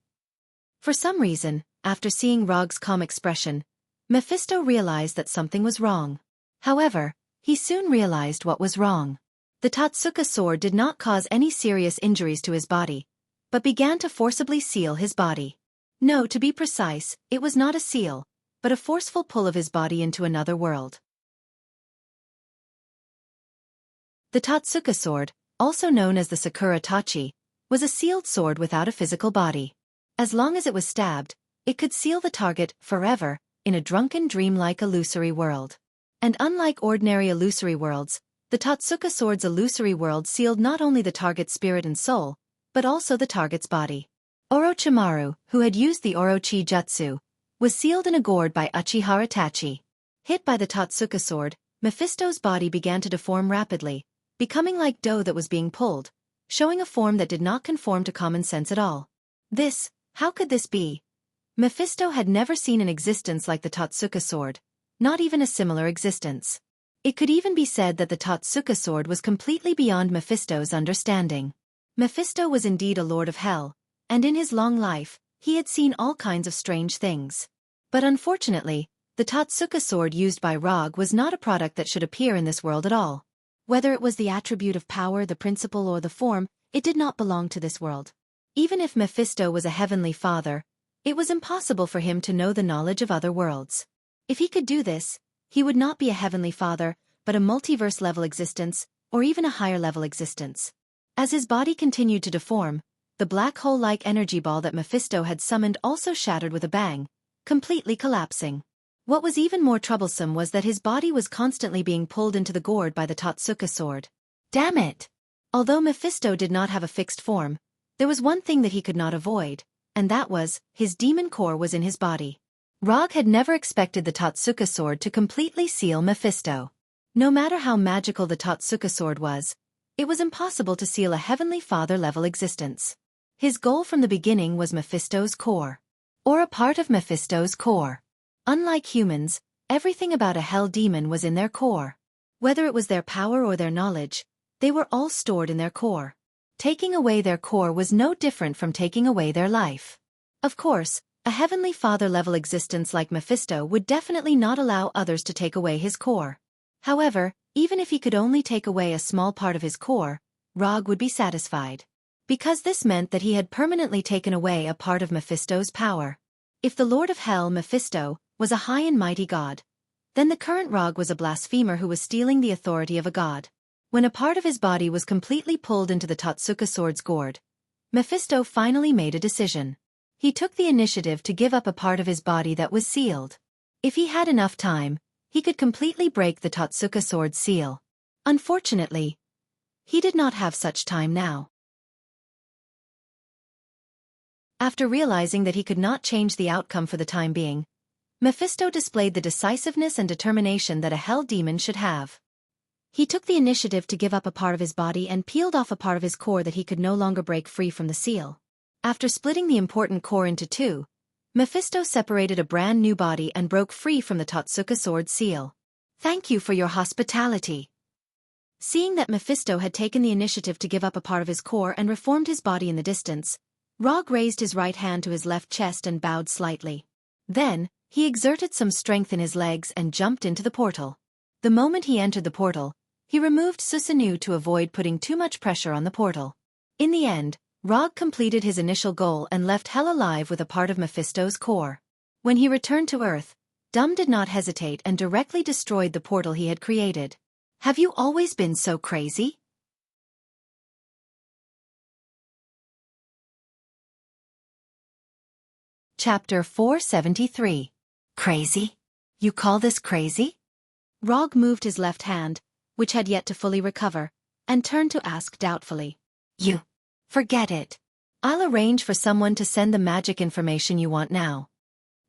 S1: For some reason, after seeing Rog's calm expression, Mephisto realized that something was wrong. However, he soon realized what was wrong. The Totsuka sword did not cause any serious injuries to his body, but began to forcibly seal his body. No, to be precise, it was not a seal, but a forceful pull of his body into another world. The Totsuka sword, also known as the Sakura Tachi, was a sealed sword without a physical body. As long as it was stabbed, it could seal the target forever, in a drunken dreamlike illusory world. And unlike ordinary illusory worlds, the Totsuka sword's illusory world sealed not only the target's spirit and soul, but also the target's body. Orochimaru, who had used the Orochi Jutsu, was sealed in a gourd by Uchiha Itachi. Hit by the Totsuka sword, Mephisto's body began to deform rapidly, becoming like dough that was being pulled, showing a form that did not conform to common sense at all. How could this be? Mephisto had never seen an existence like the Totsuka sword, not even a similar existence. It could even be said that the Totsuka sword was completely beyond Mephisto's understanding. Mephisto was indeed a lord of hell, and in his long life, he had seen all kinds of strange things. But unfortunately, the Totsuka sword used by Rog was not a product that should appear in this world at all. Whether it was the attribute of power, the principle, or the form, it did not belong to this world. Even if Mephisto was a heavenly father, it was impossible for him to know the knowledge of other worlds. If he could do this, he would not be a heavenly father, but a multiverse-level existence, or even a higher-level existence. As his body continued to deform, the black hole-like energy ball that Mephisto had summoned also shattered with a bang, completely collapsing. What was even more troublesome was that his body was constantly being pulled into the gourd by the Totsuka sword. Damn it! Although Mephisto did not have a fixed form, there was one thing that he could not avoid, and that was, his demon core was in his body. Rog had never expected the Totsuka sword to completely seal Mephisto. No matter how magical the Totsuka sword was, it was impossible to seal a heavenly father-level existence. His goal from the beginning was Mephisto's core, or a part of Mephisto's core. Unlike humans, everything about a hell demon was in their core. Whether it was their power or their knowledge, they were all stored in their core. Taking away their core was no different from taking away their life. Of course, a heavenly father-level existence like Mephisto would definitely not allow others to take away his core. However, even if he could only take away a small part of his core, Rog would be satisfied. Because this meant that he had permanently taken away a part of Mephisto's power. If the Lord of Hell, Mephisto, was a high and mighty god, then the current Rog was a blasphemer who was stealing the authority of a god. When a part of his body was completely pulled into the Totsuka sword's gourd, Mephisto finally made a decision. he took the initiative to give up a part of his body that was sealed. If he had enough time, he could completely break the Totsuka sword seal. Unfortunately, he did not have such time now. After realizing that he could not change the outcome for the time being, Mephisto displayed the decisiveness and determination that a hell demon should have. He took the initiative to give up a part of his body and peeled off a part of his core that he could no longer break free from the seal. After splitting the important core into two, Mephisto separated a brand new body and broke free from the Totsuka sword seal. "Thank you for your hospitality." Seeing that Mephisto had taken the initiative to give up a part of his core and reformed his body in the distance, Rog raised his right hand to his left chest and bowed slightly. Then, he exerted some strength in his legs and jumped into the portal. The moment he entered the portal, he removed Susanoo to avoid putting too much pressure on the portal. In the end, Rog completed his initial goal and left Hell alive with a part of Mephisto's core. When he returned to Earth, Dum did not hesitate and directly destroyed the portal he had created. "Have you always been so crazy?" Chapter 473. Crazy? You call this crazy? Rog moved his left hand, which had yet to fully recover, and turned to ask doubtfully. "You. Forget it. I'll arrange for someone to send the magic information you want now."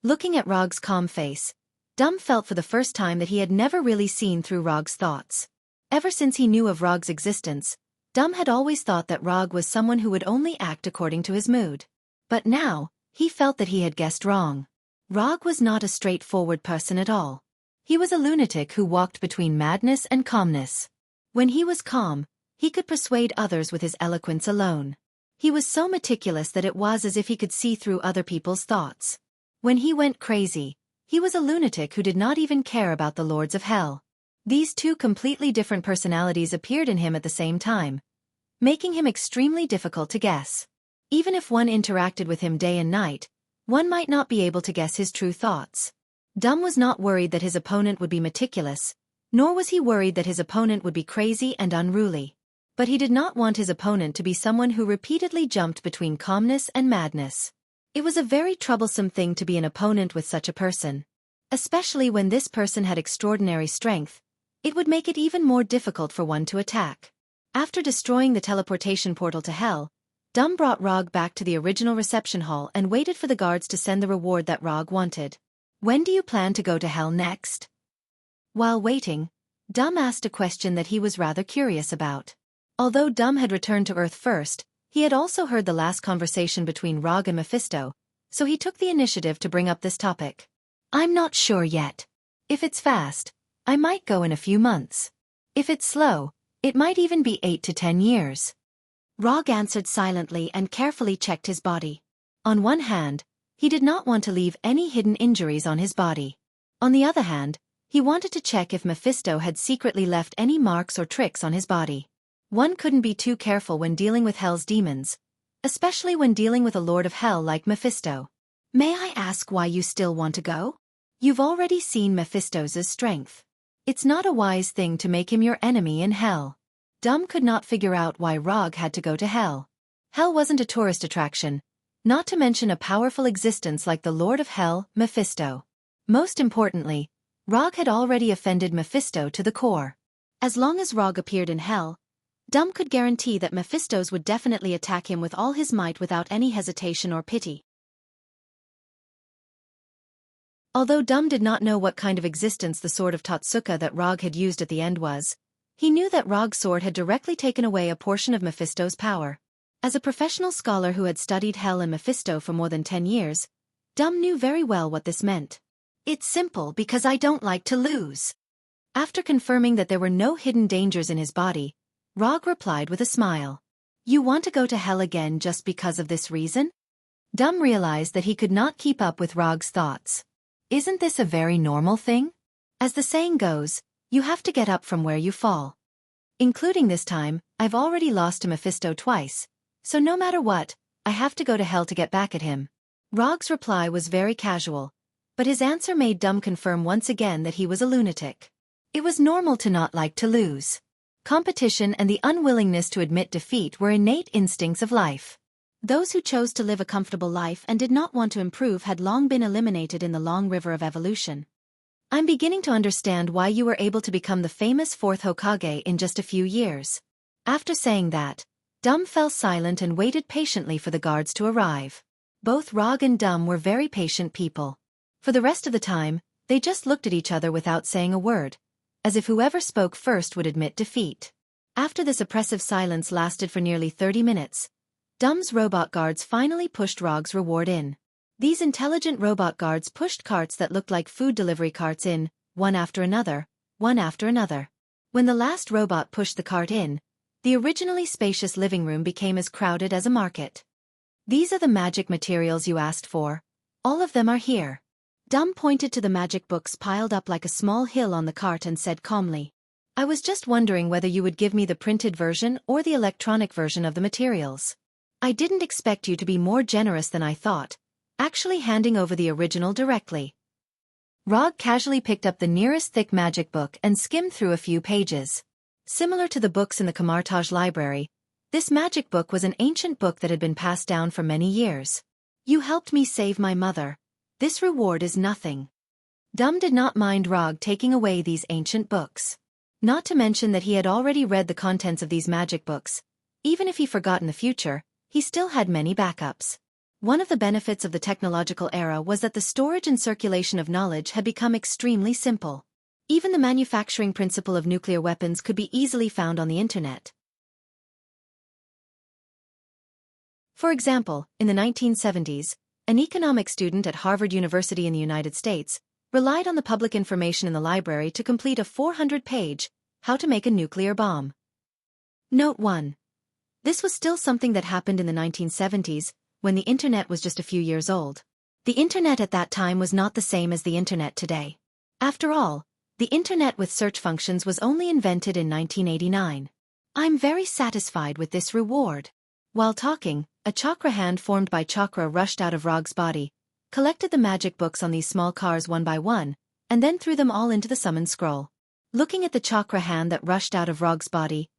S1: Looking at Rog's calm face, Dum felt for the first time that he had never really seen through Rog's thoughts. Ever since he knew of Rog's existence, Dum had always thought that Rog was someone who would only act according to his mood. But now, he felt that he had guessed wrong. Rog was not a straightforward person at all. He was a lunatic who walked between madness and calmness. When he was calm, he could persuade others with his eloquence alone. He was so meticulous that it was as if he could see through other people's thoughts. When he went crazy, he was a lunatic who did not even care about the lords of hell. These two completely different personalities appeared in him at the same time, making him extremely difficult to guess. Even if one interacted with him day and night, one might not be able to guess his true thoughts. Dum was not worried that his opponent would be meticulous, nor was he worried that his opponent would be crazy and unruly. But he did not want his opponent to be someone who repeatedly jumped between calmness and madness. It was a very troublesome thing to be an opponent with such a person. Especially when this person had extraordinary strength, it would make it even more difficult for one to attack. After destroying the teleportation portal to hell, Dum brought Rog back to the original reception hall and waited for the guards to send the reward that Rog wanted. "When do you plan to go to hell next?" While waiting, Dum asked a question that he was rather curious about. Although Dum had returned to Earth first, he had also heard the last conversation between Rog and Mephisto, so he took the initiative to bring up this topic. "I'm not sure yet. If it's fast, I might go in a few months. If it's slow, it might even be 8 to 10 years. Rog answered silently and carefully checked his body. On one hand, he did not want to leave any hidden injuries on his body. On the other hand, he wanted to check if Mephisto had secretly left any marks or tricks on his body. One couldn't be too careful when dealing with Hell's demons, especially when dealing with a Lord of Hell like Mephisto. "May I ask why you still want to go? You've already seen Mephisto's strength. It's not a wise thing to make him your enemy in Hell." Dum could not figure out why Rog had to go to Hell. Hell wasn't a tourist attraction, not to mention a powerful existence like the Lord of Hell, Mephisto. Most importantly, Rog had already offended Mephisto to the core. As long as Rog appeared in Hell, Dum could guarantee that Mephisto's would definitely attack him with all his might without any hesitation or pity. Although Dum did not know what kind of existence the sword of Totsuka that Rog had used at the end was, he knew that Rog's sword had directly taken away a portion of Mephisto's power. As a professional scholar who had studied Hell and Mephisto for more than 10 years, Dum knew very well what this meant. "It's simple because I don't like to lose." After confirming that there were no hidden dangers in his body, Rog replied with a smile. "You want to go to Hell again just because of this reason?" Dum realized that he could not keep up with Rog's thoughts. Isn't this a very normal thing? As the saying goes, you have to get up from where you fall. Including this time, I've already lost to Mephisto twice, so no matter what, I have to go to Hell to get back at him. Rog's reply was very casual, but his answer made Dum confirm once again that he was a lunatic. It was normal to not like to lose. Competition and the unwillingness to admit defeat were innate instincts of life. Those who chose to live a comfortable life and did not want to improve had long been eliminated in the long river of evolution. I'm beginning to understand why you were able to become the famous fourth Hokage in just a few years. After saying that, Dum fell silent and waited patiently for the guards to arrive. Both Rog and Dum were very patient people. For the rest of the time, they just looked at each other without saying a word, as if whoever spoke first would admit defeat. After this oppressive silence lasted for nearly 30 minutes, Dum's robot guards finally pushed Rog's reward in. These intelligent robot guards pushed carts that looked like food delivery carts in, one after another, one after another. When the last robot pushed the cart in, the originally spacious living room became as crowded as a market. These are the magic materials you asked for. All of them are here. Dum pointed to the magic books piled up like a small hill on the cart and said calmly, I was just wondering whether you would give me the printed version or the electronic version of the materials. I didn't expect you to be more generous than I thought, actually handing over the original directly. Rog casually picked up the nearest thick magic book and skimmed through a few pages. Similar to the books in the Kamartaj library, this magic book was an ancient book that had been passed down for many years. You helped me save my mother. This reward is nothing. Dum did not mind Rog taking away these ancient books. Not to mention that he had already read the contents of these magic books. Even if he forgot in the future, he still had many backups. One of the benefits of the technological era was that the storage and circulation of knowledge had become extremely simple. Even the manufacturing principle of nuclear weapons could be easily found on the internet. For example, in the 1970s, an economics student at Harvard University in the United States relied on the public information in the library to complete a 400-page How to Make a Nuclear Bomb. Note 1. This was still something that happened in the 1970s, when the internet was just a few years old. The internet at that time was not the same as the internet today. After all, the internet with search functions was only invented in 1989. I'm very satisfied with this reward. While talking, a chakra hand formed by chakra rushed out of Rog's body, collected the magic books on these small cars one by one, and then threw them all into the summon scroll. Looking at the chakra hand that rushed out of Rog's body,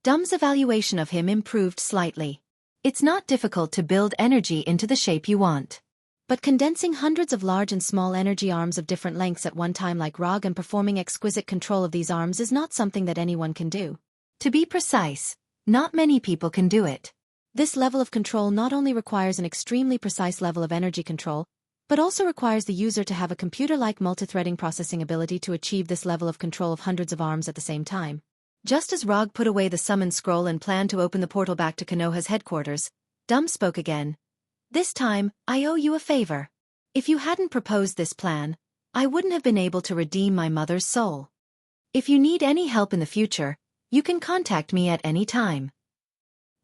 S1: Dum's evaluation of him improved slightly. It's not difficult to build energy into the shape you want. But condensing hundreds of large and small energy arms of different lengths at one time like Rog and performing exquisite control of these arms is not something that anyone can do. To be precise, not many people can do it. This level of control not only requires an extremely precise level of energy control, but also requires the user to have a computer-like multithreading processing ability to achieve this level of control of hundreds of arms at the same time. Just as Rog put away the summon scroll and planned to open the portal back to Konoha's headquarters, Dum spoke again. This time, I owe you a favor. If you hadn't proposed this plan, I wouldn't have been able to redeem my mother's soul. If you need any help in the future, you can contact me at any time.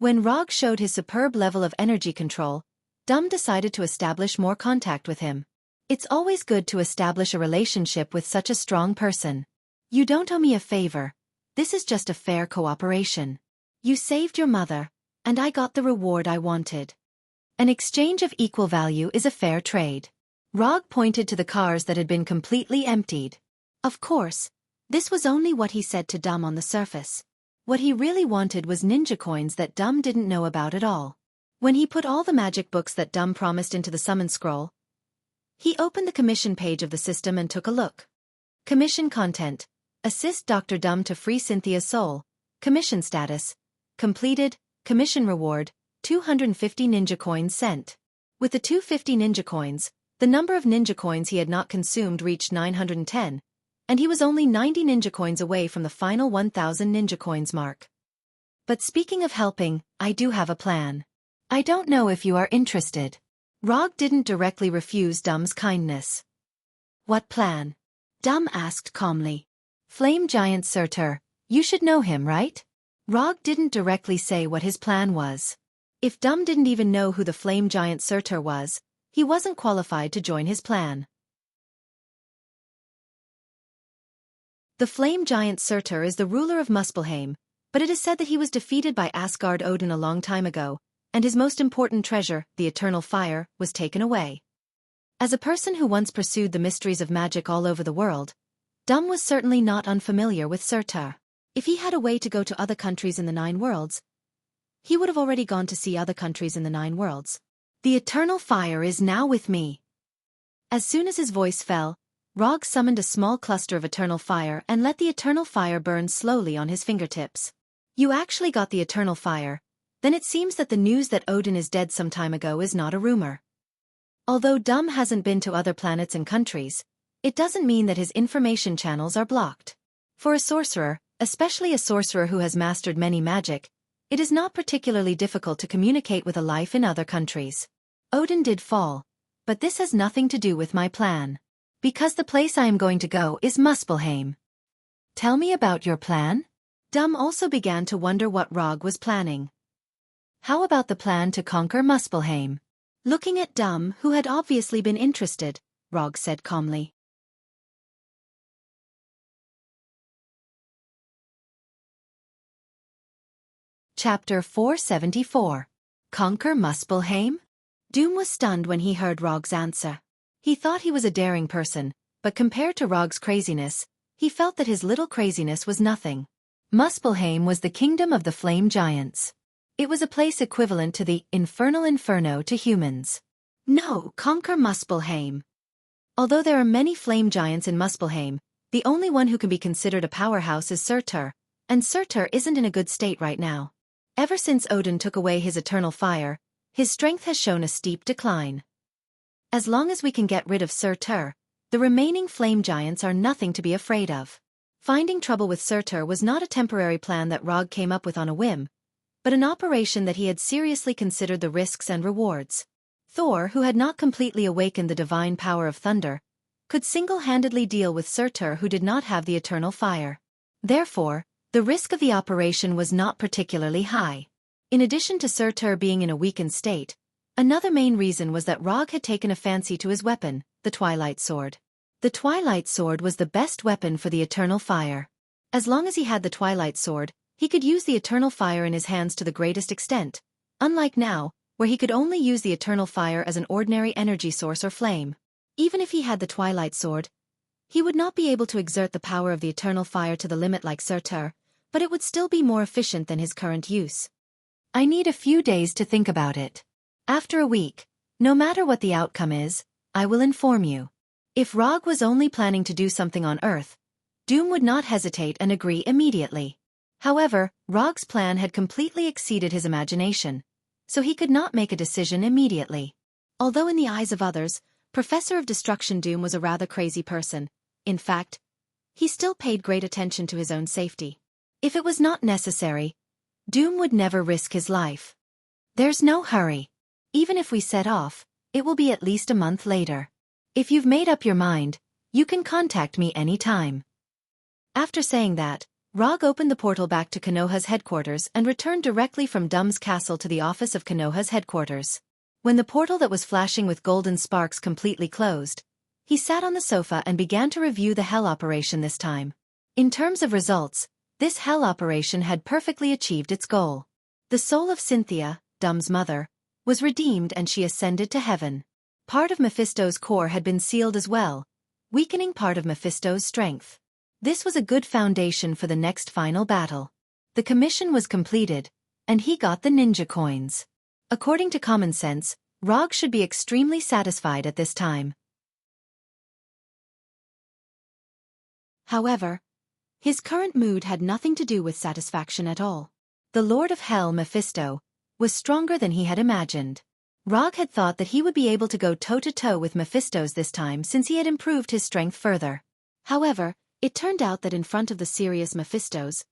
S1: When Rog showed his superb level of energy control, Dum decided to establish more contact with him. It's always good to establish a relationship with such a strong person. You don't owe me a favor. This is just a fair cooperation. You saved your mother, and I got the reward I wanted. An exchange of equal value is a fair trade. Rog pointed to the cars that had been completely emptied. Of course, this was only what he said to Dum on the surface. What he really wanted was ninja coins that Dum didn't know about at all. When he put all the magic books that Dum promised into the summon scroll, he opened the commission page of the system and took a look. Commission content. Assist Dr. Dum to free Cynthia's soul. Commission status. Completed. Commission reward. 250 ninja coins sent. With the 250 ninja coins, the number of ninja coins he had not consumed reached 910, and he was only 90 ninja coins away from the final 1000 ninja coins mark. But speaking of helping, I do have a plan. I don't know if you are interested. Rog didn't directly refuse Dum's kindness. What plan? Dum asked calmly. Flame Giant Surtur, you should know him, right? Rog didn't directly say what his plan was. If Dum didn't even know who the Flame Giant Surtur was, he wasn't qualified to join his plan. The Flame Giant Surtur is the ruler of Muspelheim, but it is said that he was defeated by Asgard Odin a long time ago, and his most important treasure, the Eternal Fire, was taken away. As a person who once pursued the mysteries of magic all over the world, Dum was certainly not unfamiliar with Surtur. If he had a way to go to other countries in the 9 worlds, he would have already gone to see other countries in the 9 worlds. The eternal fire is now with me. As soon as his voice fell, Rog summoned a small cluster of eternal fire and let the eternal fire burn slowly on his fingertips. You actually got the eternal fire. Then it seems that the news that Odin is dead some time ago is not a rumor. Although Dum hasn't been to other planets and countries, it doesn't mean that his information channels are blocked. For a sorcerer, especially a sorcerer who has mastered many magic, it is not particularly difficult to communicate with a life in other countries. Odin did fall, but this has nothing to do with my plan. Because the place I am going to go is Muspelheim. Tell me about your plan? Dum also began to wonder what Rog was planning. How about the plan to conquer Muspelheim? Looking at Dum, who had obviously been interested, Rog said calmly. Chapter 474. Conquer Muspelheim? Doom was stunned when he heard Rog's answer. He thought he was a daring person, but compared to Rog's craziness, he felt that his little craziness was nothing. Muspelheim was the kingdom of the flame giants. It was a place equivalent to the infernal inferno to humans. No, conquer Muspelheim. Although there are many flame giants in Muspelheim, the only one who can be considered a powerhouse is Surtur, and Surtur isn't in a good state right now. Ever since Odin took away his eternal fire, his strength has shown a steep decline. As long as we can get rid of Surtur, the remaining flame giants are nothing to be afraid of. Finding trouble with Surtur was not a temporary plan that Rog came up with on a whim, but an operation that he had seriously considered the risks and rewards. Thor, who had not completely awakened the divine power of thunder, could single-handedly deal with Surtur, who did not have the eternal fire. Therefore, the risk of the operation was not particularly high. In addition to Surtur being in a weakened state, another main reason was that Rog had taken a fancy to his weapon, the Twilight Sword. The Twilight Sword was the best weapon for the eternal fire. As long as he had the Twilight Sword, he could use the eternal fire in his hands to the greatest extent, unlike now, where he could only use the eternal fire as an ordinary energy source or flame. Even if he had the Twilight Sword, he would not be able to exert the power of the eternal fire to the limit like Surtur, but it would still be more efficient than his current use. I need a few days to think about it. After a week, no matter what the outcome is, I will inform you. If Rog was only planning to do something on Earth, Doom would not hesitate and agree immediately. However, Rog's plan had completely exceeded his imagination, so he could not make a decision immediately. Although in the eyes of others, Professor of Destruction Doom was a rather crazy person, in fact, he still paid great attention to his own safety. If it was not necessary, Doom would never risk his life. There's no hurry. Even if we set off, it will be at least a month later. If you've made up your mind, you can contact me anytime. After saying that, Rog opened the portal back to Konoha's headquarters and returned directly from Dum's castle to the office of Konoha's headquarters. When the portal that was flashing with golden sparks completely closed, he sat on the sofa and began to review the Hell operation this time. In terms of results, this Hell operation had perfectly achieved its goal. The soul of Cynthia, Dum's mother, was redeemed and she ascended to heaven. Part of Mephisto's core had been sealed as well, weakening part of Mephisto's strength. This was a good foundation for the next final battle. The commission was completed, and he got the ninja coins. According to common sense, Rog should be extremely satisfied at this time. However, his current mood had nothing to do with satisfaction at all. The Lord of Hell, Mephisto, was stronger than he had imagined. Rog had thought that he would be able to go toe-to-toe with Mephisto's this time since he had improved his strength further. However, it turned out that in front of the serious Mephisto's,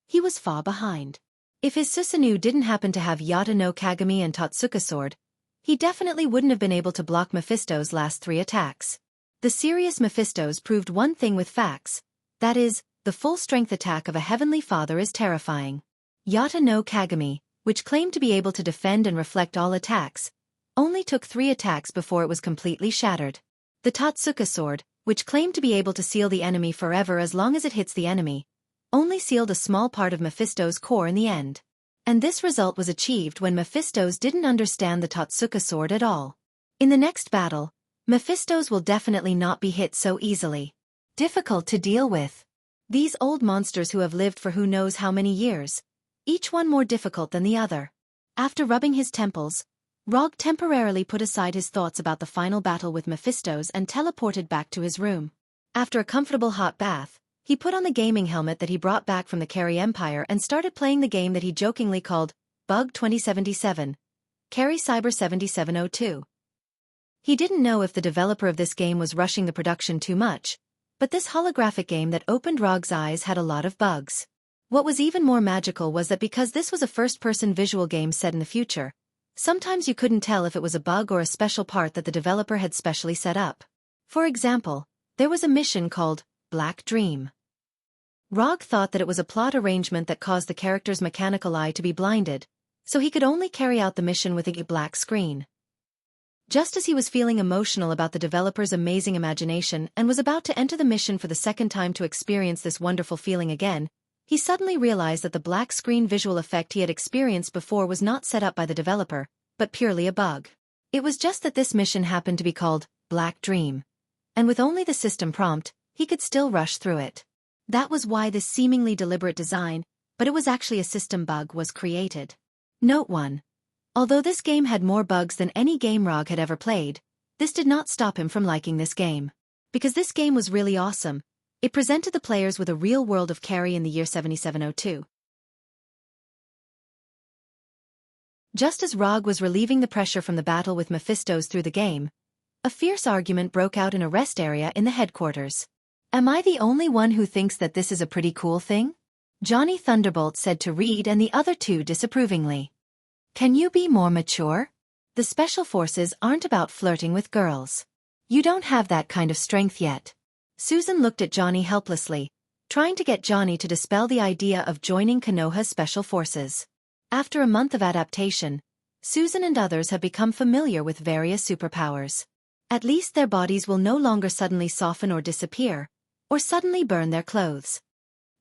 S1: he was far behind. If his Susanoo didn't happen to have Yata no Kagami and Totsuka sword, he definitely wouldn't have been able to block Mephisto's last 3 attacks. The serious Mephisto's proved one thing with facts, that is, the full-strength attack of a heavenly father is terrifying. Yata no Kagami, which claimed to be able to defend and reflect all attacks, only took 3 attacks before it was completely shattered. The Totsuka sword, which claimed to be able to seal the enemy forever as long as it hits the enemy, only sealed a small part of Mephisto's core in the end. And this result was achieved when Mephisto's didn't understand the Totsuka sword at all. In the next battle, Mephisto's will definitely not be hit so easily. Difficult to deal with. These old monsters who have lived for who knows how many years, each one more difficult than the other. After rubbing his temples, Rog temporarily put aside his thoughts about the final battle with Mephistos and teleported back to his room. After a comfortable hot bath, he put on the gaming helmet that he brought back from the Carrie Empire and started playing the game that he jokingly called Bug 2077, Carrie Cyber 7702. He didn't know if the developer of this game was rushing the production too much, but this holographic game that opened Rog's eyes had a lot of bugs. What was even more magical was that because this was a first-person visual game set in the future, sometimes you couldn't tell if it was a bug or a special part that the developer had specially set up. For example, there was a mission called Black Dream. Rog thought that it was a plot arrangement that caused the character's mechanical eye to be blinded, so he could only carry out the mission with a black screen. Just as he was feeling emotional about the developer's amazing imagination and was about to enter the mission for the second time to experience this wonderful feeling again, he suddenly realized that the black screen visual effect he had experienced before was not set up by the developer, but purely a bug. It was just that this mission happened to be called Black Dream, and with only the system prompt, he could still rush through it. That was why this seemingly deliberate design, but it was actually a system bug, was created. Note 1. Although this game had more bugs than any game Rog had ever played, this did not stop him from liking this game. Because this game was really awesome, it presented the players with a real world of Carrie in the year 7702. Just as Rog was relieving the pressure from the battle with Mephistos through the game, a fierce argument broke out in a rest area in the headquarters. Am I the only one who thinks that this is a pretty cool thing? Johnny Thunderbolt said to Reed and the other two disapprovingly. Can you be more mature? The special forces aren't about flirting with girls. You don't have that kind of strength yet. Susan looked at Johnny helplessly, trying to get Johnny to dispel the idea of joining Konoha's special forces. After a month of adaptation, Susan and others have become familiar with various superpowers. At least their bodies will no longer suddenly soften or disappear, or suddenly burn their clothes.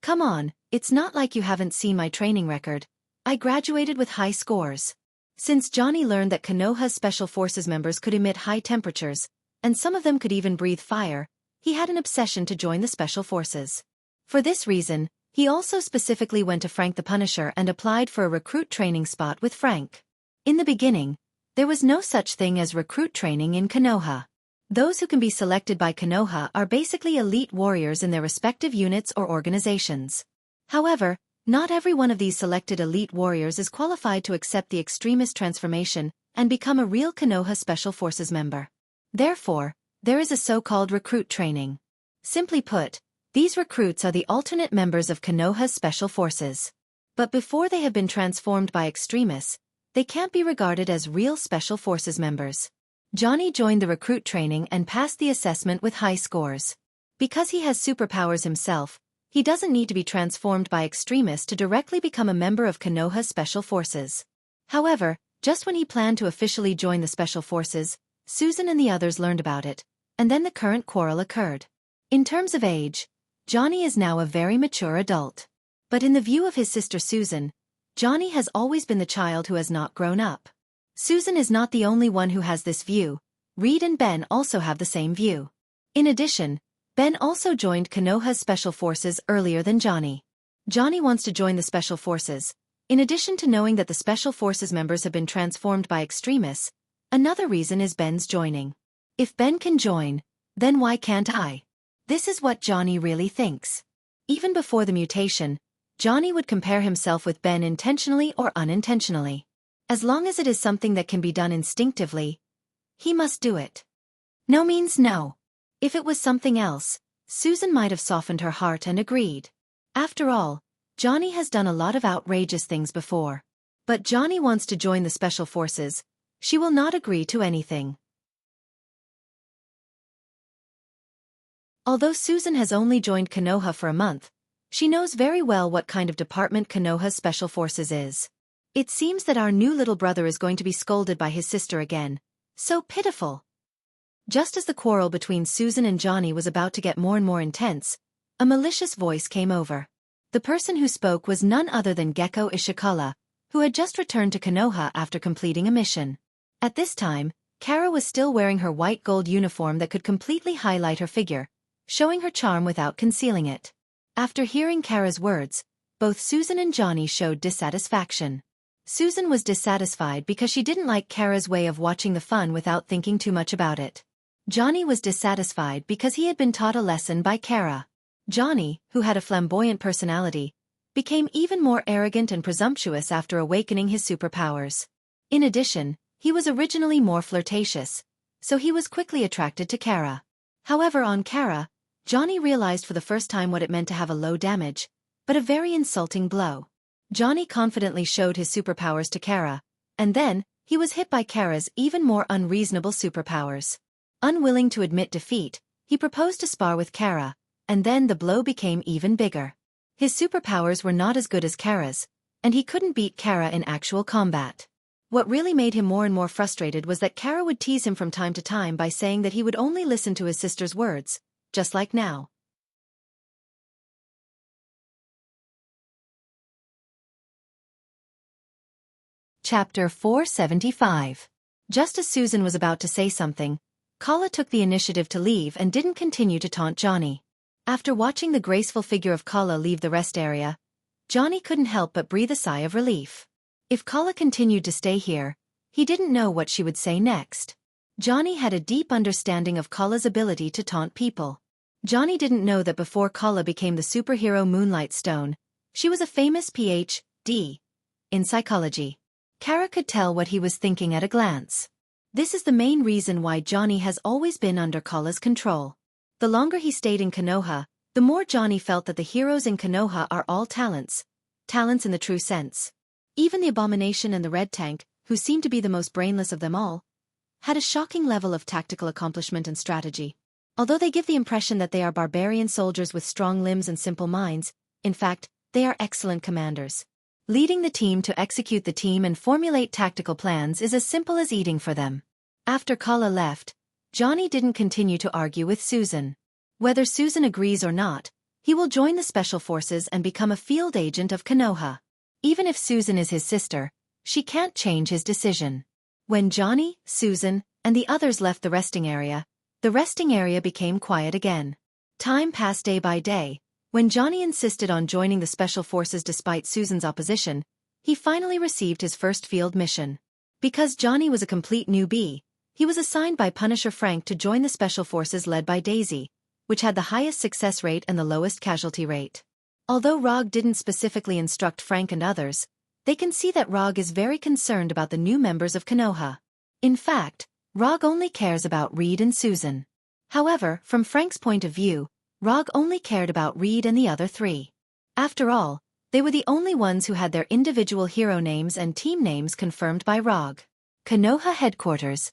S1: Come on, it's not like you haven't seen my training record. I graduated with high scores. Since Johnny learned that Konoha's special forces members could emit high temperatures, and some of them could even breathe fire, he had an obsession to join the special forces. For this reason, he also specifically went to Frank the Punisher and applied for a recruit training spot with Frank. In the beginning, there was no such thing as recruit training in Konoha. Those who can be selected by Konoha are basically elite warriors in their respective units or organizations. However, not every one of these selected elite warriors is qualified to accept the extremist transformation and become a real Konoha Special Forces member. Therefore, there is a so-called recruit training. Simply put, these recruits are the alternate members of Konoha's Special Forces. But before they have been transformed by extremists, they can't be regarded as real Special Forces members. Johnny joined the recruit training and passed the assessment with high scores. Because he has superpowers himself, he doesn't need to be transformed by extremists to directly become a member of Konoha's Special Forces. However, just when he planned to officially join the Special Forces, Susan and the others learned about it, and then the current quarrel occurred. In terms of age, Johnny is now a very mature adult. But in the view of his sister Susan, Johnny has always been the child who has not grown up. Susan is not the only one who has this view. Reed and Ben also have the same view. In addition, Ben also joined Konoha's Special Forces earlier than Johnny. Johnny wants to join the Special Forces. In addition to knowing that the Special Forces members have been transformed by extremists, another reason is Ben's joining. If Ben can join, then why can't I? This is what Johnny really thinks. Even before the mutation, Johnny would compare himself with Ben intentionally or unintentionally. As long as it is something that can be done instinctively, he must do it. No means no. If it was something else, Susan might have softened her heart and agreed. After all, Johnny has done a lot of outrageous things before. But Johnny wants to join the Special Forces. She will not agree to anything. Although Susan has only joined Konoha for a month, she knows very well what kind of department Konoha's Special Forces is. It seems that our new little brother is going to be scolded by his sister again. So pitiful. Just as the quarrel between Susan and Johnny was about to get more and more intense, a malicious voice came over. The person who spoke was none other than Gecko Ishikawa, who had just returned to Konoha after completing a mission. At this time, Kara was still wearing her white gold uniform that could completely highlight her figure, showing her charm without concealing it. After hearing Kara's words, both Susan and Johnny showed dissatisfaction. Susan was dissatisfied because she didn't like Kara's way of watching the fun without thinking too much about it. Johnny was dissatisfied because he had been taught a lesson by Kara. Johnny, who had a flamboyant personality, became even more arrogant and presumptuous after awakening his superpowers. In addition, he was originally more flirtatious, so he was quickly attracted to Kara. However, on Kara, Johnny realized for the first time what it meant to have a low damage, but a very insulting blow. Johnny confidently showed his superpowers to Kara, and then, he was hit by Kara's even more unreasonable superpowers. Unwilling to admit defeat, he proposed to spar with Kara, and then the blow became even bigger. His superpowers were not as good as Kara's, and he couldn't beat Kara in actual combat. What really made him more and more frustrated was that Kara would tease him from time to time by saying that he would only listen to his sister's words, just like now. Chapter 475. Just as Susan was about to say something, Kala took the initiative to leave and didn't continue to taunt Johnny. After watching the graceful figure of Kala leave the rest area, Johnny couldn't help but breathe a sigh of relief. If Kala continued to stay here, he didn't know what she would say next. Johnny had a deep understanding of Kala's ability to taunt people. Johnny didn't know that before Kala became the superhero Moonlight Stone, she was a famous Ph.D. in psychology. Kara could tell what he was thinking at a glance. This is the main reason why Johnny has always been under Kala's control. The longer he stayed in Konoha, the more Johnny felt that the heroes in Konoha are all talents in the true sense. Even the Abomination and the Red Tank, who seemed to be the most brainless of them all, had a shocking level of tactical accomplishment and strategy. Although they give the impression that they are barbarian soldiers with strong limbs and simple minds, in fact, they are excellent commanders. Leading the team to execute the team and formulate tactical plans is as simple as eating for them. After Kala left, Johnny didn't continue to argue with Susan. Whether Susan agrees or not, he will join the special forces and become a field agent of Konoha. Even if Susan is his sister, she can't change his decision. When Johnny, Susan, and the others left the resting area became quiet again. Time passed day by day. When Johnny insisted on joining the special forces despite Susan's opposition, he finally received his first field mission. Because Johnny was a complete newbie, he was assigned by Punisher Frank to join the special forces led by Daisy, which had the highest success rate and the lowest casualty rate. Although Rog didn't specifically instruct Frank and others, they can see that Rog is very concerned about the new members of Konoha. In fact, Rog only cares about Reed and Susan. However, from Frank's point of view, Rog only cared about Reed and the other three. After all, they were the only ones who had their individual hero names and team names confirmed by Rog. Konoha Headquarters.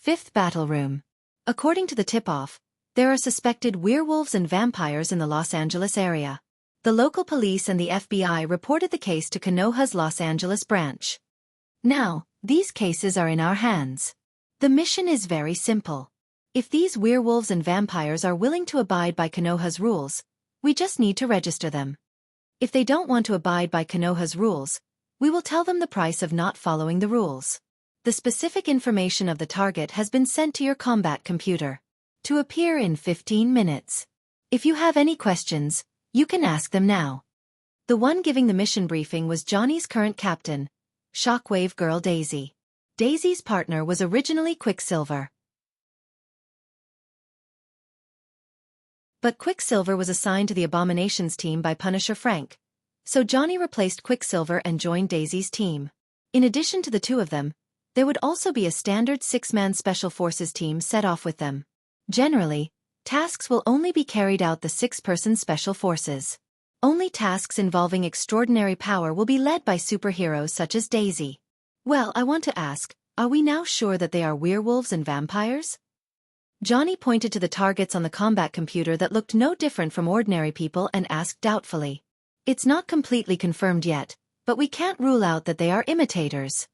S1: 5th Battle Room. According to the tip-off, there are suspected werewolves and vampires in the Los Angeles area. The local police and the FBI reported the case to Konoha's Los Angeles branch. Now, these cases are in our hands. The mission is very simple. If these werewolves and vampires are willing to abide by Konoha's rules, we just need to register them. If they don't want to abide by Konoha's rules, we will tell them the price of not following the rules. The specific information of the target has been sent to your combat computer. To appear in 15 minutes. If you have any questions, you can ask them now. The one giving the mission briefing was Johnny's current captain, Shockwave Girl Daisy. Daisy's partner was originally Quicksilver. But Quicksilver was assigned to the Abominations team by Punisher Frank, so Johnny replaced Quicksilver and joined Daisy's team. In addition to the two of them, there would also be a standard 6-man Special Forces team set off with them. Generally, tasks will only be carried out the 6-person Special Forces. Only tasks involving extraordinary power will be led by superheroes such as Daisy. Well, I want to ask, are we now sure that they are werewolves and vampires? Johnny pointed to the targets on the combat computer that looked no different from ordinary people and asked doubtfully. It's not completely confirmed yet, but we can't rule out that they are imitators.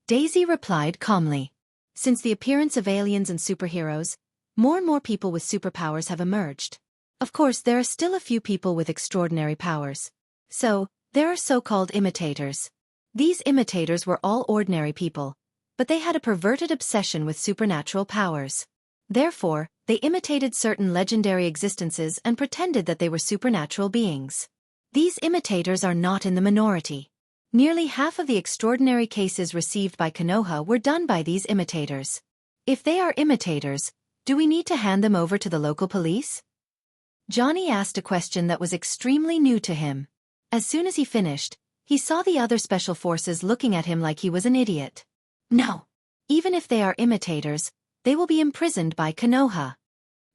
S1: Daisy replied calmly. Since the appearance of aliens and superheroes, more and more people with superpowers have emerged. Of course, there are still a few people with extraordinary powers. So, there are so-called imitators. These imitators were all ordinary people, but they had a perverted obsession with supernatural powers. Therefore, they imitated certain legendary existences and pretended that they were supernatural beings. These imitators are not in the minority. Nearly half of the extraordinary cases received by Konoha were done by these imitators. If they are imitators, do we need to hand them over to the local police? Johnny asked a question that was extremely new to him. As soon as he finished, he saw the other special forces looking at him like he was an idiot. No. Even if they are imitators, they will be imprisoned by Konoha.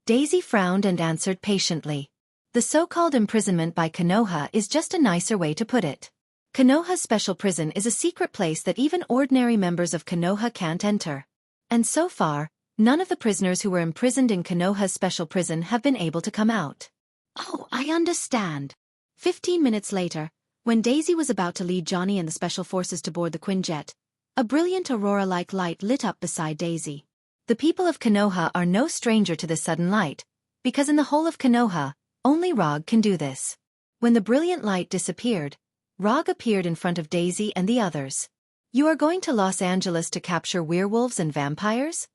S1: Daisy frowned and answered patiently. The so-called imprisonment by Konoha is just a nicer way to put it. Konoha's special prison is a secret place that even ordinary members of Konoha can't enter. And so far, none of the prisoners who were imprisoned in Konoha's special prison have been able to come out. Oh, I understand. 15 minutes later, when Daisy was about to lead Johnny and the special forces to board the Quinjet, a brilliant aurora-like light lit up beside Daisy. The people of Konoha are no stranger to this sudden light, because in the whole of Konoha, only Rog can do this. When the brilliant light disappeared, Rog appeared in front of Daisy and the others. You are going to Los Angeles to capture werewolves and vampires?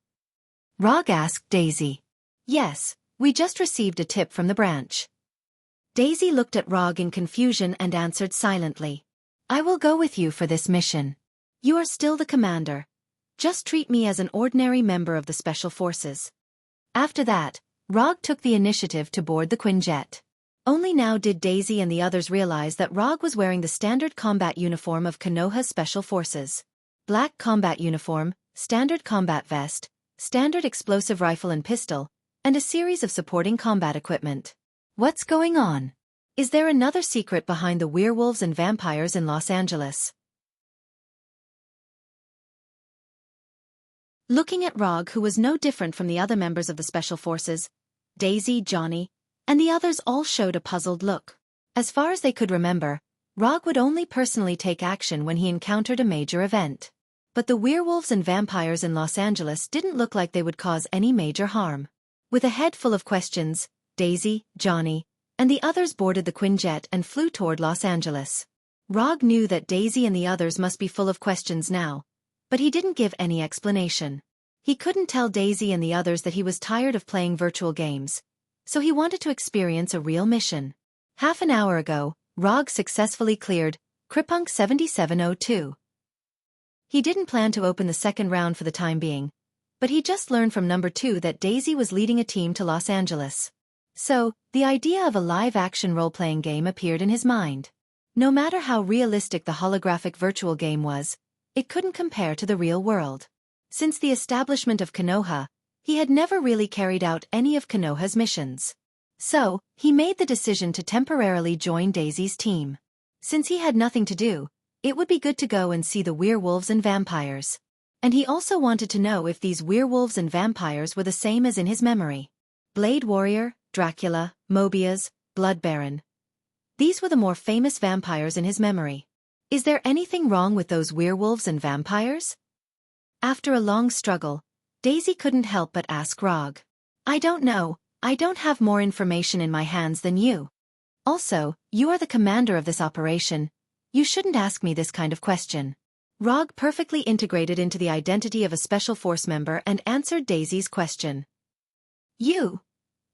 S1: Rog asked Daisy. Yes, we just received a tip from the branch. Daisy looked at Rog in confusion and answered silently. I will go with you for this mission. You are still the commander. Just treat me as an ordinary member of the Special Forces. After that, Rog took the initiative to board the Quinjet. Only now did Daisy and the others realize that Rog was wearing the standard combat uniform of Konoha's Special Forces. Black combat uniform, standard combat vest, standard explosive rifle and pistol, and a series of supporting combat equipment. What's going on? Is there another secret behind the werewolves and vampires in Los Angeles? Looking at Rog, who was no different from the other members of the Special Forces, Daisy, Johnny, and the others all showed a puzzled look. As far as they could remember, Rog would only personally take action when he encountered a major event. But the werewolves and vampires in Los Angeles didn't look like they would cause any major harm. With a head full of questions, Daisy, Johnny, and the others boarded the Quinjet and flew toward Los Angeles. Rog knew that Daisy and the others must be full of questions now, but he didn't give any explanation. He couldn't tell Daisy and the others that he was tired of playing virtual games, so he wanted to experience a real mission. Half an hour ago, Rog successfully cleared Kripunk 7702. He didn't plan to open the second round for the time being, but he just learned from number 2 that Daisy was leading a team to Los Angeles. So, the idea of a live-action role-playing game appeared in his mind. No matter how realistic the holographic virtual game was, it couldn't compare to the real world. Since the establishment of Konoha, he had never really carried out any of Konoha's missions. So, he made the decision to temporarily join Daisy's team. Since he had nothing to do, it would be good to go and see the werewolves and vampires. And he also wanted to know if these werewolves and vampires were the same as in his memory. Blade Warrior, Dracula, Mobius, Blood Baron. These were the more famous vampires in his memory. Is there anything wrong with those werewolves and vampires? After a long struggle, Daisy couldn't help but ask Rog. I don't know, I don't have more information in my hands than you. Also, you are the commander of this operation. You shouldn't ask me this kind of question. Rog perfectly integrated into the identity of a Special Force member and answered Daisy's question. You?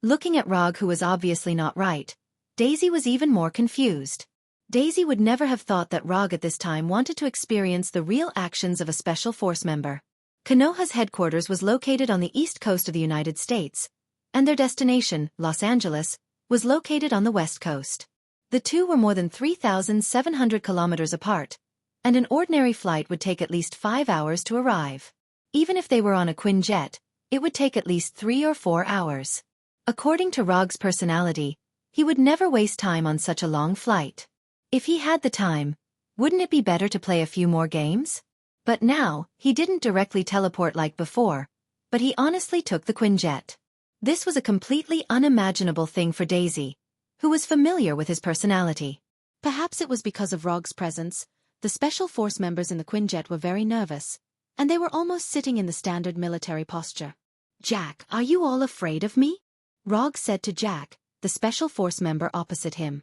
S1: Looking at Rog, who was obviously not right, Daisy was even more confused. Daisy would never have thought that Rog at this time wanted to experience the real actions of a Special Force member. Konoha's headquarters was located on the east coast of the United States, and their destination, Los Angeles, was located on the west coast. The two were more than 3,700 kilometers apart, and an ordinary flight would take at least 5 hours to arrive. Even if they were on a Quinjet, it would take at least 3 or 4 hours. According to Rog's personality, he would never waste time on such a long flight. If he had the time, wouldn't it be better to play a few more games? But now, he didn't directly teleport like before, but he honestly took the Quinjet. This was a completely unimaginable thing for Daisy, who was familiar with his personality. Perhaps it was because of Rog's presence, the Special Force members in the Quinjet were very nervous, and they were almost sitting in the standard military posture. Jack, are you all afraid of me? Rog said to Jack, the Special Force member opposite him.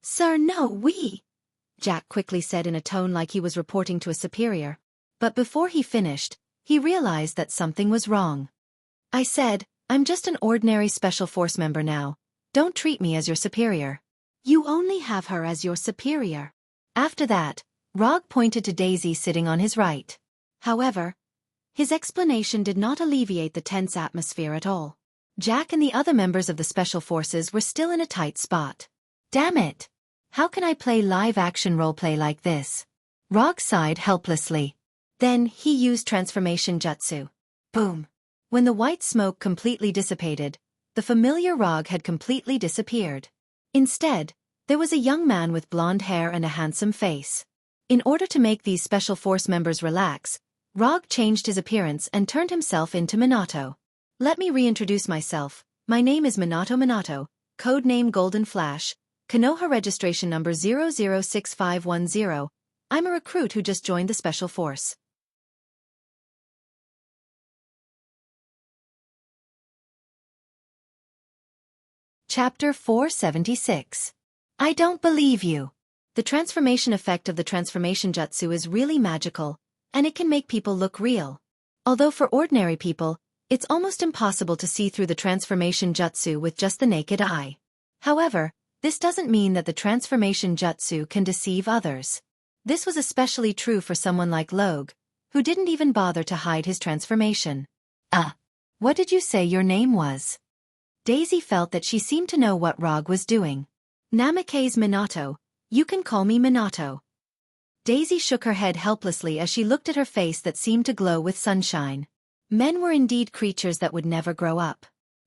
S1: Sir, no, Jack quickly said in a tone like he was reporting to a superior. But before he finished, he realized that something was wrong. I said, I'm just an ordinary Special Force member now, Don't treat me as your superior. You only have her as your superior. After that, Rog pointed to Daisy sitting on his right. However, his explanation did not alleviate the tense atmosphere at all. Jack and the other members of the Special Forces were still in a tight spot. Damn it! How can I play live-action roleplay like this? Rog sighed helplessly. Then he used transformation jutsu. Boom! When the white smoke completely dissipated, the familiar Rog had completely disappeared. Instead, there was a young man with blonde hair and a handsome face. In order to make these Special Force members relax, Rog changed his appearance and turned himself into Minato. Let me reintroduce myself. My name is Minato, codename Golden Flash, Konoha registration number 006510. I'm a recruit who just joined the Special Force. Chapter 476. I don't believe you. The transformation effect of the transformation jutsu is really magical, and it can make people look real. Although for ordinary people, it's almost impossible to see through the transformation jutsu with just the naked eye. However, this doesn't mean that the transformation jutsu can deceive others. This was especially true for someone like Logue, who didn't even bother to hide his transformation. What did you say your name was? Daisy felt that she seemed to know what Rog was doing. Namake's Minato. You can call me Minato. Daisy shook her head helplessly as she looked at her face that seemed to glow with sunshine. Men were indeed creatures that would never grow up.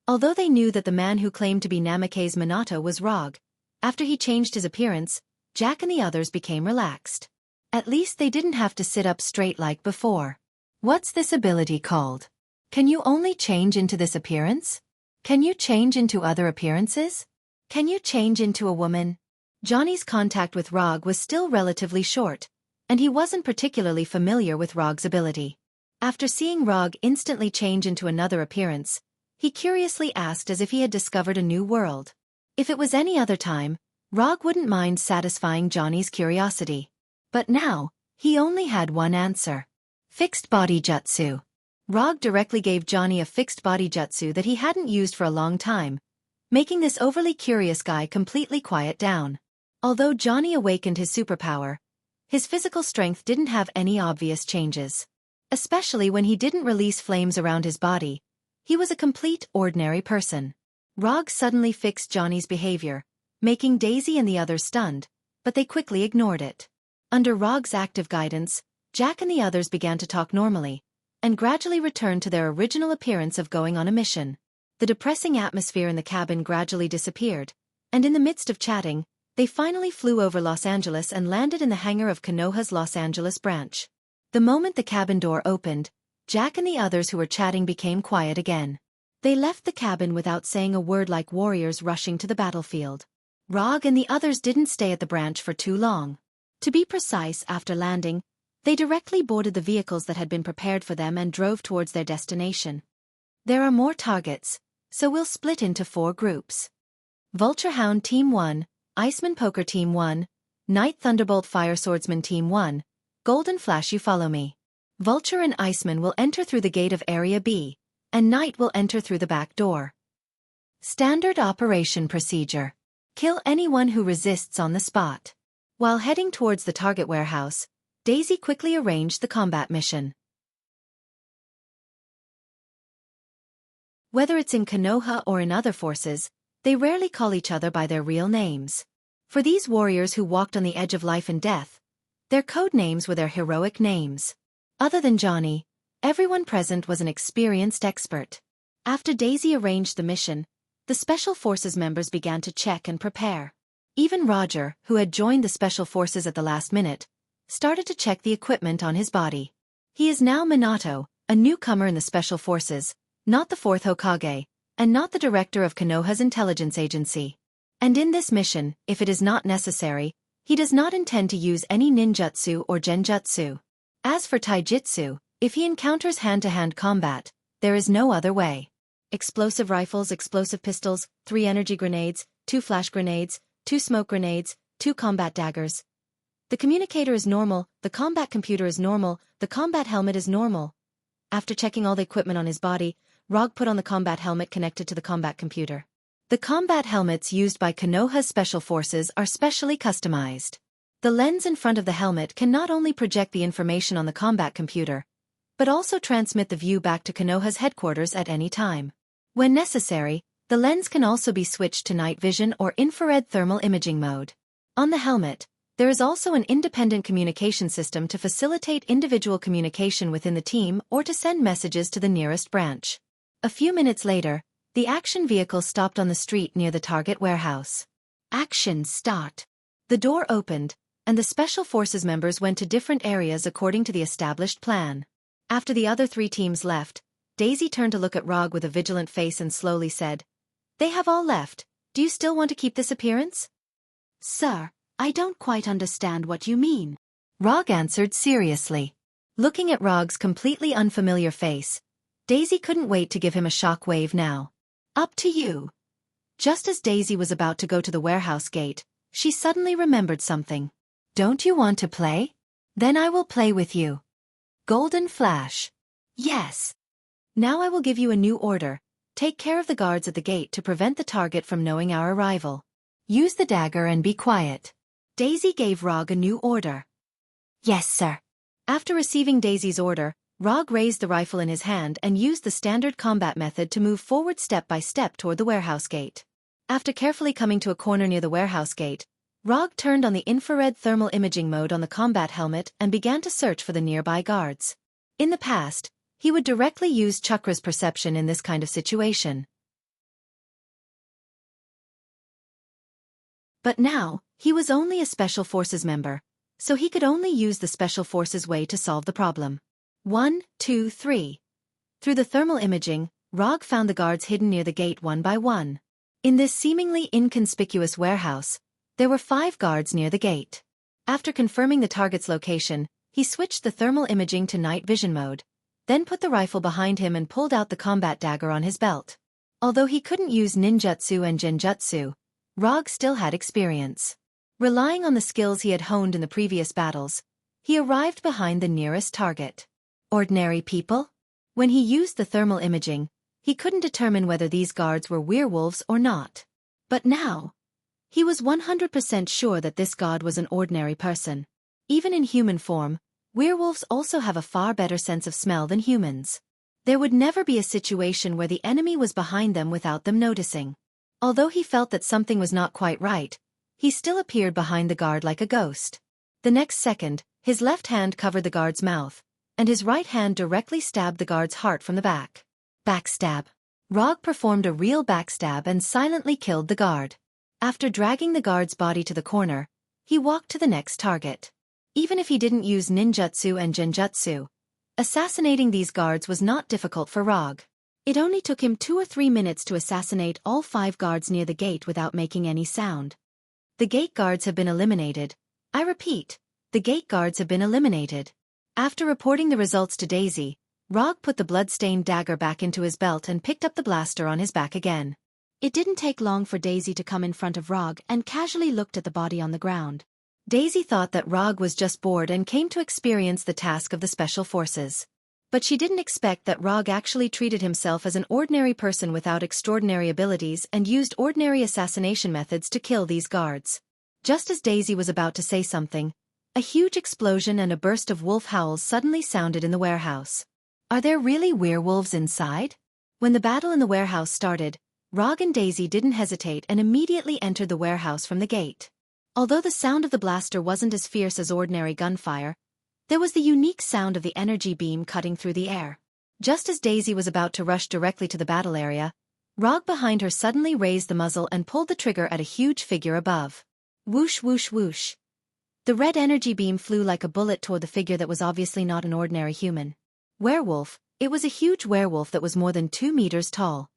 S1: Although they knew that the man who claimed to be Namake's Minato was Rog, after he changed his appearance, Jack and the others became relaxed. At least they didn't have to sit up straight like before. What's this ability called? Can you only change into this appearance? Can you change into other appearances? Can you change into a woman? Johnny's contact with Rog was still relatively short, and he wasn't particularly familiar with Rog's ability. After seeing Rog instantly change into another appearance, he curiously asked as if he had discovered a new world. If it was any other time, Rog wouldn't mind satisfying Johnny's curiosity. But now, he only had one answer. Fixed body jutsu. Rog directly gave Johnny a fixed body jutsu that he hadn't used for a long time, making this overly curious guy completely quiet down. Although Johnny awakened his superpower, his physical strength didn't have any obvious changes. Especially when he didn't release flames around his body, he was a complete ordinary person. Rog suddenly fixed Johnny's behavior, making Daisy and the others stunned, but they quickly ignored it. Under Rog's active guidance, Jack and the others began to talk normally, and gradually returned to their original appearance of going on a mission. The depressing atmosphere in the cabin gradually disappeared, and in the midst of chatting, they finally flew over Los Angeles and landed in the hangar of Konoha's Los Angeles branch. The moment the cabin door opened, Jack and the others who were chatting became quiet again. They left the cabin without saying a word like warriors rushing to the battlefield. Rog and the others didn't stay at the branch for too long. To be precise, after landing, they directly boarded the vehicles that had been prepared for them and drove towards their destination. There are more targets, so we'll split into 4 groups. Vulture Hound Team 1, Iceman Poker Team 1, Night Thunderbolt Fire Swordsman Team 1, Golden Flash you follow me. Vulture and Iceman will enter through the gate of Area B, and Night will enter through the back door. Standard operation procedure. Kill anyone who resists on the spot. While heading towards the target warehouse, Daisy quickly arranged the combat mission. Whether it's in Konoha or in other forces, they rarely call each other by their real names. For these warriors who walked on the edge of life and death, their code names were their heroic names. Other than Johnny, everyone present was an experienced expert. After Daisy arranged the mission, the Special Forces members began to check and prepare. Even Roger, who had joined the Special Forces at the last minute, started to check the equipment on his body. He is now Minato, a newcomer in the Special Forces, not the 4th Hokage, and not the director of Konoha's intelligence agency. And in this mission, if it is not necessary, he does not intend to use any ninjutsu or genjutsu. As for taijutsu, if he encounters hand-to-hand combat, there is no other way. Explosive rifles, explosive pistols, 3 energy grenades, 2 flash grenades, 2 smoke grenades, 2 combat daggers. The communicator is normal, the combat computer is normal, the combat helmet is normal. After checking all the equipment on his body, Rog put on the combat helmet connected to the combat computer. The combat helmets used by Konoha's special forces are specially customized. The lens in front of the helmet can not only project the information on the combat computer, but also transmit the view back to Konoha's headquarters at any time. When necessary, the lens can also be switched to night vision or infrared thermal imaging mode. On the helmet, there is also an independent communication system to facilitate individual communication within the team or to send messages to the nearest branch. A few minutes later, the action vehicle stopped on the street near the target warehouse. Action start. The door opened, and the Special Forces members went to different areas according to the established plan. After the other 3 teams left, Daisy turned to look at Rog with a vigilant face and slowly said, "They have all left. Do you still want to keep this appearance?" "Sir, I don't quite understand what you mean," Rog answered seriously. Looking at Rog's completely unfamiliar face, Daisy couldn't wait to give him a shock wave now. "Up to you." Just as Daisy was about to go to the warehouse gate, she suddenly remembered something. "Don't you want to play? Then I will play with you." Golden flash. "Yes. Now I will give you a new order. Take care of the guards at the gate to prevent the target from knowing our arrival. Use the dagger and be quiet." Daisy gave Rog a new order. "Yes, sir." After receiving Daisy's order, Rog raised the rifle in his hand and used the standard combat method to move forward step by step toward the warehouse gate. After carefully coming to a corner near the warehouse gate, Rog turned on the infrared thermal imaging mode on the combat helmet and began to search for the nearby guards. In the past, he would directly use Chakra's perception in this kind of situation. But now, he was only a Special Forces member, so he could only use the Special Forces way to solve the problem. 1, 2, 3. Through the thermal imaging, Rog found the guards hidden near the gate one by one. In this seemingly inconspicuous warehouse, there were 5 guards near the gate. After confirming the target's location, he switched the thermal imaging to night vision mode, then put the rifle behind him and pulled out the combat dagger on his belt. Although he couldn't use ninjutsu and genjutsu, Rog still had experience. Relying on the skills he had honed in the previous battles, he arrived behind the nearest target. Ordinary people? When he used the thermal imaging, he couldn't determine whether these guards were werewolves or not. But now, he was 100% sure that this god was an ordinary person. Even in human form, werewolves also have a far better sense of smell than humans. There would never be a situation where the enemy was behind them without them noticing. Although he felt that something was not quite right, he still appeared behind the guard like a ghost. The next second, his left hand covered the guard's mouth, and his right hand directly stabbed the guard's heart from the back. Backstab. Rog performed a real backstab and silently killed the guard. After dragging the guard's body to the corner, he walked to the next target. Even if he didn't use ninjutsu and genjutsu, assassinating these guards was not difficult for Rog. It only took him 2 or 3 minutes to assassinate all 5 guards near the gate without making any sound. The gate guards have been eliminated. I repeat, the gate guards have been eliminated. After reporting the results to Daisy, Rog put the blood-stained dagger back into his belt and picked up the blaster on his back again. It didn't take long for Daisy to come in front of Rog and casually looked at the body on the ground. Daisy thought that Rog was just bored and came to experience the task of the Special Forces. But she didn't expect that Rog actually treated himself as an ordinary person without extraordinary abilities and used ordinary assassination methods to kill these guards. Just as Daisy was about to say something, a huge explosion and a burst of wolf howls suddenly sounded in the warehouse. Are there really werewolves inside? When the battle in the warehouse started, Rog and Daisy didn't hesitate and immediately entered the warehouse from the gate. Although the sound of the blaster wasn't as fierce as ordinary gunfire, there was the unique sound of the energy beam cutting through the air. Just as Daisy was about to rush directly to the battle area, Rog behind her suddenly raised the muzzle and pulled the trigger at a huge figure above. Whoosh whoosh whoosh. The red energy beam flew like a bullet toward the figure that was obviously not an ordinary human. Werewolf. It was a huge werewolf that was more than 2 meters tall.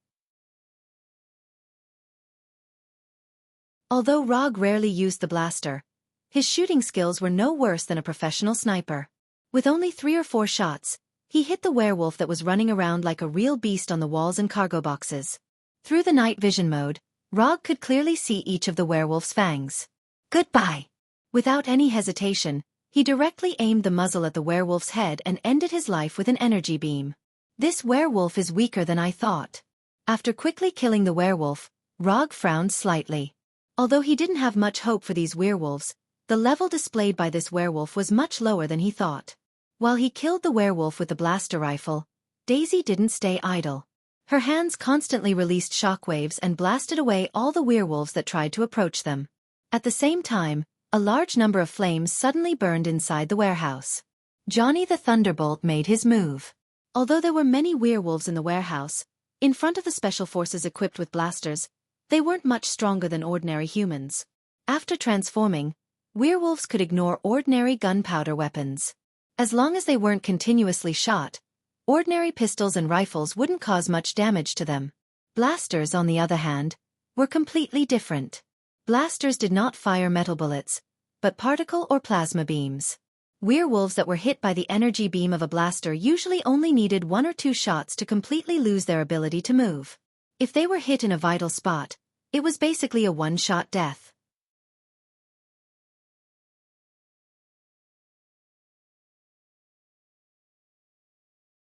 S1: Although Rog rarely used the blaster, his shooting skills were no worse than a professional sniper. With only 3 or 4 shots, he hit the werewolf that was running around like a real beast on the walls and cargo boxes. Through the night vision mode, Rog could clearly see each of the werewolf's fangs. Goodbye. Without any hesitation, he directly aimed the muzzle at the werewolf's head and ended his life with an energy beam. This werewolf is weaker than I thought. After quickly killing the werewolf, Rog frowned slightly. Although he didn't have much hope for these werewolves, the level displayed by this werewolf was much lower than he thought. While he killed the werewolf with the blaster rifle, Daisy didn't stay idle. Her hands constantly released shockwaves and blasted away all the werewolves that tried to approach them. At the same time, a large number of flames suddenly burned inside the warehouse. Johnny the Thunderbolt made his move. Although there were many werewolves in the warehouse, in front of the special forces equipped with blasters, they weren't much stronger than ordinary humans. After transforming, werewolves could ignore ordinary gunpowder weapons. As long as they weren't continuously shot, ordinary pistols and rifles wouldn't cause much damage to them. Blasters, on the other hand, were completely different. Blasters did not fire metal bullets, but particle or plasma beams. Werewolves that were hit by the energy beam of a blaster usually only needed 1 or 2 shots to completely lose their ability to move. If they were hit in a vital spot, it was basically a one-shot death.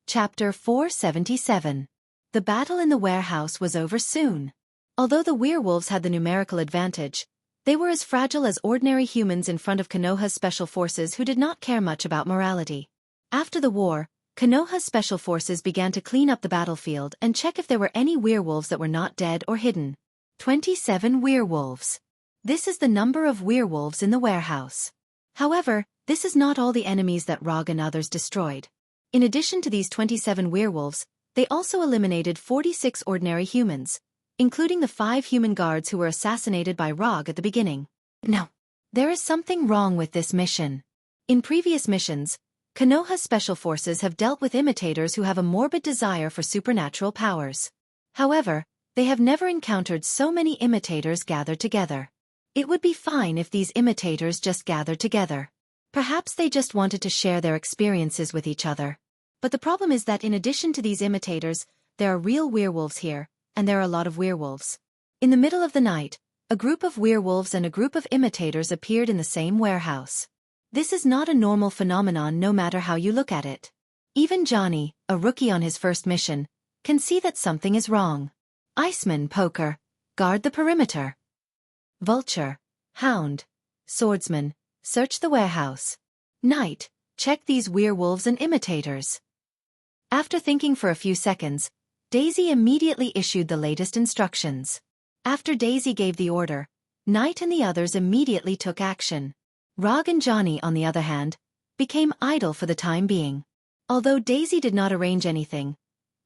S1: Chapter 477. The battle in the warehouse was over soon. Although the werewolves had the numerical advantage, they were as fragile as ordinary humans in front of Konoha's special forces who did not care much about morality. After the war, Konoha's special forces began to clean up the battlefield and check if there were any werewolves that were not dead or hidden. 27 werewolves. This is the number of werewolves in the warehouse. However, this is not all the enemies that Rog and others destroyed. In addition to these 27 werewolves, they also eliminated 46 ordinary humans, including the 5 human guards who were assassinated by Rog at the beginning. No. There is something wrong with this mission. In previous missions, Konoha's special forces have dealt with imitators who have a morbid desire for supernatural powers. However, they have never encountered so many imitators gathered together. It would be fine if these imitators just gathered together. Perhaps they just wanted to share their experiences with each other. But the problem is that in addition to these imitators, there are real werewolves here, and there are a lot of werewolves. In the middle of the night, a group of werewolves and a group of imitators appeared in the same warehouse. This is not a normal phenomenon no matter how you look at it. Even Johnny, a rookie on his first mission, can see that something is wrong. Iceman, Poker, guard the perimeter. Vulture, Hound, Swordsman, search the warehouse. Knight, check these werewolves and imitators. After thinking for a few seconds, Daisy immediately issued the latest instructions. After Daisy gave the order, Knight and the others immediately took action. Rog and Johnny, on the other hand, became idle for the time being. Although Daisy did not arrange anything,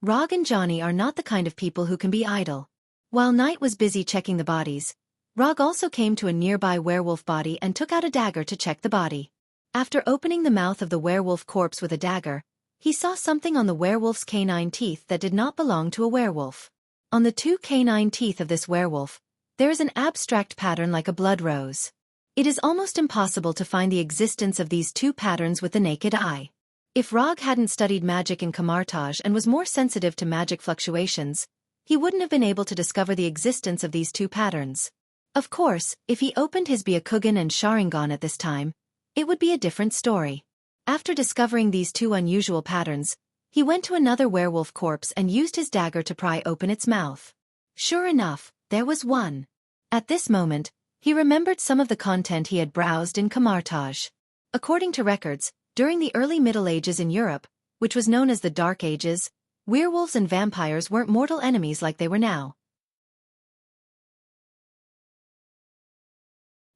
S1: Rog and Johnny are not the kind of people who can be idle. While Knight was busy checking the bodies, Rog also came to a nearby werewolf body and took out a dagger to check the body. After opening the mouth of the werewolf corpse with a dagger, he saw something on the werewolf's canine teeth that did not belong to a werewolf. On the 2 canine teeth of this werewolf, there is an abstract pattern like a blood rose. It is almost impossible to find the existence of these 2 patterns with the naked eye. If Rog hadn't studied magic in Camartage and was more sensitive to magic fluctuations, he wouldn't have been able to discover the existence of these 2 patterns. Of course, if he opened his Byakugan and Sharingan at this time, it would be a different story. After discovering these 2 unusual patterns, he went to another werewolf corpse and used his dagger to pry open its mouth. Sure enough, there was one. At this moment, he remembered some of the content he had browsed in Camartage. According to records, during the early Middle Ages in Europe, which was known as the Dark Ages, werewolves and vampires weren't mortal enemies like they were now.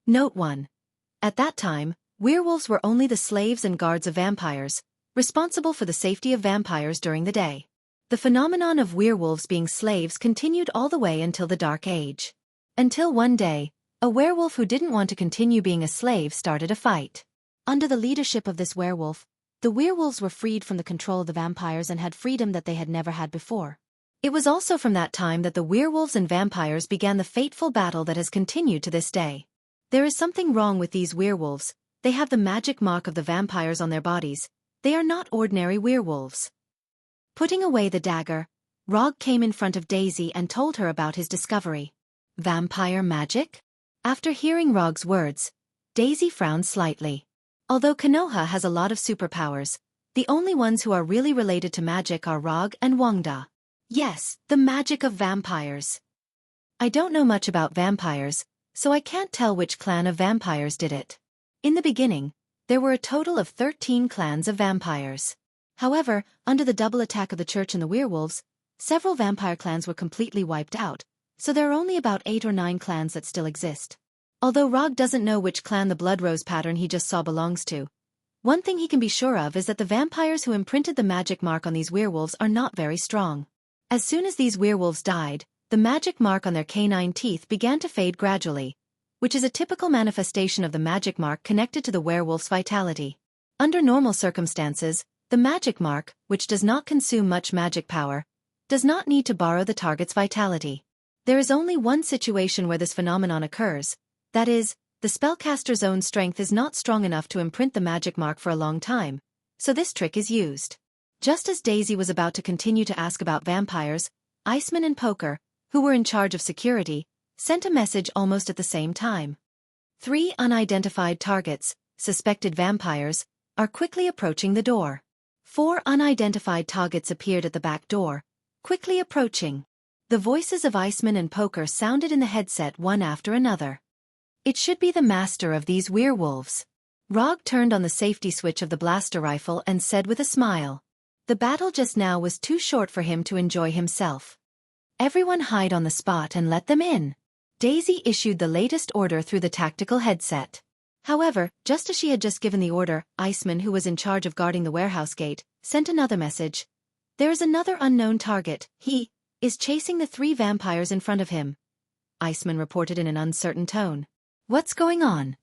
S1: Note 1. At that time, werewolves were only the slaves and guards of vampires, responsible for the safety of vampires during the day. The phenomenon of werewolves being slaves continued all the way until the Dark Age. Until one day, a werewolf who didn't want to continue being a slave started a fight. Under the leadership of this werewolf, the werewolves were freed from the control of the vampires and had freedom that they had never had before. It was also from that time that the werewolves and vampires began the fateful battle that has continued to this day. There is something wrong with these werewolves. They have the magic mark of the vampires on their bodies. They are not ordinary werewolves. Putting away the dagger, Rog came in front of Daisy and told her about his discovery. Vampire magic? After hearing Rog's words, Daisy frowned slightly. Although Konoha has a lot of superpowers, the only ones who are really related to magic are Rog and Wangda. Yes, the magic of vampires. I don't know much about vampires, so I can't tell which clan of vampires did it. In the beginning, there were a total of 13 clans of vampires. However, under the double attack of the church and the werewolves, several vampire clans were completely wiped out, so there are only about 8 or 9 clans that still exist. Although Rog doesn't know which clan the blood rose pattern he just saw belongs to, one thing he can be sure of is that the vampires who imprinted the magic mark on these werewolves are not very strong. As soon as these werewolves died, the magic mark on their canine teeth began to fade gradually, which is a typical manifestation of the magic mark connected to the werewolf's vitality. Under normal circumstances, the magic mark, which does not consume much magic power, does not need to borrow the target's vitality. There is only one situation where this phenomenon occurs, that is, the spellcaster's own strength is not strong enough to imprint the magic mark for a long time, so this trick is used. Just as Daisy was about to continue to ask about vampires, Iceman and Poker, who were in charge of security, sent a message almost at the same time. 3 unidentified targets, suspected vampires, are quickly approaching the door. 4 unidentified targets appeared at the back door, quickly approaching. The voices of Iceman and Poker sounded in the headset one after another. It should be the master of these werewolves. Rog turned on the safety switch of the blaster rifle and said with a smile. The battle just now was too short for him to enjoy himself. Everyone hide on the spot and let them in. Daisy issued the latest order through the tactical headset. However, just as she had just given the order, Iceman, who was in charge of guarding the warehouse gate, sent another message. There is another unknown target. He is chasing the 3 vampires in front of him. Iceman reported in an uncertain tone. What's going on?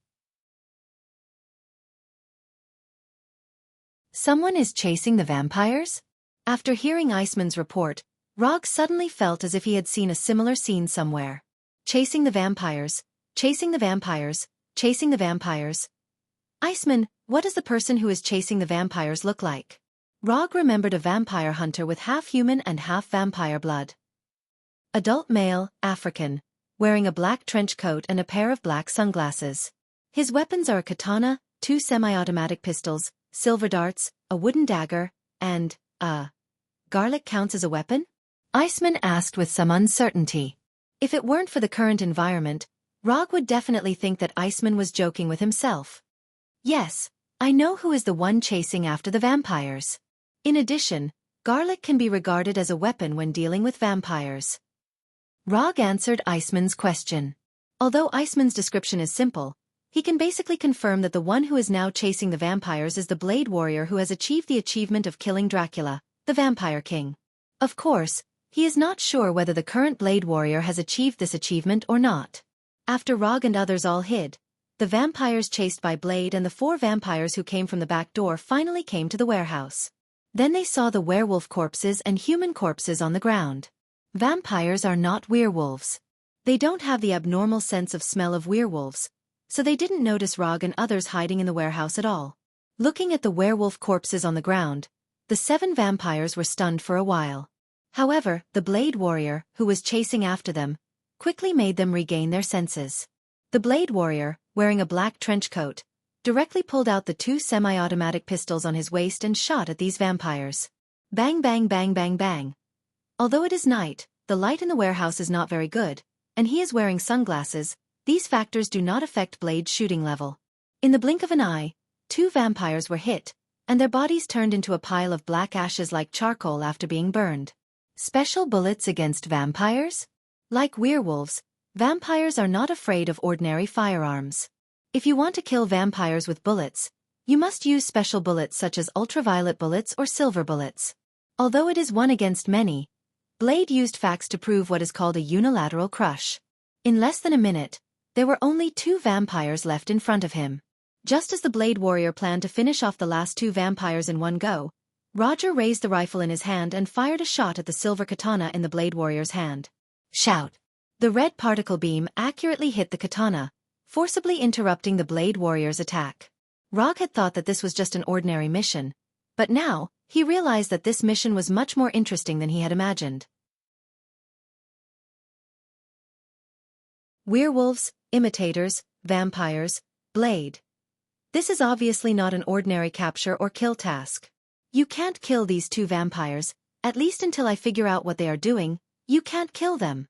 S1: Someone is chasing the vampires? After hearing Iceman's report, Rog suddenly felt as if he had seen a similar scene somewhere. Chasing the vampires, chasing the vampires, chasing the vampires. Iceman, what does the person who is chasing the vampires look like? Rog remembered a vampire hunter with half human and half vampire blood. Adult male, African, wearing a black trench coat and a pair of black sunglasses. His weapons are a katana, 2 semi-automatic pistols, silver darts, a wooden dagger, and, garlic counts as a weapon? Iceman asked with some uncertainty. If it weren't for the current environment, Rog would definitely think that Iceman was joking with himself. Yes, I know who is the one chasing after the vampires. In addition, garlic can be regarded as a weapon when dealing with vampires. Rog answered Iceman's question. Although Iceman's description is simple, he can basically confirm that the one who is now chasing the vampires is the Blade Warrior who has achieved the achievement of killing Dracula, the Vampire King. Of course, he is not sure whether the current Blade Warrior has achieved this achievement or not. After Rog and others all hid, the vampires chased by Blade and the 4 vampires who came from the back door finally came to the warehouse. Then they saw the werewolf corpses and human corpses on the ground. Vampires are not werewolves. They don't have the abnormal sense of smell of werewolves, so they didn't notice Rog and others hiding in the warehouse at all. Looking at the werewolf corpses on the ground, the 7 vampires were stunned for a while. However, the Blade Warrior, who was chasing after them, quickly made them regain their senses. The Blade Warrior, wearing a black trench coat, directly pulled out the 2 semi-automatic pistols on his waist and shot at these vampires. Bang bang bang bang bang. Although it is night, the light in the warehouse is not very good, and he is wearing sunglasses, these factors do not affect Blade's shooting level. In the blink of an eye, 2 vampires were hit, and their bodies turned into a pile of black ashes like charcoal after being burned. Special bullets against vampires? Like werewolves, vampires are not afraid of ordinary firearms. If you want to kill vampires with bullets, you must use special bullets such as ultraviolet bullets or silver bullets. Although it is 1 against many, Blade used facts to prove what is called a unilateral crush. In less than a minute, there were only 2 vampires left in front of him. Just as the Blade Warrior planned to finish off the last 2 vampires in one go, Roger raised the rifle in his hand and fired a shot at the silver katana in the Blade Warrior's hand. Shout! The red particle beam accurately hit the katana, forcibly interrupting the Blade Warrior's attack. Rog had thought that this was just an ordinary mission, but now, he realized that this mission was much more interesting than he had imagined. Werewolves, imitators, vampires, Blade. This is obviously not an ordinary capture or kill task. You can't kill these 2 vampires, at least until I figure out what they are doing. You can't kill them.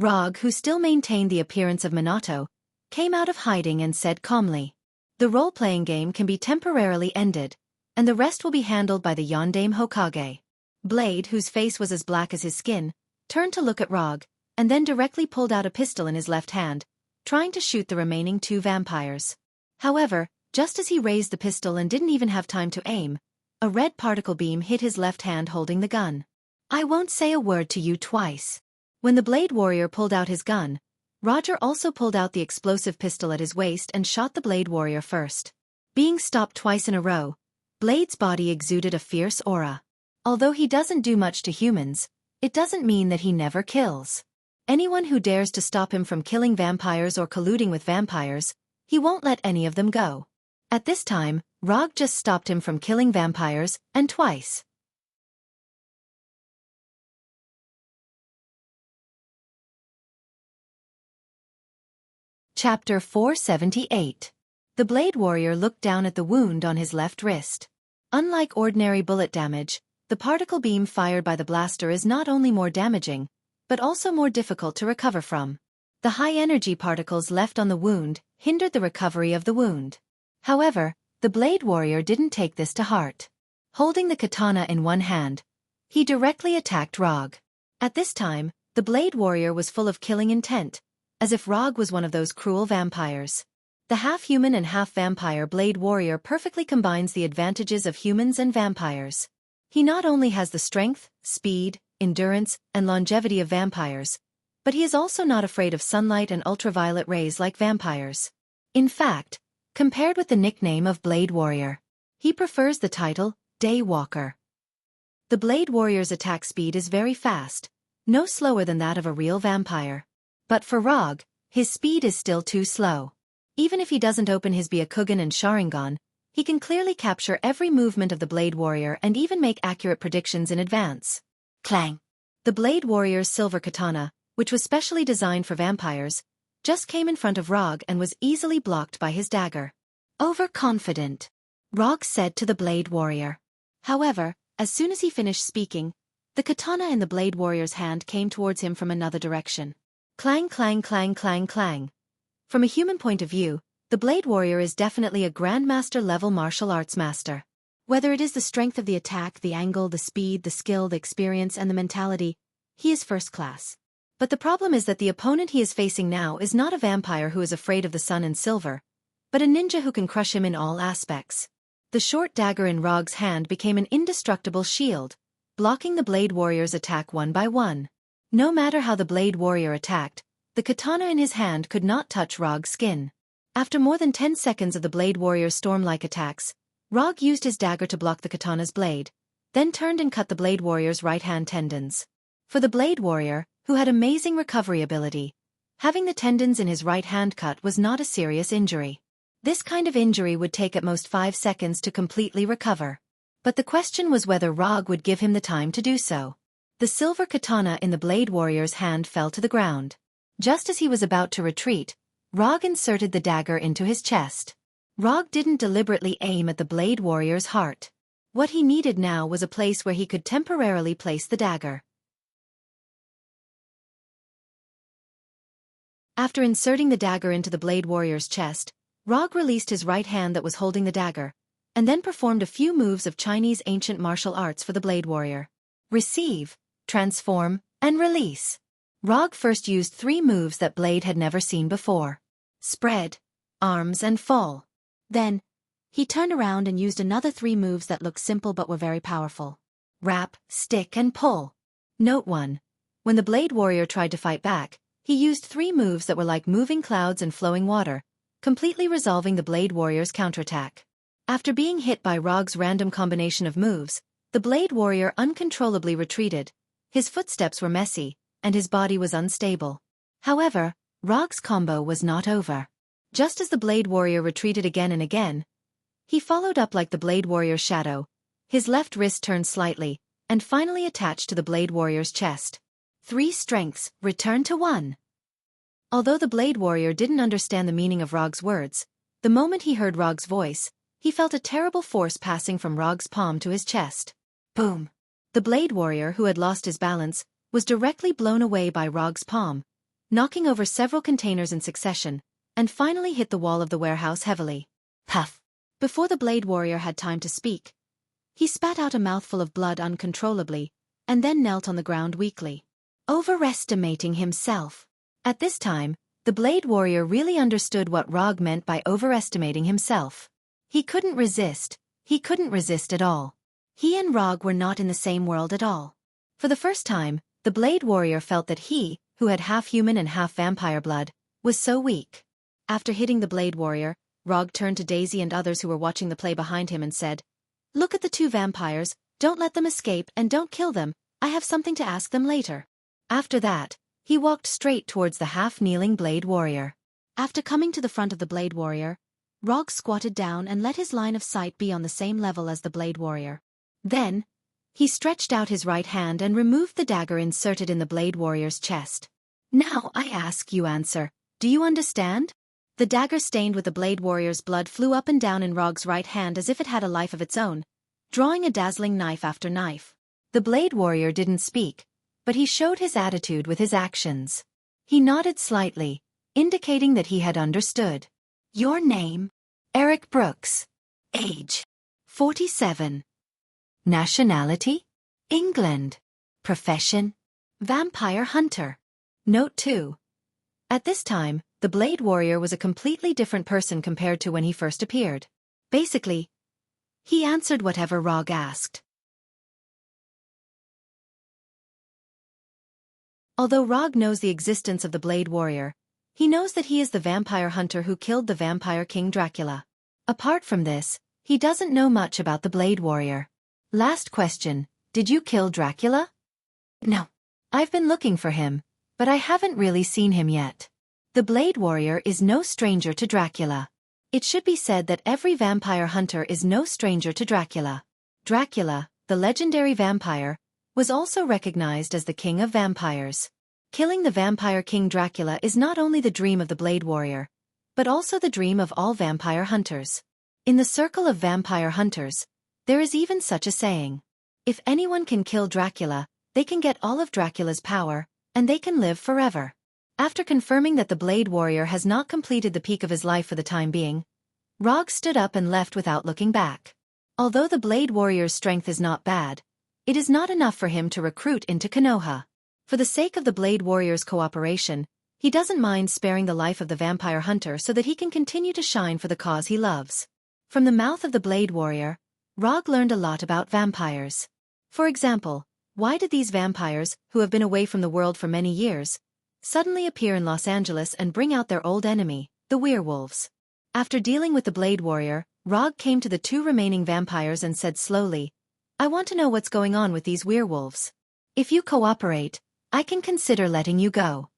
S1: Rog, who still maintained the appearance of Minato, came out of hiding and said calmly, "The role-playing game can be temporarily ended, and the rest will be handled by the Yondaime Hokage." Blade, whose face was as black as his skin, turned to look at Rog, and then directly pulled out a pistol in his left hand, trying to shoot the remaining two vampires. However, just as he raised the pistol and didn't even have time to aim, a red particle beam hit his left hand holding the gun. "I won't say a word to you twice." When the Blade Warrior pulled out his gun, Roger also pulled out the explosive pistol at his waist and shot the Blade Warrior first. Being stopped twice in a row, Blade's body exuded a fierce aura. Although he doesn't do much to humans, it doesn't mean that he never kills. Anyone who dares to stop him from killing vampires or colluding with vampires, he won't let any of them go. At this time, Rog just stopped him from killing vampires, and twice. Chapter 478. The Blade Warrior looked down at the wound on his left wrist. Unlike ordinary bullet damage, the particle beam fired by the blaster is not only more damaging, but also more difficult to recover from. The high-energy particles left on the wound hindered the recovery of the wound. However, the Blade Warrior didn't take this to heart. Holding the katana in one hand, he directly attacked Rog. At this time, the Blade Warrior was full of killing intent, as if Rog was one of those cruel vampires. The half-human and half-vampire Blade Warrior perfectly combines the advantages of humans and vampires. He not only has the strength, speed, endurance, and longevity of vampires, but he is also not afraid of sunlight and ultraviolet rays like vampires. In fact, compared with the nickname of Blade Warrior, he prefers the title, Daywalker. The Blade Warrior's attack speed is very fast, no slower than that of a real vampire. But for Rog, his speed is still too slow. Even if he doesn't open his Byakugan and Sharingan, he can clearly capture every movement of the Blade Warrior and even make accurate predictions in advance. Clang! The Blade Warrior's silver katana, which was specially designed for vampires, just came in front of Rog and was easily blocked by his dagger. "Overconfident," Rog said to the Blade Warrior. However, as soon as he finished speaking, the katana in the Blade Warrior's hand came towards him from another direction. Clang, clang, clang, clang, clang. From a human point of view, the Blade Warrior is definitely a Grandmaster-level martial arts master. Whether it is the strength of the attack, the angle, the speed, the skill, the experience, and the mentality, he is first class. But the problem is that the opponent he is facing now is not a vampire who is afraid of the sun and silver, but a ninja who can crush him in all aspects. The short dagger in Rog's hand became an indestructible shield, blocking the Blade Warrior's attack one by one. No matter how the Blade Warrior attacked, the katana in his hand could not touch Rog's skin. After more than 10 seconds of the Blade Warrior's storm-like attacks, Rog used his dagger to block the katana's blade, then turned and cut the Blade Warrior's right-hand tendons. For the Blade Warrior, who had amazing recovery ability, having the tendons in his right hand cut was not a serious injury. This kind of injury would take at most 5 seconds to completely recover. But the question was whether Rog would give him the time to do so. The silver katana in the Blade Warrior's hand fell to the ground. Just as he was about to retreat, Rog inserted the dagger into his chest. Rog didn't deliberately aim at the Blade Warrior's heart. What he needed now was a place where he could temporarily place the dagger. After inserting the dagger into the Blade Warrior's chest, Rog released his right hand that was holding the dagger, and then performed a few moves of Chinese ancient martial arts for the Blade Warrior. Receive, transform, and release. Rog first used 3 moves that Blade had never seen before. Spread, arms and fall. Then, he turned around and used another 3 moves that looked simple but were very powerful. Wrap, stick and pull. Note 1. When the Blade Warrior tried to fight back, he used 3 moves that were like moving clouds and flowing water, completely resolving the Blade Warrior's counterattack. After being hit by Rog's random combination of moves, the Blade Warrior uncontrollably retreated. His footsteps were messy, and his body was unstable. However, Rog's combo was not over. Just as the Blade Warrior retreated again and again, he followed up like the Blade Warrior's shadow. His left wrist turned slightly, and finally attached to the Blade Warrior's chest. 3 strengths, return to 1. Although the Blade Warrior didn't understand the meaning of Rog's words, the moment he heard Rog's voice, he felt a terrible force passing from Rog's palm to his chest. Boom! The Blade Warrior, who had lost his balance, was directly blown away by Rog's palm, knocking over several containers in succession, and finally hit the wall of the warehouse heavily. Puff! Before the Blade Warrior had time to speak, he spat out a mouthful of blood uncontrollably, and then knelt on the ground weakly, overestimating himself. At this time, the Blade Warrior really understood what Rog meant by overestimating himself. He couldn't resist at all. He and Rog were not in the same world at all. For the first time, the Blade Warrior felt that he, who had half human and half vampire blood, was so weak. After hitting the Blade Warrior, Rog turned to Daisy and others who were watching the play behind him and said, "Look at the two vampires, don't let them escape and don't kill them, I have something to ask them later." After that, he walked straight towards the half-kneeling Blade Warrior. After coming to the front of the Blade Warrior, Rog squatted down and let his line of sight be on the same level as the Blade Warrior. Then, he stretched out his right hand and removed the dagger inserted in the Blade Warrior's chest. "Now I ask you answer, do you understand?" The dagger stained with the Blade Warrior's blood flew up and down in Rog's right hand as if it had a life of its own, drawing a dazzling knife after knife. The Blade Warrior didn't speak, but he showed his attitude with his actions. He nodded slightly, indicating that he had understood. "Your name?" "Eric Brooks." "Age?" 47. "Nationality?" "England." "Profession?" "Vampire hunter." Note 2. At this time, the Blade Warrior was a completely different person compared to when he first appeared. Basically, he answered whatever Rog asked. Although Rog knows the existence of the Blade Warrior, he knows that he is the vampire hunter who killed the vampire king Dracula. Apart from this, he doesn't know much about the Blade Warrior. Last question, did you kill Dracula? No. I've been looking for him, but I haven't really seen him yet. The Blade Warrior is no stranger to Dracula. It should be said that every vampire hunter is no stranger to Dracula. Dracula, the legendary vampire, was also recognized as the king of vampires. Killing the vampire king Dracula is not only the dream of the Blade Warrior, but also the dream of all vampire hunters. In the circle of vampire hunters, there is even such a saying. If anyone can kill Dracula, they can get all of Dracula's power, and they can live forever. After confirming that the Blade Warrior has not completed the peak of his life for the time being, Rog stood up and left without looking back. Although the Blade Warrior's strength is not bad, it is not enough for him to recruit into Konoha. For the sake of the Blade Warrior's cooperation, he doesn't mind sparing the life of the vampire hunter so that he can continue to shine for the cause he loves. From the mouth of the Blade Warrior, Rog learned a lot about vampires. For example, why did these vampires, who have been away from the world for many years, suddenly appear in Los Angeles and bring out their old enemy, the werewolves? After dealing with the Blade Warrior, Rog came to the two remaining vampires and said slowly, "I want to know what's going on with these werewolves. If you cooperate, I can consider letting you go."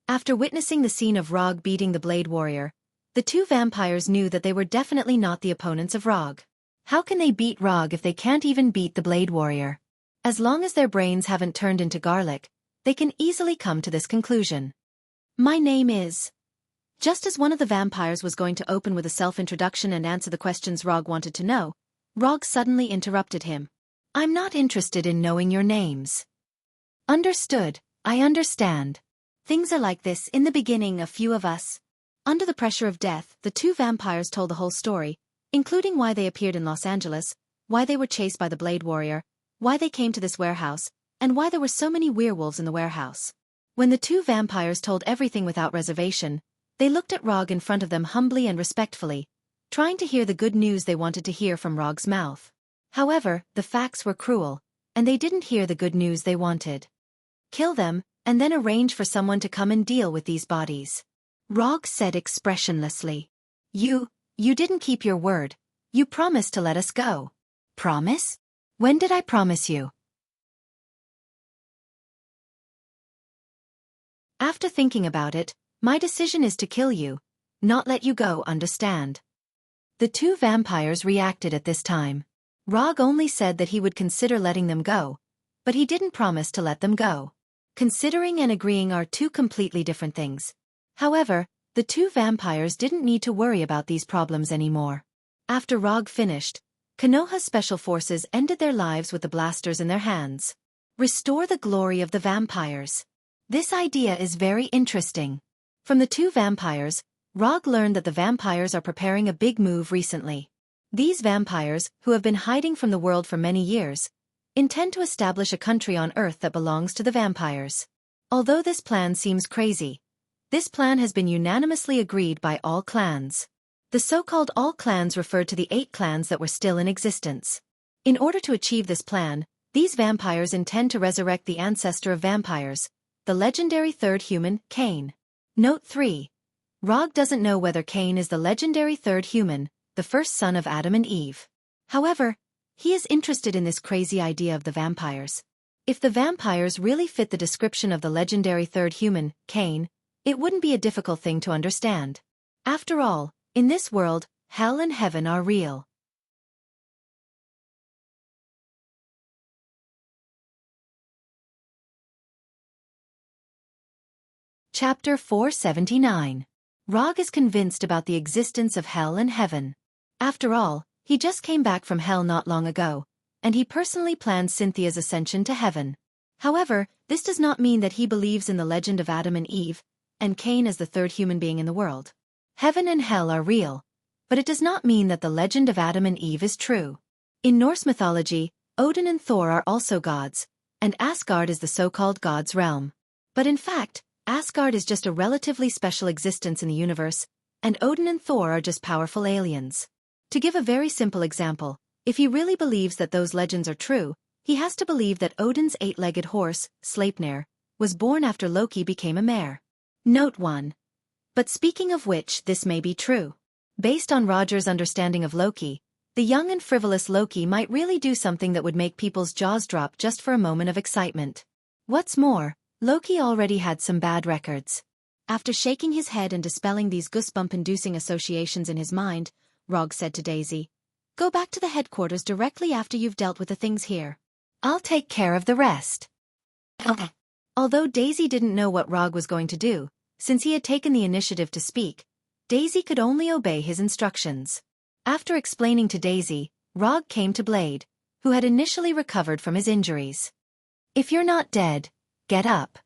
S1: After witnessing the scene of Rog beating the Blade Warrior, the two vampires knew that they were definitely not the opponents of Rog. How can they beat Rog if they can't even beat the Blade Warrior? As long as their brains haven't turned into garlic, they can easily come to this conclusion. "My name is..." Just as one of the vampires was going to open with a self-introduction and answer the questions Rog wanted to know, Rog suddenly interrupted him. "I'm not interested in knowing your names." "Understood, I understand. Things are like this in the beginning, a few of us." Under the pressure of death, the two vampires told the whole story, including why they appeared in Los Angeles, why they were chased by the Blade Warrior, why they came to this warehouse, and why there were so many werewolves in the warehouse. When the two vampires told everything without reservation, they looked at Rog in front of them humbly and respectfully, trying to hear the good news they wanted to hear from Rog's mouth. However, the facts were cruel, and they didn't hear the good news they wanted. "Kill them, and then arrange for someone to come and deal with these bodies," Rog said expressionlessly. You didn't keep your word. You promised to let us go." "Promise? When did I promise you?" "After thinking about it, my decision is to kill you, not let you go, understand?" The two vampires reacted at this time. Rog only said that he would consider letting them go, but he didn't promise to let them go. Considering and agreeing are two completely different things. However, the two vampires didn't need to worry about these problems anymore. After Rog finished, Konoha's special forces ended their lives with the blasters in their hands. Restore the glory of the vampires. This idea is very interesting. From the two vampires, Rog learned that the vampires are preparing a big move recently. These vampires, who have been hiding from the world for many years, intend to establish a country on Earth that belongs to the vampires. Although this plan seems crazy, this plan has been unanimously agreed by all clans. The so-called all clans referred to the 8 clans that were still in existence. In order to achieve this plan, these vampires intend to resurrect the ancestor of vampires, the legendary third human, Cain. Note 3. Rog doesn't know whether Cain is the legendary third human, the first son of Adam and Eve. However, he is interested in this crazy idea of the vampires. If the vampires really fit the description of the legendary third human, Cain, it wouldn't be a difficult thing to understand. After all, in this world, hell and heaven are real. Chapter 479. Rog is convinced about the existence of hell and heaven. After all, he just came back from hell not long ago, and he personally planned Cynthia's ascension to heaven. However, this does not mean that he believes in the legend of Adam and Eve, and Cain as the third human being in the world. Heaven and hell are real, but it does not mean that the legend of Adam and Eve is true. In Norse mythology, Odin and Thor are also gods, and Asgard is the so-called god's realm. But in fact, Asgard is just a relatively special existence in the universe, and Odin and Thor are just powerful aliens. To give a very simple example, if he really believes that those legends are true, he has to believe that Odin's 8-legged horse, Sleipnir, was born after Loki became a mare. Note 1. But speaking of which, this may be true. Based on Roger's understanding of Loki, the young and frivolous Loki might really do something that would make people's jaws drop just for a moment of excitement. What's more, Loki already had some bad records. After shaking his head and dispelling these goosebump-inducing associations in his mind, Rog said to Daisy, "Go back to the headquarters directly after you've dealt with the things here. I'll take care of the rest." Okay. Although Daisy didn't know what Rog was going to do, since he had taken the initiative to speak, Daisy could only obey his instructions. After explaining to Daisy, Rog came to Blade, who had initially recovered from his injuries. "If you're not dead, get up.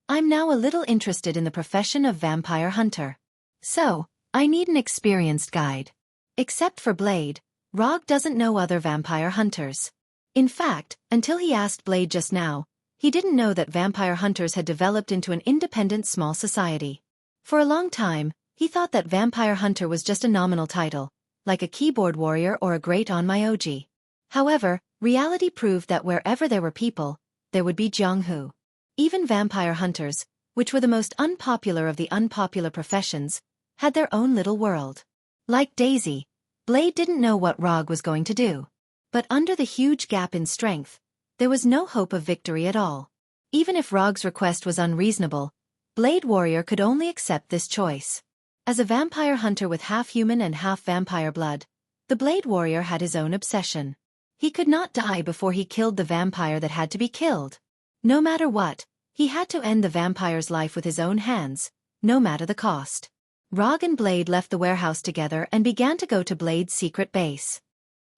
S1: I'm now a little interested in the profession of vampire hunter. So, I need an experienced guide." Except for Blade, Rog doesn't know other vampire hunters. In fact, until he asked Blade just now, he didn't know that vampire hunters had developed into an independent small society. For a long time, he thought that vampire hunter was just a nominal title, like a keyboard warrior or a great onmyoji. However, reality proved that wherever there were people, there would be Jianghu. Even vampire hunters, which were the most unpopular of the unpopular professions, had their own little world. Like Daisy, Blade didn't know what Rog was going to do. But under the huge gap in strength, there was no hope of victory at all. Even if Rog's request was unreasonable, Blade Warrior could only accept this choice. As a vampire hunter with half human and half vampire blood, the Blade Warrior had his own obsession. He could not die before he killed the vampire that had to be killed. No matter what, he had to end the vampire's life with his own hands, no matter the cost. Rog and Blade left the warehouse together and began to go to Blade's secret base.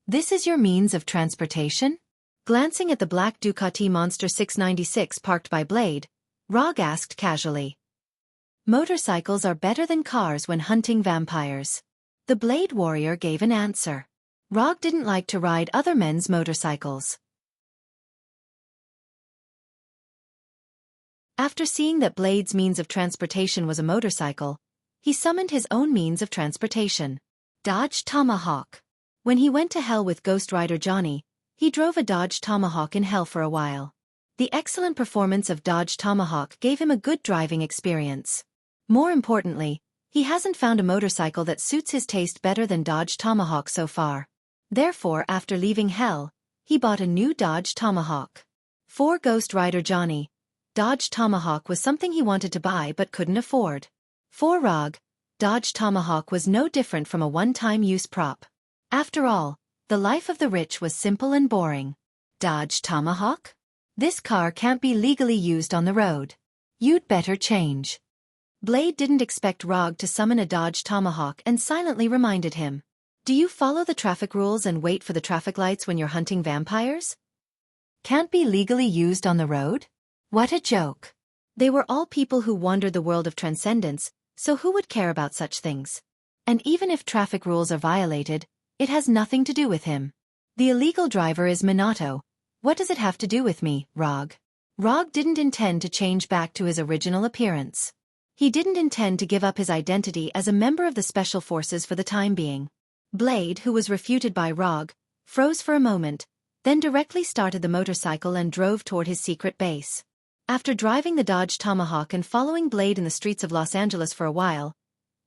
S1: "This is your means of transportation?" Glancing at the black Ducati Monster 696 parked by Blade, Rog asked casually. "Motorcycles are better than cars when hunting vampires." The Blade Warrior gave an answer. Rog didn't like to ride other men's motorcycles. After seeing that Blade's means of transportation was a motorcycle, he summoned his own means of transportation. Dodge Tomahawk. When he went to hell with Ghost Rider Johnny, he drove a Dodge Tomahawk in hell for a while. The excellent performance of Dodge Tomahawk gave him a good driving experience. More importantly, he hasn't found a motorcycle that suits his taste better than Dodge Tomahawk so far. Therefore, after leaving hell, he bought a new Dodge Tomahawk. For Ghost Rider Johnny, Dodge Tomahawk was something he wanted to buy but couldn't afford. For Rog, Dodge Tomahawk was no different from a one-time use prop. After all, the life of the rich was simple and boring. Dodge Tomahawk? This car can't be legally used on the road. You'd better change. Blade didn't expect Rog to summon a Dodge Tomahawk and silently reminded him. "Do you follow the traffic rules and wait for the traffic lights when you're hunting vampires? Can't be legally used on the road? What a joke." They were all people who wandered the world of transcendence, so who would care about such things? And even if traffic rules are violated, it has nothing to do with him. The illegal driver is Minato. What does it have to do with me, Rog? Rog didn't intend to change back to his original appearance. He didn't intend to give up his identity as a member of the Special Forces for the time being. Blade, who was refuted by Rog, froze for a moment, then directly started the motorcycle and drove toward his secret base. After driving the Dodge Tomahawk and following Blade in the streets of Los Angeles for a while,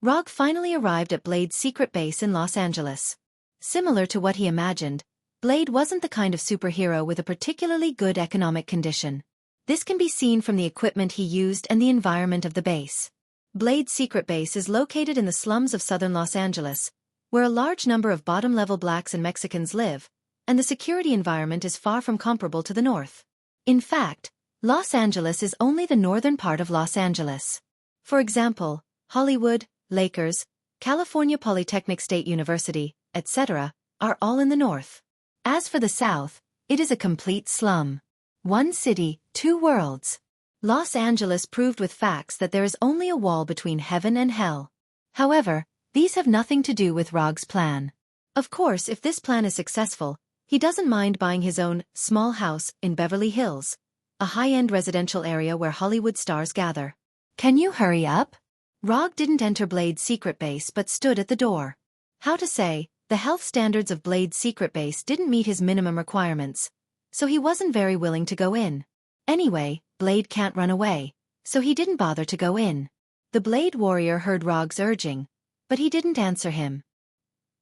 S1: Rog finally arrived at Blade's secret base in Los Angeles. Similar to what he imagined, Blade wasn't the kind of superhero with a particularly good economic condition. This can be seen from the equipment he used and the environment of the base. Blade's secret base is located in the slums of southern Los Angeles, where a large number of bottom-level blacks and Mexicans live, and the security environment is far from comparable to the north. In fact, Los Angeles is only the northern part of Los Angeles. For example, Hollywood, Lakers, California Polytechnic State University, etc., are all in the north. As for the south, it is a complete slum. One city, two worlds. Los Angeles proved with facts that there is only a wall between heaven and hell. However, these have nothing to do with Rog's plan. Of course, if this plan is successful, he doesn't mind buying his own small house in Beverly Hills, a high-end residential area where Hollywood stars gather. Can you hurry up? Rog didn't enter Blade's secret base but stood at the door. How to say, the health standards of Blade's secret base didn't meet his minimum requirements, so he wasn't very willing to go in. Anyway, Blade can't run away, so he didn't bother to go in. The Blade warrior heard Rog's urging, but he didn't answer him.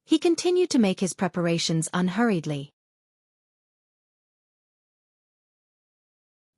S1: He continued to make his preparations unhurriedly.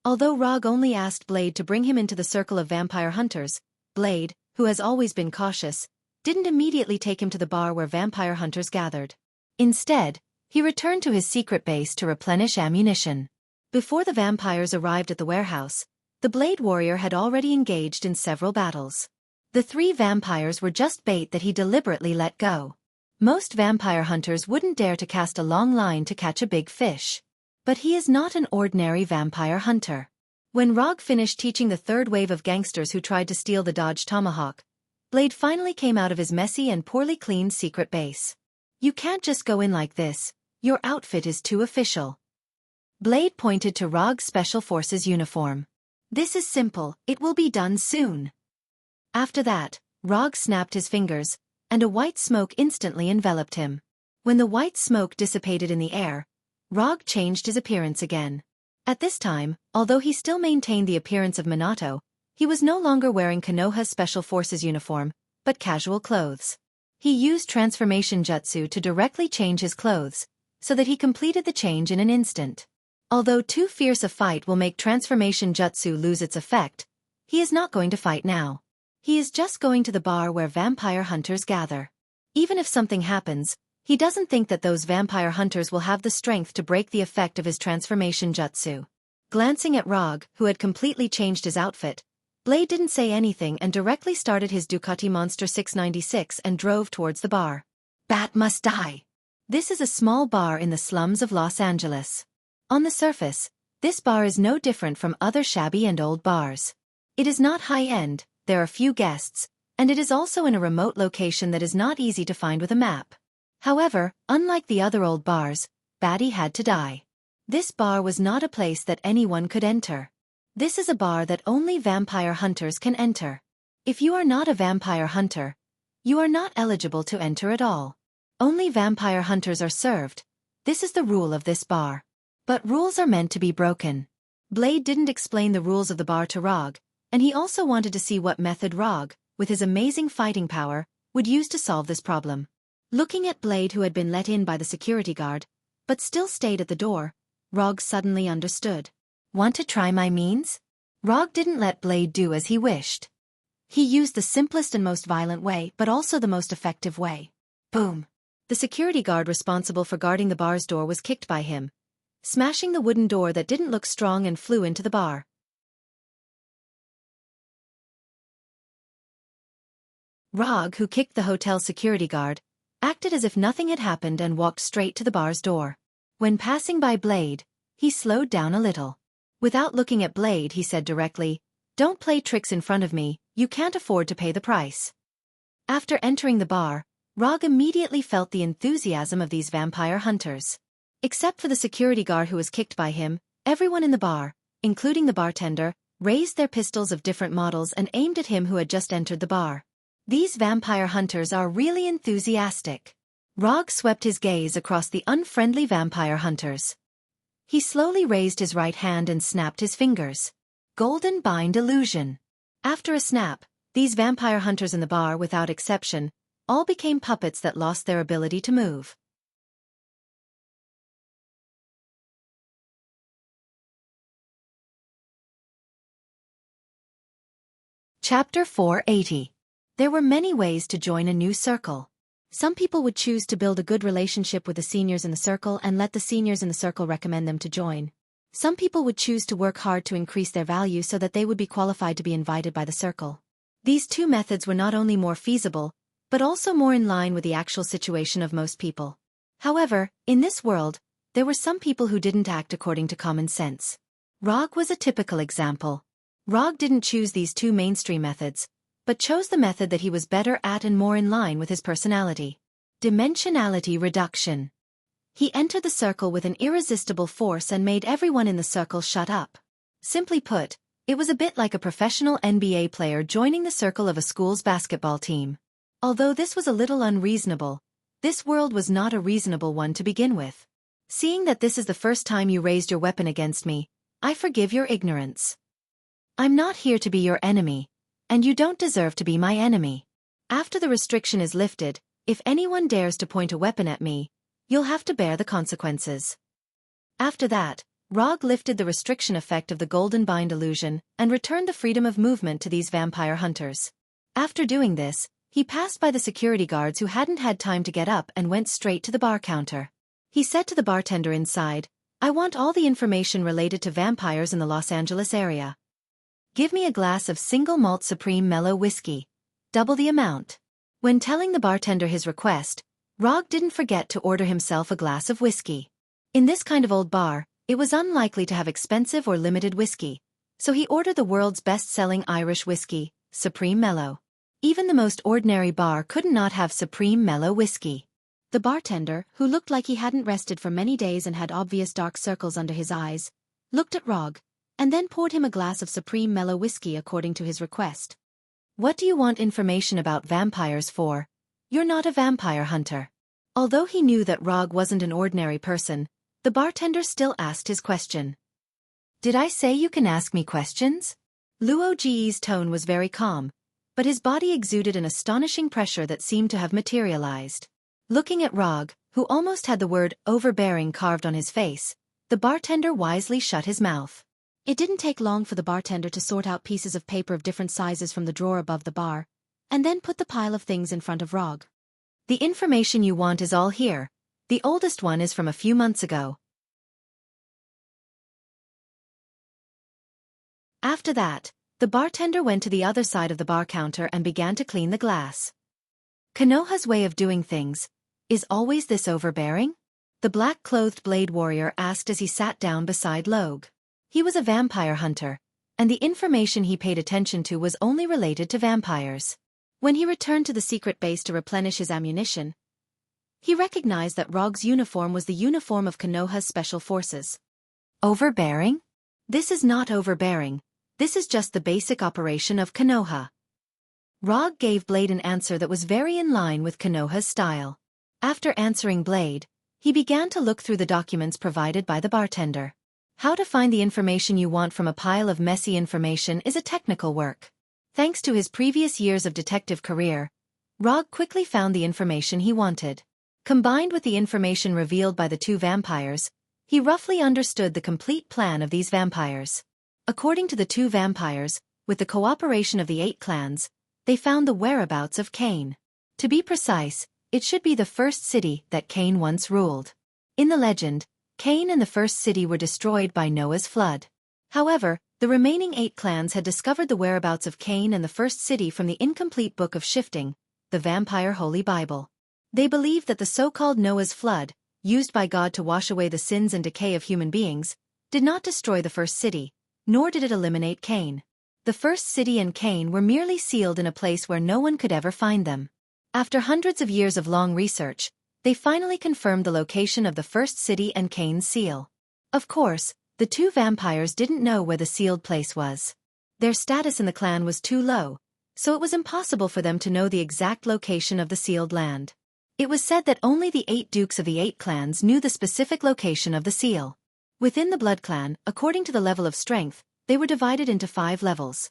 S1: Although Rog only asked Blade to bring him into the circle of vampire hunters, Blade, who has always been cautious, didn't immediately take him to the bar where vampire hunters gathered. Instead, he returned to his secret base to replenish ammunition. Before the vampires arrived at the warehouse, the Blade warrior had already engaged in several battles. The 3 vampires were just bait that he deliberately let go. Most vampire hunters wouldn't dare to cast a long line to catch a big fish. But he is not an ordinary vampire hunter. When Rog finished teaching the 3rd wave of gangsters who tried to steal the Dodge Tomahawk, Blade finally came out of his messy and poorly cleaned secret base. You can't just go in like this, your outfit is too official. Blade pointed to Rog's Special Forces uniform. This is simple, it will be done soon. After that, Rog snapped his fingers, and a white smoke instantly enveloped him. When the white smoke dissipated in the air, Rog changed his appearance again. At this time, although he still maintained the appearance of Minato, he was no longer wearing Konoha's Special Forces uniform, but casual clothes. He used transformation jutsu to directly change his clothes, so that he completed the change in an instant. Although too fierce a fight will make transformation jutsu lose its effect, he is not going to fight now. He is just going to the bar where vampire hunters gather. Even if something happens, he doesn't think that those vampire hunters will have the strength to break the effect of his transformation jutsu. Glancing at Rog, who had completely changed his outfit, Blade didn't say anything and directly started his Ducati Monster 696 and drove towards the bar. Bat must die. This is a small bar in the slums of Los Angeles. On the surface, this bar is no different from other shabby and old bars. It is not high-end, there are few guests, and it is also in a remote location that is not easy to find with a map. However, unlike the other old bars, Batty had to die. This bar was not a place that anyone could enter. This is a bar that only vampire hunters can enter. If you are not a vampire hunter, you are not eligible to enter at all. Only vampire hunters are served. This is the rule of this bar. But rules are meant to be broken. Blade didn't explain the rules of the bar to Rog, and he also wanted to see what method Rog, with his amazing fighting power, would use to solve this problem. Looking at Blade, who had been let in by the security guard, but still stayed at the door, Rog suddenly understood. Want to try my means? Rog didn't let Blade do as he wished. He used the simplest and most violent way, but also the most effective way. Boom! The security guard responsible for guarding the bar's door was kicked by him, smashing the wooden door that didn't look strong and flew into the bar. Rog, who kicked the hotel security guard, acted as if nothing had happened and walked straight to the bar's door. When passing by Blade, he slowed down a little. Without looking at Blade, he said directly, Don't play tricks in front of me, you can't afford to pay the price. After entering the bar, Rog immediately felt the enthusiasm of these vampire hunters. Except for the security guard who was kicked by him, everyone in the bar, including the bartender, raised their pistols of different models and aimed at him who had just entered the bar. These vampire hunters are really enthusiastic. Rog swept his gaze across the unfriendly vampire hunters. He slowly raised his right hand and snapped his fingers. Golden Bind Illusion. After a snap, these vampire hunters in the bar, without exception, all became puppets that lost their ability to move. Chapter 480. There were many ways to join a new circle. Some people would choose to build a good relationship with the seniors in the circle and let the seniors in the circle recommend them to join. Some people would choose to work hard to increase their value so that they would be qualified to be invited by the circle. These two methods were not only more feasible, but also more in line with the actual situation of most people. However, in this world, there were some people who didn't act according to common sense. Rog was a typical example. Rog didn't choose these two mainstream methods, but chose the method that he was better at and more in line with his personality. Dimensionality reduction. He entered the circle with an irresistible force and made everyone in the circle shut up. Simply put, it was a bit like a professional NBA player joining the circle of a school's basketball team. Although this was a little unreasonable, this world was not a reasonable one to begin with. Seeing that this is the first time you raised your weapon against me, I forgive your ignorance. I'm not here to be your enemy, and you don't deserve to be my enemy. After the restriction is lifted, if anyone dares to point a weapon at me, you'll have to bear the consequences. After that, Rog lifted the restriction effect of the Golden Bind illusion and returned the freedom of movement to these vampire hunters. After doing this, he passed by the security guards who hadn't had time to get up and went straight to the bar counter. He said to the bartender inside, "I want all the information related to vampires in the Los Angeles area. Give me a glass of single malt supreme mellow whiskey. Double the amount." When telling the bartender his request, Rog didn't forget to order himself a glass of whiskey. In this kind of old bar, it was unlikely to have expensive or limited whiskey, so he ordered the world's best-selling Irish whiskey, Supreme Mellow. Even the most ordinary bar could not have Supreme Mellow whiskey. The bartender, who looked like he hadn't rested for many days and had obvious dark circles under his eyes, looked at Rog, and then poured him a glass of Supreme Mellow whiskey according to his request. "What do you want information about vampires for? You're not a vampire hunter." Although he knew that Rog wasn't an ordinary person, the bartender still asked his question. "Did I say you can ask me questions?" Luo Ji's tone was very calm, but his body exuded an astonishing pressure that seemed to have materialized. Looking at Rog, who almost had the word overbearing carved on his face, the bartender wisely shut his mouth. It didn't take long for the bartender to sort out pieces of paper of different sizes from the drawer above the bar, and then put the pile of things in front of Rog. "The information you want is all here. The oldest one is from a few months ago." After that, the bartender went to the other side of the bar counter and began to clean the glass. "Konoha's way of doing things, is always this overbearing?" the black-clothed blade warrior asked as he sat down beside Logue. He was a vampire hunter, and the information he paid attention to was only related to vampires. When he returned to the secret base to replenish his ammunition, he recognized that Rog's uniform was the uniform of Konoha's special forces. "Overbearing? This is not overbearing, this is just the basic operation of Konoha." Rog gave Blade an answer that was very in line with Konoha's style. After answering Blade, he began to look through the documents provided by the bartender. How to find the information you want from a pile of messy information is a technical work. Thanks to his previous years of detective career, Rog quickly found the information he wanted. Combined with the information revealed by the two vampires, he roughly understood the complete plan of these vampires. According to the two vampires, with the cooperation of the 8 clans, they found the whereabouts of Cain. To be precise, it should be the first city that Cain once ruled. In the legend, Cain and the first city were destroyed by Noah's flood. However, the remaining 8 clans had discovered the whereabouts of Cain and the first city from the incomplete Book of Shifting, the vampire Holy Bible. They believed that the so-called Noah's flood, used by God to wash away the sins and decay of human beings, did not destroy the first city, nor did it eliminate Cain. The The first city and cane were merely sealed in a place where no one could ever find them. After hundreds of years of long research, they finally confirmed the location of the first city and cane's seal. Of course, the two vampires didn't know where the sealed place was. Their status in the clan was too low, so it was impossible for them to know the exact location of the sealed land. It was said that only the 8 dukes of the 8 clans knew the specific location of the seal. Within the Blood Clan, according to the level of strength, they were divided into 5 levels: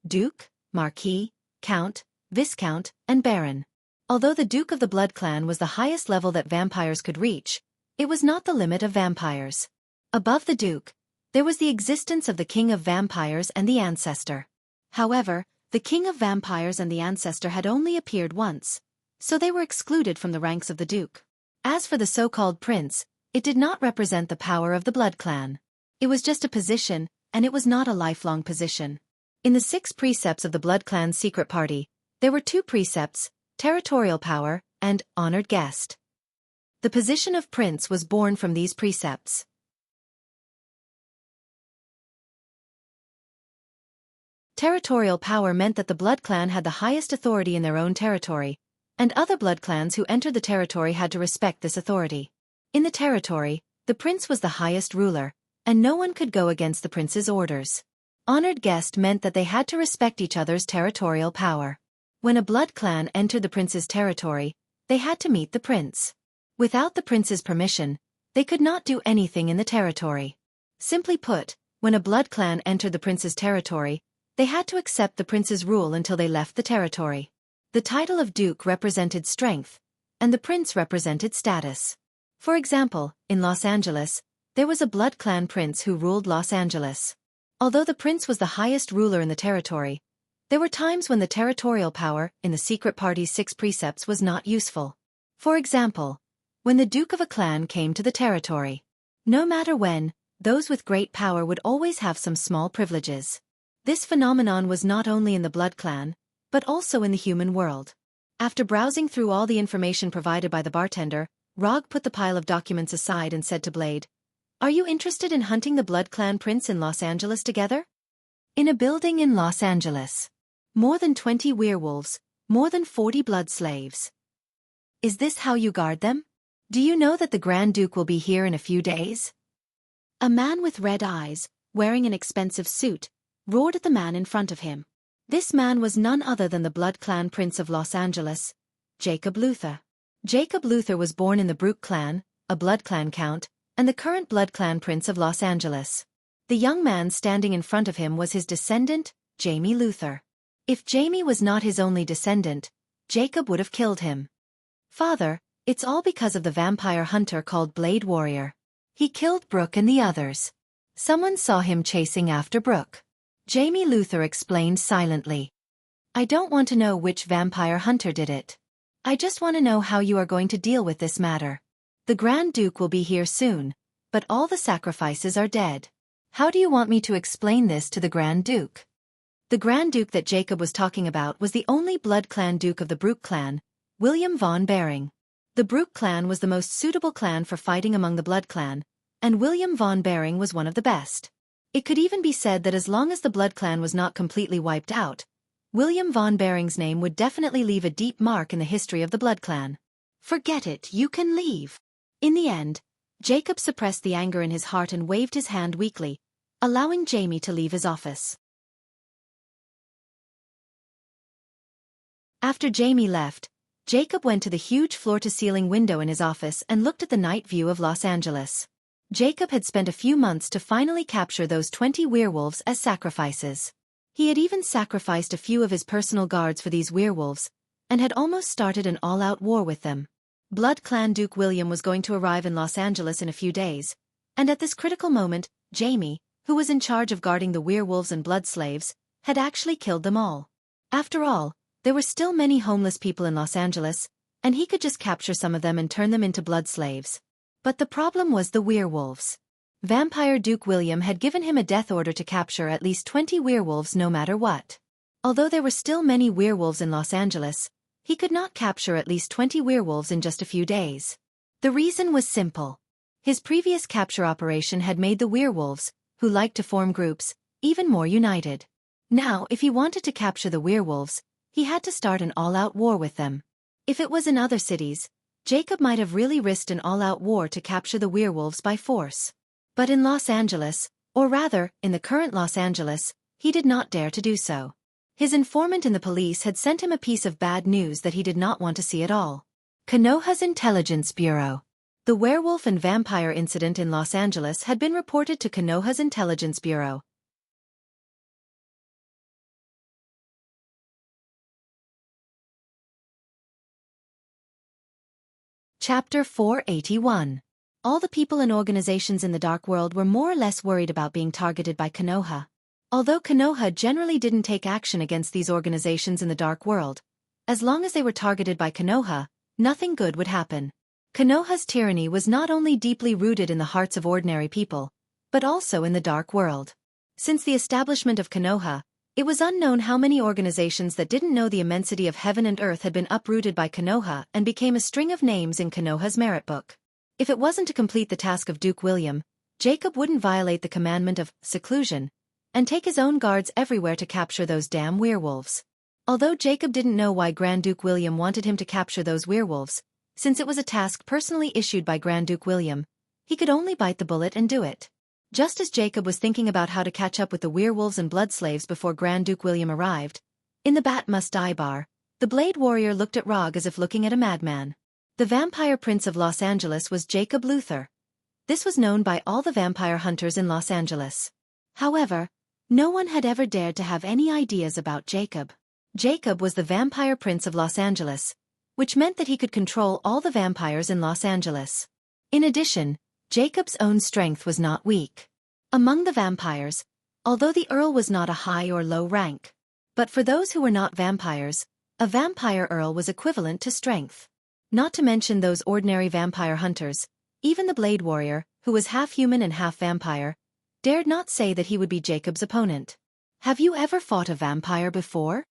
S1: Duke, Marquis, Count, Viscount, and Baron. Although the Duke of the Blood Clan was the highest level that vampires could reach, it was not the limit of vampires. Above the Duke, there was the existence of the King of Vampires and the Ancestor. However, the King of Vampires and the Ancestor had only appeared once, so they were excluded from the ranks of the Duke. As for the so-called Prince, it did not represent the power of the Blood Clan. It was just a position, and it was not a lifelong position. In the 6 precepts of the Blood Clan's secret party, there were 2 precepts: territorial power and honored guest. The position of Prince was born from these precepts. Territorial power meant that the Blood Clan had the highest authority in their own territory, and other Blood Clans who entered the territory had to respect this authority. In the territory, the Prince was the highest ruler, and no one could go against the Prince's orders. Honored guest meant that they had to respect each other's territorial power. When a Blood Clan entered the Prince's territory, they had to meet the Prince. Without the Prince's permission, they could not do anything in the territory. Simply put, when a Blood Clan entered the Prince's territory, they had to accept the Prince's rule until they left the territory. The title of Duke represented strength, and the Prince represented status. For example, in Los Angeles, there was a Blood Clan prince who ruled Los Angeles. Although the prince was the highest ruler in the territory, there were times when the territorial power in the secret party's 6 precepts was not useful. For example, when the Duke of a clan came to the territory. No matter when, those with great power would always have some small privileges. This phenomenon was not only in the Blood Clan, but also in the human world. After browsing through all the information provided by the bartender, Rog put the pile of documents aside and said to Blade, "Are you interested in hunting the Blood Clan prince in Los Angeles together?" In a building in Los Angeles. More than 20 werewolves, more than 40 blood slaves. Is this how you guard them? Do you know that the Grand Duke will be here in a few days? A man with red eyes, wearing an expensive suit, roared at the man in front of him. This man was none other than the Blood Clan prince of Los Angeles, Jacob Luther. Jacob Luther was born in the Brooke clan, a Blood Clan count, and the current Blood Clan prince of Los Angeles. The young man standing in front of him was his descendant, Jamie Luther. If Jamie was not his only descendant, Jacob would have killed him. "Father, it's all because of the vampire hunter called Blade Warrior. He killed Brooke and the others. Someone saw him chasing after Brooke." Jamie Luther explained silently. "I don't want to know which vampire hunter did it. I just want to know how you are going to deal with this matter. The Grand Duke will be here soon, but all the sacrifices are dead. How do you want me to explain this to the Grand Duke?" The Grand Duke that Jacob was talking about was the only Blood Clan Duke of the Brooke clan, William von Behring. The Brooke clan was the most suitable clan for fighting among the Blood Clan, and William von Behring was one of the best. It could even be said that as long as the Blood Clan was not completely wiped out, William von Behring's name would definitely leave a deep mark in the history of the Blood Clan. "Forget it, you can leave." In the end, Jacob suppressed the anger in his heart and waved his hand weakly, allowing Jamie to leave his office. After Jamie left, Jacob went to the huge floor-to-ceiling window in his office and looked at the night view of Los Angeles. Jacob had spent a few months to finally capture those 20 werewolves as sacrifices. He had even sacrificed a few of his personal guards for these werewolves, and had almost started an all-out war with them. Blood Clan Duke William was going to arrive in Los Angeles in a few days, and at this critical moment, Jamie, who was in charge of guarding the werewolves and blood slaves, had actually killed them all. After all, there were still many homeless people in Los Angeles, and he could just capture some of them and turn them into blood slaves. But the problem was the werewolves. Vampire Duke William had given him a death order to capture at least 20 werewolves no matter what. Although there were still many werewolves in Los Angeles, he could not capture at least 20 werewolves in just a few days. The reason was simple. His previous capture operation had made the werewolves, who liked to form groups, even more united. Now, if he wanted to capture the werewolves, he had to start an all-out war with them. If it was in other cities, Jacob might have really risked an all-out war to capture the werewolves by force. But in Los Angeles, or rather, in the current Los Angeles, he did not dare to do so. His informant in the police had sent him a piece of bad news that he did not want to see at all. Konoha's Intelligence Bureau. The werewolf and vampire incident in Los Angeles had been reported to Konoha's Intelligence Bureau. Chapter 481. All the people and organizations in the Dark World were more or less worried about being targeted by Konoha. Although Konoha generally didn't take action against these organizations in the Dark World, as long as they were targeted by Konoha, nothing good would happen. Konoha's tyranny was not only deeply rooted in the hearts of ordinary people, but also in the Dark World. Since the establishment of Konoha, it was unknown how many organizations that didn't know the immensity of heaven and earth had been uprooted by Konoha and became a string of names in Konoha's merit book. If it wasn't to complete the task of Duke William, Jacob wouldn't violate the commandment of seclusion and take his own guards everywhere to capture those damn werewolves. Although Jacob didn't know why Grand Duke William wanted him to capture those werewolves, since it was a task personally issued by Grand Duke William, he could only bite the bullet and do it. Just as Jacob was thinking about how to catch up with the werewolves and blood slaves before Grand Duke William arrived, in the Bat Must Die bar, the Blade Warrior looked at Rog as if looking at a madman. The Vampire Prince of Los Angeles was Jacob Luther. This was known by all the vampire hunters in Los Angeles. However, no one had ever dared to have any ideas about Jacob. Jacob was the Vampire Prince of Los Angeles, which meant that he could control all the vampires in Los Angeles. In addition, Jacob's own strength was not weak. Among the vampires, although the Earl was not a high or low rank, but for those who were not vampires, a vampire Earl was equivalent to strength. Not to mention those ordinary vampire hunters, even the Blade Warrior, who was half human and half vampire, dared not say that he would be Jacob's opponent. Have you ever fought a vampire before?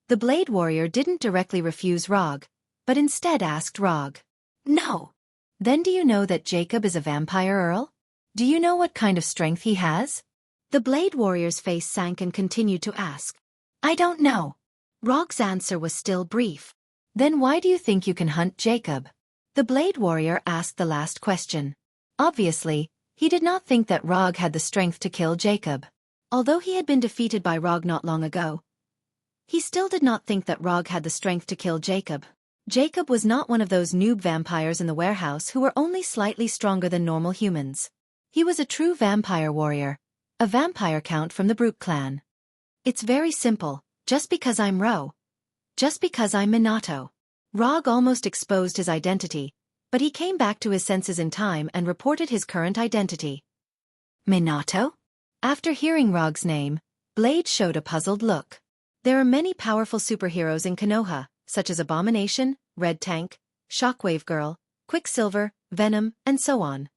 S1: The Blade Warrior didn't directly refuse Rog, but instead asked Rog. No. Then do you know that Jacob is a vampire Earl? Do you know what kind of strength he has? The Blade Warrior's face sank and continued to ask. I don't know. Rog's answer was still brief. Then why do you think you can hunt Jacob? The Blade Warrior asked the last question. Obviously, he did not think that Rog had the strength to kill Jacob. Although he had been defeated by Rog not long ago, he still did not think that Rog had the strength to kill Jacob. Jacob was not one of those noob vampires in the warehouse who were only slightly stronger than normal humans. He was a true vampire warrior, a vampire count from the Brute clan. It's very simple, just because I'm Ro. Just because I'm Minato. Rog almost exposed his identity, but he came back to his senses in time and reported his current identity. Minato? After hearing Rog's name, Blade showed a puzzled look. There are many powerful superheroes in Konoha, such as Abomination, Red Tank, Shockwave Girl, Quicksilver, Venom, and so on.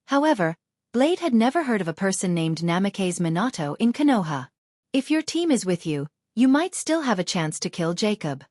S1: However, Blade had never heard of a person named Namikaze Minato in Konoha. If your team is with you, you might still have a chance to kill Jacob.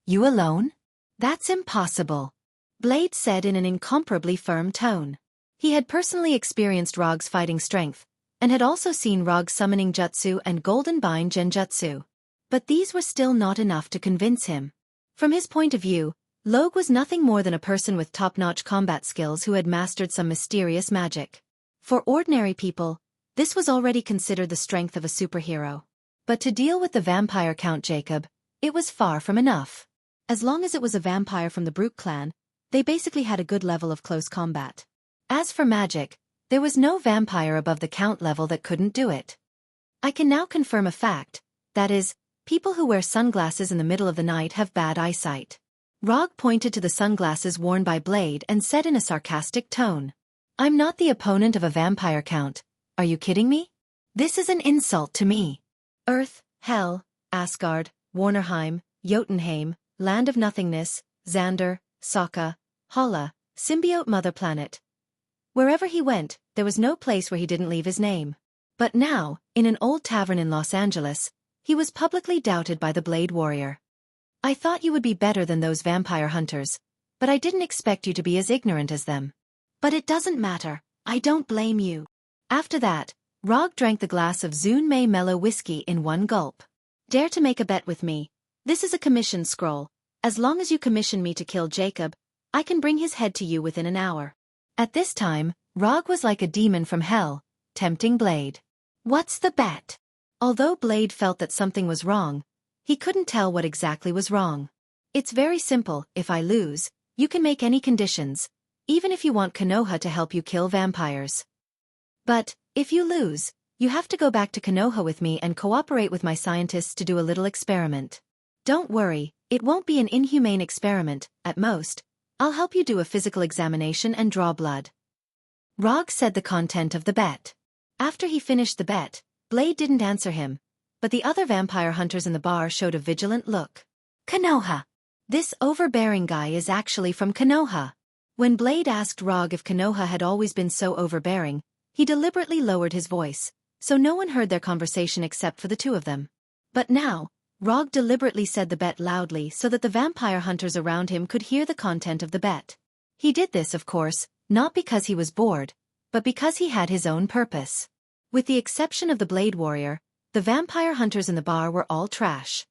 S1: You alone? That's impossible, Blade said in an incomparably firm tone. He had personally experienced Rog's fighting strength, and had also seen Rog's summoning jutsu and golden bind genjutsu. But these were still not enough to convince him. From his point of view, Logue was nothing more than a person with top-notch combat skills who had mastered some mysterious magic. For ordinary people, this was already considered the strength of a superhero. But to deal with the vampire Count Jacob, it was far from enough. As long as it was a vampire from the Brute clan, they basically had a good level of close combat. As for magic, there was no vampire above the Count level that couldn't do it. I can now confirm a fact, that is, people who wear sunglasses in the middle of the night have bad eyesight. Rog pointed to the sunglasses worn by Blade and said in a sarcastic tone, I'm not the opponent of a vampire Count, are you kidding me? This is an insult to me. Earth, Hell, Asgard, Warnerheim, Jotunheim, Land of Nothingness, Xander, Sokka, Hala, Symbiote Mother Planet. Wherever he went, there was no place where he didn't leave his name. But now, in an old tavern in Los Angeles, he was publicly doubted by the Blade Warrior. I thought you would be better than those vampire hunters, but I didn't expect you to be as ignorant as them. But it doesn't matter, I don't blame you. After that, Rog drank the glass of Zunmei mellow whiskey in one gulp. Dare to make a bet with me. This is a commission scroll. As long as you commission me to kill Jacob, I can bring his head to you within an hour. At this time, Rog was like a demon from hell, tempting Blade. What's the bet? Although Blade felt that something was wrong, he couldn't tell what exactly was wrong. It's very simple. If I lose, you can make any conditions, even if you want Konoha to help you kill vampires. But, if you lose, you have to go back to Konoha with me and cooperate with my scientists to do a little experiment. Don't worry, it won't be an inhumane experiment. At most, I'll help you do a physical examination and draw blood. Rog said the content of the bet. After he finished the bet, Blade didn't answer him, but the other vampire hunters in the bar showed a vigilant look. Konoha! This overbearing guy is actually from Konoha. When Blade asked Rog if Konoha had always been so overbearing, he deliberately lowered his voice, so no one heard their conversation except for the two of them. But now, Rog deliberately said the bet loudly so that the vampire hunters around him could hear the content of the bet. He did this, of course, not because he was bored, but because he had his own purpose. With the exception of the Blade Warrior, the vampire hunters in the bar were all trash.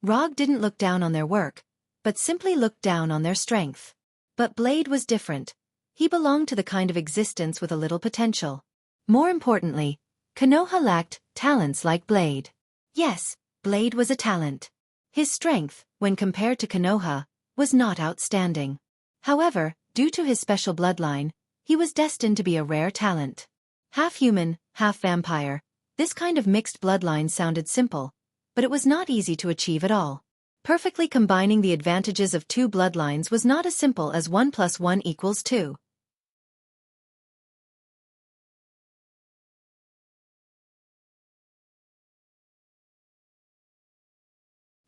S1: Rog didn't look down on their work, but simply looked down on their strength. But Blade was different. He belonged to the kind of existence with a little potential. More importantly, Konoha lacked talents like Blade. Yes, Blade was a talent. His strength, when compared to Konoha, was not outstanding. However, due to his special bloodline, he was destined to be a rare talent. Half human, half vampire, this kind of mixed bloodline sounded simple, but it was not easy to achieve at all. Perfectly combining the advantages of two bloodlines was not as simple as 1 + 1 = 2.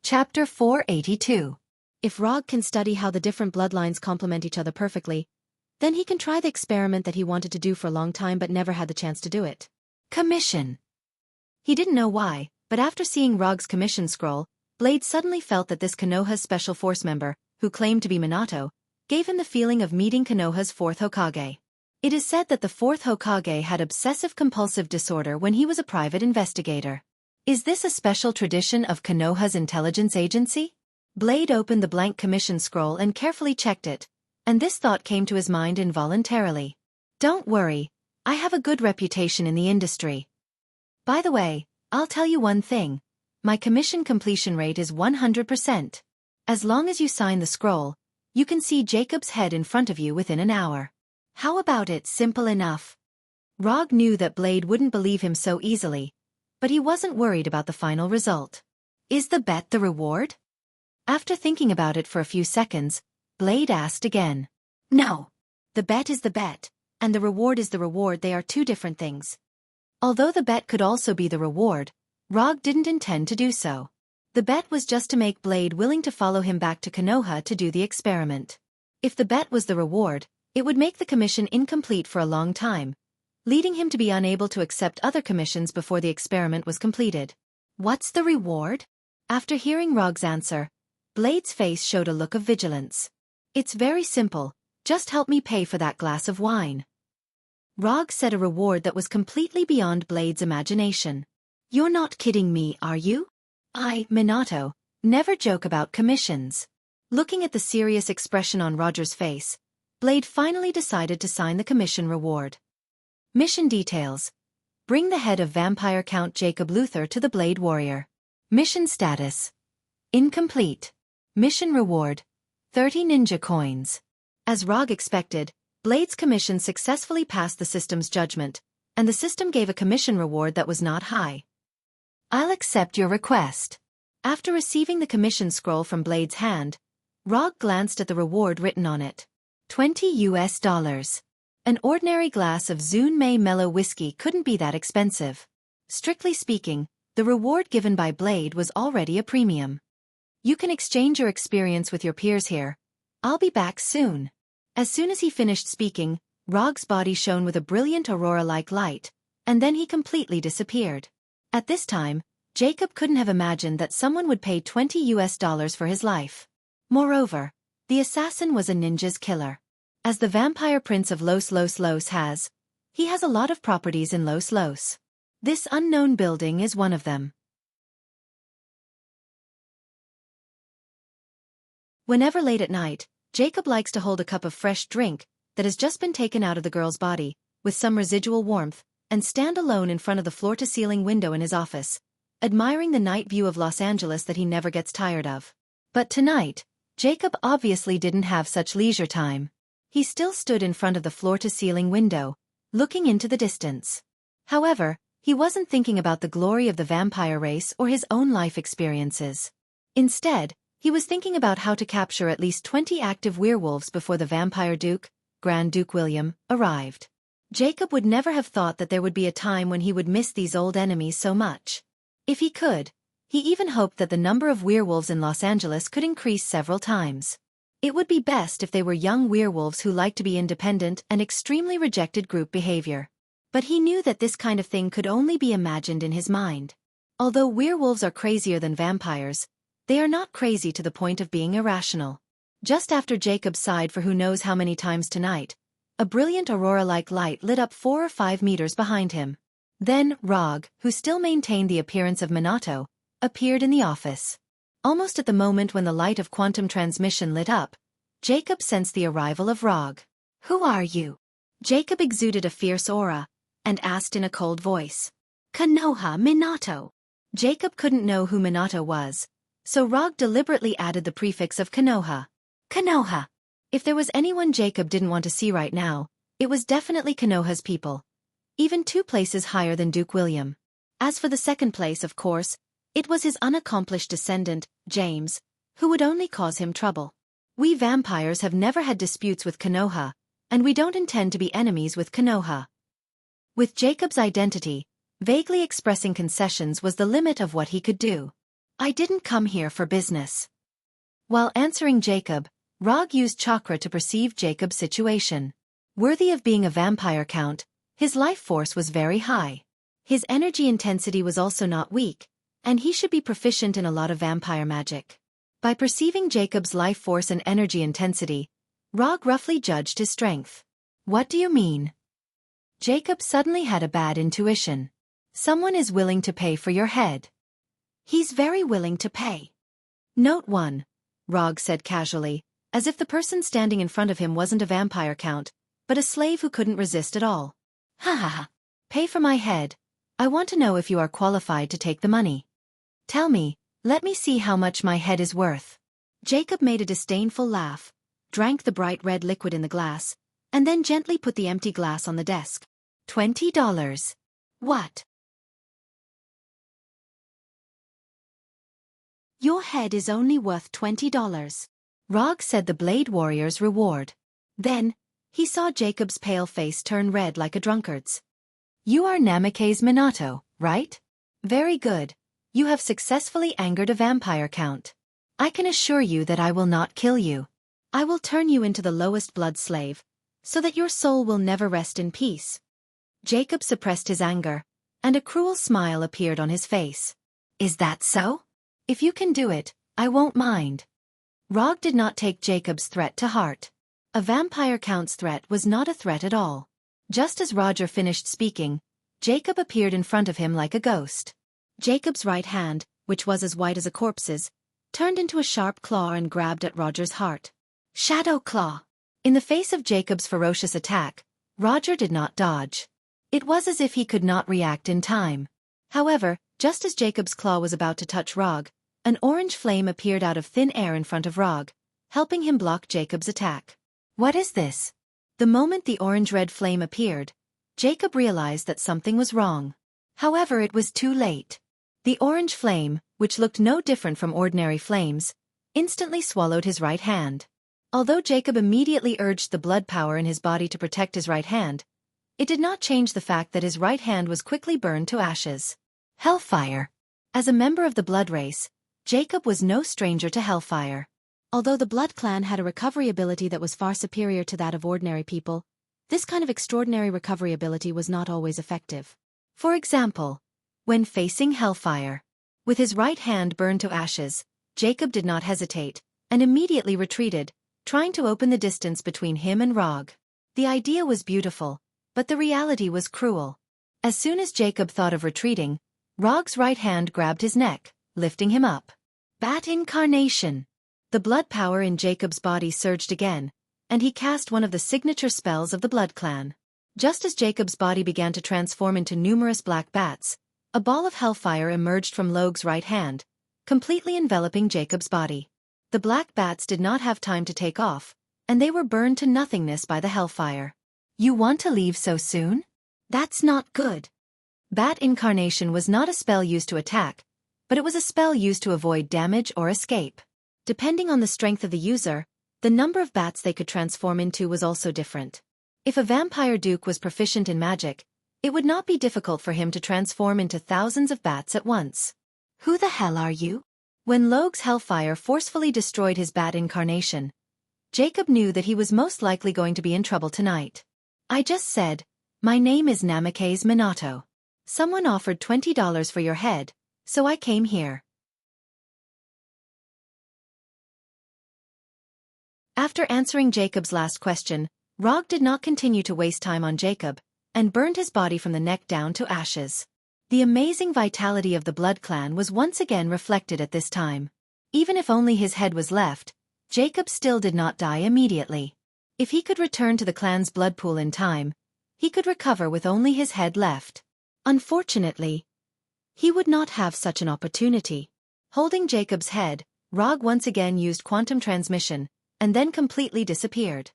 S1: Chapter 482. If Rog can study how the different bloodlines complement each other perfectly, then he can try the experiment that he wanted to do for a long time but never had the chance to do it. Commission. He didn't know why, but after seeing Rog's commission scroll, Blade suddenly felt that this Konoha's special force member, who claimed to be Minato, gave him the feeling of meeting Konoha's fourth Hokage. It is said that the fourth Hokage had obsessive-compulsive disorder when he was a private investigator. Is this a special tradition of Konoha's intelligence agency? Blade opened the blank commission scroll and carefully checked it, and this thought came to his mind involuntarily. Don't worry, I have a good reputation in the industry. By the way, I'll tell you one thing. My commission completion rate is 100%. As long as you sign the scroll, you can see Jacob's head in front of you within an hour. How about it? Simple enough. Rog knew that Blade wouldn't believe him so easily, but he wasn't worried about the final result. Is the bet the reward? After thinking about it for a few seconds, Blade asked again. No. The bet is the bet, and the reward is the reward. They are two different things. Although the bet could also be the reward, Rog didn't intend to do so. The bet was just to make Blade willing to follow him back to Konoha to do the experiment. If the bet was the reward, it would make the commission incomplete for a long time, leading him to be unable to accept other commissions before the experiment was completed. What's the reward? After hearing Rog's answer, Blade's face showed a look of vigilance. It's very simple, just help me pay for that glass of wine. Rog said a reward that was completely beyond Blade's imagination. You're not kidding me, are you? Minato, never joke about commissions. Looking at the serious expression on Roger's face, Blade finally decided to sign the commission reward. Mission details. Bring the head of vampire Count Jacob Luther to the Blade Warrior. Mission status. Incomplete. Mission reward. 30 ninja coins. As Rog expected, Blade's commission successfully passed the system's judgment, and the system gave a commission reward that was not high. I'll accept your request. After receiving the commission scroll from Blade's hand, Rog glanced at the reward written on it. $20. An ordinary glass of Zunmei mellow whiskey couldn't be that expensive. Strictly speaking, the reward given by Blade was already a premium. You can exchange your experience with your peers here. I'll be back soon. As soon as he finished speaking, Rog's body shone with a brilliant aurora-like light, and then he completely disappeared. At this time, Jacob couldn't have imagined that someone would pay $20 for his life. Moreover, the assassin was a ninja's killer. As the vampire prince of Los Los Los he has a lot of properties in Los Los. This unknown building is one of them. Whenever late at night, Jacob likes to hold a cup of fresh drink that has just been taken out of the girl's body, with some residual warmth, and stand alone in front of the floor-to-ceiling window in his office, admiring the night view of Los Angeles that he never gets tired of. But tonight, Jacob obviously didn't have such leisure time. He still stood in front of the floor-to-ceiling window, looking into the distance. However, he wasn't thinking about the glory of the vampire race or his own life experiences. Instead, he was thinking about how to capture at least 20 active werewolves before the vampire Duke, Grand Duke William, arrived. Jacob would never have thought that there would be a time when he would miss these old enemies so much. If he could, he even hoped that the number of werewolves in Los Angeles could increase several times. It would be best if they were young werewolves who liked to be independent and extremely rejected group behavior. But he knew that this kind of thing could only be imagined in his mind. Although werewolves are crazier than vampires, they are not crazy to the point of being irrational. Just after Jacob sighed for who knows how many times tonight, a brilliant aurora-like light lit up 4 or 5 meters behind him. Then, Rog, who still maintained the appearance of Minato, appeared in the office. Almost at the moment when the light of quantum transmission lit up, Jacob sensed the arrival of Rog. "Who are you?" Jacob exuded a fierce aura, and asked in a cold voice. "Konoha Minato." Jacob couldn't know who Minato was, so Rog deliberately added the prefix of Konoha. Konoha. If there was anyone Jacob didn't want to see right now, it was definitely Konoha's people. Even 2 places higher than Duke William. As for the second place, of course, it was his unaccomplished descendant, James, who would only cause him trouble. We vampires have never had disputes with Konoha, and we don't intend to be enemies with Konoha. With Jacob's identity, vaguely expressing concessions was the limit of what he could do. "I didn't come here for business." While answering Jacob, Rog used chakra to perceive Jacob's situation. Worthy of being a vampire count, his life force was very high. His energy intensity was also not weak, and he should be proficient in a lot of vampire magic. By perceiving Jacob's life force and energy intensity, Rog roughly judged his strength. "What do you mean?" Jacob suddenly had a bad intuition. "Someone is willing to pay for your head." "He's very willing to pay." Note 1. Rog said casually, as if the person standing in front of him wasn't a vampire count, but a slave who couldn't resist at all. "Ha ha ha. Pay for my head. I want to know if you are qualified to take the money. Tell me, let me see how much my head is worth." Jacob made a disdainful laugh, drank the bright red liquid in the glass, and then gently put the empty glass on the desk. $20. What? Your head is only worth $20. Rog said the Blade Warrior's reward. Then, he saw Jacob's pale face turn red like a drunkard's. "You are Namake's Minato, right? Very good. You have successfully angered a vampire count. I can assure you that I will not kill you. I will turn you into the lowest blood slave, so that your soul will never rest in peace." Jacob suppressed his anger, and a cruel smile appeared on his face. "Is that so? If you can do it, I won't mind." Rog did not take Jacob's threat to heart. A vampire count's threat was not a threat at all. Just as Roger finished speaking, Jacob appeared in front of him like a ghost. Jacob's right hand, which was as white as a corpse's, turned into a sharp claw and grabbed at Roger's heart. Shadow Claw. In the face of Jacob's ferocious attack, Roger did not dodge. It was as if he could not react in time. However, just as Jacob's claw was about to touch Rog, an orange flame appeared out of thin air in front of Rog, helping him block Jacob's attack. What is this? The moment the orange-red flame appeared, Jacob realized that something was wrong. However, it was too late. The orange flame, which looked no different from ordinary flames, instantly swallowed his right hand. Although Jacob immediately urged the blood power in his body to protect his right hand, it did not change the fact that his right hand was quickly burned to ashes. Hellfire. As a member of the blood race, Jacob was no stranger to hellfire. Although the Blood Clan had a recovery ability that was far superior to that of ordinary people, this kind of extraordinary recovery ability was not always effective. For example, when facing hellfire, with his right hand burned to ashes, Jacob did not hesitate, and immediately retreated, trying to open the distance between him and Rog. The idea was beautiful, but the reality was cruel. As soon as Jacob thought of retreating, Rog's right hand grabbed his neck, lifting him up. Bat incarnation! The blood power in Jacob's body surged again, and he cast one of the signature spells of the Blood Clan. Just as Jacob's body began to transform into numerous black bats, a ball of hellfire emerged from Logue's right hand, completely enveloping Jacob's body. The black bats did not have time to take off, and they were burned to nothingness by the hellfire. You want to leave so soon? That's not good. Bat incarnation was not a spell used to attack, but it was a spell used to avoid damage or escape. Depending on the strength of the user, the number of bats they could transform into was also different. If a vampire duke was proficient in magic, it would not be difficult for him to transform into thousands of bats at once. Who the hell are you? When Logue's hellfire forcefully destroyed his bat incarnation, Jacob knew that he was most likely going to be in trouble tonight. I just said, my name is Namikaze Minato. Someone offered $20 for your head, so I came here. After answering Jacob's last question, Rog did not continue to waste time on Jacob, and burned his body from the neck down to ashes. The amazing vitality of the Blood Clan was once again reflected at this time. Even if only his head was left, Jacob still did not die immediately. If he could return to the clan's blood pool in time, he could recover with only his head left. Unfortunately, he would not have such an opportunity. Holding Jacob's head, Rog once again used quantum transmission, and then completely disappeared.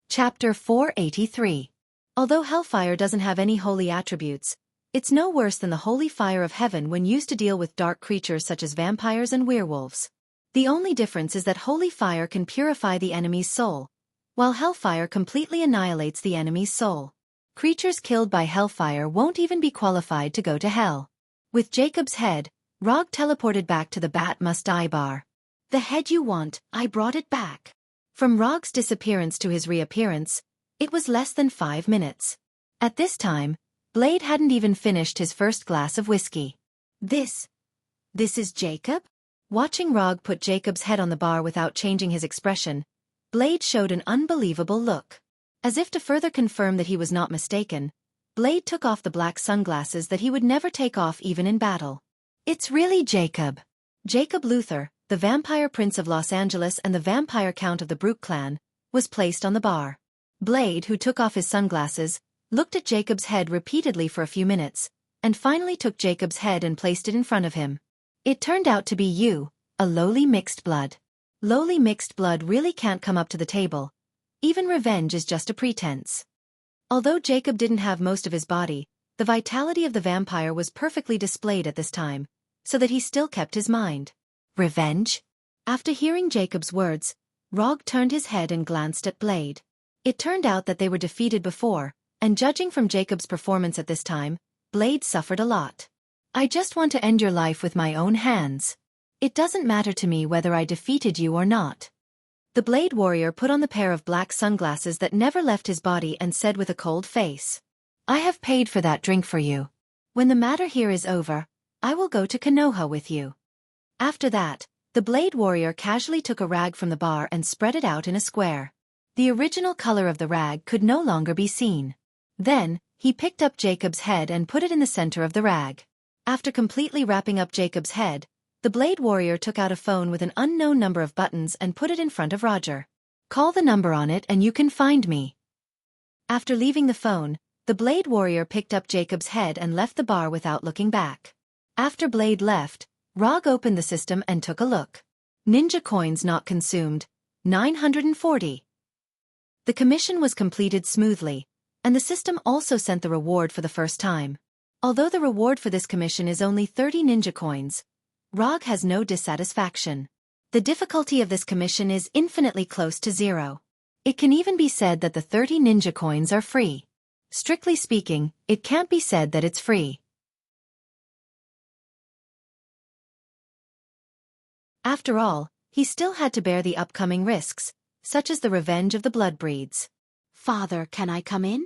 S1: Chapter 483. Although hellfire doesn't have any holy attributes, it's no worse than the holy fire of heaven when used to deal with dark creatures such as vampires and werewolves. The only difference is that holy fire can purify the enemy's soul, while hellfire completely annihilates the enemy's soul. Creatures killed by hellfire won't even be qualified to go to hell. With Jacob's head, Rog teleported back to the Bat Must Die bar. The head you want, I brought it back. From Rog's disappearance to his reappearance, it was less than 5 minutes. At this time, Blade hadn't even finished his first glass of whiskey. This is Jacob? Watching Rog put Jacob's head on the bar without changing his expression, Blade showed an unbelievable look. As if to further confirm that he was not mistaken, Blade took off the black sunglasses that he would never take off even in battle. It's really Jacob. Jacob Luther, the Vampire Prince of Los Angeles and the Vampire Count of the Brook clan, was placed on the bar. Blade, who took off his sunglasses, looked at Jacob's head repeatedly for a few minutes, and finally took Jacob's head and placed it in front of him. It turned out to be you, a lowly mixed blood. Lowly mixed blood really can't come up to the table. Even revenge is just a pretense. Although Jacob didn't have most of his body, the vitality of the vampire was perfectly displayed at this time, so that he still kept his mind. Revenge? After hearing Jacob's words, Rog turned his head and glanced at Blade. It turned out that they were defeated before, and judging from Jacob's performance at this time, Blade suffered a lot. I just want to end your life with my own hands. It doesn't matter to me whether I defeated you or not. The Blade Warrior put on the pair of black sunglasses that never left his body and said with a cold face, I have paid for that drink for you. When the matter here is over, I will go to Konoha with you. After that, the Blade Warrior casually took a rag from the bar and spread it out in a square. The original color of the rag could no longer be seen. Then, he picked up Jacob's head and put it in the center of the rag. After completely wrapping up Jacob's head, the Blade Warrior took out a phone with an unknown number of buttons and put it in front of Roger. Call the number on it and you can find me. After leaving the phone, the Blade Warrior picked up Jacob's head and left the bar without looking back. After Blade left, Rog opened the system and took a look. Ninja coins not consumed, 940. The commission was completed smoothly, and the system also sent the reward for the first time. Although the reward for this commission is only 30 ninja coins, Rog has no dissatisfaction. The difficulty of this commission is infinitely close to 0. It can even be said that the 30 ninja coins are free. Strictly speaking, it can't be said that it's free. After all, he still had to bear the upcoming risks, such as the revenge of the Bloodbreeds. Father, can I come in?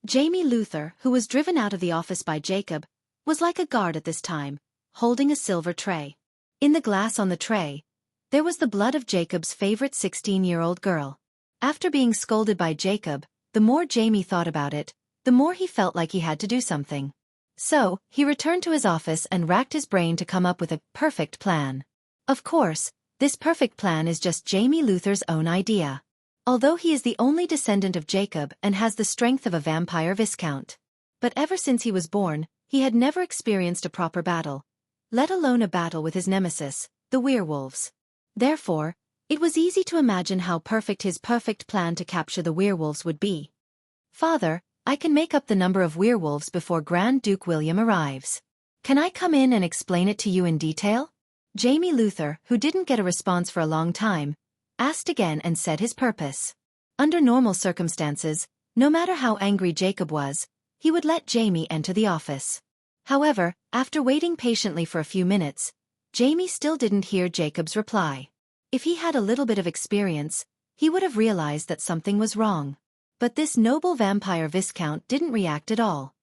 S1: Jamie Luther, who was driven out of the office by Jacob, was like a guard at this time, holding a silver tray. In the glass on the tray, there was the blood of Jacob's favorite 16-year-old girl. After being scolded by Jacob, the more Jamie thought about it, the more he felt like he had to do something. So, he returned to his office and racked his brain to come up with a perfect plan. Of course, this perfect plan is just Jamie Luther's own idea. Although he is the only descendant of Jacob and has the strength of a vampire viscount. But ever since he was born, he had never experienced a proper battle, let alone a battle with his nemesis, the werewolves. Therefore, it was easy to imagine how perfect his perfect plan to capture the werewolves would be. Father, I can make up the number of werewolves before Grand Duke William arrives. Can I come in and explain it to you in detail? Jamie Luther, who didn't get a response for a long time, asked again and said his purpose. Under normal circumstances, no matter how angry Jacob was, he would let Jamie enter the office. However, after waiting patiently for a few minutes, Jamie still didn't hear Jacob's reply. If he had a little bit of experience, he would have realized that something was wrong. But this noble vampire viscount didn't react at all.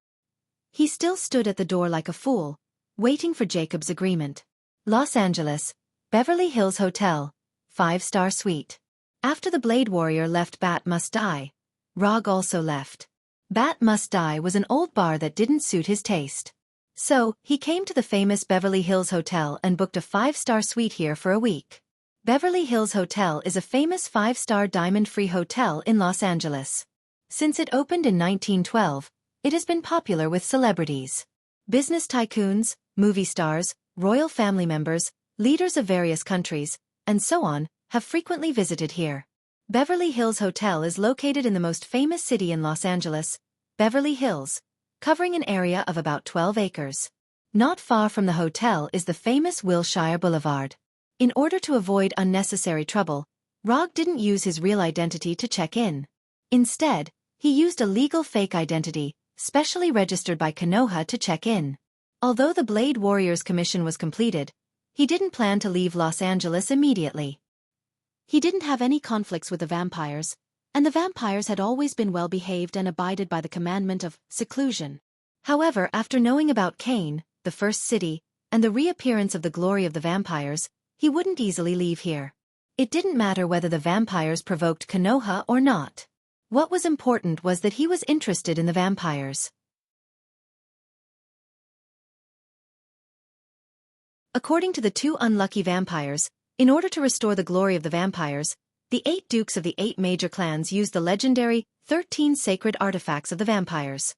S1: He still stood at the door like a fool, waiting for Jacob's agreement. Los Angeles, Beverly Hills Hotel, 5-star suite. After the Blade Warrior left Bat Must Die, Rog also left. Bat Must Die was an old bar that didn't suit his taste. So, he came to the famous Beverly Hills Hotel and booked a 5-star suite here for a week. Beverly Hills Hotel is a famous 5-star diamond-free hotel in Los Angeles. Since it opened in 1912, it has been popular with celebrities. Business tycoons, movie stars, royal family members, leaders of various countries, and so on, have frequently visited here. Beverly Hills Hotel is located in the most famous city in Los Angeles, Beverly Hills, covering an area of about 12 acres. Not far from the hotel is the famous Wilshire Boulevard. In order to avoid unnecessary trouble, Rog didn't use his real identity to check in. Instead, he used a legal fake identity, specially registered by Konoha to check in. Although the Blade Warrior's commission was completed, he didn't plan to leave Los Angeles immediately. He didn't have any conflicts with the vampires, and the vampires had always been well-behaved and abided by the commandment of seclusion. However, after knowing about Kane, the first city, and the reappearance of the glory of the vampires, he wouldn't easily leave here. It didn't matter whether the vampires provoked Konoha or not. What was important was that he was interested in the vampires. According to the 2 unlucky vampires, in order to restore the glory of the vampires, the 8 dukes of the 8 major clans used the legendary 13 sacred artifacts of the vampires.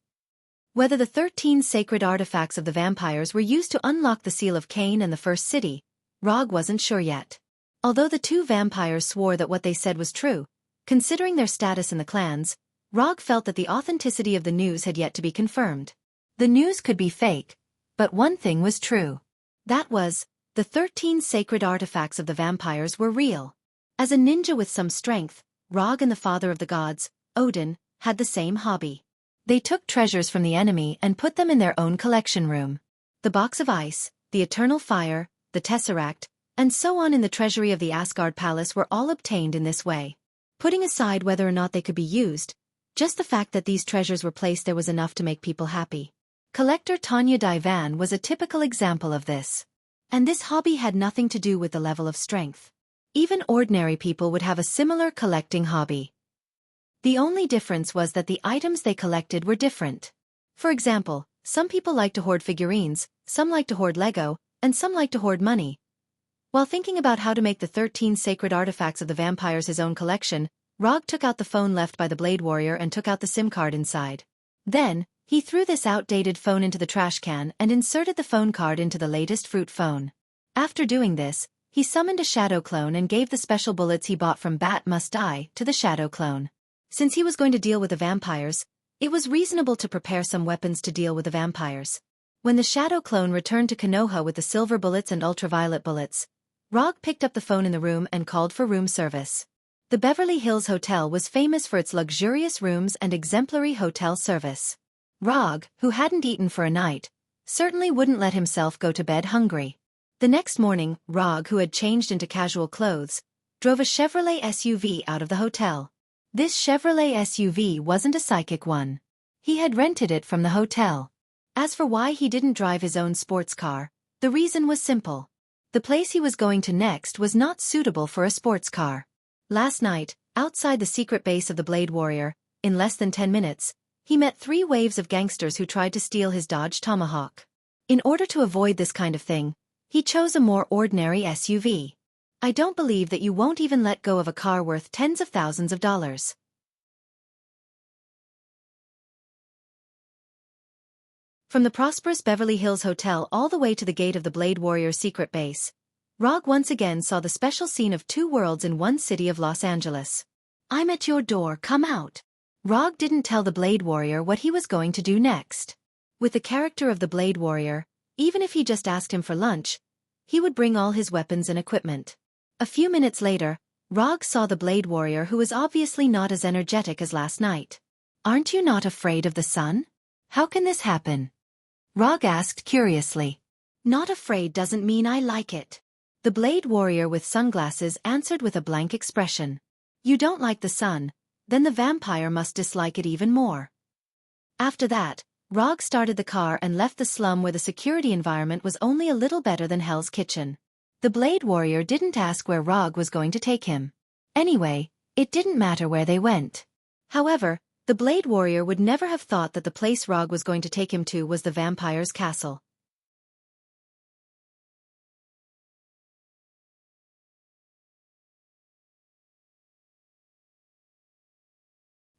S1: Whether the 13 sacred artifacts of the vampires were used to unlock the seal of Kane and the first city, Rog wasn't sure yet. Although the 2 vampires swore that what they said was true, considering their status in the clans, Rog felt that the authenticity of the news had yet to be confirmed. The news could be fake, but one thing was true. That was, the 13 sacred artifacts of the vampires were real. As a ninja with some strength, Rog and the father of the gods, Odin, had the same hobby. They took treasures from the enemy and put them in their own collection room. The box of ice, the eternal fire, the tesseract, and so on in the treasury of the Asgard Palace were all obtained in this way. Putting aside whether or not they could be used, just the fact that these treasures were placed there was enough to make people happy. Collector Tanya Divan was a typical example of this. And this hobby had nothing to do with the level of strength. Even ordinary people would have a similar collecting hobby. The only difference was that the items they collected were different. For example, some people like to hoard figurines, some like to hoard Lego, and some like to hoard money. While thinking about how to make the 13 sacred artifacts of the vampires his own collection, Rog took out the phone left by the Blade Warrior and took out the SIM card inside. Then, he threw this outdated phone into the trash can and inserted the phone card into the latest fruit phone. After doing this, he summoned a shadow clone and gave the special bullets he bought from Bat Must Die to the shadow clone. Since he was going to deal with the vampires, it was reasonable to prepare some weapons to deal with the vampires. When the shadow clone returned to Konoha with the silver bullets and ultraviolet bullets, Rog picked up the phone in the room and called for room service. The Beverly Hills Hotel was famous for its luxurious rooms and exemplary hotel service. Rog, who hadn't eaten for a night, certainly wouldn't let himself go to bed hungry. The next morning, Rog, who had changed into casual clothes, drove a Chevrolet SUV out of the hotel. This Chevrolet SUV wasn't a psychic one. He had rented it from the hotel. As for why he didn't drive his own sports car, the reason was simple. The place he was going to next was not suitable for a sports car. Last night, outside the secret base of the Blade Warrior, in less than 10 minutes, he met 3 waves of gangsters who tried to steal his Dodge Tomahawk. In order to avoid this kind of thing, he chose a more ordinary SUV. I don't believe that you won't even let go of a car worth tens of thousands of dollars. From the prosperous Beverly Hills Hotel all the way to the gate of the Blade Warrior's secret base, Rog once again saw the special scene of 2 worlds in one city of Los Angeles. "I'm at your door, come out." Rog didn't tell the Blade Warrior what he was going to do next. With the character of the Blade Warrior, even if he just asked him for lunch, he would bring all his weapons and equipment. A few minutes later, Rog saw the Blade Warrior, who was obviously not as energetic as last night. "Aren't you not afraid of the sun? How can this happen?" Rog asked curiously. "Not afraid doesn't mean I like it." The Blade Warrior with sunglasses answered with a blank expression. "You don't like the sun, then the vampire must dislike it even more." After that, Rog started the car and left the slum where the security environment was only a little better than Hell's Kitchen. The Blade Warrior didn't ask where Rog was going to take him. Anyway, it didn't matter where they went. However, the Blade Warrior would never have thought that the place Rog was going to take him to was the vampire's castle.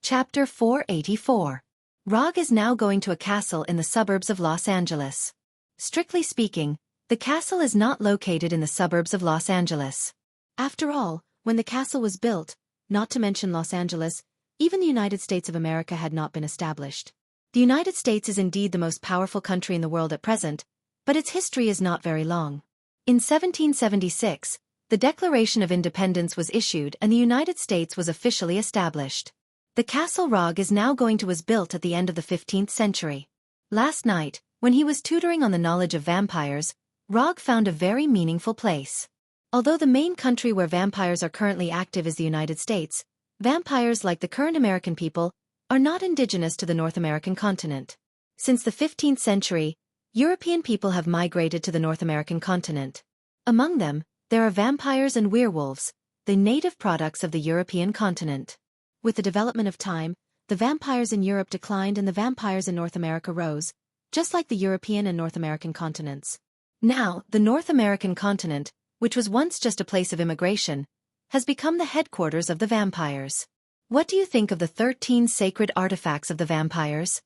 S1: Chapter 484. Rog is now going to a castle in the suburbs of Los Angeles. Strictly speaking, the castle is not located in the suburbs of Los Angeles. After all, when the castle was built, not to mention Los Angeles, even the United States of America had not been established. The United States is indeed the most powerful country in the world at present, but its history is not very long. In 1776, the Declaration of Independence was issued and the United States was officially established. The castle Rog is now going to was built at the end of the 15th century. Last night, when he was tutoring on the knowledge of vampires, Rog found a very meaningful place. Although the main country where vampires are currently active is the United States, vampires, like the current American people, are not indigenous to the North American continent. Since the 15th century, European people have migrated to the North American continent. Among them, there are vampires and werewolves, the native products of the European continent. With the development of time, the vampires in Europe declined and the vampires in North America rose, just like the European and North American continents. Now, the North American continent, which was once just a place of immigration, has become the headquarters of the vampires. What do you think of the 13 sacred artifacts of the vampires?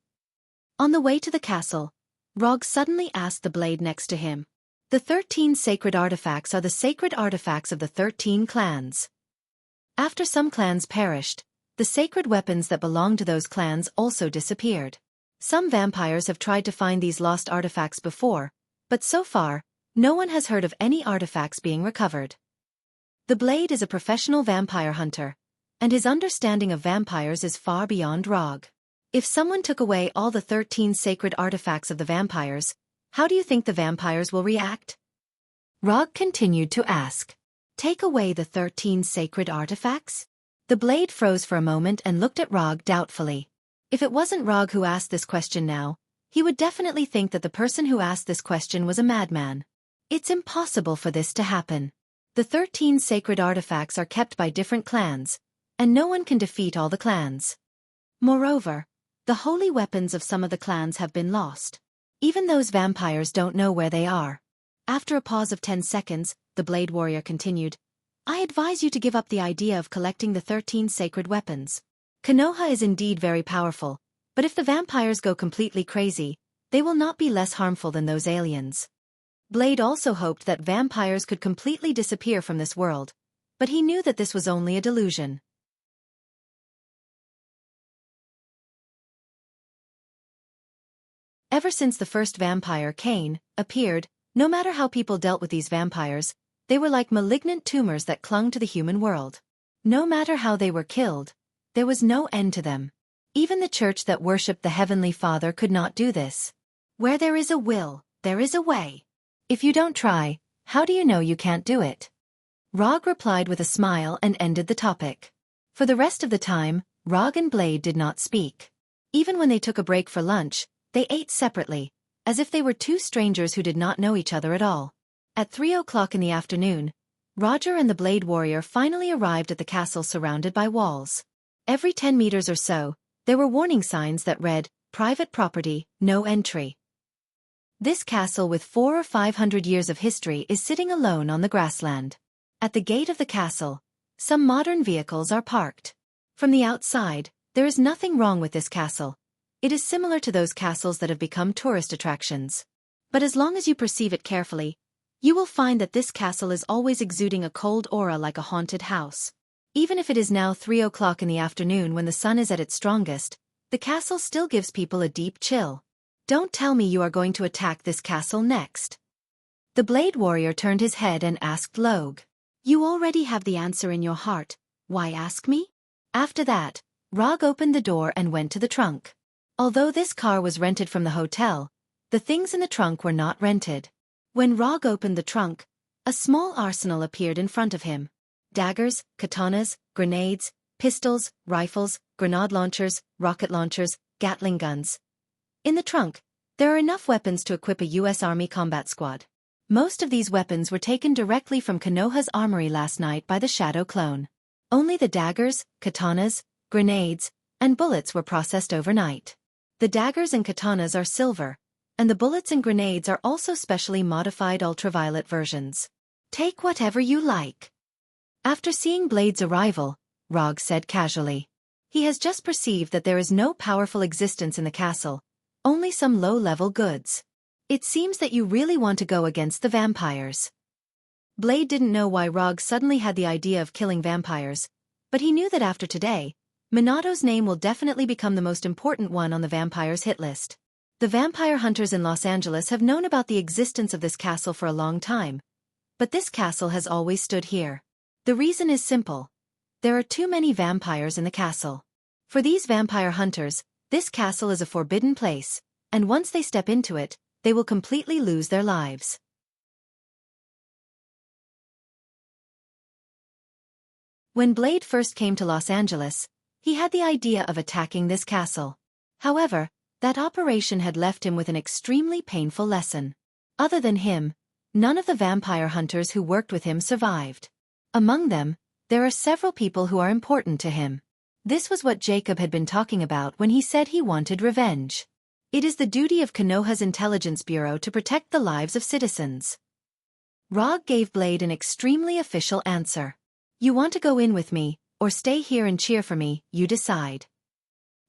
S1: On the way to the castle, Rog suddenly asked the blade next to him. The 13 sacred artifacts are the sacred artifacts of the 13 clans. After some clans perished, the sacred weapons that belonged to those clans also disappeared. Some vampires have tried to find these lost artifacts before, but so far, no one has heard of any artifacts being recovered. The Blade is a professional vampire hunter, and his understanding of vampires is far beyond Rog. If someone took away all the 13 sacred artifacts of the vampires, how do you think the vampires will react? Rog continued to ask. Take away the 13 sacred artifacts? The Blade froze for a moment and looked at Rog doubtfully. If it wasn't Rog who asked this question now, he would definitely think that the person who asked this question was a madman. It's impossible for this to happen. The 13 sacred artifacts are kept by different clans, and no one can defeat all the clans. Moreover, the holy weapons of some of the clans have been lost. Even those vampires don't know where they are. After a pause of 10 seconds, the Blade Warrior continued, I advise you to give up the idea of collecting the 13 sacred weapons. Konoha is indeed very powerful, but if the vampires go completely crazy, they will not be less harmful than those aliens. Blade also hoped that vampires could completely disappear from this world, but he knew that this was only a delusion. Ever since the first vampire, Cain, appeared, no matter how people dealt with these vampires, they were like malignant tumors that clung to the human world. No matter how they were killed, there was no end to them. Even the church that worshipped the Heavenly Father could not do this. Where there is a will, there is a way. If you don't try, how do you know you can't do it? Rog replied with a smile and ended the topic. For the rest of the time, Rog and Blade did not speak. Even when they took a break for lunch, they ate separately, as if they were two strangers who did not know each other at all. At 3 o'clock in the afternoon, Roger and the Blade Warrior finally arrived at the castle surrounded by walls. Every 10 meters or so, there were warning signs that read, "Private property, no entry." This castle with 400 or 500 years of history is sitting alone on the grassland. At the gate of the castle, some modern vehicles are parked. From the outside, there is nothing wrong with this castle. It is similar to those castles that have become tourist attractions. But as long as you perceive it carefully, you will find that this castle is always exuding a cold aura like a haunted house. Even if it is now 3 o'clock in the afternoon when the sun is at its strongest, the castle still gives people a deep chill. Don't tell me you are going to attack this castle next. The Blade Warrior turned his head and asked Logue. You already have the answer in your heart, why ask me? After that, Rogue opened the door and went to the trunk. Although this car was rented from the hotel, the things in the trunk were not rented. When Rogue opened the trunk, a small arsenal appeared in front of him. Daggers, katanas, grenades, pistols, rifles, grenade launchers, rocket launchers, Gatling guns. In the trunk, there are enough weapons to equip a U.S. Army combat squad. Most of these weapons were taken directly from Konoha's armory last night by the Shadow clone. Only the daggers, katanas, grenades, and bullets were processed overnight. The daggers and katanas are silver, and the bullets and grenades are also specially modified ultraviolet versions. Take whatever you like. After seeing Blade's arrival, Rogue said casually. He has just perceived that there is no powerful existence in the castle, only some low-level goods. It seems that you really want to go against the vampires. Blade didn't know why Rogue suddenly had the idea of killing vampires, but he knew that after today, Minato's name will definitely become the most important one on the vampires' hit list. The vampire hunters in Los Angeles have known about the existence of this castle for a long time, but this castle has always stood here. The reason is simple. There are too many vampires in the castle. For these vampire hunters, this castle is a forbidden place, and once they step into it, they will completely lose their lives. When Blade first came to Los Angeles, he had the idea of attacking this castle. However, that operation had left him with an extremely painful lesson. Other than him, none of the vampire hunters who worked with him survived. Among them, there are several people who are important to him. This was what Jacob had been talking about when he said he wanted revenge. It is the duty of Konoha's intelligence bureau to protect the lives of citizens. Rogue gave Blade an extremely official answer. You want to go in with me, or stay here and cheer for me, you decide.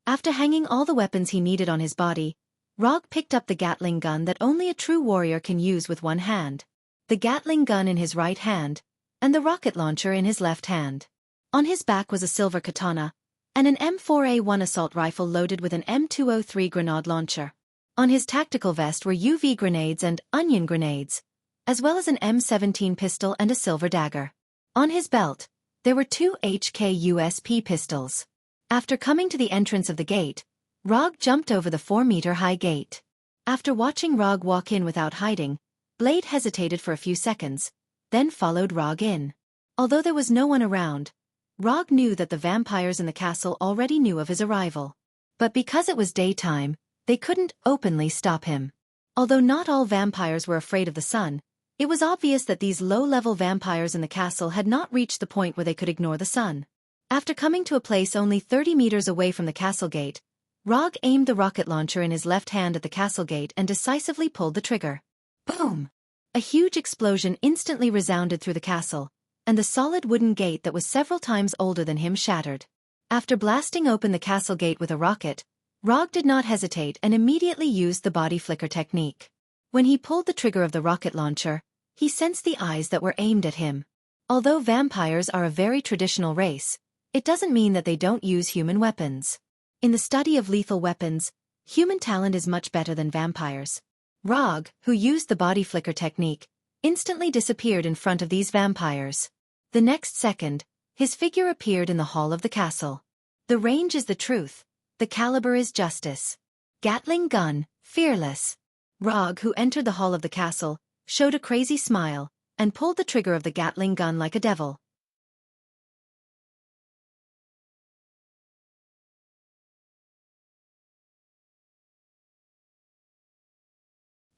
S1: After hanging all the weapons he needed on his body, Rogue picked up the Gatling gun that only a true warrior can use with one hand. The Gatling gun in his right hand, and the rocket launcher in his left hand. On his back was a silver katana, and an M4A1 assault rifle loaded with an M203 grenade launcher. On his tactical vest were UV grenades and onion grenades, as well as an M17 pistol and a silver dagger. On his belt, there were 2 HK-USP pistols. After coming to the entrance of the gate, Rogue jumped over the 4-meter-high gate. After watching Rogue walk in without hiding, Blade hesitated for a few seconds, then followed Rogue in. Although there was no one around, Rogue knew that the vampires in the castle already knew of his arrival. But because it was daytime, they couldn't openly stop him. Although not all vampires were afraid of the sun, it was obvious that these low-level vampires in the castle had not reached the point where they could ignore the sun. After coming to a place only 30 meters away from the castle gate, Rogue aimed the rocket launcher in his left hand at the castle gate and decisively pulled the trigger. Boom! A huge explosion instantly resounded through the castle, and the solid wooden gate that was several times older than him shattered. After blasting open the castle gate with a rocket, Rogue did not hesitate and immediately used the body flicker technique. When he pulled the trigger of the rocket launcher, he sensed the eyes that were aimed at him. Although vampires are a very traditional race, it doesn't mean that they don't use human weapons. In the study of lethal weapons, human talent is much better than vampires. Rogue, who used the body flicker technique, instantly disappeared in front of these vampires. The next second, his figure appeared in the hall of the castle. The range is the truth, the caliber is justice. Gatling gun, fearless. Rogue, who entered the hall of the castle, showed a crazy smile, and pulled the trigger of the Gatling gun like a devil.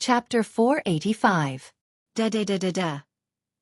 S1: Chapter 485. Da-da-da-da-da.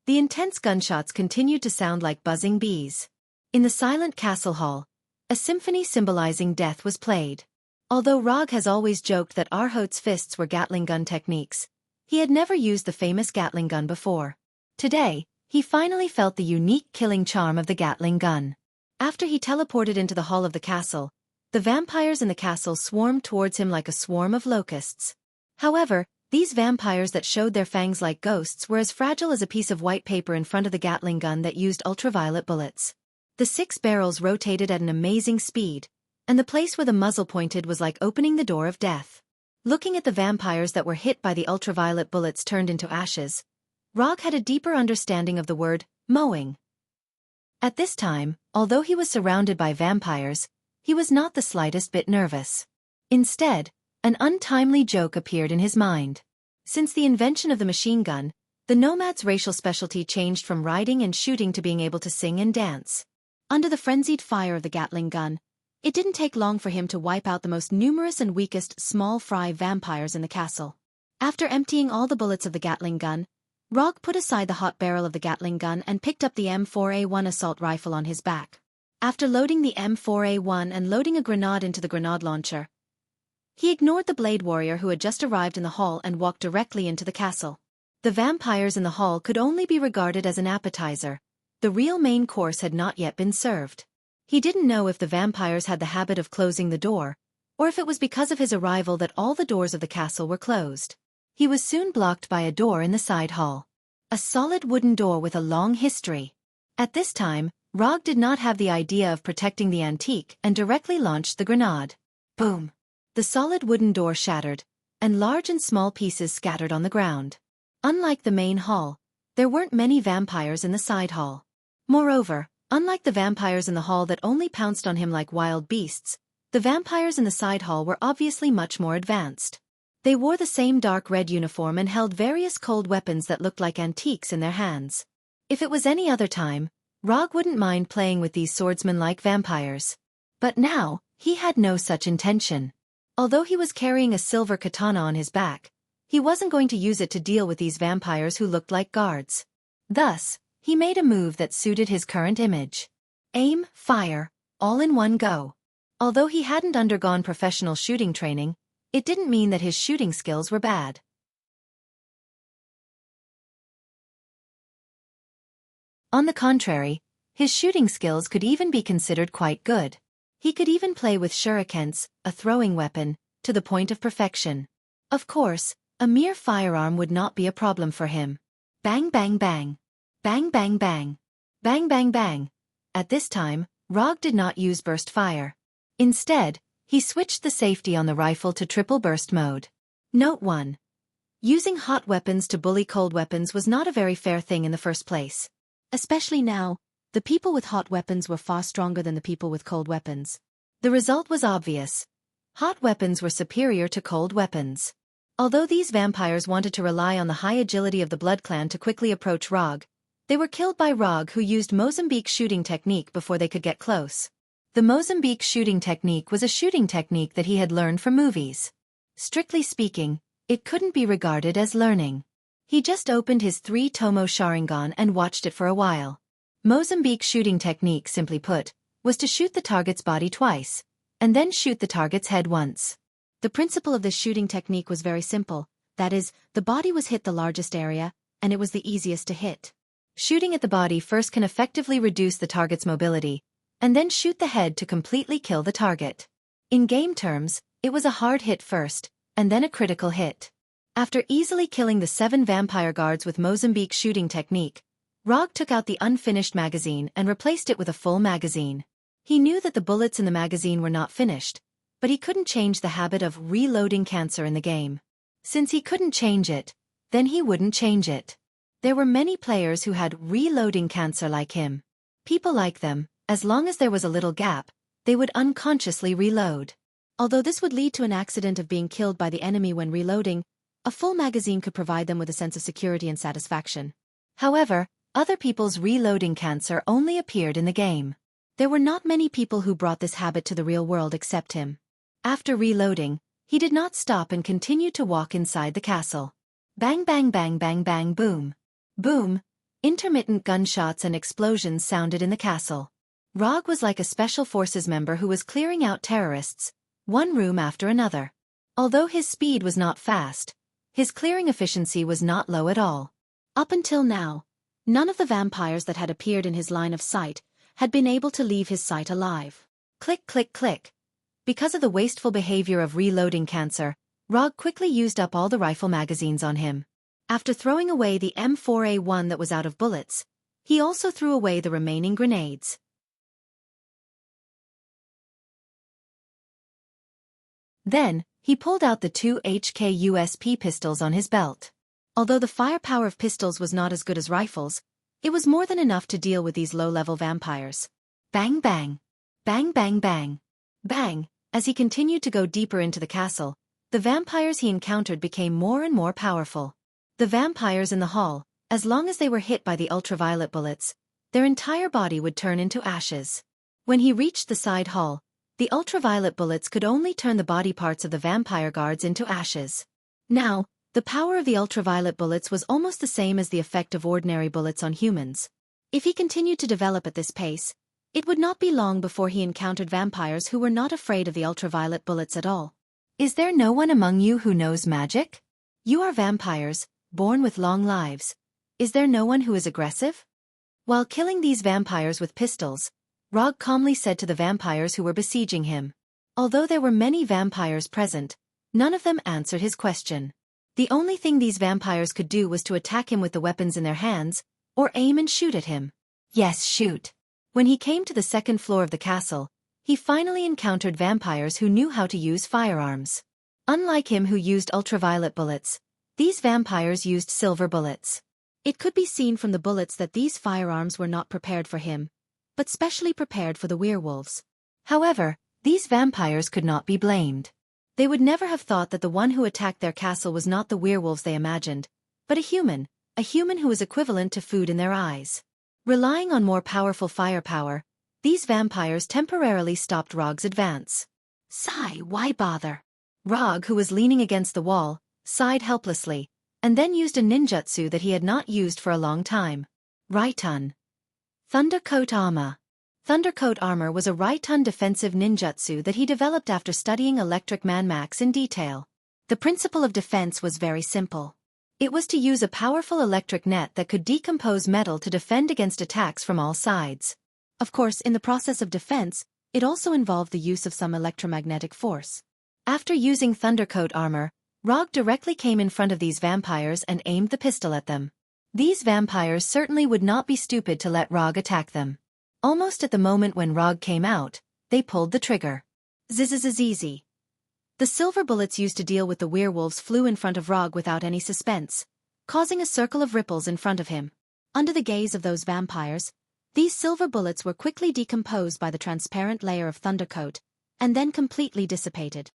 S1: The intense gunshots continued to sound like buzzing bees. In the silent castle hall, a symphony symbolizing death was played. Although Rog has always joked that Arhot's fists were Gatling gun techniques, he had never used the famous Gatling gun before. Today, he finally felt the unique killing charm of the Gatling gun. After he teleported into the hall of the castle, the vampires in the castle swarmed towards him like a swarm of locusts. However, these vampires that showed their fangs like ghosts were as fragile as a piece of white paper in front of the Gatling gun that used ultraviolet bullets. The 6 barrels rotated at an amazing speed, and the place where the muzzle pointed was like opening the door of death. Looking at the vampires that were hit by the ultraviolet bullets turned into ashes, Rog had a deeper understanding of the word, mowing. At this time, although he was surrounded by vampires, he was not the slightest bit nervous. Instead, an untimely joke appeared in his mind. Since the invention of the machine gun, the nomad's racial specialty changed from riding and shooting to being able to sing and dance. Under the frenzied fire of the Gatling gun, it didn't take long for him to wipe out the most numerous and weakest small fry vampires in the castle. After emptying all the bullets of the Gatling gun, Rog put aside the hot barrel of the Gatling gun and picked up the M4A1 assault rifle on his back. After loading the M4A1 and loading a grenade into the grenade launcher, he ignored the blade warrior who had just arrived in the hall and walked directly into the castle. The vampires in the hall could only be regarded as an appetizer. The real main course had not yet been served. He didn't know if the vampires had the habit of closing the door, or if it was because of his arrival that all the doors of the castle were closed. He was soon blocked by a door in the side hall. A solid wooden door with a long history. At this time, Rog did not have the idea of protecting the antique and directly launched the grenade. Boom! The solid wooden door shattered, and large and small pieces scattered on the ground. Unlike the main hall, there weren't many vampires in the side hall. Moreover, unlike the vampires in the hall that only pounced on him like wild beasts, the vampires in the side hall were obviously much more advanced. They wore the same dark red uniform and held various cold weapons that looked like antiques in their hands. If it was any other time, Rog wouldn't mind playing with these swordsmen-like vampires. But now, he had no such intention. Although he was carrying a silver katana on his back, he wasn't going to use it to deal with these vampires who looked like guards. Thus, he made a move that suited his current image. Aim, fire, all in one go. Although he hadn't undergone professional shooting training, it didn't mean that his shooting skills were bad. On the contrary, his shooting skills could even be considered quite good. He could even play with shurikens, a throwing weapon, to the point of perfection. Of course, a mere firearm would not be a problem for him. Bang bang bang. Bang bang bang. Bang bang bang. At this time, Rog did not use burst fire. Instead, he switched the safety on the rifle to triple burst mode. Note 1. Using hot weapons to bully cold weapons was not a very fair thing in the first place. Especially now, the people with hot weapons were far stronger than the people with cold weapons. The result was obvious. Hot weapons were superior to cold weapons. Although these vampires wanted to rely on the high agility of the Blood Clan to quickly approach Rog, they were killed by Rog, who used Mozambique shooting technique before they could get close. The Mozambique shooting technique was a shooting technique that he had learned from movies. Strictly speaking, it couldn't be regarded as learning. He just opened his 3-tomo Sharingan and watched it for a while. Mozambique shooting technique, simply put, was to shoot the target's body twice, and then shoot the target's head once. The principle of this shooting technique was very simple, that is, the body was hit the largest area, and it was the easiest to hit. Shooting at the body first can effectively reduce the target's mobility, and then shoot the head to completely kill the target. In game terms, it was a hard hit first, and then a critical hit. After easily killing the 7 vampire guards with Mozambique shooting technique, Rog took out the unfinished magazine and replaced it with a full magazine. He knew that the bullets in the magazine were not finished, but he couldn't change the habit of reloading cancer in the game. Since he couldn't change it, then he wouldn't change it. There were many players who had reloading cancer like him. People like them, as long as there was a little gap, they would unconsciously reload. Although this would lead to an accident of being killed by the enemy when reloading, a full magazine could provide them with a sense of security and satisfaction. However, other people's reloading cancer only appeared in the game. There were not many people who brought this habit to the real world except him. After reloading, he did not stop and continued to walk inside the castle. Bang bang bang bang bang boom. Boom. Intermittent gunshots and explosions sounded in the castle. Rog was like a special forces member who was clearing out terrorists, one room after another. Although his speed was not fast, his clearing efficiency was not low at all. Up until now, none of the vampires that had appeared in his line of sight had been able to leave his sight alive. Click click click. Because of the wasteful behavior of reloading Cancer, Rog quickly used up all the rifle magazines on him. After throwing away the M4A1 that was out of bullets, he also threw away the remaining grenades. Then, he pulled out the 2 HK-USP pistols on his belt. Although the firepower of pistols was not as good as rifles, it was more than enough to deal with these low-level vampires. Bang bang. Bang bang bang. Bang. As he continued to go deeper into the castle, the vampires he encountered became more and more powerful. The vampires in the hall, as long as they were hit by the ultraviolet bullets, their entire body would turn into ashes. When he reached the side hall, the ultraviolet bullets could only turn the body parts of the vampire guards into ashes. Now, the power of the ultraviolet bullets was almost the same as the effect of ordinary bullets on humans. If he continued to develop at this pace, it would not be long before he encountered vampires who were not afraid of the ultraviolet bullets at all. Is there no one among you who knows magic? You are vampires, born with long lives. Is there no one who is aggressive? While killing these vampires with pistols, Rog calmly said to the vampires who were besieging him. Although there were many vampires present, none of them answered his question. The only thing these vampires could do was to attack him with the weapons in their hands, or aim and shoot at him. Yes, shoot. When he came to the second floor of the castle, he finally encountered vampires who knew how to use firearms. Unlike him who used ultraviolet bullets, these vampires used silver bullets. It could be seen from the bullets that these firearms were not prepared for him, but specially prepared for the werewolves. However, these vampires could not be blamed. They would never have thought that the one who attacked their castle was not the werewolves they imagined, but a human who was equivalent to food in their eyes. Relying on more powerful firepower, these vampires temporarily stopped Rog's advance. Sigh, why bother? Rog, who was leaning against the wall, sighed helplessly, and then used a ninjutsu that he had not used for a long time. Raiton. Thundercoat Armor. Thundercoat Armor was a Raiton defensive ninjutsu that he developed after studying Electric Man Max in detail. The principle of defense was very simple. It was to use a powerful electric net that could decompose metal to defend against attacks from all sides. Of course, in the process of defense, it also involved the use of some electromagnetic force. After using Thundercoat Armor, Rog directly came in front of these vampires and aimed the pistol at them. These vampires certainly would not be stupid to let Rog attack them. Almost at the moment when Rog came out, they pulled the trigger. Zzz. The silver bullets used to deal with the werewolves flew in front of Rog without any suspense, causing a circle of ripples in front of him. Under the gaze of those vampires, these silver bullets were quickly decomposed by the transparent layer of Thundercoat, and then completely dissipated.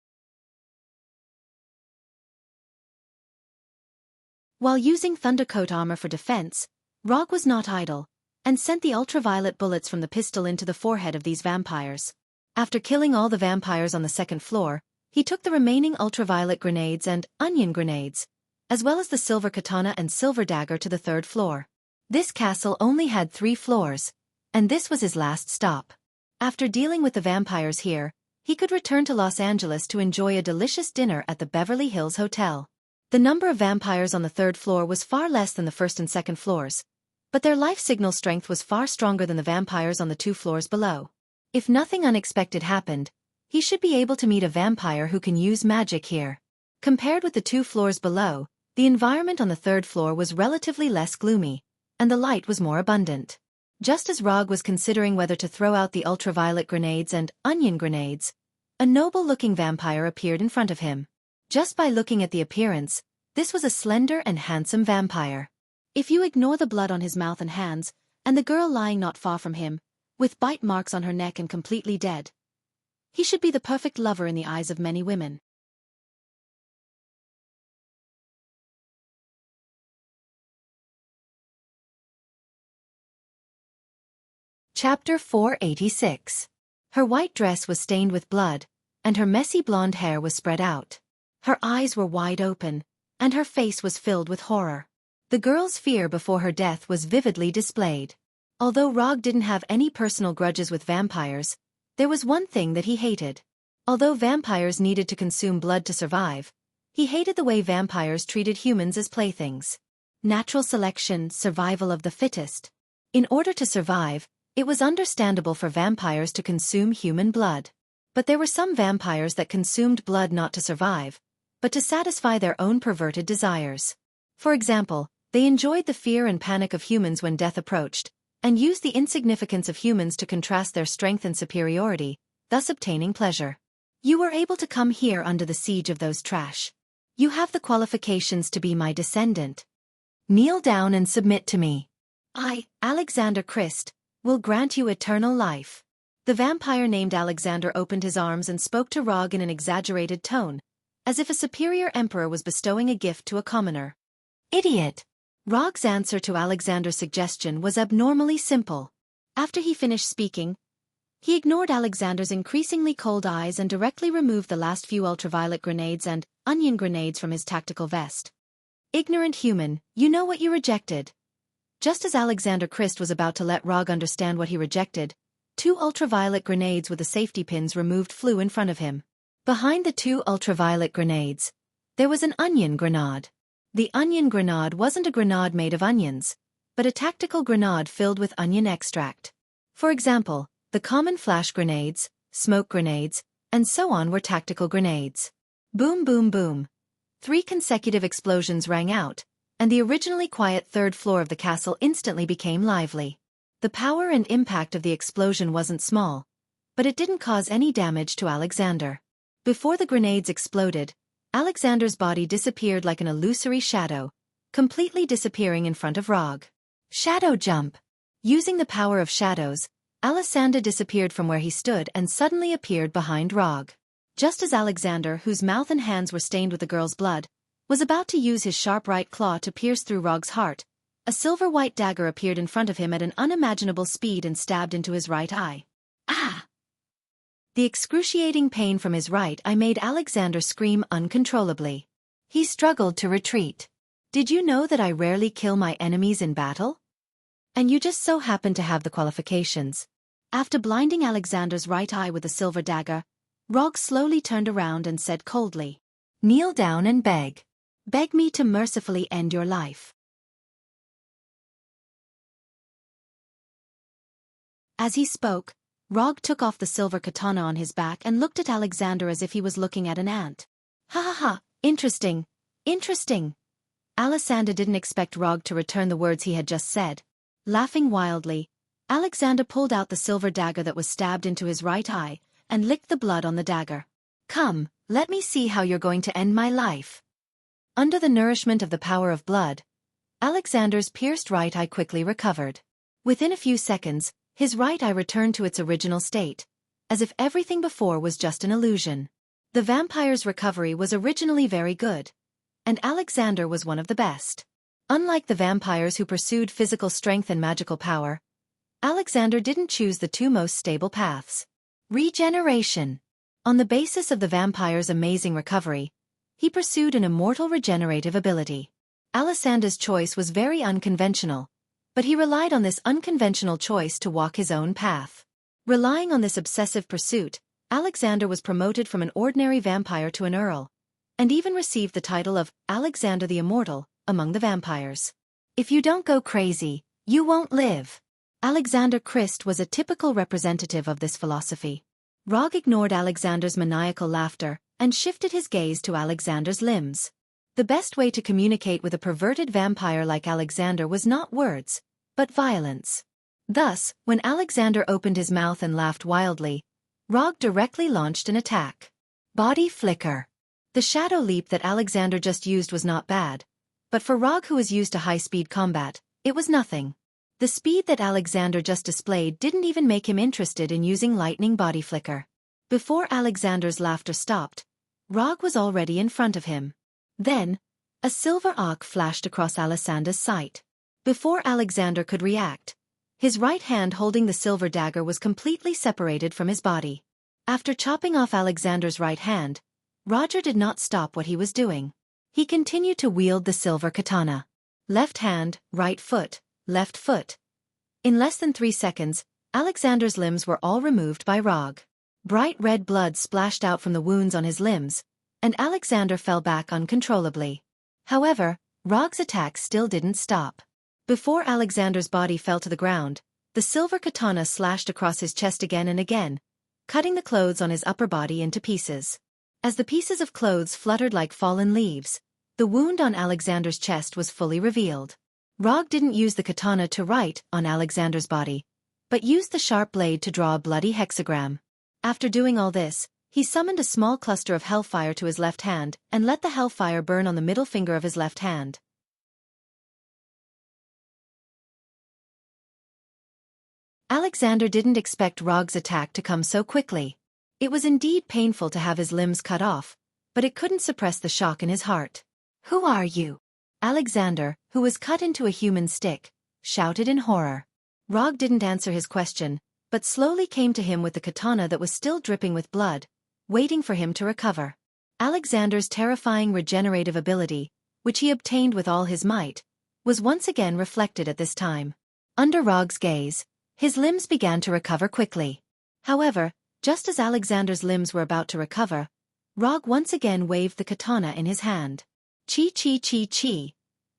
S1: While using Thundercoat Armor for defense, Rog was not idle, and sent the ultraviolet bullets from the pistol into the forehead of these vampires. After killing all the vampires on the second floor, he took the remaining ultraviolet grenades and onion grenades, as well as the silver katana and silver dagger to the third floor. This castle only had 3 floors, and this was his last stop. After dealing with the vampires here, he could return to Los Angeles to enjoy a delicious dinner at the Beverly Hills Hotel. The number of vampires on the third floor was far less than the first and second floors, but their life signal strength was far stronger than the vampires on the 2 floors below. If nothing unexpected happened, he should be able to meet a vampire who can use magic here. Compared with the 2 floors below, the environment on the third floor was relatively less gloomy, and the light was more abundant. Just as Rog was considering whether to throw out the ultraviolet grenades and onion grenades, a noble-looking vampire appeared in front of him. Just by looking at the appearance, this was a slender and handsome vampire. If you ignore the blood on his mouth and hands, and the girl lying not far from him, with bite marks on her neck and completely dead, he should be the perfect lover in the eyes of many women. Chapter 486. Her white dress was stained with blood, and her messy blonde hair was spread out. Her eyes were wide open, and her face was filled with horror. The girl's fear before her death was vividly displayed. Although Rog didn't have any personal grudges with vampires, there was one thing that he hated. Although vampires needed to consume blood to survive, he hated the way vampires treated humans as playthings. Natural selection, survival of the fittest. In order to survive, it was understandable for vampires to consume human blood. But there were some vampires that consumed blood not to survive, but to satisfy their own perverted desires. For example, they enjoyed the fear and panic of humans when death approached, and used the insignificance of humans to contrast their strength and superiority, thus obtaining pleasure. You were able to come here under the siege of those trash. You have the qualifications to be my descendant. Kneel down and submit to me. I, Alexander Christ, will grant you eternal life. The vampire named Alexander opened his arms and spoke to Rog in an exaggerated tone, as if a superior emperor was bestowing a gift to a commoner. Idiot! Rog's answer to Alexander's suggestion was abnormally simple. After he finished speaking, he ignored Alexander's increasingly cold eyes and directly removed the last few ultraviolet grenades and onion grenades from his tactical vest. Ignorant human, you know what you rejected. Just as Alexander Christ was about to let Rog understand what he rejected, 2 ultraviolet grenades with the safety pins removed flew in front of him. Behind the 2 ultraviolet grenades, there was an onion grenade. The onion grenade wasn't a grenade made of onions, but a tactical grenade filled with onion extract. For example, the common flash grenades, smoke grenades, and so on were tactical grenades. Boom boom boom. 3 consecutive explosions rang out, and the originally quiet 3rd floor of the castle instantly became lively. The power and impact of the explosion wasn't small, but it didn't cause any damage to Alexander. Before the grenades exploded, Alexander's body disappeared like an illusory shadow, completely disappearing in front of Rog. Shadow jump. Using the power of shadows, Alexander disappeared from where he stood and suddenly appeared behind Rog. Just as Alexander, whose mouth and hands were stained with the girl's blood, was about to use his sharp right claw to pierce through Rog's heart, a silver-white dagger appeared in front of him at an unimaginable speed and stabbed into his right eye. Ah! The excruciating pain from his right eye made Alexander scream uncontrollably. He struggled to retreat. Did you know that I rarely kill my enemies in battle? And you just so happen to have the qualifications. After blinding Alexander's right eye with a silver dagger, Rog slowly turned around and said coldly, "Kneel down and beg. Beg me to mercifully end your life." As he spoke, Rog took off the silver katana on his back and looked at Alexander as if he was looking at an ant. Ha ha ha, interesting, interesting. Alexander didn't expect Rog to return the words he had just said. Laughing wildly, Alexander pulled out the silver dagger that was stabbed into his right eye, and licked the blood on the dagger. Come, let me see how you're going to end my life. Under the nourishment of the power of blood, Alexander's pierced right eye quickly recovered. Within a few seconds, his right eye returned to its original state, as if everything before was just an illusion. The vampire's recovery was originally very good, and Alexander was one of the best. Unlike the vampires who pursued physical strength and magical power, Alexander didn't choose the 2 most stable paths. Regeneration. On the basis of the vampire's amazing recovery, he pursued an immortal regenerative ability. Alexander's choice was very unconventional, but he relied on this unconventional choice to walk his own path. Relying on this obsessive pursuit, Alexander was promoted from an ordinary vampire to an earl, and even received the title of Alexander the Immortal among the vampires. If you don't go crazy, you won't live. Alexander Christ was a typical representative of this philosophy. Rog ignored Alexander's maniacal laughter and shifted his gaze to Alexander's limbs. The best way to communicate with a perverted vampire like Alexander was not words, but violence. Thus, when Alexander opened his mouth and laughed wildly, Rog directly launched an attack. Body flicker. The shadow leap that Alexander just used was not bad, but for Rog, who was used to high-speed combat, it was nothing. The speed that Alexander just displayed didn't even make him interested in using lightning body flicker. Before Alexander's laughter stopped, Rog was already in front of him. Then, a silver arc flashed across Alexander's sight. Before Alexander could react, his right hand holding the silver dagger was completely separated from his body. After chopping off Alexander's right hand, Roger did not stop what he was doing. He continued to wield the silver katana. Left hand, right foot, left foot. In less than 3 seconds, Alexander's limbs were all removed by Rog. Bright red blood splashed out from the wounds on his limbs, and Alexander fell back uncontrollably. However, Rog's attack still didn't stop. Before Alexander's body fell to the ground, the silver katana slashed across his chest again and again, cutting the clothes on his upper body into pieces. As the pieces of clothes fluttered like fallen leaves, the wound on Alexander's chest was fully revealed. Rog didn't use the katana to write on Alexander's body, but used the sharp blade to draw a bloody hexagram. After doing all this, he summoned a small cluster of hellfire to his left hand and let the hellfire burn on the middle finger of his left hand. Alexander didn't expect Rog's attack to come so quickly. It was indeed painful to have his limbs cut off, but it couldn't suppress the shock in his heart. "Who are you?" Alexander, who was cut into a human stick, shouted in horror. Rog didn't answer his question, but slowly came to him with the katana that was still dripping with blood, waiting for him to recover. Alexander's terrifying regenerative ability, which he obtained with all his might, was once again reflected at this time. Under Rog's gaze, his limbs began to recover quickly. However, just as Alexander's limbs were about to recover, Rog once again waved the katana in his hand. Chi chi chi chi.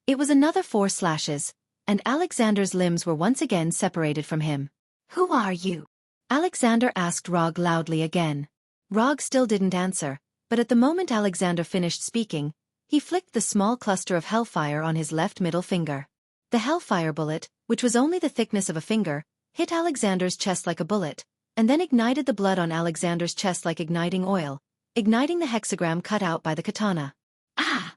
S1: It was another 4 slashes, and Alexander's limbs were once again separated from him. "Who are you?" Alexander asked Rog loudly again. Rog still didn't answer, but at the moment Alexander finished speaking, he flicked the small cluster of hellfire on his left middle finger. The hellfire bullet, which was only the thickness of a finger, hit Alexander's chest like a bullet, and then ignited the blood on Alexander's chest like igniting oil, igniting the hexagram cut out by the katana. "Ah!"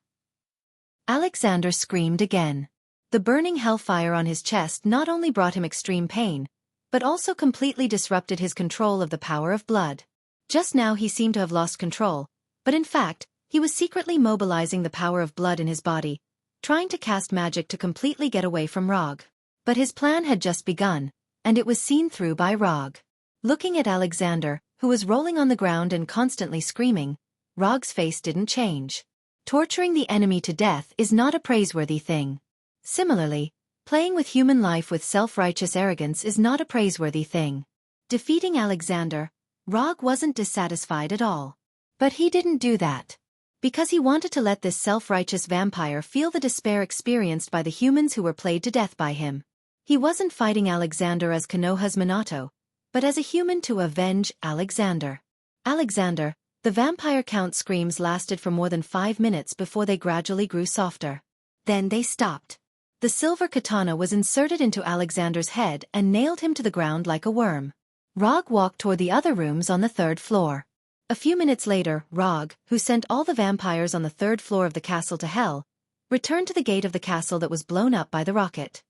S1: Alexander screamed again. The burning hellfire on his chest not only brought him extreme pain, but also completely disrupted his control of the power of blood. Just now he seemed to have lost control, but in fact, he was secretly mobilizing the power of blood in his body, trying to cast magic to completely get away from Rog. But his plan had just begun, and it was seen through by Rog. Looking at Alexander, who was rolling on the ground and constantly screaming, Rog's face didn't change. Torturing the enemy to death is not a praiseworthy thing. Similarly, playing with human life with self-righteous arrogance is not a praiseworthy thing. Defeating Alexander, Rog wasn't dissatisfied at all. But he didn't do that. Because he wanted to let this self-righteous vampire feel the despair experienced by the humans who were played to death by him. He wasn't fighting Alexander as Konoha's Minato, but as a human to avenge Alexander. Alexander, the vampire count's screams lasted for more than 5 minutes before they gradually grew softer. Then they stopped. The silver katana was inserted into Alexander's head and nailed him to the ground like a worm. Rog walked toward the other rooms on the 3rd floor. A few minutes later, Rog, who sent all the vampires on the 3rd floor of the castle to hell, returned to the gate of the castle that was blown up by the rocket.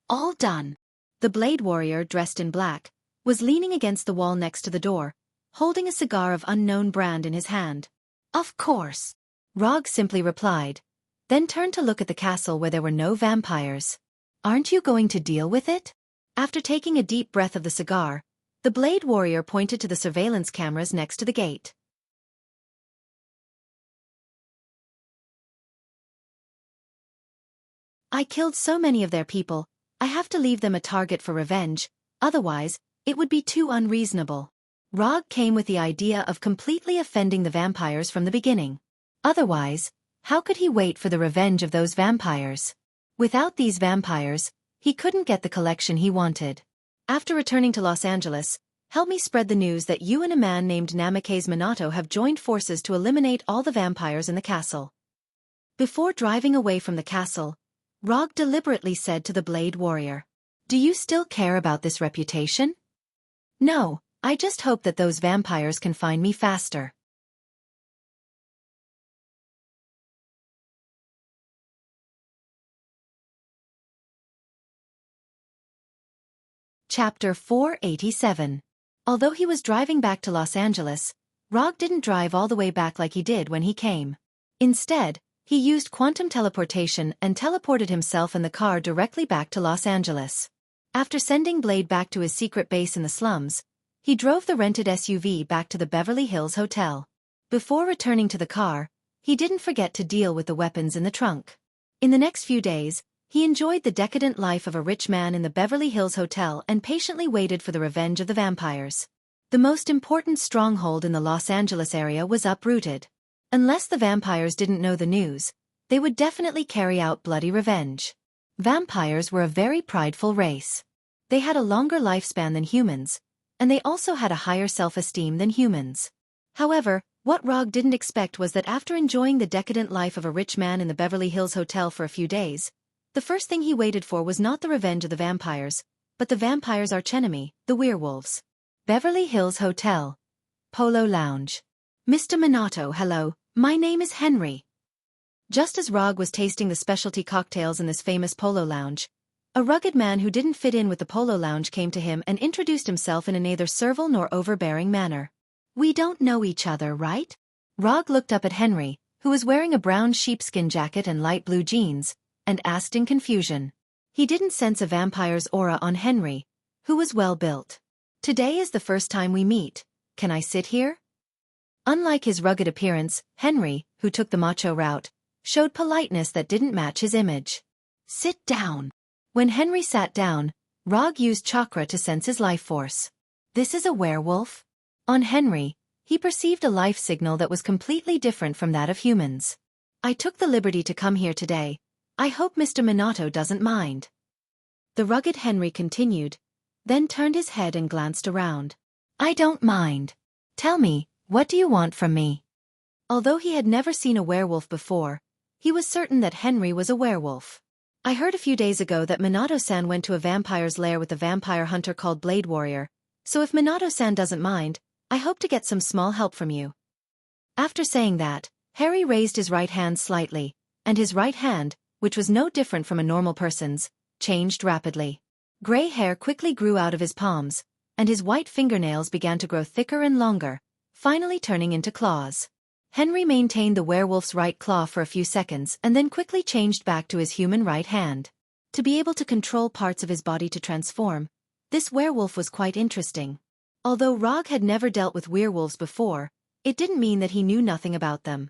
S1: All done. The blade warrior, dressed in black, was leaning against the wall next to the door, holding a cigar of unknown brand in his hand. "Of course," Rog simply replied, then turned to look at the castle where there were no vampires. "Aren't you going to deal with it?" After taking a deep breath of the cigar, the blade warrior pointed to the surveillance cameras next to the gate. "I killed so many of their people, I have to leave them a target for revenge, otherwise, it would be too unreasonable." Rog came with the idea of completely offending the vampires from the beginning. Otherwise, how could he wait for the revenge of those vampires? Without these vampires, he couldn't get the collection he wanted. After returning to Los Angeles, help me spread the news that you and a man named Namikaze Minato have joined forces to eliminate all the vampires in the castle. Before driving away from the castle, Rog deliberately said to the Blade Warrior, "Do you still care about this reputation?" "No, I just hope that those vampires can find me faster." Chapter 487. Although he was driving back to Los Angeles, Rog didn't drive all the way back like he did when he came. Instead, he used quantum teleportation and teleported himself and the car directly back to Los Angeles. After sending Blade back to his secret base in the slums, He drove the rented SUV back to the Beverly Hills Hotel. Before returning to the car, he didn't forget to deal with the weapons in the trunk. In the next few days, he enjoyed the decadent life of a rich man in the Beverly Hills Hotel and patiently waited for the revenge of the vampires. The most important stronghold in the Los Angeles area was uprooted. Unless the vampires didn't know the news, they would definitely carry out bloody revenge. Vampires were a very prideful race. They had a longer lifespan than humans, and they also had a higher self-esteem than humans. However, what Rog didn't expect was that after enjoying the decadent life of a rich man in the Beverly Hills Hotel for a few days, the first thing he waited for was not the revenge of the vampires, but the vampires' archenemy, the werewolves. Beverly Hills Hotel. Polo Lounge. Mr. Minato, hello, my name is Henry. Just as Rog was tasting the specialty cocktails in this famous polo lounge, a rugged man who didn't fit in with the polo lounge came to him and introduced himself in a neither servile nor overbearing manner. We don't know each other, right? Rog looked up at Henry, who was wearing a brown sheepskin jacket and light blue jeans, and asked in confusion. He didn't sense a vampire's aura on Henry, who was well built. Today is the first time we meet. Can I sit here? Unlike his rugged appearance, Henry, who took the macho route, showed politeness that didn't match his image. Sit down. When Henry sat down, Rog used chakra to sense his life force. This is a werewolf? On Henry, he perceived a life signal that was completely different from that of humans. I took the liberty to come here today. I hope Mr. Minato doesn't mind. The rugged Henry continued, then turned his head and glanced around. I don't mind. Tell me, what do you want from me? Although he had never seen a werewolf before, he was certain that Henry was a werewolf. I heard a few days ago that Minato-san went to a vampire's lair with a vampire hunter called Blade Warrior, so if Minato-san doesn't mind, I hope to get some small help from you. After saying that, Harry raised his right hand slightly, and his right hand, which was no different from a normal person's, changed rapidly. Gray hair quickly grew out of his palms, and his white fingernails began to grow thicker and longer, finally turning into claws. Henry maintained the werewolf's right claw for a few seconds and then quickly changed back to his human right hand. To be able to control parts of his body to transform, this werewolf was quite interesting. Although Rog had never dealt with werewolves before, it didn't mean that he knew nothing about them.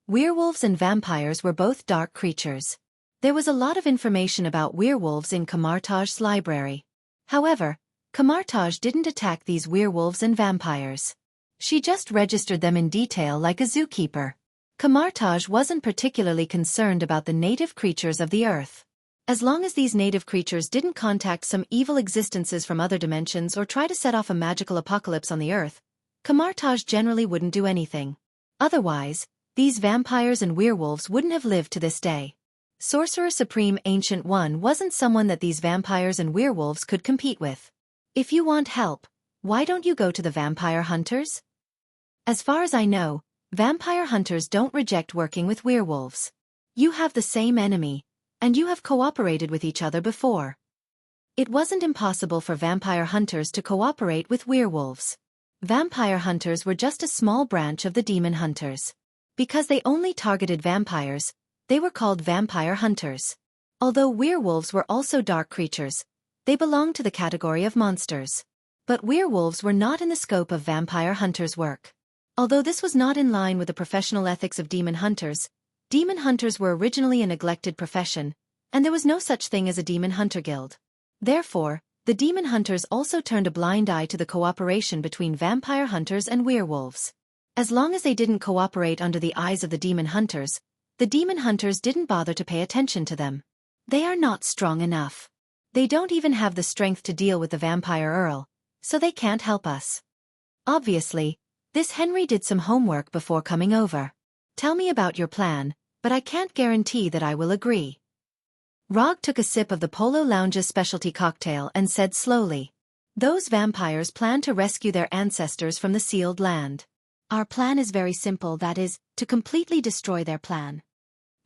S1: Werewolves and vampires were both dark creatures. There was a lot of information about werewolves in Kamartaj's library. However, Kamartaj didn't attack these werewolves and vampires. She just registered them in detail like a zookeeper. Kamartaj wasn't particularly concerned about the native creatures of the earth. As long as these native creatures didn't contact some evil existences from other dimensions or try to set off a magical apocalypse on the earth, Kamartaj generally wouldn't do anything. Otherwise, these vampires and werewolves wouldn't have lived to this day. Sorcerer Supreme Ancient One wasn't someone that these vampires and werewolves could compete with. If you want help, why don't you go to the vampire hunters? As far as I know, vampire hunters don't reject working with werewolves. You have the same enemy, and you have cooperated with each other before. It wasn't impossible for vampire hunters to cooperate with werewolves. Vampire hunters were just a small branch of the demon hunters. Because they only targeted vampires, they were called vampire hunters. Although werewolves were also dark creatures, they belonged to the category of monsters. But werewolves were not in the scope of vampire hunters' work. Although this was not in line with the professional ethics of demon hunters were originally a neglected profession, and there was no such thing as a demon hunter guild. Therefore, the demon hunters also turned a blind eye to the cooperation between vampire hunters and werewolves. As long as they didn't cooperate under the eyes of the demon hunters didn't bother to pay attention to them. They are not strong enough. They don't even have the strength to deal with the vampire earl, so they can't help us. Obviously, this Henry did some homework before coming over. Tell me about your plan, but I can't guarantee that I will agree. Rog took a sip of the Polo Lounge's specialty cocktail and said slowly, those vampires plan to rescue their ancestors from the sealed land. Our plan is very simple, that is, to completely destroy their plan.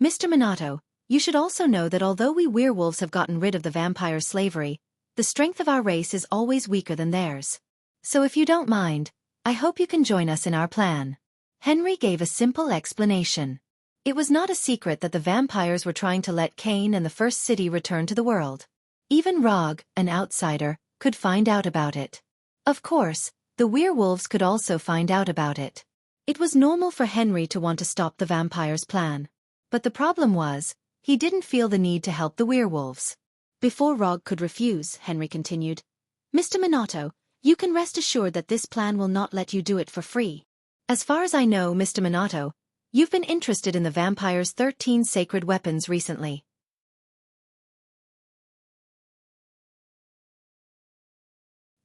S1: Mr. Minato, you should also know that although we werewolves have gotten rid of the vampire slavery, the strength of our race is always weaker than theirs. So if you don't mind, I hope you can join us in our plan. Henry gave a simple explanation. It was not a secret that the vampires were trying to let Cain and the first city return to the world. Even Rog, an outsider, could find out about it. Of course, the werewolves could also find out about it. It was normal for Henry to want to stop the vampires' plan. But the problem was, he didn't feel the need to help the werewolves. Before Rog could refuse, Henry continued, "Mr. Minato, you can rest assured that this plan will not let you do it for free. As far as I know, Mr. Minato, you've been interested in the vampires' 13 sacred weapons recently.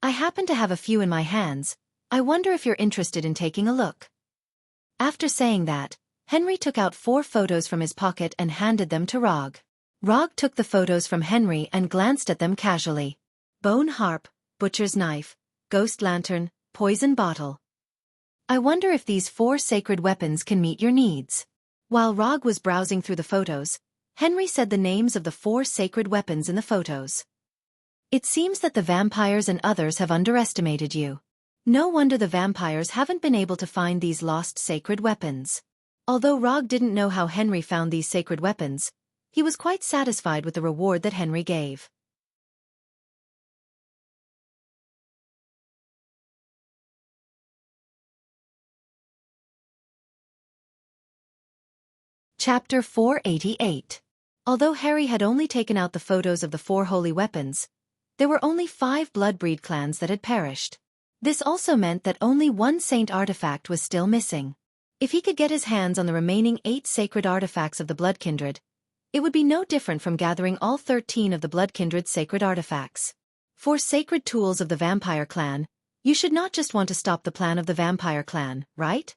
S1: I happen to have a few in my hands. I wonder if you're interested in taking a look." After saying that, Henry took out 4 photos from his pocket and handed them to Rog. Rog took the photos from Henry and glanced at them casually. Bone harp, butcher's knife, ghost lantern, poison bottle. I wonder if these 4 sacred weapons can meet your needs. While Rog was browsing through the photos, Henry said the names of the 4 sacred weapons in the photos. It seems that the vampires and others have underestimated you. No wonder the vampires haven't been able to find these lost sacred weapons. Although Rog didn't know how Henry found these sacred weapons, he was quite satisfied with the reward that Henry gave. Chapter 488. Although Harry had only taken out the photos of the 4 holy weapons, there were only 5 bloodbreed clans that had perished. This also meant that only 1 saint artifact was still missing. If he could get his hands on the remaining 8 sacred artifacts of the Blood Kindred, it would be no different from gathering all 13 of the Blood Kindred's sacred artifacts. For sacred tools of the vampire clan, you should not just want to stop the plan of the vampire clan, right?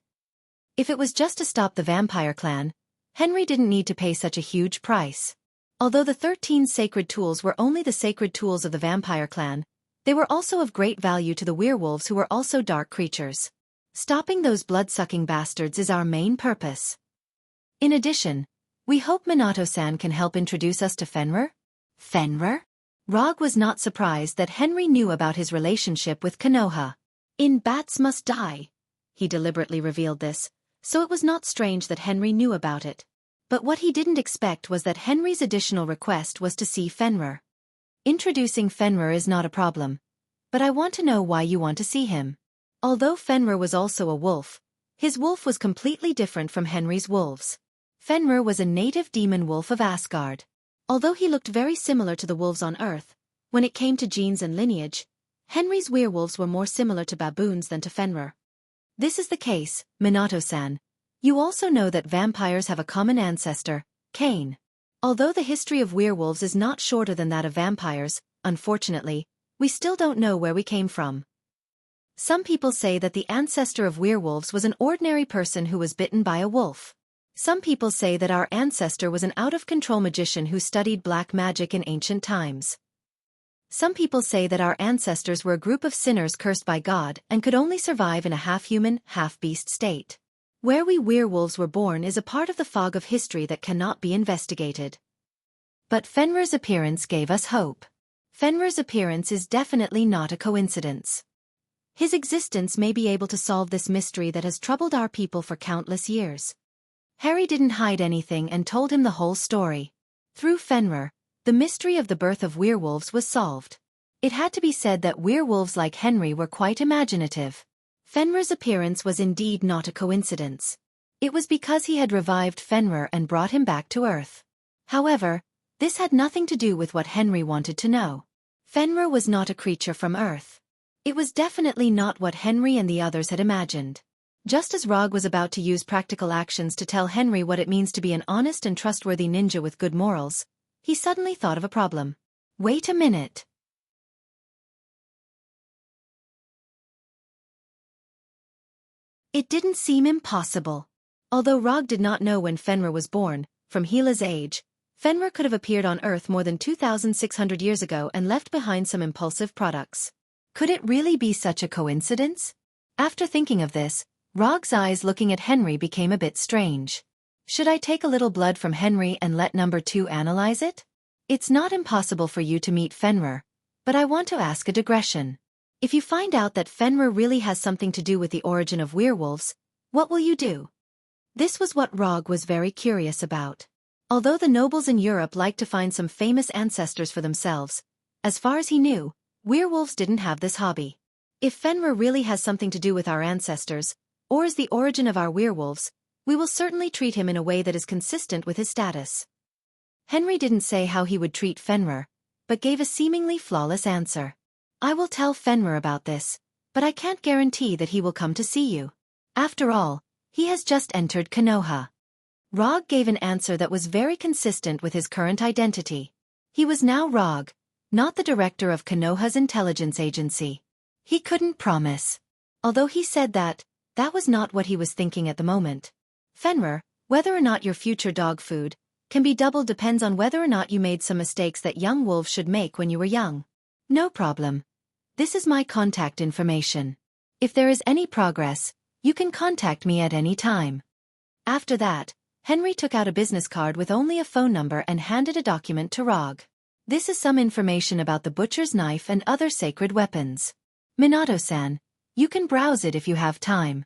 S1: If it was just to stop the vampire clan, Henry didn't need to pay such a huge price. Although the 13 sacred tools were only the sacred tools of the vampire clan, they were also of great value to the werewolves who were also dark creatures. Stopping those blood-sucking bastards is our main purpose. In addition, we hope Minato-san can help introduce us to Fenrir? Fenrir? Rog was not surprised that Henry knew about his relationship with Konoha. In Bats Must Die, he deliberately revealed this, so it was not strange that Henry knew about it. But what he didn't expect was that Henry's additional request was to see Fenrir. Introducing Fenrir is not a problem, but I want to know why you want to see him. Although Fenrir was also a wolf, his wolf was completely different from Henry's wolves. Fenrir was a native demon wolf of Asgard. Although he looked very similar to the wolves on Earth, when it came to genes and lineage, Henry's werewolves were more similar to baboons than to Fenrir. This is the case, Minato-san. You also know that vampires have a common ancestor, Cain. Although the history of werewolves is not shorter than that of vampires, unfortunately, we still don't know where we came from. Some people say that the ancestor of werewolves was an ordinary person who was bitten by a wolf. Some people say that our ancestor was an out-of-control magician who studied black magic in ancient times. Some people say that our ancestors were a group of sinners cursed by God and could only survive in a half-human, half-beast state. Where we werewolves were born is a part of the fog of history that cannot be investigated. But Fenrir's appearance gave us hope. Fenrir's appearance is definitely not a coincidence. His existence may be able to solve this mystery that has troubled our people for countless years. Harry didn't hide anything and told him the whole story. Through Fenrir, the mystery of the birth of werewolves was solved. It had to be said that werewolves like Henry were quite imaginative. Fenrir's appearance was indeed not a coincidence. It was because he had revived Fenrir and brought him back to Earth. However, this had nothing to do with what Henry wanted to know. Fenrir was not a creature from Earth. It was definitely not what Henry and the others had imagined. Just as Rog was about to use practical actions to tell Henry what it means to be an honest and trustworthy ninja with good morals, he suddenly thought of a problem. Wait a minute. It didn't seem impossible. Although Rog did not know when Fenrir was born, from Gila's age, Fenrir could have appeared on Earth more than 2,600 years ago and left behind some impulsive products. Could it really be such a coincidence? After thinking of this, Rog's eyes looking at Henry became a bit strange. Should I take a little blood from Henry and let number 2 analyze it? It's not impossible for you to meet Fenrir, but I want to ask a digression. If you find out that Fenrir really has something to do with the origin of werewolves, what will you do? This was what Rog was very curious about. Although the nobles in Europe liked to find some famous ancestors for themselves, as far as he knew, werewolves didn't have this hobby. If Fenrir really has something to do with our ancestors, or is the origin of our werewolves, we will certainly treat him in a way that is consistent with his status. Henry didn't say how he would treat Fenrir, but gave a seemingly flawless answer. I will tell Fenrir about this, but I can't guarantee that he will come to see you. After all, he has just entered Konoha. Rog gave an answer that was very consistent with his current identity. He was now Rog, not the director of Konoha's intelligence agency. He couldn't promise. Although he said that was not what he was thinking at the moment. Fenrir, whether or not your future dog food can be doubled depends on whether or not you made some mistakes that young wolves should make when you were young. No problem. This is my contact information. If there is any progress, you can contact me at any time. After that, Henry took out a business card with only a phone number and handed a document to Rog. This is some information about the butcher's knife and other sacred weapons. Minato-san, you can browse it if you have time.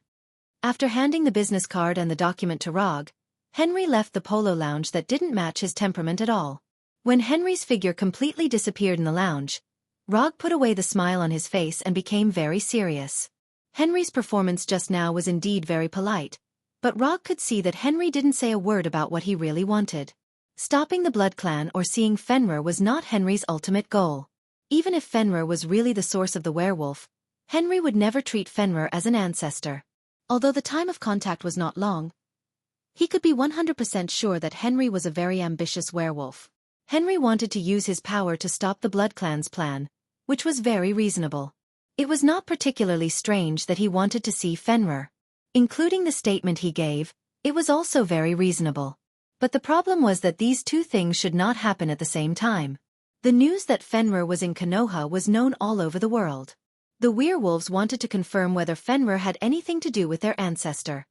S1: After handing the business card and the document to Rog, Henry left the polo lounge that didn't match his temperament at all. When Henry's figure completely disappeared in the lounge, Rog put away the smile on his face and became very serious. Henry's performance just now was indeed very polite, but Rog could see that Henry didn't say a word about what he really wanted. Stopping the Blood Clan or seeing Fenrir was not Henry's ultimate goal. Even if Fenrir was really the source of the werewolf, Henry would never treat Fenrir as an ancestor. Although the time of contact was not long, he could be 100% sure that Henry was a very ambitious werewolf. Henry wanted to use his power to stop the Blood Clan's plan, which was very reasonable. It was not particularly strange that he wanted to see Fenrir. Including the statement he gave, it was also very reasonable. But the problem was that these two things should not happen at the same time. The news that Fenrir was in Konoha was known all over the world. The werewolves wanted to confirm whether Fenrir had anything to do with their ancestor.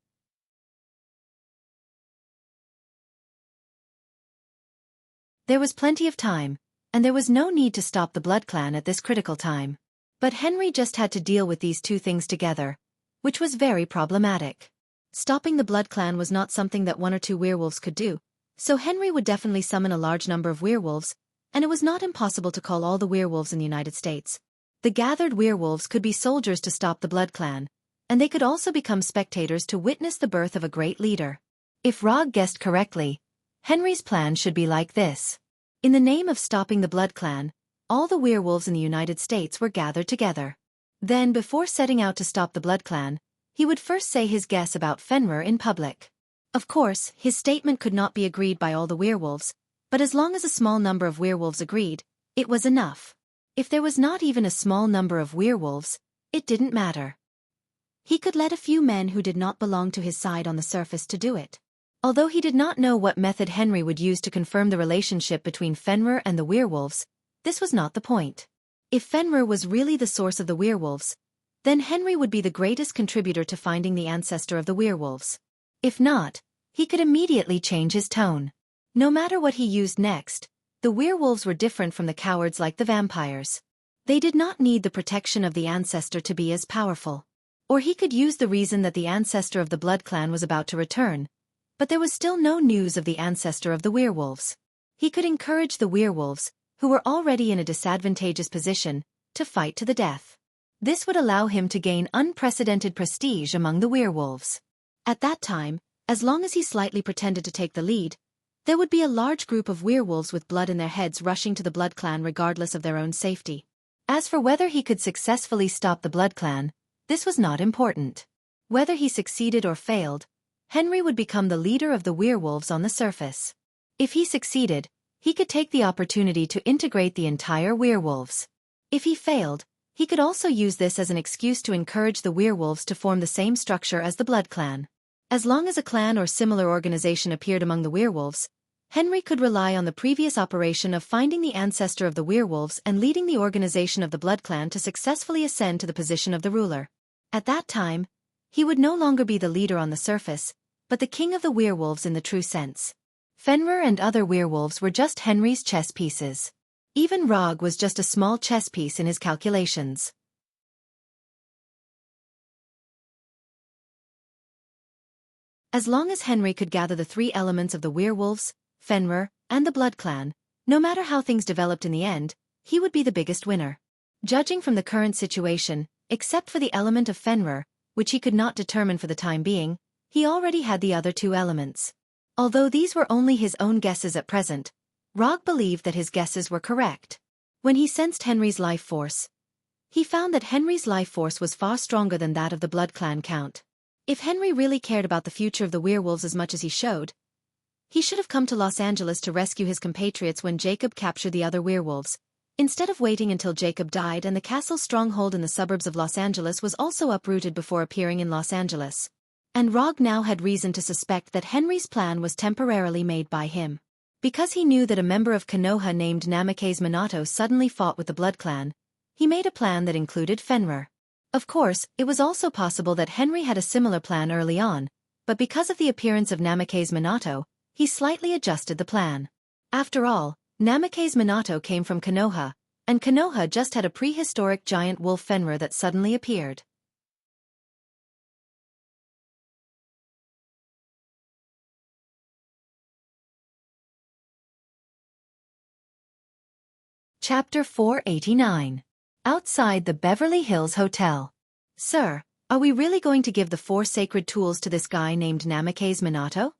S1: There was plenty of time, and there was no need to stop the Blood Clan at this critical time. But Henry just had to deal with these two things together, which was very problematic. Stopping the Blood Clan was not something that one or two werewolves could do, so Henry would definitely summon a large number of werewolves, and it was not impossible to call all the werewolves in the United States. The gathered werewolves could be soldiers to stop the Blood Clan, and they could also become spectators to witness the birth of a great leader. If Rog guessed correctly, Henry's plan should be like this. In the name of stopping the Blood Clan, all the werewolves in the United States were gathered together. Then, before setting out to stop the Blood Clan, he would first say his guess about Fenrir in public. Of course, his statement could not be agreed by all the werewolves, but as long as a small number of werewolves agreed, it was enough. If there was not even a small number of werewolves, it didn't matter. He could let a few men who did not belong to his side on the surface to do it. Although he did not know what method Henry would use to confirm the relationship between Fenrir and the werewolves, this was not the point. If Fenrir was really the source of the werewolves, then Henry would be the greatest contributor to finding the ancestor of the werewolves. If not, he could immediately change his tone. No matter what he used next, the werewolves were different from the cowards like the vampires. They did not need the protection of the ancestor to be as powerful. Or he could use the reason that the ancestor of the Blood Clan was about to return, but there was still no news of the ancestor of the werewolves. He could encourage the werewolves, who were already in a disadvantageous position, to fight to the death. This would allow him to gain unprecedented prestige among the werewolves. At that time, as long as he slightly pretended to take the lead, there would be a large group of werewolves with blood in their heads rushing to the Blood Clan regardless of their own safety. As for whether he could successfully stop the Blood Clan, this was not important. Whether he succeeded or failed, Henry would become the leader of the werewolves on the surface. If he succeeded, he could take the opportunity to integrate the entire werewolves. If he failed, he could also use this as an excuse to encourage the werewolves to form the same structure as the Blood Clan. As long as a clan or similar organization appeared among the werewolves, Henry could rely on the previous operation of finding the ancestor of the werewolves and leading the organization of the Blood Clan to successfully ascend to the position of the ruler. At that time, he would no longer be the leader on the surface, but the king of the werewolves in the true sense. Fenrir and other werewolves were just Henry's chess pieces. Even Rog was just a small chess piece in his calculations. As long as Henry could gather the three elements of the werewolves, Fenrir, and the Blood Clan, no matter how things developed in the end, he would be the biggest winner. Judging from the current situation, except for the element of Fenrir, which he could not determine for the time being, he already had the other two elements. Although these were only his own guesses at present, Rog believed that his guesses were correct. When he sensed Henry's life force, he found that Henry's life force was far stronger than that of the Blood Clan Count. If Henry really cared about the future of the werewolves as much as he showed, he should have come to Los Angeles to rescue his compatriots when Jacob captured the other werewolves, instead of waiting until Jacob died and the castle's stronghold in the suburbs of Los Angeles was also uprooted before appearing in Los Angeles. And Rog now had reason to suspect that Henry's plan was temporarily made by him. Because he knew that a member of Konoha named Namikaze Minato suddenly fought with the Blood Clan, he made a plan that included Fenrir. Of course, it was also possible that Henry had a similar plan early on, but because of the appearance of Namikaze Minato, he slightly adjusted the plan. After all, Namikaze Minato came from Konoha, and Konoha just had a prehistoric giant wolf Fenrir that suddenly appeared. Chapter 489. Outside the Beverly Hills Hotel. Sir, are we really going to give the 4 sacred tools to this guy named Namikaze Minato?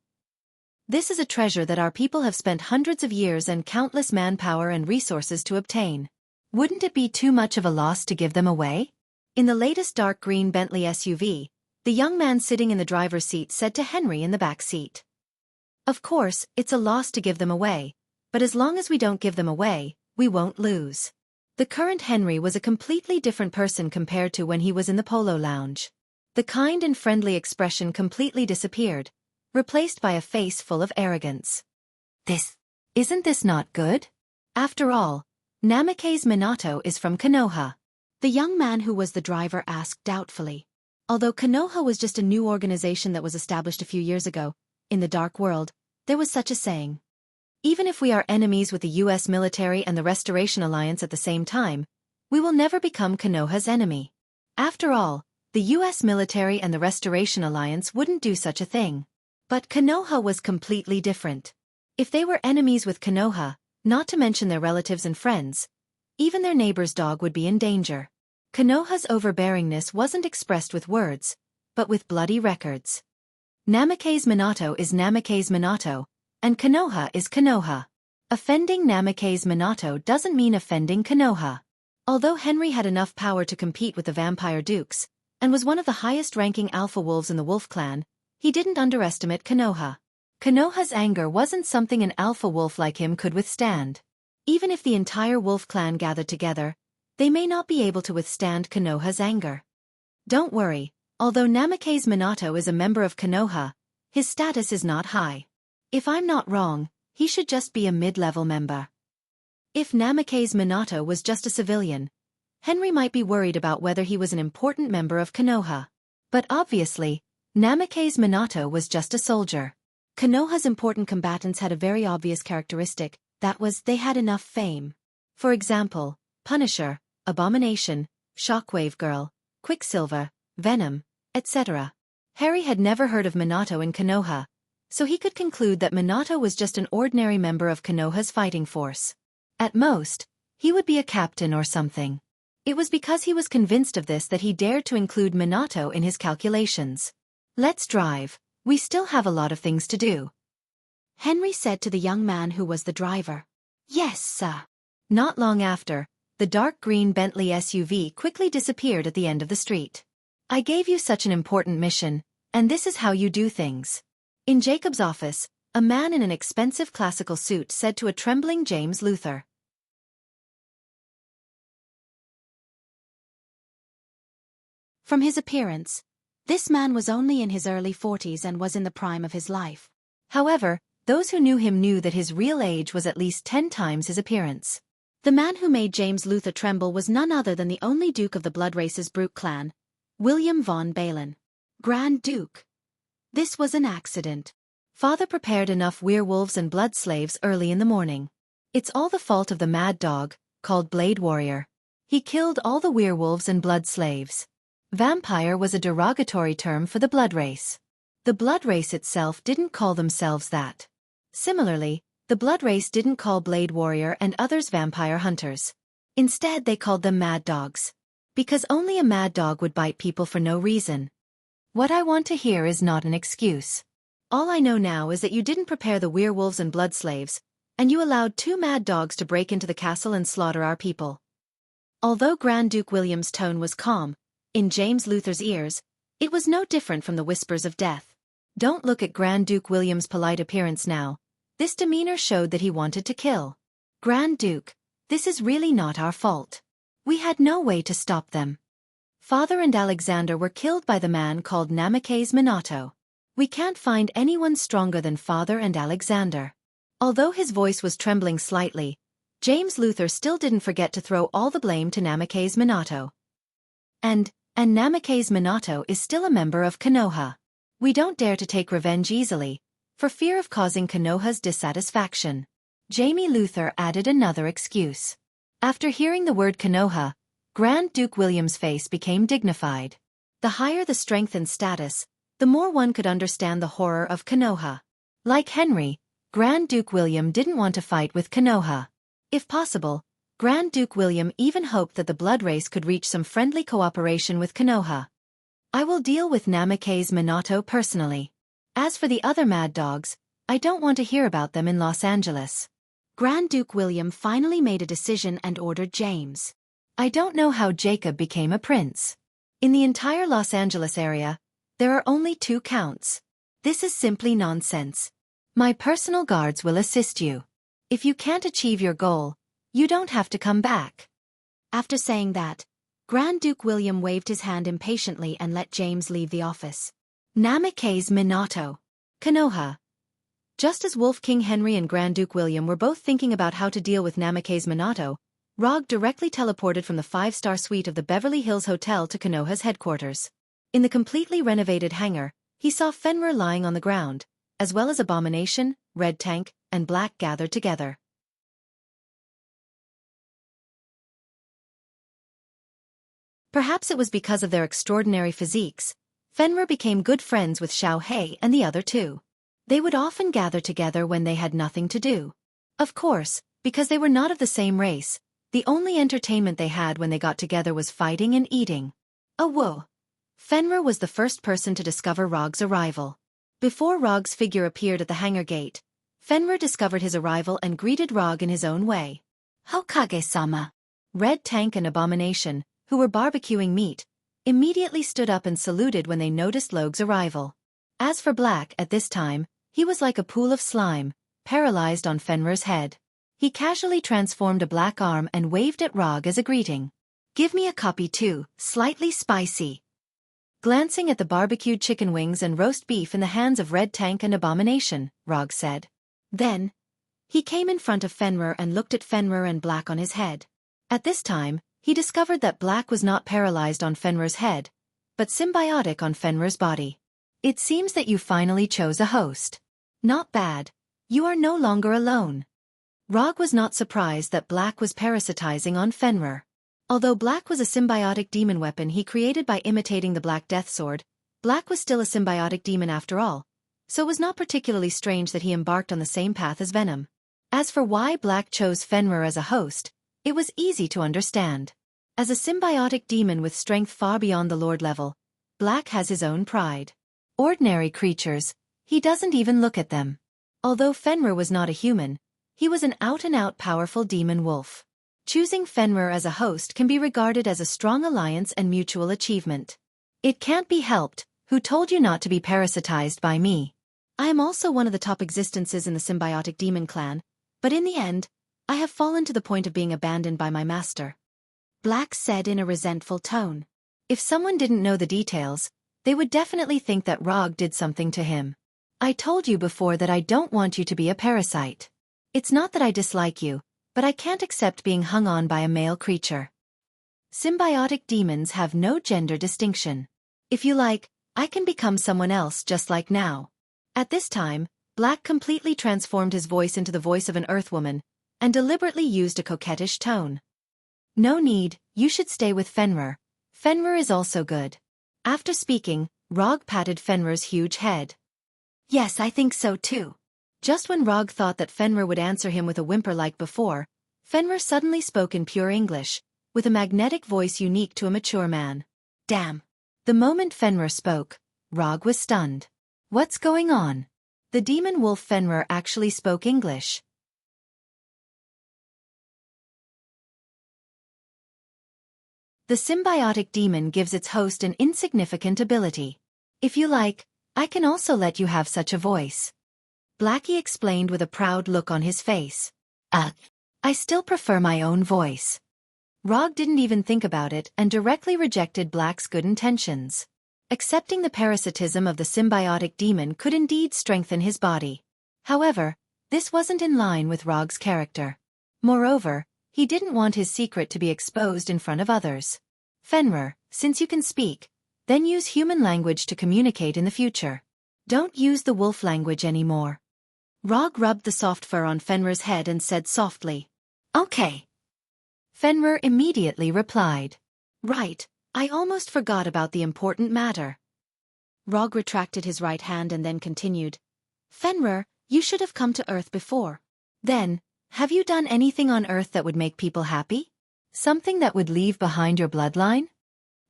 S1: This is a treasure that our people have spent hundreds of years and countless manpower and resources to obtain. Wouldn't it be too much of a loss to give them away? In the latest dark green Bentley SUV, the young man sitting in the driver's seat said to Henry in the back seat. Of course, it's a loss to give them away, but as long as we don't give them away, we won't lose. The current Henry was a completely different person compared to when he was in the polo lounge. The kind and friendly expression completely disappeared, replaced by a face full of arrogance. Isn't this not good? After all, Namikaze Minato is from Konoha. The young man who was the driver asked doubtfully. Although Konoha was just a new organization that was established a few years ago, in the dark world, there was such a saying. Even if we are enemies with the US military and the Restoration Alliance at the same time, we will never become Konoha's enemy. After all, the US military and the Restoration Alliance wouldn't do such a thing. But Konoha was completely different. If they were enemies with Konoha, not to mention their relatives and friends, even their neighbor's dog would be in danger. Konoha's overbearingness wasn't expressed with words, but with bloody records. Namikaze Minato is Namikaze Minato, and Konoha is Konoha. Offending Namikaze Minato doesn't mean offending Konoha. Although Henry had enough power to compete with the Vampire Dukes, and was one of the highest-ranking alpha wolves in the Wolf Clan, he didn't underestimate Konoha. Konoha's anger wasn't something an alpha wolf like him could withstand. Even if the entire Wolf Clan gathered together, they may not be able to withstand Konoha's anger. Don't worry, although Namikaze Minato is a member of Konoha, his status is not high. If I'm not wrong, he should just be a mid-level member. If Namikaze Minato was just a civilian, Henry might be worried about whether he was an important member of Konoha. But obviously, Namikaze Minato was just a soldier. Konoha's important combatants had a very obvious characteristic, that was, they had enough fame. For example, Punisher, Abomination, Shockwave Girl, Quicksilver, Venom, etc. Harry had never heard of Minato in Konoha, so he could conclude that Minato was just an ordinary member of Konoha's fighting force. At most, he would be a captain or something. It was because he was convinced of this that he dared to include Minato in his calculations. Let's drive, we still have a lot of things to do, Henry said to the young man who was the driver. Yes, sir. Not long after, the dark green Bentley SUV quickly disappeared at the end of the street. I gave you such an important mission, and this is how you do things. In Jacob's office, a man in an expensive classical suit said to a trembling James Luther. From his appearance, this man was only in his early 40s and was in the prime of his life. However, those who knew him knew that his real age was at least 10 times his appearance. The man who made James Luther tremble was none other than the only Duke of the Bloodrace's Brute clan, William von Balen. Grand Duke. This was an accident. Father prepared enough werewolves and blood slaves early in the morning. It's all the fault of the mad dog, called Blade Warrior. He killed all the werewolves and blood slaves. Vampire was a derogatory term for the blood race. The blood race itself didn't call themselves that. Similarly, the blood race didn't call Blade Warrior and others vampire hunters. Instead they called them mad dogs. Because only a mad dog would bite people for no reason. What I want to hear is not an excuse. All I know now is that you didn't prepare the werewolves and blood slaves, and you allowed 2 mad dogs to break into the castle and slaughter our people. Although Grand Duke William's tone was calm, in James Luther's ears, it was no different from the whispers of death. Don't look at Grand Duke William's polite appearance now. This demeanor showed that he wanted to kill. Grand Duke, this is really not our fault. We had no way to stop them. Father and Alexander were killed by the man called Namakaze Minato. We can't find anyone stronger than Father and Alexander. Although his voice was trembling slightly, James Luther still didn't forget to throw all the blame to Namakaze Minato. And Namakaze Minato is still a member of Konoha. We don't dare to take revenge easily, for fear of causing Konoha's dissatisfaction. Jamie Luther added another excuse. After hearing the word Konoha, Grand Duke William's face became dignified. The higher the strength and status, the more one could understand the horror of Konoha. Like Henry, Grand Duke William didn't want to fight with Konoha. If possible, Grand Duke William even hoped that the blood race could reach some friendly cooperation with Konoha. I will deal with Namakaze Minato personally. As for the other mad dogs, I don't want to hear about them in Los Angeles. Grand Duke William finally made a decision and ordered James. I don't know how Jacob became a prince. In the entire Los Angeles area, there are only 2 counts. This is simply nonsense. My personal guards will assist you. If you can't achieve your goal, you don't have to come back. After saying that, Grand Duke William waved his hand impatiently and let James leave the office. Namakaze Minato. Konoha. Just as Wolf King Henry and Grand Duke William were both thinking about how to deal with Namakaze Minato, Rog directly teleported from the 5-star suite of the Beverly Hills Hotel to Konoha's headquarters. In the completely renovated hangar, he saw Fenrir lying on the ground, as well as Abomination, Red Tank, and Black gathered together. Perhaps it was because of their extraordinary physiques, Fenrir became good friends with Xiao Hei and the other 2. They would often gather together when they had nothing to do. Of course, because they were not of the same race, the only entertainment they had when they got together was fighting and eating. Oh whoa! Fenrir was the first person to discover Rog's arrival. Before Rog's figure appeared at the hangar gate, Fenrir discovered his arrival and greeted Rog in his own way. Hokage-sama. Red Tank and Abomination, who were barbecuing meat, immediately stood up and saluted when they noticed Log's arrival. As for Black at this time, he was like a pool of slime, paralyzed on Fenrir's head. He casually transformed a black arm and waved at Rog as a greeting. Give me a copy too, slightly spicy. Glancing at the barbecued chicken wings and roast beef in the hands of Red Tank and Abomination, Rog said. Then, he came in front of Fenrir and looked at Fenrir and Black on his head. At this time, he discovered that Black was not paralyzed on Fenrir's head, but symbiotic on Fenrir's body. It seems that you finally chose a host. Not bad. You are no longer alone. Rog was not surprised that Black was parasitizing on Fenrir. Although Black was a symbiotic demon weapon he created by imitating the Black Death Sword, Black was still a symbiotic demon after all, so it was not particularly strange that he embarked on the same path as Venom. As for why Black chose Fenrir as a host, it was easy to understand. As a symbiotic demon with strength far beyond the Lord level, Black has his own pride. Ordinary creatures, he doesn't even look at them. Although Fenrir was not a human, he was an out-and-out powerful demon wolf. Choosing Fenrir as a host can be regarded as a strong alliance and mutual achievement. It can't be helped. Who told you not to be parasitized by me? I am also one of the top existences in the symbiotic demon clan, but in the end, I have fallen to the point of being abandoned by my master. Black said in a resentful tone. If someone didn't know the details, they would definitely think that Rog did something to him. I told you before that I don't want you to be a parasite. It's not that I dislike you, but I can't accept being hung on by a male creature. Symbiotic demons have no gender distinction. If you like, I can become someone else just like now. At this time, Black completely transformed his voice into the voice of an earthwoman, and deliberately used a coquettish tone. No need, you should stay with Fenrir. Fenrir is also good. After speaking, Rog patted Fenrir's huge head. Yes, I think so too. Just when Rog thought that Fenrir would answer him with a whimper like before, Fenrir suddenly spoke in pure English, with a magnetic voice unique to a mature man. Damn. The moment Fenrir spoke, Rog was stunned. What's going on? The demon wolf Fenrir actually spoke English. The symbiotic demon gives its host an insignificant ability. If you like, I can also let you have such a voice. Blackie explained with a proud look on his face. I still prefer my own voice. Rog didn't even think about it and directly rejected Black's good intentions. Accepting the parasitism of the symbiotic demon could indeed strengthen his body. However, this wasn't in line with Rog's character. Moreover, he didn't want his secret to be exposed in front of others. Fenrir, since you can speak, then use human language to communicate in the future. Don't use the wolf language anymore. Rog rubbed the soft fur on Fenrir's head and said softly, Okay. Fenrir immediately replied, Right, I almost forgot about the important matter. Rog retracted his right hand and then continued, Fenrir, you should have come to Earth before. Then, have you done anything on Earth that would make people happy? Something that would leave behind your bloodline?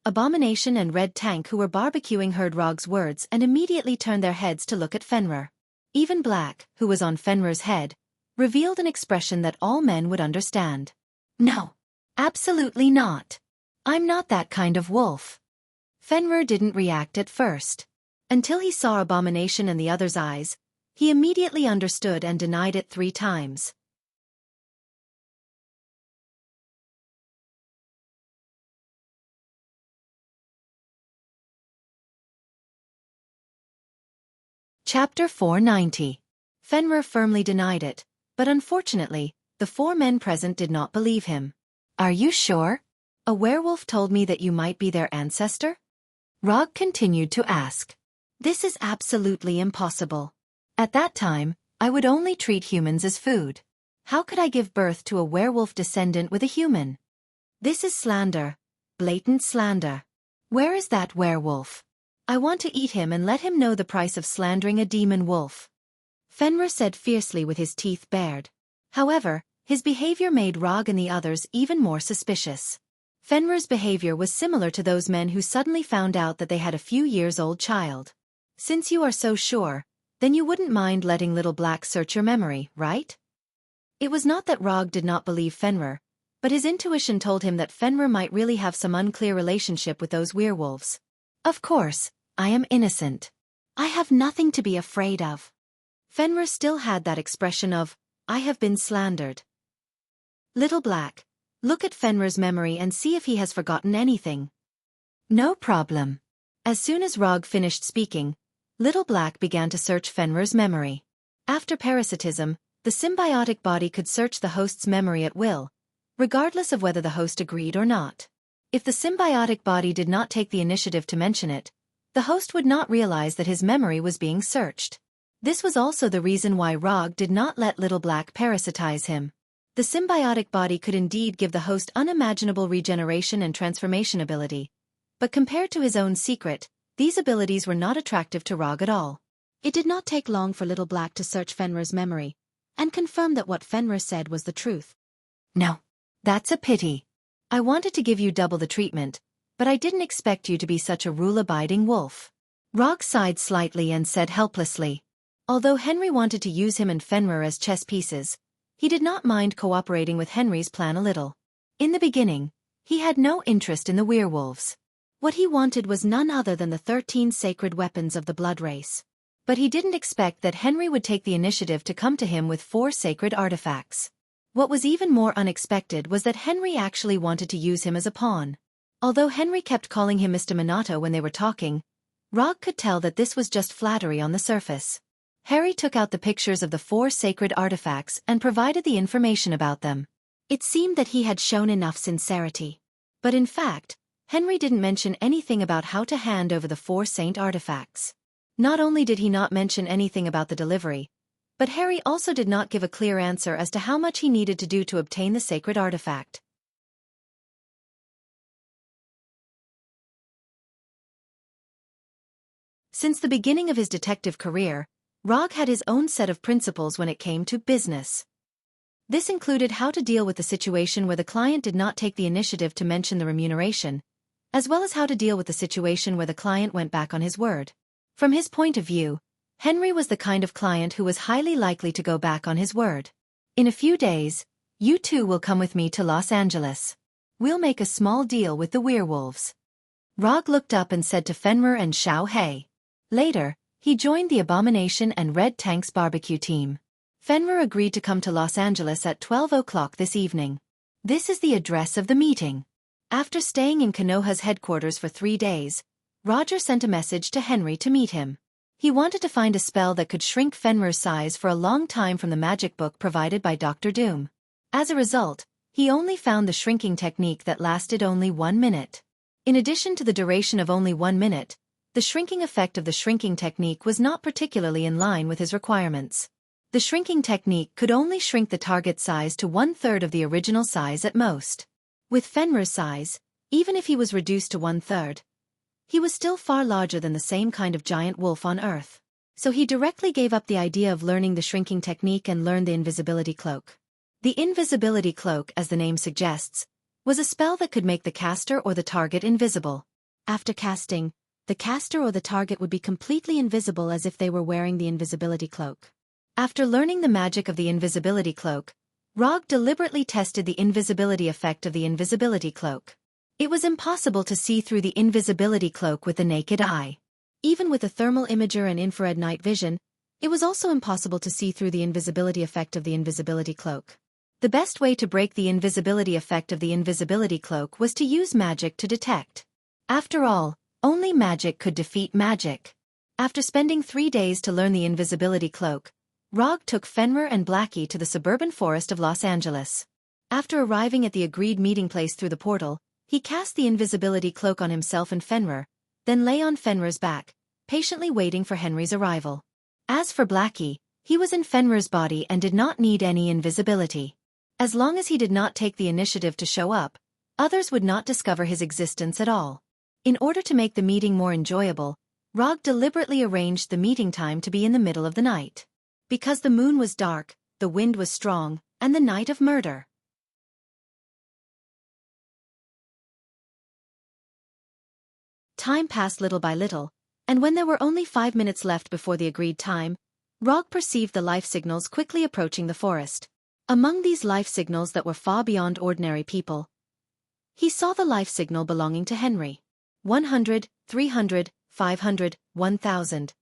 S1: Abomination and Red Tank, who were barbecuing, heard Rog's words and immediately turned their heads to look at Fenrir. Even Black, who was on Fenrir's head, revealed an expression that all men would understand. No. Absolutely not. I'm not that kind of wolf. Fenrir didn't react at first. Until he saw Abomination in the other's eyes, he immediately understood and denied it 3 times. Chapter 490. Fenrir firmly denied it, but unfortunately, the 4 men present did not believe him. Are you sure? A werewolf told me that you might be their ancestor? Rog continued to ask. This is absolutely impossible. At that time, I would only treat humans as food. How could I give birth to a werewolf descendant with a human? This is slander. Blatant slander. Where is that werewolf? I want to eat him and let him know the price of slandering a demon wolf. Fenrir said fiercely with his teeth bared. However, his behavior made Rog and the others even more suspicious. Fenrir's behavior was similar to those men who suddenly found out that they had a few years old child. Since you are so sure, then you wouldn't mind letting Little Black search your memory, right? It was not that Rog did not believe Fenrir, but his intuition told him that Fenrir might really have some unclear relationship with those werewolves. Of course, I am innocent. I have nothing to be afraid of. Fenrir still had that expression of, I have been slandered. Little Black, look at Fenrir's memory and see if he has forgotten anything. No problem. As soon as Rog finished speaking, Little Black began to search Fenrir's memory. After parasitism, the symbiotic body could search the host's memory at will, regardless of whether the host agreed or not. If the symbiotic body did not take the initiative to mention it, the host would not realize that his memory was being searched. This was also the reason why Rog did not let Little Black parasitize him. The symbiotic body could indeed give the host unimaginable regeneration and transformation ability, but compared to his own secret, these abilities were not attractive to Rog at all. It did not take long for Little Black to search Fenrir's memory, and confirm that what Fenrir said was the truth. No. That's a pity. I wanted to give you double the treatment, but I didn't expect you to be such a rule-abiding wolf. Rog sighed slightly and said helplessly. Although Henry wanted to use him and Fenrir as chess pieces, he did not mind cooperating with Henry's plan a little. In the beginning, he had no interest in the werewolves. What he wanted was none other than the 13 sacred weapons of the blood race. But he didn't expect that Henry would take the initiative to come to him with 4 sacred artifacts. What was even more unexpected was that Henry actually wanted to use him as a pawn. Although Henry kept calling him Mr. Minato when they were talking, Rog could tell that this was just flattery on the surface. Harry took out the pictures of the 4 sacred artifacts and provided the information about them. It seemed that he had shown enough sincerity. But in fact, Henry didn't mention anything about how to hand over the 4 saint artifacts. Not only did he not mention anything about the delivery, but Harry also did not give a clear answer as to how much he needed to do to obtain the sacred artifact. Since the beginning of his detective career, Rog had his own set of principles when it came to business. This included how to deal with the situation where the client did not take the initiative to mention the remuneration, as well as how to deal with the situation where the client went back on his word. From his point of view, Henry was the kind of client who was highly likely to go back on his word. In a few days, you two will come with me to Los Angeles. We'll make a small deal with the werewolves. Rog looked up and said to Fenrir and Xiao He. Later, he joined the Abomination and Red Tank's barbecue team. Fenrir agreed to come to Los Angeles at 12 o'clock this evening. This is the address of the meeting. After staying in Konoha's headquarters for 3 days, Roger sent a message to Henry to meet him. He wanted to find a spell that could shrink Fenrir's size for a long time from the magic book provided by Dr. Doom. As a result, he only found the shrinking technique that lasted only 1 minute. In addition to the duration of only 1 minute, the shrinking effect of the shrinking technique was not particularly in line with his requirements. The shrinking technique could only shrink the target size to 1/3 of the original size at most. With Fenrir's size, even if he was reduced to 1/3, he was still far larger than the same kind of giant wolf on Earth. So he directly gave up the idea of learning the shrinking technique and learned the invisibility cloak. The invisibility cloak, as the name suggests, was a spell that could make the caster or the target invisible. After casting, the caster or the target would be completely invisible as if they were wearing the invisibility cloak. After learning the magic of the invisibility cloak, Rog deliberately tested the invisibility effect of the invisibility cloak. It was impossible to see through the invisibility cloak with the naked eye. Even with a thermal imager and infrared night vision, it was also impossible to see through the invisibility effect of the invisibility cloak. The best way to break the invisibility effect of the invisibility cloak was to use magic to detect. After all, only magic could defeat magic. After spending 3 days to learn the invisibility cloak, Rog took Fenrir and Blackie to the suburban forest of Los Angeles. After arriving at the agreed meeting place through the portal, he cast the invisibility cloak on himself and Fenrir, then lay on Fenrir's back, patiently waiting for Henry's arrival. As for Blackie, he was in Fenrir's body and did not need any invisibility. As long as he did not take the initiative to show up, others would not discover his existence at all. In order to make the meeting more enjoyable, Rog deliberately arranged the meeting time to be in the middle of the night. Because the moon was dark, the wind was strong, and the night of murder. Time passed little by little, and when there were only 5 minutes left before the agreed time, Rog perceived the life signals quickly approaching the forest. Among these life signals that were far beyond ordinary people, he saw the life signal belonging to Henry. 100, 300, 500, 1000.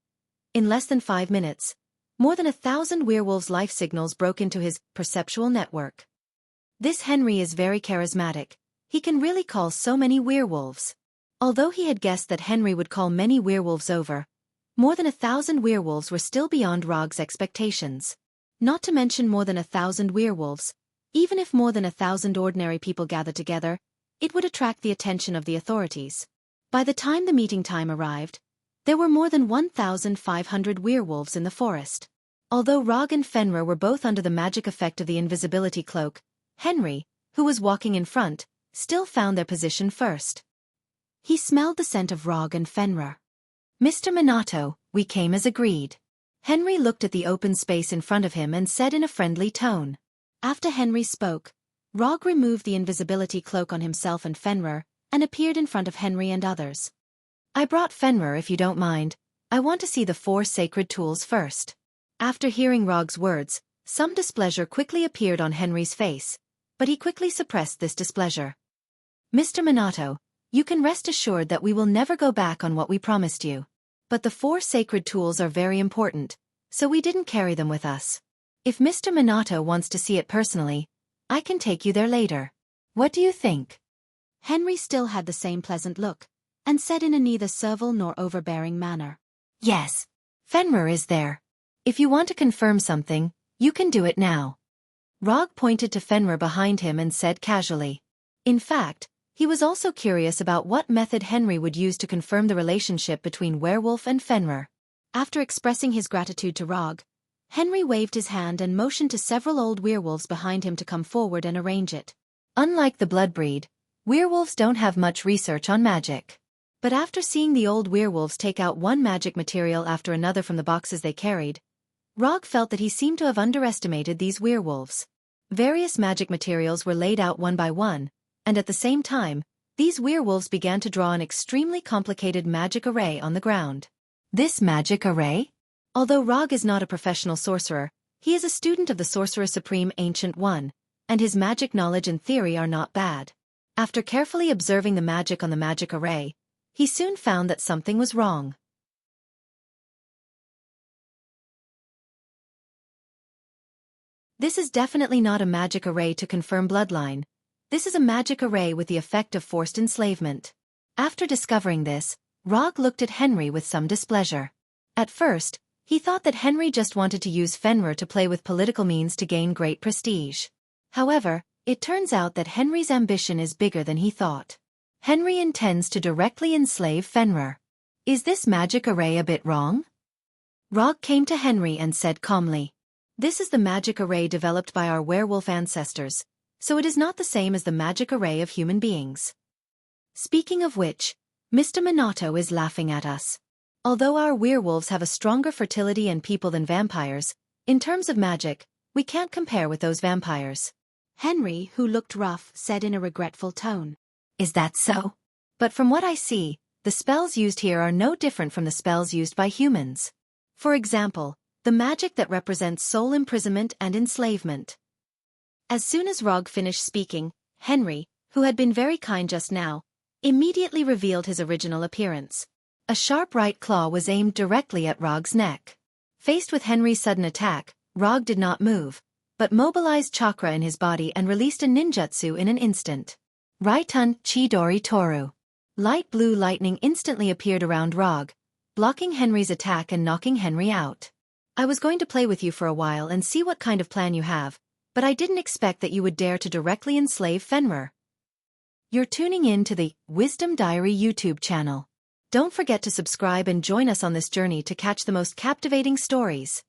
S1: In less than 5 minutes, more than 1,000 werewolves' life signals broke into his perceptual network. This Henry is very charismatic. He can really call so many werewolves. Although he had guessed that Henry would call many werewolves over, more than 1,000 werewolves were still beyond Rog's expectations. Not to mention more than 1,000 werewolves, even if more than 1,000 ordinary people gathered together, it would attract the attention of the authorities. By the time the meeting time arrived, there were more than 1,500 werewolves in the forest. Although Rog and Fenrir were both under the magic effect of the invisibility cloak, Henry, who was walking in front, still found their position first. He smelled the scent of Rog and Fenrir. "Mr. Minato, we came as agreed." Henry looked at the open space in front of him and said in a friendly tone. After Henry spoke, Rog removed the invisibility cloak on himself and Fenrir, and appeared in front of Henry and others. "I brought Fenrir if you don't mind. I want to see the 4 sacred tools first." After hearing Rog's words, some displeasure quickly appeared on Henry's face, but he quickly suppressed this displeasure. "Mr. Minato, you can rest assured that we will never go back on what we promised you. But the 4 sacred tools are very important, so we didn't carry them with us. If Mr. Minato wants to see it personally, I can take you there later. What do you think?" Henry still had the same pleasant look, and said in a neither servile nor overbearing manner, "Yes, Fenrir is there. If you want to confirm something, you can do it now." Rog pointed to Fenrir behind him and said casually. In fact, he was also curious about what method Henry would use to confirm the relationship between Werewolf and Fenrir. After expressing his gratitude to Rog, Henry waved his hand and motioned to several old werewolves behind him to come forward and arrange it. Unlike the blood breed, werewolves don't have much research on magic. But after seeing the old werewolves take out one magic material after another from the boxes they carried, Rog felt that he seemed to have underestimated these werewolves. Various magic materials were laid out one by one, and at the same time, these werewolves began to draw an extremely complicated magic array on the ground. This magic array? Although Rog is not a professional sorcerer, he is a student of the Sorcerer Supreme Ancient One, and his magic knowledge and theory are not bad. After carefully observing the magic on the magic array, he soon found that something was wrong. This is definitely not a magic array to confirm bloodline. This is a magic array with the effect of forced enslavement. After discovering this, Rog looked at Henry with some displeasure. At first, he thought that Henry just wanted to use Fenrir to play with political means to gain great prestige. However, it turns out that Henry's ambition is bigger than he thought. Henry intends to directly enslave Fenrir. Is this magic array a bit wrong? Rog came to Henry and said calmly, "This is the magic array developed by our werewolf ancestors, so it is not the same as the magic array of human beings. Speaking of which, Mr. Minato is laughing at us. Although our werewolves have a stronger fertility and people than vampires, in terms of magic, we can't compare with those vampires." Henry, who looked rough, said in a regretful tone, "Is that so? But from what I see, the spells used here are no different from the spells used by humans. For example, the magic that represents soul imprisonment and enslavement." As soon as Rog finished speaking, Henry, who had been very kind just now, immediately revealed his original appearance. A sharp right claw was aimed directly at Rog's neck. Faced with Henry's sudden attack, Rog did not move, but mobilized chakra in his body and released a ninjutsu in an instant. Raitun Chidori Toru. Light blue lightning instantly appeared around Rog, blocking Henry's attack and knocking Henry out. "I was going to play with you for a while and see what kind of plan you have, but I didn't expect that you would dare to directly enslave Fenrir." You're tuning in to the Wisdom Diary YouTube channel. Don't forget to subscribe and join us on this journey to catch the most captivating stories.